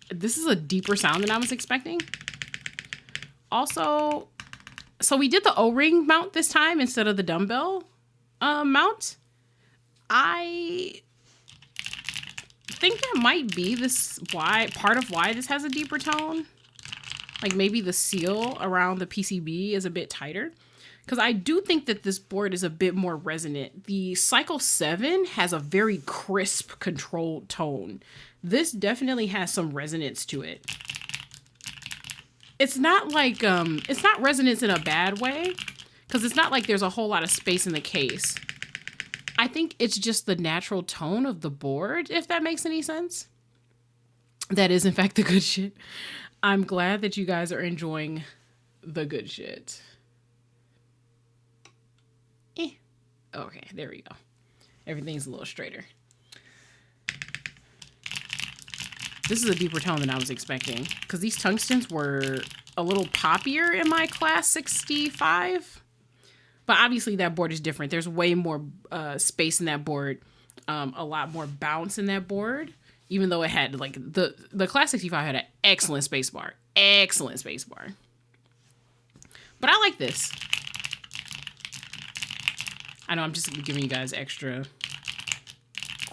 This is a deeper sound than I was expecting. Also, so we did the O-ring mount this time instead of the dumbbell mount. I think that might be part of why this has a deeper tone. Like maybe the seal around the PCB is a bit tighter. Because I do think that this board is a bit more resonant. The Cycle 7 has a very crisp, controlled tone. This definitely has some resonance to it. It's not like, it's not resonance in a bad way, because it's not like there's a whole lot of space in the case. I think it's just the natural tone of the board, if that makes any sense. That is, in fact, the good shit. I'm glad that you guys are enjoying the good shit. Okay, there we go. Everything's a little straighter. This is a deeper tone than I was expecting because these tungstens were a little poppier in my class 65. But obviously that board is different. There's way more space in that board, a lot more bounce in that board, even though it had like the class 65 had an excellent space bar. Excellent space bar. But I like this. I know I'm just giving you guys extra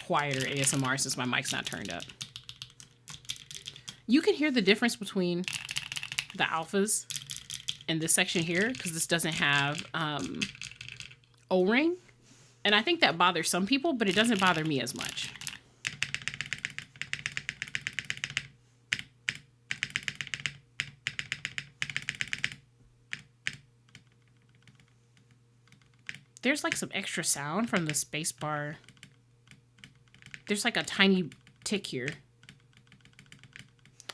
quieter ASMR since my mic's not turned up. You can hear the difference between the alphas and this section here because this doesn't have O-ring. And I think that bothers some people, but it doesn't bother me as much. There's like some extra sound from the space bar. There's like a tiny tick here.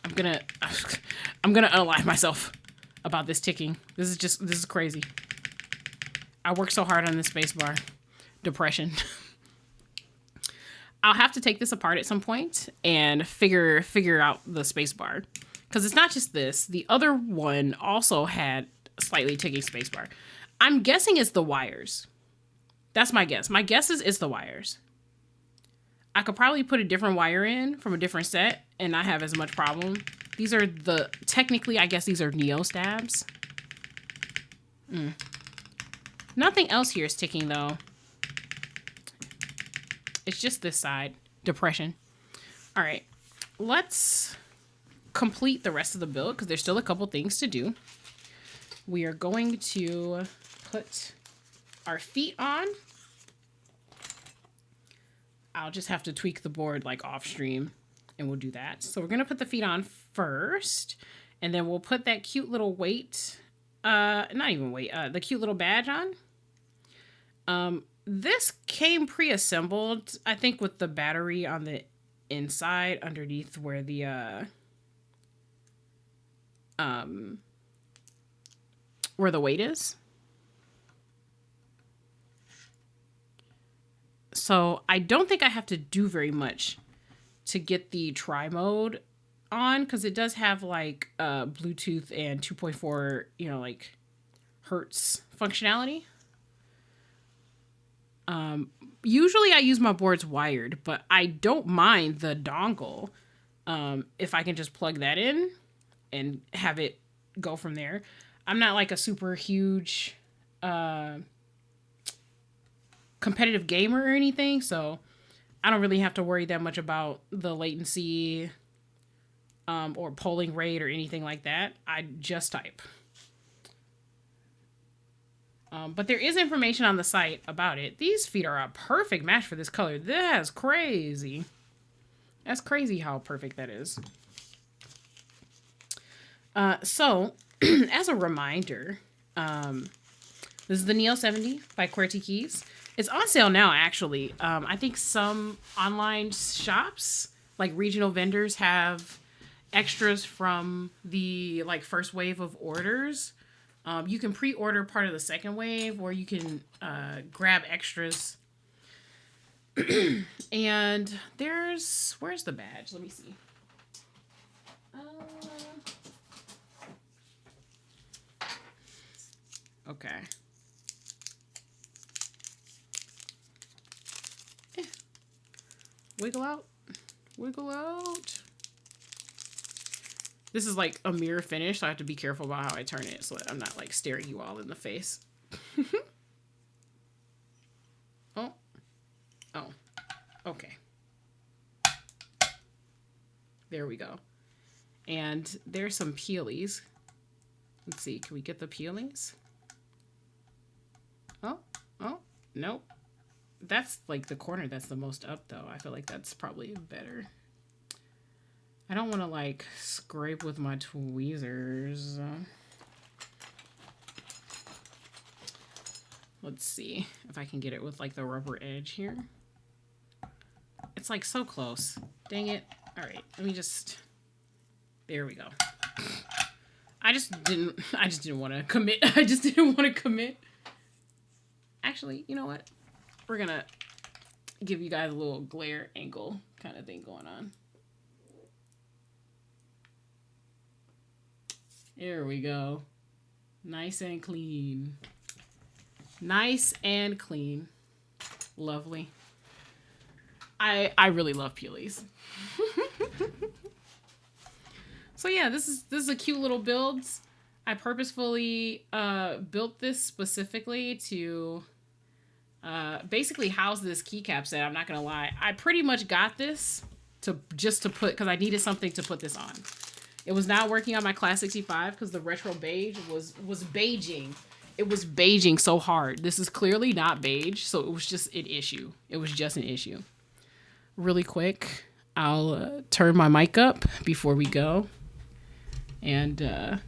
I'm gonna unalive myself about this ticking. This is crazy. I worked so hard on this space bar. Depression. I'll have to take this apart at some point and figure out the space bar. Because it's not just this. The other one also had a slightly ticking space bar. I'm guessing it's the wires. That's my guess. My guess is it's the wires. I could probably put a different wire in from a different set and not have as much problem. These are technically, I guess these are NeoStabs. Nothing else here is ticking though. It's just this side. Depression. All right, let's complete the rest of the build because there's still a couple things to do. We are going to put our feet on. I'll just have to tweak the board like off stream and we'll do that. So we're going to put the feet on first and then we'll put that cute little weight, not even weight, the cute little badge on. This came pre-assembled, I think with the battery on the inside underneath where the, where the weight is. So I don't think I have to do very much to get the tri-mode on because it does have like Bluetooth and 2.4, like hertz functionality. Usually I use my boards wired, but I don't mind the dongle if I can just plug that in and have it go from there. I'm not like a super huge competitive gamer or anything, so I don't really have to worry that much about the latency or polling rate or anything like that. I just type. But there is information on the site about it. These feet are a perfect match for this color. That's crazy. That's crazy how perfect that is. So, as a reminder, this is the Neo70 by qwertykeys. It's on sale now, actually. I think some online shops, like regional vendors, have extras from the first wave of orders. You can pre-order part of the second wave, or you can grab extras. And where's the badge? Let me see. Okay. Wiggle out. Wiggle out. This is like a mirror finish, so I have to be careful about how I turn it so that I'm not like staring you all in the face. Oh. Okay. There we go. And there's some peelies. Let's see, can we get the peelies? Oh, nope. That's like the corner that's the most up though. I feel like that's probably better. I don't want to like scrape with my tweezers. Let's see if I can get it with like the rubber edge here. It's like so close. Dang it. All right, let me just, there we go. I just didn't want to commit. I just didn't want to commit. Actually, you know what? We're gonna give you guys a little glare angle kind of thing going on. There we go. Nice and clean. Nice and clean. Lovely. I really love peelies. So yeah, this is a cute little build. I purposefully built this specifically to basically house this keycap set. I'm not gonna lie, I pretty much got this to put, because I needed something to put this on. It was not working on my Class 65 because the retro beige was beiging. It was beiging so hard. This is clearly not beige, so it was just an issue. It was just an issue. Really quick, I'll turn my mic up before we go, and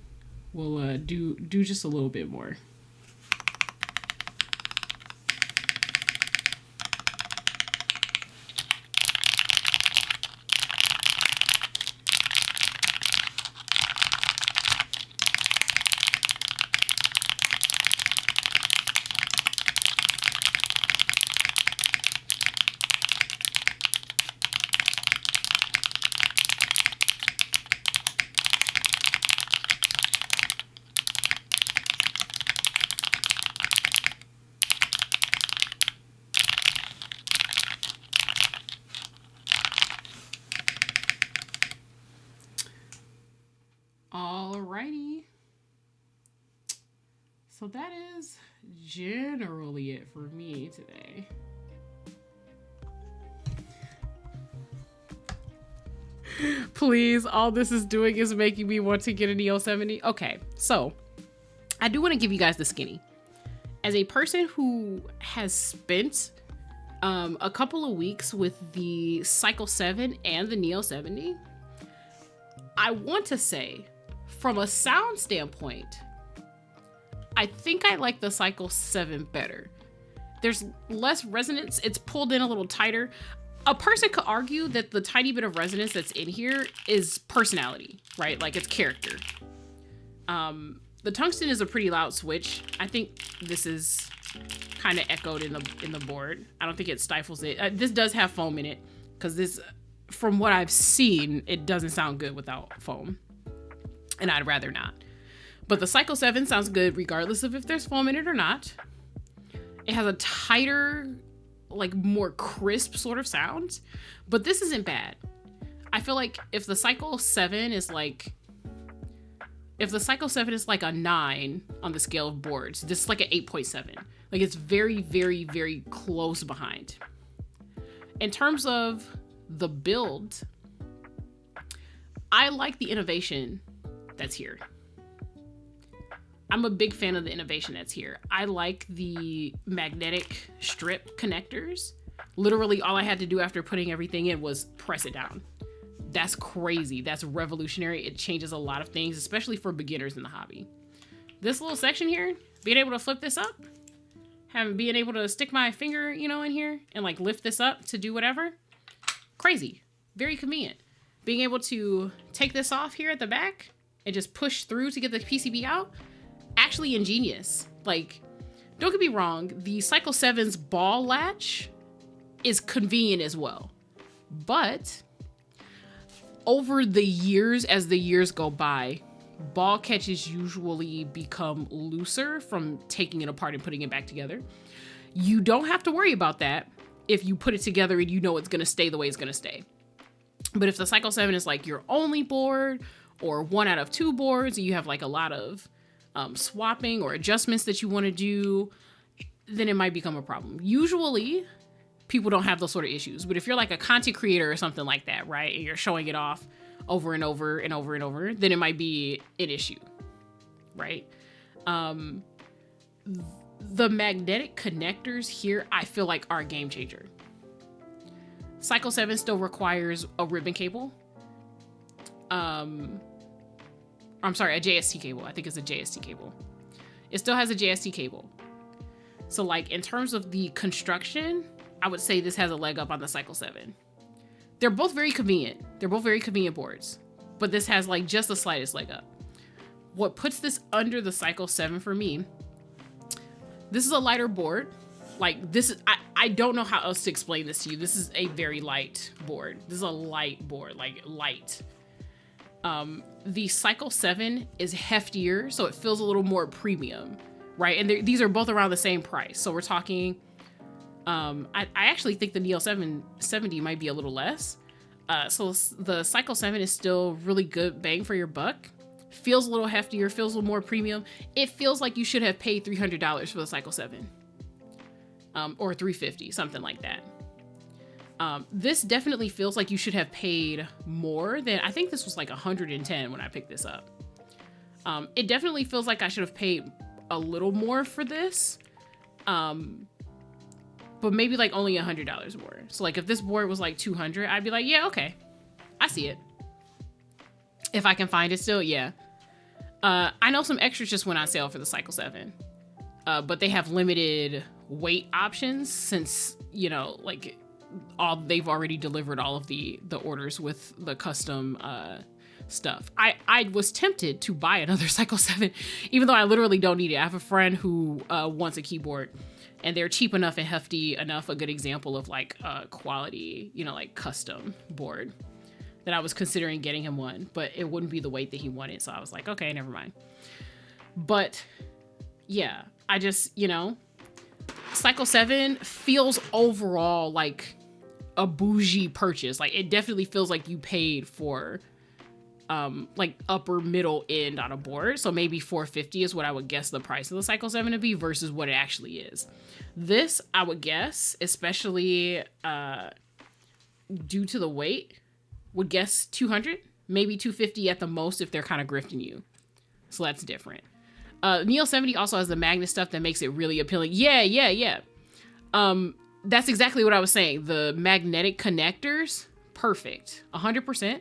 we'll do just a little bit more. Alrighty. So that is generally it for me today. Please, all this is doing is making me want to get a Neo70. Okay, so I do want to give you guys the skinny. As a person who has spent a couple of weeks with the Cycle 7 and the Neo70, I want to say, from a sound standpoint, I think I like the Cycle 7 better. There's less resonance. It's pulled in a little tighter. A person could argue that the tiny bit of resonance that's in here is personality, right? Like, it's character. The Tungsten is a pretty loud switch. I think this is kind of echoed in the board. I don't think it stifles it. This does have foam in it, because this, from what I've seen, it doesn't sound good without foam. And I'd rather not. But the Cycle 7 sounds good regardless of if there's foam in it or not. It has a tighter, like more crisp sort of sound, but this isn't bad. I feel like if the Cycle 7 is like, a 9 on the scale of boards, this is like an 8.7. Like, it's very, very, very close behind. In terms of the build, I like the innovation that's here. I'm a big fan of the innovation that's here. I like the magnetic strip connectors. Literally all I had to do after putting everything in was press it down. That's crazy. That's revolutionary. It changes a lot of things, especially for beginners in the hobby. This little section here, being able to flip this up, being able to stick my finger, you know, in here and like lift this up to do whatever. Crazy. Very convenient. Being able to take this off here at the back and just push through to get the PCB out. Actually ingenious. Like, don't get me wrong, the Cycle 7's ball latch is convenient as well. But over the years, as the years go by, ball catches usually become looser from taking it apart and putting it back together. You don't have to worry about that if you put it together and you know it's gonna stay the way it's gonna stay. But if the Cycle 7 is like your only board, or 1 out of 2 boards, and you have like a lot of swapping or adjustments that you want to do, then it might become a problem. Usually people don't have those sort of issues, but if you're like a content creator or something like that, right, and you're showing it off over and over and over and over, then it might be an issue, right? The magnetic connectors here, I feel like, are a game changer. Cycle 7 still requires a ribbon cable. I'm sorry, a JST cable. I think it's a JST cable. It still has a JST cable. So like, in terms of the construction, I would say this has a leg up on the Cycle 7. They're both very convenient. They're both very convenient boards, but this has like just the slightest leg up. What puts this under the Cycle 7 for me, this is a lighter board. Like, this is, I don't know how else to explain this to you. This is a very light board. This is a light board, like light. The Cycle 7 is heftier, so it feels a little more premium, right? And these are both around the same price. So we're talking, I actually think the Neo70 might be a little less. So the Cycle 7 is still really good bang for your buck. feels a little heftier, feels a little more premium. It feels like you should have paid $300 for the Cycle 7. Or $350, something like that. This definitely feels like you should have paid more than, I think this was like 110 when I picked this up. It definitely feels like I should have paid a little more for this. But maybe like only $100 more. So like if this board was like 200, I'd be like, yeah, okay. I see it. If I can find it still, yeah. I know some extras just went on sale for the Cycle 7. But they have limited weight options since, you know, like they've already delivered all of the orders with the custom stuff. I was tempted to buy another Cycle 7, even though I literally don't need it. I have a friend who wants a keyboard, and they're cheap enough and hefty enough, a good example of like quality, you know, like custom board, that I was considering getting him one, but it wouldn't be the weight that he wanted. So I was like, okay, never mind. But yeah, I just, you know, Cycle 7 feels overall like a bougie purchase. Like it definitely feels like you paid for like upper middle end on a board. So maybe $450 is what I would guess the price of the Cycle 7 to be versus what it actually is. This, I would guess, especially due to the weight, would guess 200, maybe 250 at the most if they're kind of grifting you. So that's different. Neo70 also has the magnet stuff that makes it really appealing. Yeah. That's exactly what I was saying. The magnetic connectors, perfect, 100%.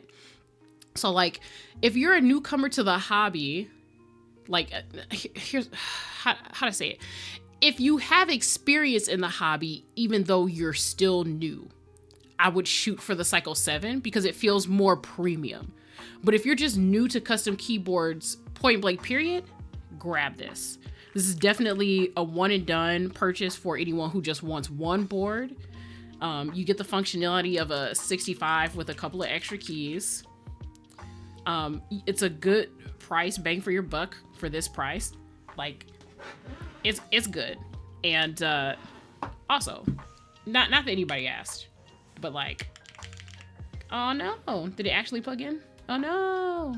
So like, if you're a newcomer to the hobby, like here's how to say it. If you have experience in the hobby, even though you're still new, I would shoot for the Cycle 7 because it feels more premium. But if you're just new to custom keyboards, point blank period, grab this. This is definitely a one and done purchase for anyone who just wants one board. You get the functionality of a 65 with a couple of extra keys. It's a good price, bang for your buck for this price. Like, it's good. And also, not that anybody asked, but like, oh no, did it actually plug in? Oh no.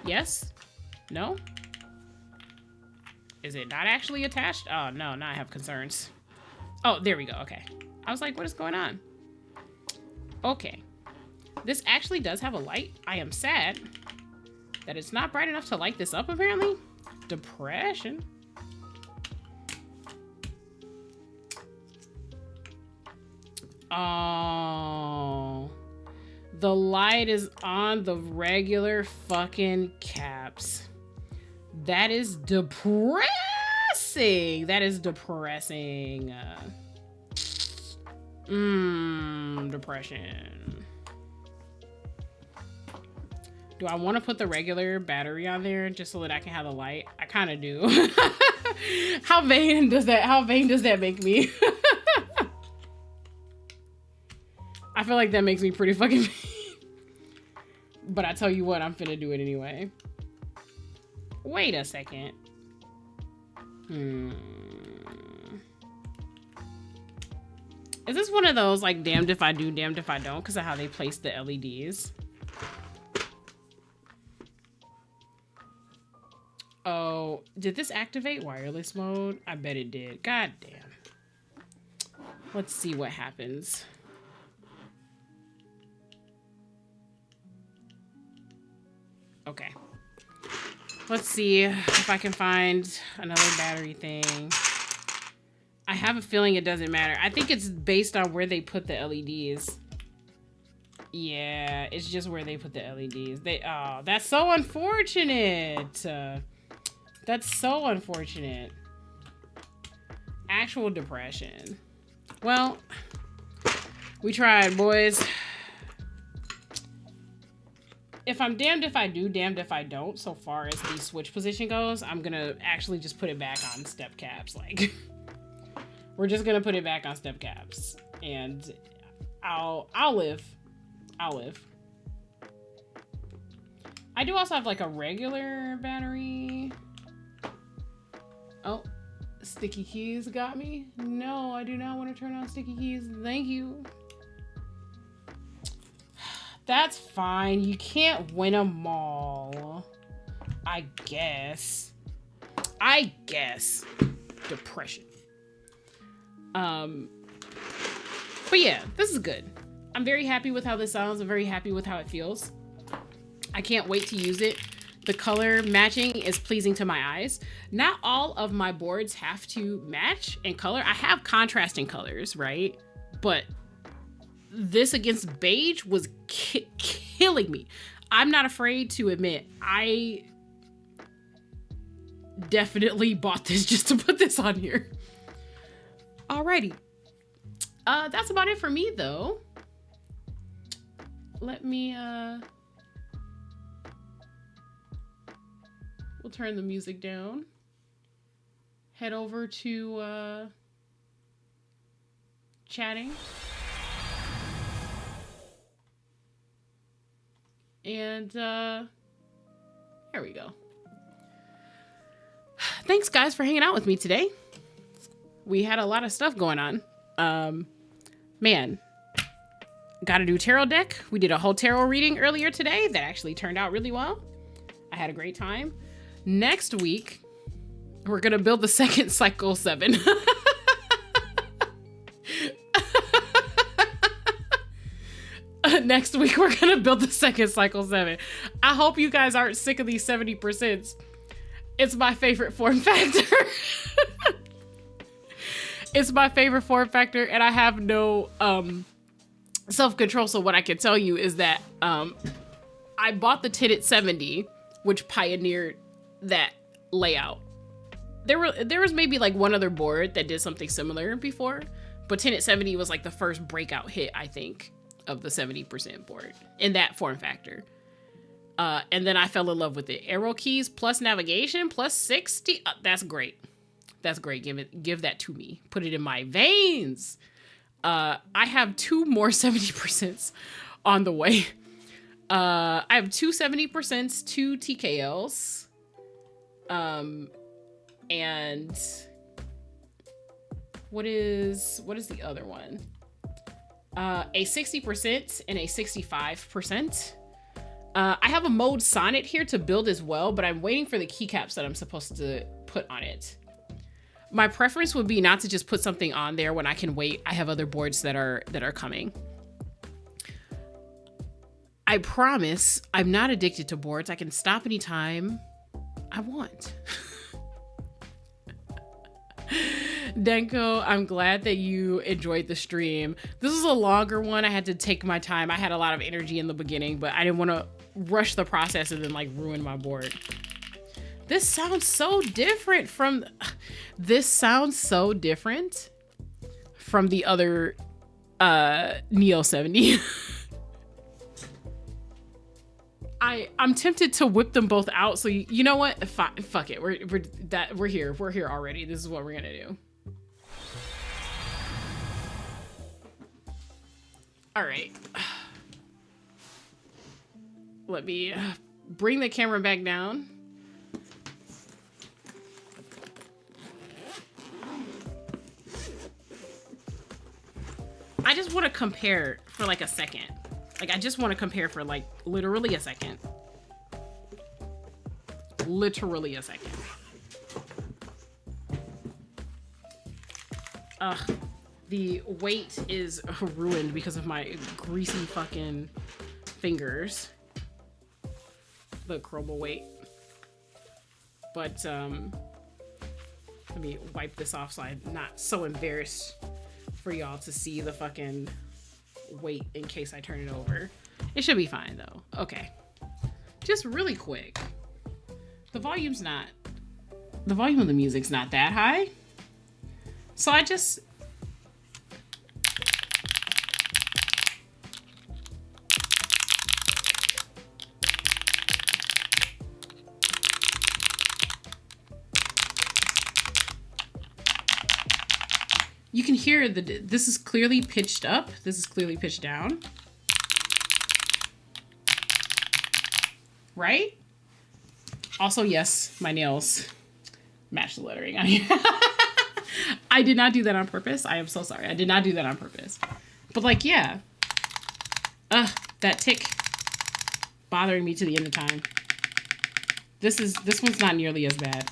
Yes? No? Is it not actually attached? Oh no, now I have concerns. Oh, there we go, okay. I was like, what is going on? Okay. This actually does have a light. I am sad that it's not bright enough to light this up, apparently. Depression. Oh. The light is on the regular fucking caps. That is depressing. That is depressing. Depression. Do I want to put the regular battery on there just so that I can have the light? I kind of do. How vain does that make me? I feel like that makes me pretty fucking vain. But I tell you what, I'm finna do it anyway. Wait a second. Is this one of those like damned if I do, damned if I don't because of how they place the LEDs? Oh, did this activate wireless mode? I bet it did. God damn. Let's see what happens. Okay. Let's see if I can find another battery thing. I have a feeling it doesn't matter. I think it's based on where they put the LEDs. Yeah, it's just where they put the LEDs. Oh, that's so unfortunate. That's so unfortunate. Actual depression. Well, we tried, boys. If I'm damned if I do, damned if I don't, so far as the switch position goes, I'm gonna actually just put it back on step caps. Like, we're just gonna put it back on step caps, and I'll live. I'll live. I do also have like a regular battery. Oh, sticky keys got me. No, I do not want to turn on sticky keys. Thank you. That's fine. You can't win them all. I guess. Depression. But yeah, this is good. I'm very happy with how this sounds. I'm very happy with how it feels. I can't wait to use it. The color matching is pleasing to my eyes. Not all of my boards have to match in color. I have contrasting colors, right? But this against beige was killing me. I'm not afraid to admit, I definitely bought this just to put this on here. Alrighty. That's about it for me, though. Let me, we'll turn the music down. Head over to, chatting. And, there we go. Thanks, guys, for hanging out with me today. We had a lot of stuff going on. Man, got a new tarot deck. We did a whole tarot reading earlier today that actually turned out really well. I had a great time. Next week, we're going to build the second cycle 7. Next week, we're going to build the second cycle 7. I hope you guys aren't sick of these 70%. It's my favorite form factor. It's my favorite form factor, and I have no self-control. So what I can tell you is that I bought the tinted 70, which pioneered that layout. There was maybe like one other board that did something similar before, but tinted 70 was like the first breakout hit, I think, of the 70% board in that form factor. And then I fell in love with it. Arrow keys plus navigation plus 60. That's great. That's great. Give that to me. Put it in my veins. I have 2 more 70% on the way. I have 2 70%, 2 TKLs. And what is the other one? A 60% and a 65%. I have a mode sonnet here to build as well, but I'm waiting for the keycaps that I'm supposed to put on it. My preference would be not to just put something on there when I can wait. I have other boards that are coming. I promise I'm not addicted to boards. I can stop anytime I want. Denko, I'm glad that you enjoyed the stream. This is a longer one. I had to take my time. I had a lot of energy in the beginning, but I didn't want to rush the process and then like ruin my board. This sounds so different from the other Neo70. I'm tempted to whip them both out. So you know what? Fuck it. We're here. We're here already. This is what we're gonna do. All right. Let me bring the camera back down. I just want to compare for like a second. Like, I just want to compare for like literally a second. Literally a second. Ugh. The weight is ruined because of my greasy fucking fingers. The chroma weight. But, let me wipe this off so I'm not so embarrassed for y'all to see the fucking weight in case I turn it over. It should be fine though. Okay. Just really quick. The volume of the music's not that high. So I just you can hear this is clearly pitched up. This is clearly pitched down. Right? Also, yes, my nails match the lettering on here. I did not do that on purpose. I am so sorry. I did not do that on purpose. But like, yeah. That tick bothering me to the end of time. This one's not nearly as bad.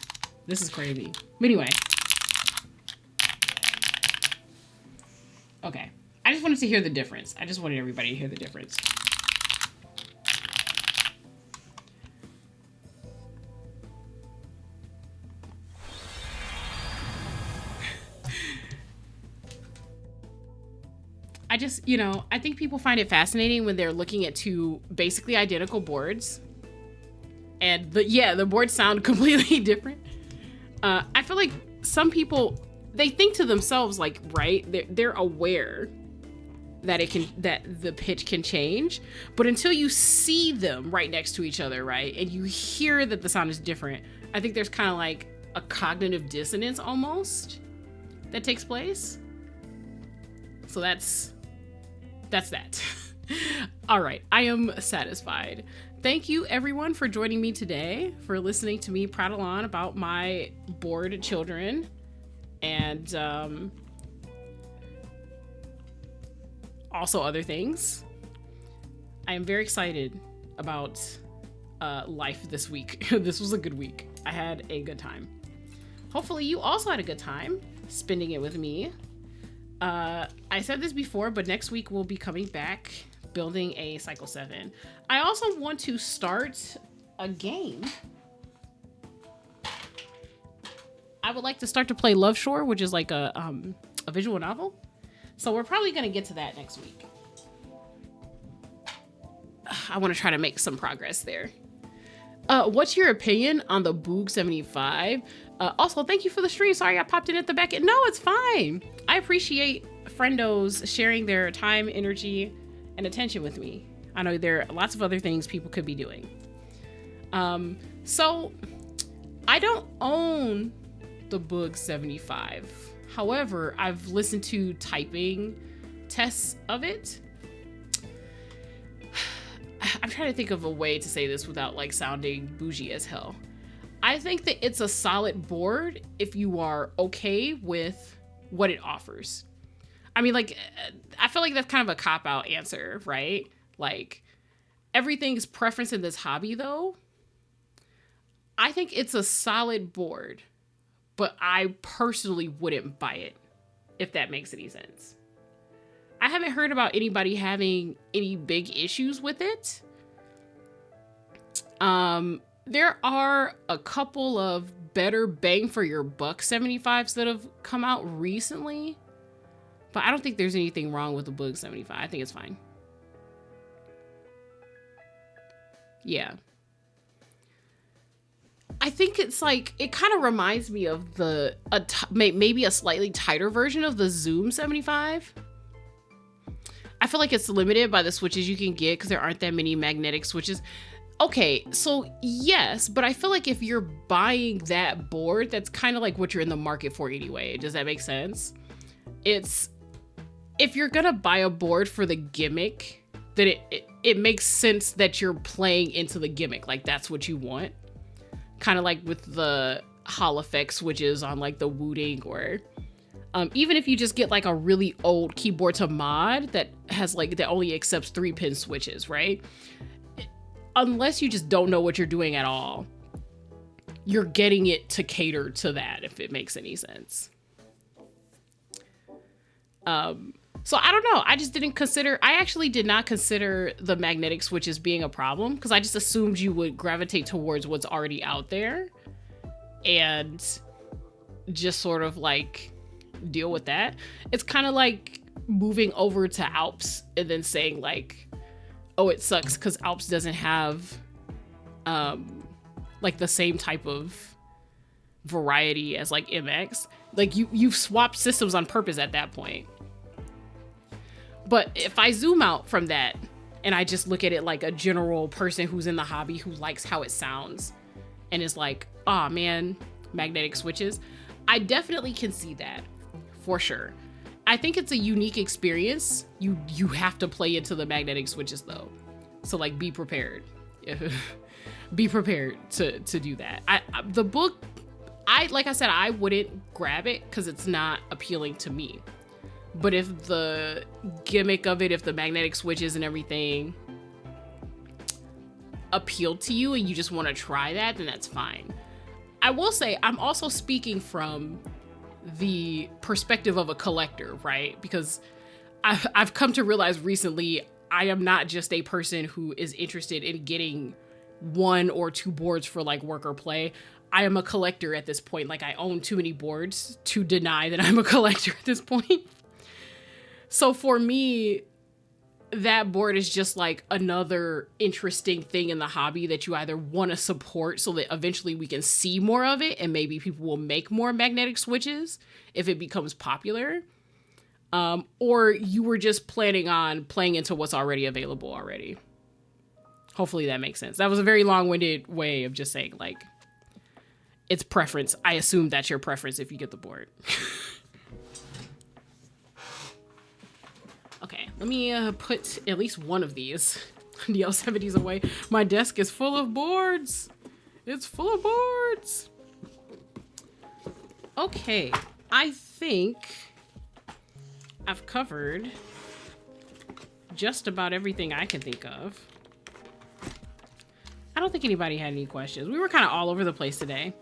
This is crazy. But anyway. Okay. I just wanted to hear the difference. I just wanted everybody to hear the difference. I just, I think people find it fascinating when they're looking at two basically identical boards. And the boards sound completely different. I feel like some people, they think to themselves, like, right, they're aware that that the pitch can change, but until you see them right next to each other, right, and you hear that the sound is different, I think there's kind of like a cognitive dissonance almost that takes place. So that's that. All right, I am satisfied. Thank you everyone for joining me today, for listening to me prattle on about my bored children and also other things. I am very excited about life this week. This was a good week. I had a good time. Hopefully you also had a good time spending it with me. I said this before, but next week we'll be coming back building a Cycle 7. I also want to start a game. I would like to start to play Love Shore, which is like a visual novel. So we're probably going to get to that next week. I want to try to make some progress there. What's your opinion on the Boog 75? Also, thank you for the stream. Sorry I popped in at the back end. No, it's fine. I appreciate friendos sharing their time, energy, and attention with me. I know there are lots of other things people could be doing. So I don't own the Boog 75. However, I've listened to typing tests of it. I'm trying to think of a way to say this without like sounding bougie as hell. I think that it's a solid board if you are okay with what it offers. I mean, like, I feel like that's kind of a cop-out answer, right? Like, everything's preference in this hobby, though. I think it's a solid board, but I personally wouldn't buy it, if that makes any sense. I haven't heard about anybody having any big issues with it. There are a couple of better bang for your buck 75s that have come out recently, but I don't think there's anything wrong with the Boog 75. I think it's fine. Yeah. I think it's like, it kind of reminds me of maybe a slightly tighter version of the Zoom 75. I feel like it's limited by the switches you can get because there aren't that many magnetic switches. Okay, so yes, but I feel like if you're buying that board, that's kind of like what you're in the market for anyway. Does that make sense? If you're gonna buy a board for the gimmick, then it makes sense that you're playing into the gimmick. Like that's what you want. Kind of like with the Hall effect switches on like the Wooting, or even if you just get like a really old keyboard to mod that has like, that only accepts 3-pin switches, right? Unless you just don't know what you're doing at all, you're getting it to cater to that, if it makes any sense. So I don't know. I actually did not consider the magnetic switches being a problem because I just assumed you would gravitate towards what's already out there and just sort of like deal with that. It's kind of like moving over to Alps and then saying like, oh, it sucks because Alps doesn't have like the same type of variety as like MX. Like you've swapped systems on purpose at that point. But if I zoom out from that and I just look at it like a general person who's in the hobby who likes how it sounds and is like, oh man, magnetic switches, I definitely can see that for sure. I think it's a unique experience. You have to play into the magnetic switches though. So like be prepared. Be prepared to do that. The book, like I said, I wouldn't grab it because it's not appealing to me. But if the gimmick of it, if the magnetic switches and everything, appealed to you and you just want to try that, then that's fine. I will say I'm also speaking from the perspective of a collector, right? Because I've come to realize recently I am not just a person who is interested in getting 1 or 2 boards for like work or play. I am a collector at this point. Like, I own too many boards to deny that I'm a collector at this point. So for me, that board is just like another interesting thing in the hobby that you either want to support so that eventually we can see more of it and maybe people will make more magnetic switches if it becomes popular. Or you were just planning on playing into what's already available already. Hopefully that makes sense. That was a very long-winded way of just saying, like, it's preference. I assume that's your preference if you get the board. Okay, let me put at least one of these Neo70s away. My desk is full of boards. It's full of boards. Okay, I think I've covered just about everything I can think of. I don't think anybody had any questions. We were kind of all over the place today.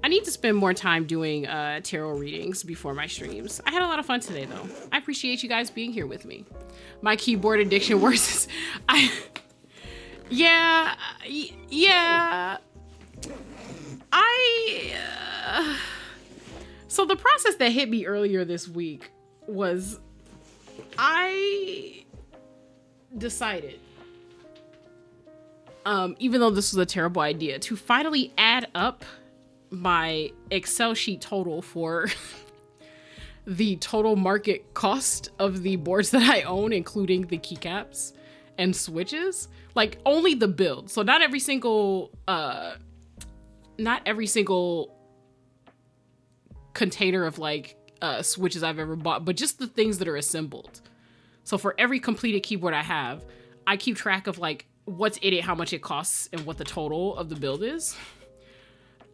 I need to spend more time doing tarot readings before my streams. I had a lot of fun today, though. I appreciate you guys being here with me. My keyboard addiction worsens. So the process that hit me earlier this week was I decided, even though this was a terrible idea, to finally add up my Excel sheet total for the total market cost of the boards that I own, including the keycaps and switches, like only the build. So not every single container of like switches I've ever bought, but just the things that are assembled. So for every completed keyboard I have, I keep track of like what's in it, how much it costs, and what the total of the build is.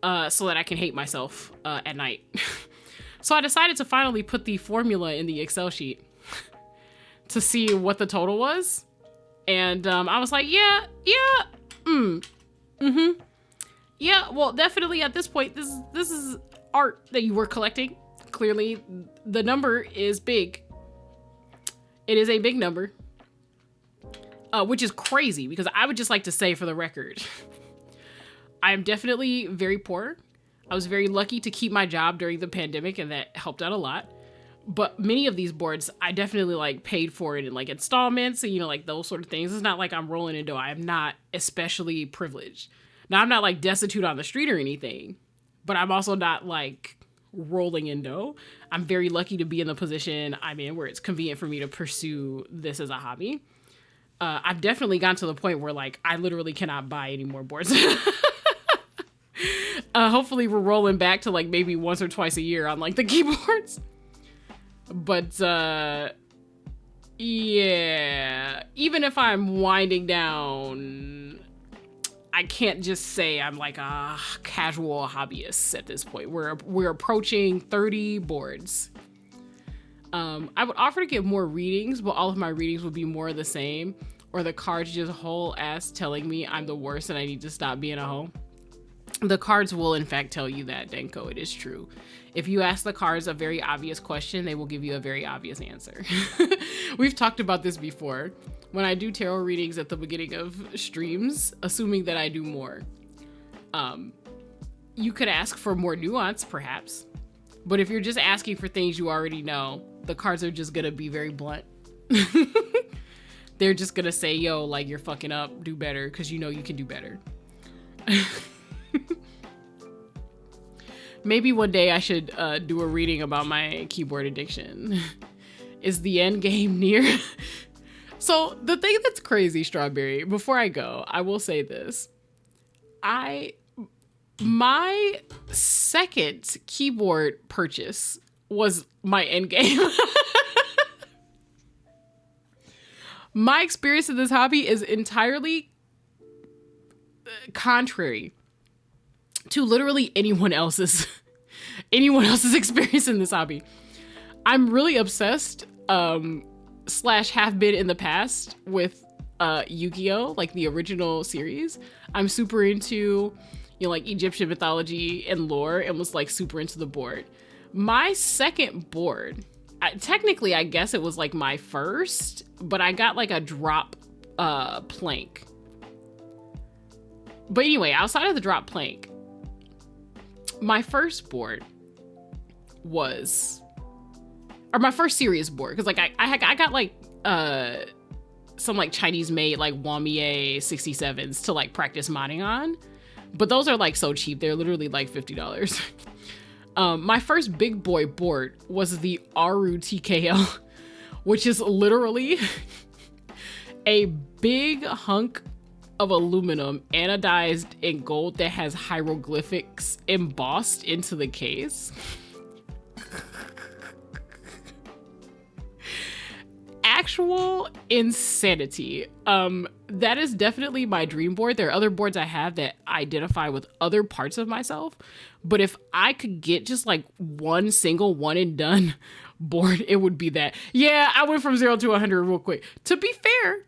So that I can hate myself at night. So I decided to finally put the formula in the Excel sheet to see what the total was. And I was like, yeah, well, definitely at this point, this is art that you were collecting. Clearly, the number is big. It is a big number, which is crazy because I would just like to say for the record, I am definitely very poor. I was very lucky to keep my job during the pandemic, and that helped out a lot. But many of these boards, I definitely like paid for it in like installments and, you know, like those sort of things. It's not like I'm rolling in dough. I am not especially privileged. Now, I'm not like destitute on the street or anything, but I'm also not like rolling in dough. I'm very lucky to be in the position I'm in where it's convenient for me to pursue this as a hobby. I've definitely gotten to the point where like I literally cannot buy any more boards. Hopefully we're rolling back to like maybe once or twice a year on like the keyboards. But yeah, even if I'm winding down, I can't just say I'm like a casual hobbyist at this point. We're approaching 30 boards. I would offer to get more readings, but all of my readings would be more of the same, or the cards just whole ass telling me I'm the worst and I need to stop being a hoe. The cards will in fact tell you that, Denko. It is true. If you ask the cards a very obvious question, they will give you a very obvious answer. We've talked about this before. When I do tarot readings at the beginning of streams, assuming that I do more, you could ask for more nuance, perhaps. But if you're just asking for things you already know, the cards are just gonna be very blunt. They're just gonna say, yo, like, you're fucking up, do better, because you know you can do better. Maybe one day I should do a reading about my keyboard addiction. Is the end game near? So the thing that's crazy, Strawberry, before I go, I will say this. My second keyboard purchase was my end game. My experience in this hobby is entirely contrary to literally anyone else's experience in this hobby. I'm really obsessed, / have been in the past with Yu-Gi-Oh, like the original series. I'm super into, like Egyptian mythology and lore, and was like super into the board. My second board, technically I guess it was like my first, but I got like a drop plank. But anyway, outside of the drop plank, my first board was, or my first serious board, because like I got like some like Chinese made like Wamier 67s to like practice modding on, but those are like so cheap. They're literally like $50. My first big boy board was the R2 TKL, which is literally a big hunk of aluminum anodized in gold that has hieroglyphics embossed into the case. Actual insanity. That is definitely my dream board. There are other boards I have that identify with other parts of myself, but if I could get just like one single one and done board, it would be that. Yeah, I went from 0 to 100 real quick. To be fair,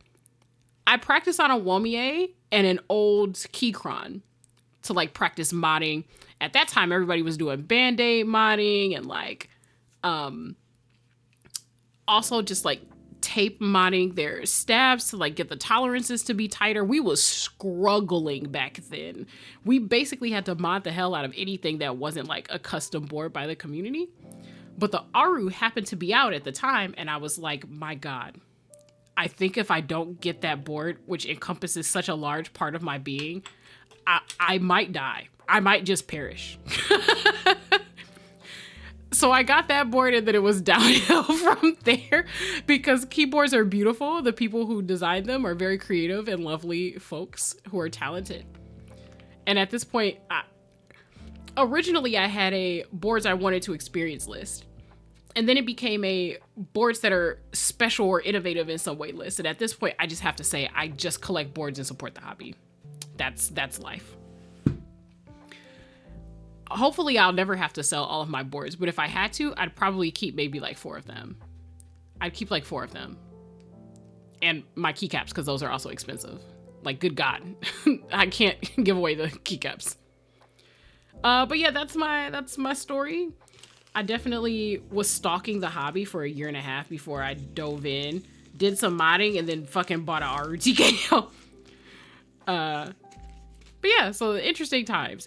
I practiced on a Wamier and an old Keycron to like practice modding. At that time, everybody was doing Band-Aid modding and like also just like tape modding their stabs to like get the tolerances to be tighter. We was struggling back then. We basically had to mod the hell out of anything that wasn't like a custom board by the community. But the Aru happened to be out at the time, and I was like, my God, I think if I don't get that board, which encompasses such a large part of my being, I might die. I might just perish. So I got that board, and then it was downhill from there, because keyboards are beautiful. The people who designed them are very creative and lovely folks who are talented. And at this point, originally I had a boards I wanted to experience list. And then it became a boards that are special or innovative in some way list. And at this point, I just have to say, I just collect boards and support the hobby. That's life. Hopefully I'll never have to sell all of my boards, but if I had to, I'd probably keep maybe like 4 of them. I'd keep like 4 of them. And my keycaps, because those are also expensive. Like, good God. I can't give away the keycaps. But yeah, that's my story. I definitely was stalking the hobby for 1.5 years before I dove in, did some modding, and then fucking bought an RTKO. But yeah, so interesting times.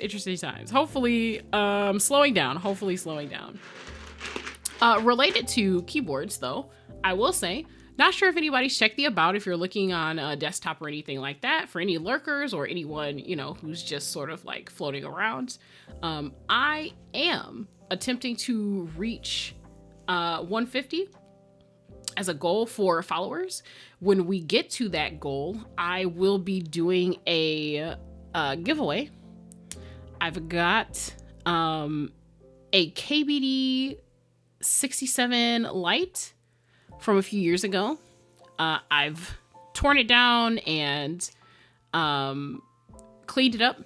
Hopefully, slowing down. Related to keyboards, though, I will say, not sure if anybody's checked the about if you're looking on a desktop or anything like that, for any lurkers or anyone, who's just sort of like floating around. I am attempting to reach 150 as a goal for followers. When we get to that goal, I will be doing a giveaway. I've got a KBD 67 Lite from a few years ago. I've torn it down and cleaned it up.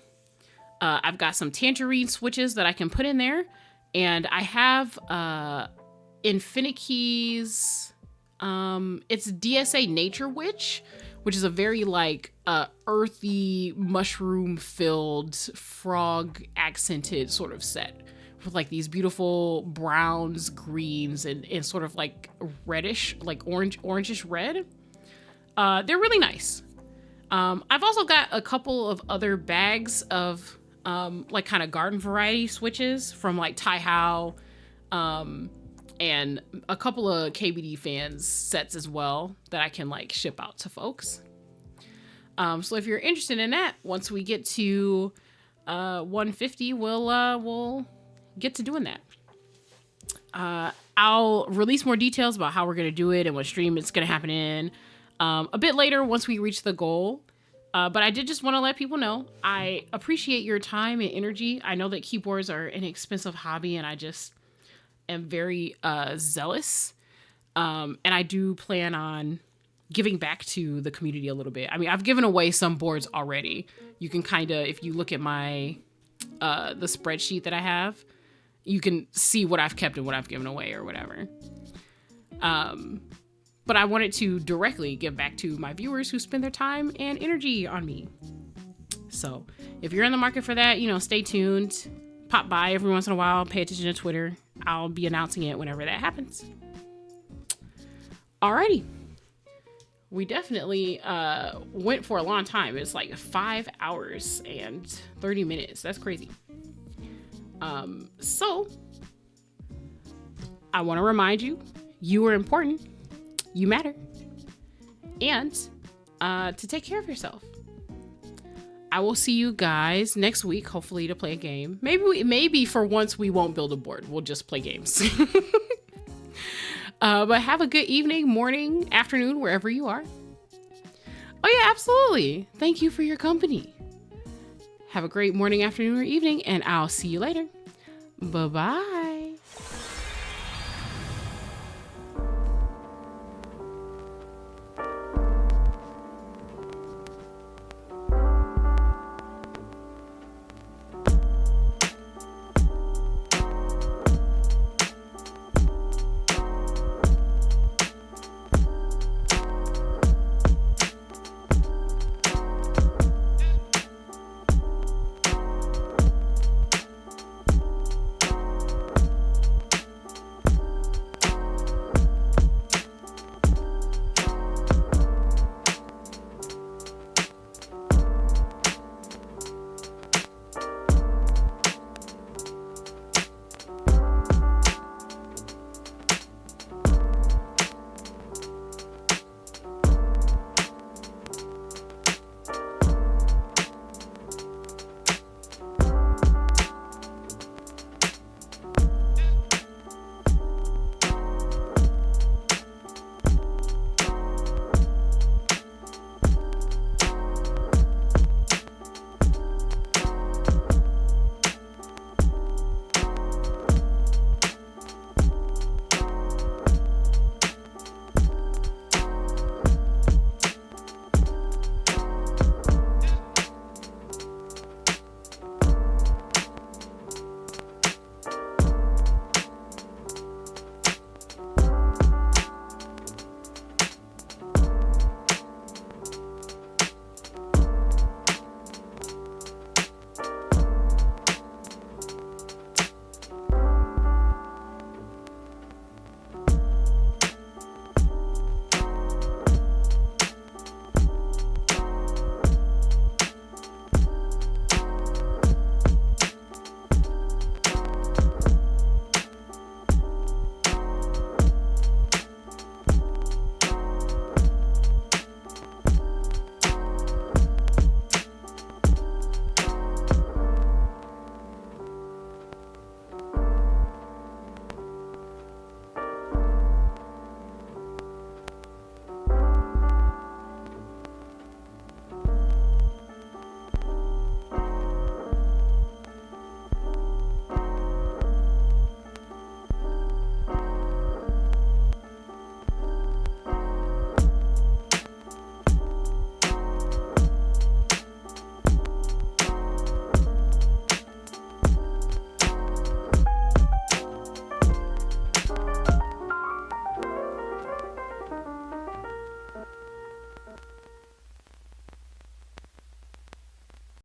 I've got some tangerine switches that I can put in there, and I have Infinikeys. It's DSA Nature Witch, which is a very like earthy, mushroom-filled, frog-accented sort of set with like these beautiful browns, greens, and sort of like reddish, like orangish red. They're really nice. I've also got a couple of other bags of like kind of garden variety switches from like Tai Hao, and a couple of KBD fans sets as well that I can like ship out to folks. So if you're interested in that, once we get to 150, we'll get to doing that. I'll release more details about how we're going to do it and what stream it's going to happen in a bit later once we reach the goal. But I did just want to let people know I appreciate your time and energy. I know that keyboards are an expensive hobby, and I just am very zealous. And I do plan on giving back to the community a little bit. I mean, I've given away some boards already. You can kind of, if you look at my the spreadsheet that I have, you can see what I've kept and what I've given away or whatever. but I wanted to directly give back to my viewers who spend their time and energy on me. So if you're in the market for that, you know, stay tuned. Pop by every once in a while. Pay attention to Twitter. I'll be announcing it whenever that happens. Alrighty. We definitely went for a long time. It's like 5 hours and 30 minutes. That's crazy. So I want to remind you, you are important. You matter. And to take care of yourself. I will see you guys next week, hopefully to play a game. Maybe for once we won't build a board. We'll just play games. But have a good evening, morning, afternoon, wherever you are. Oh yeah, absolutely. Thank you for your company. Have a great morning, afternoon, or evening, and I'll see you later. Bye-bye.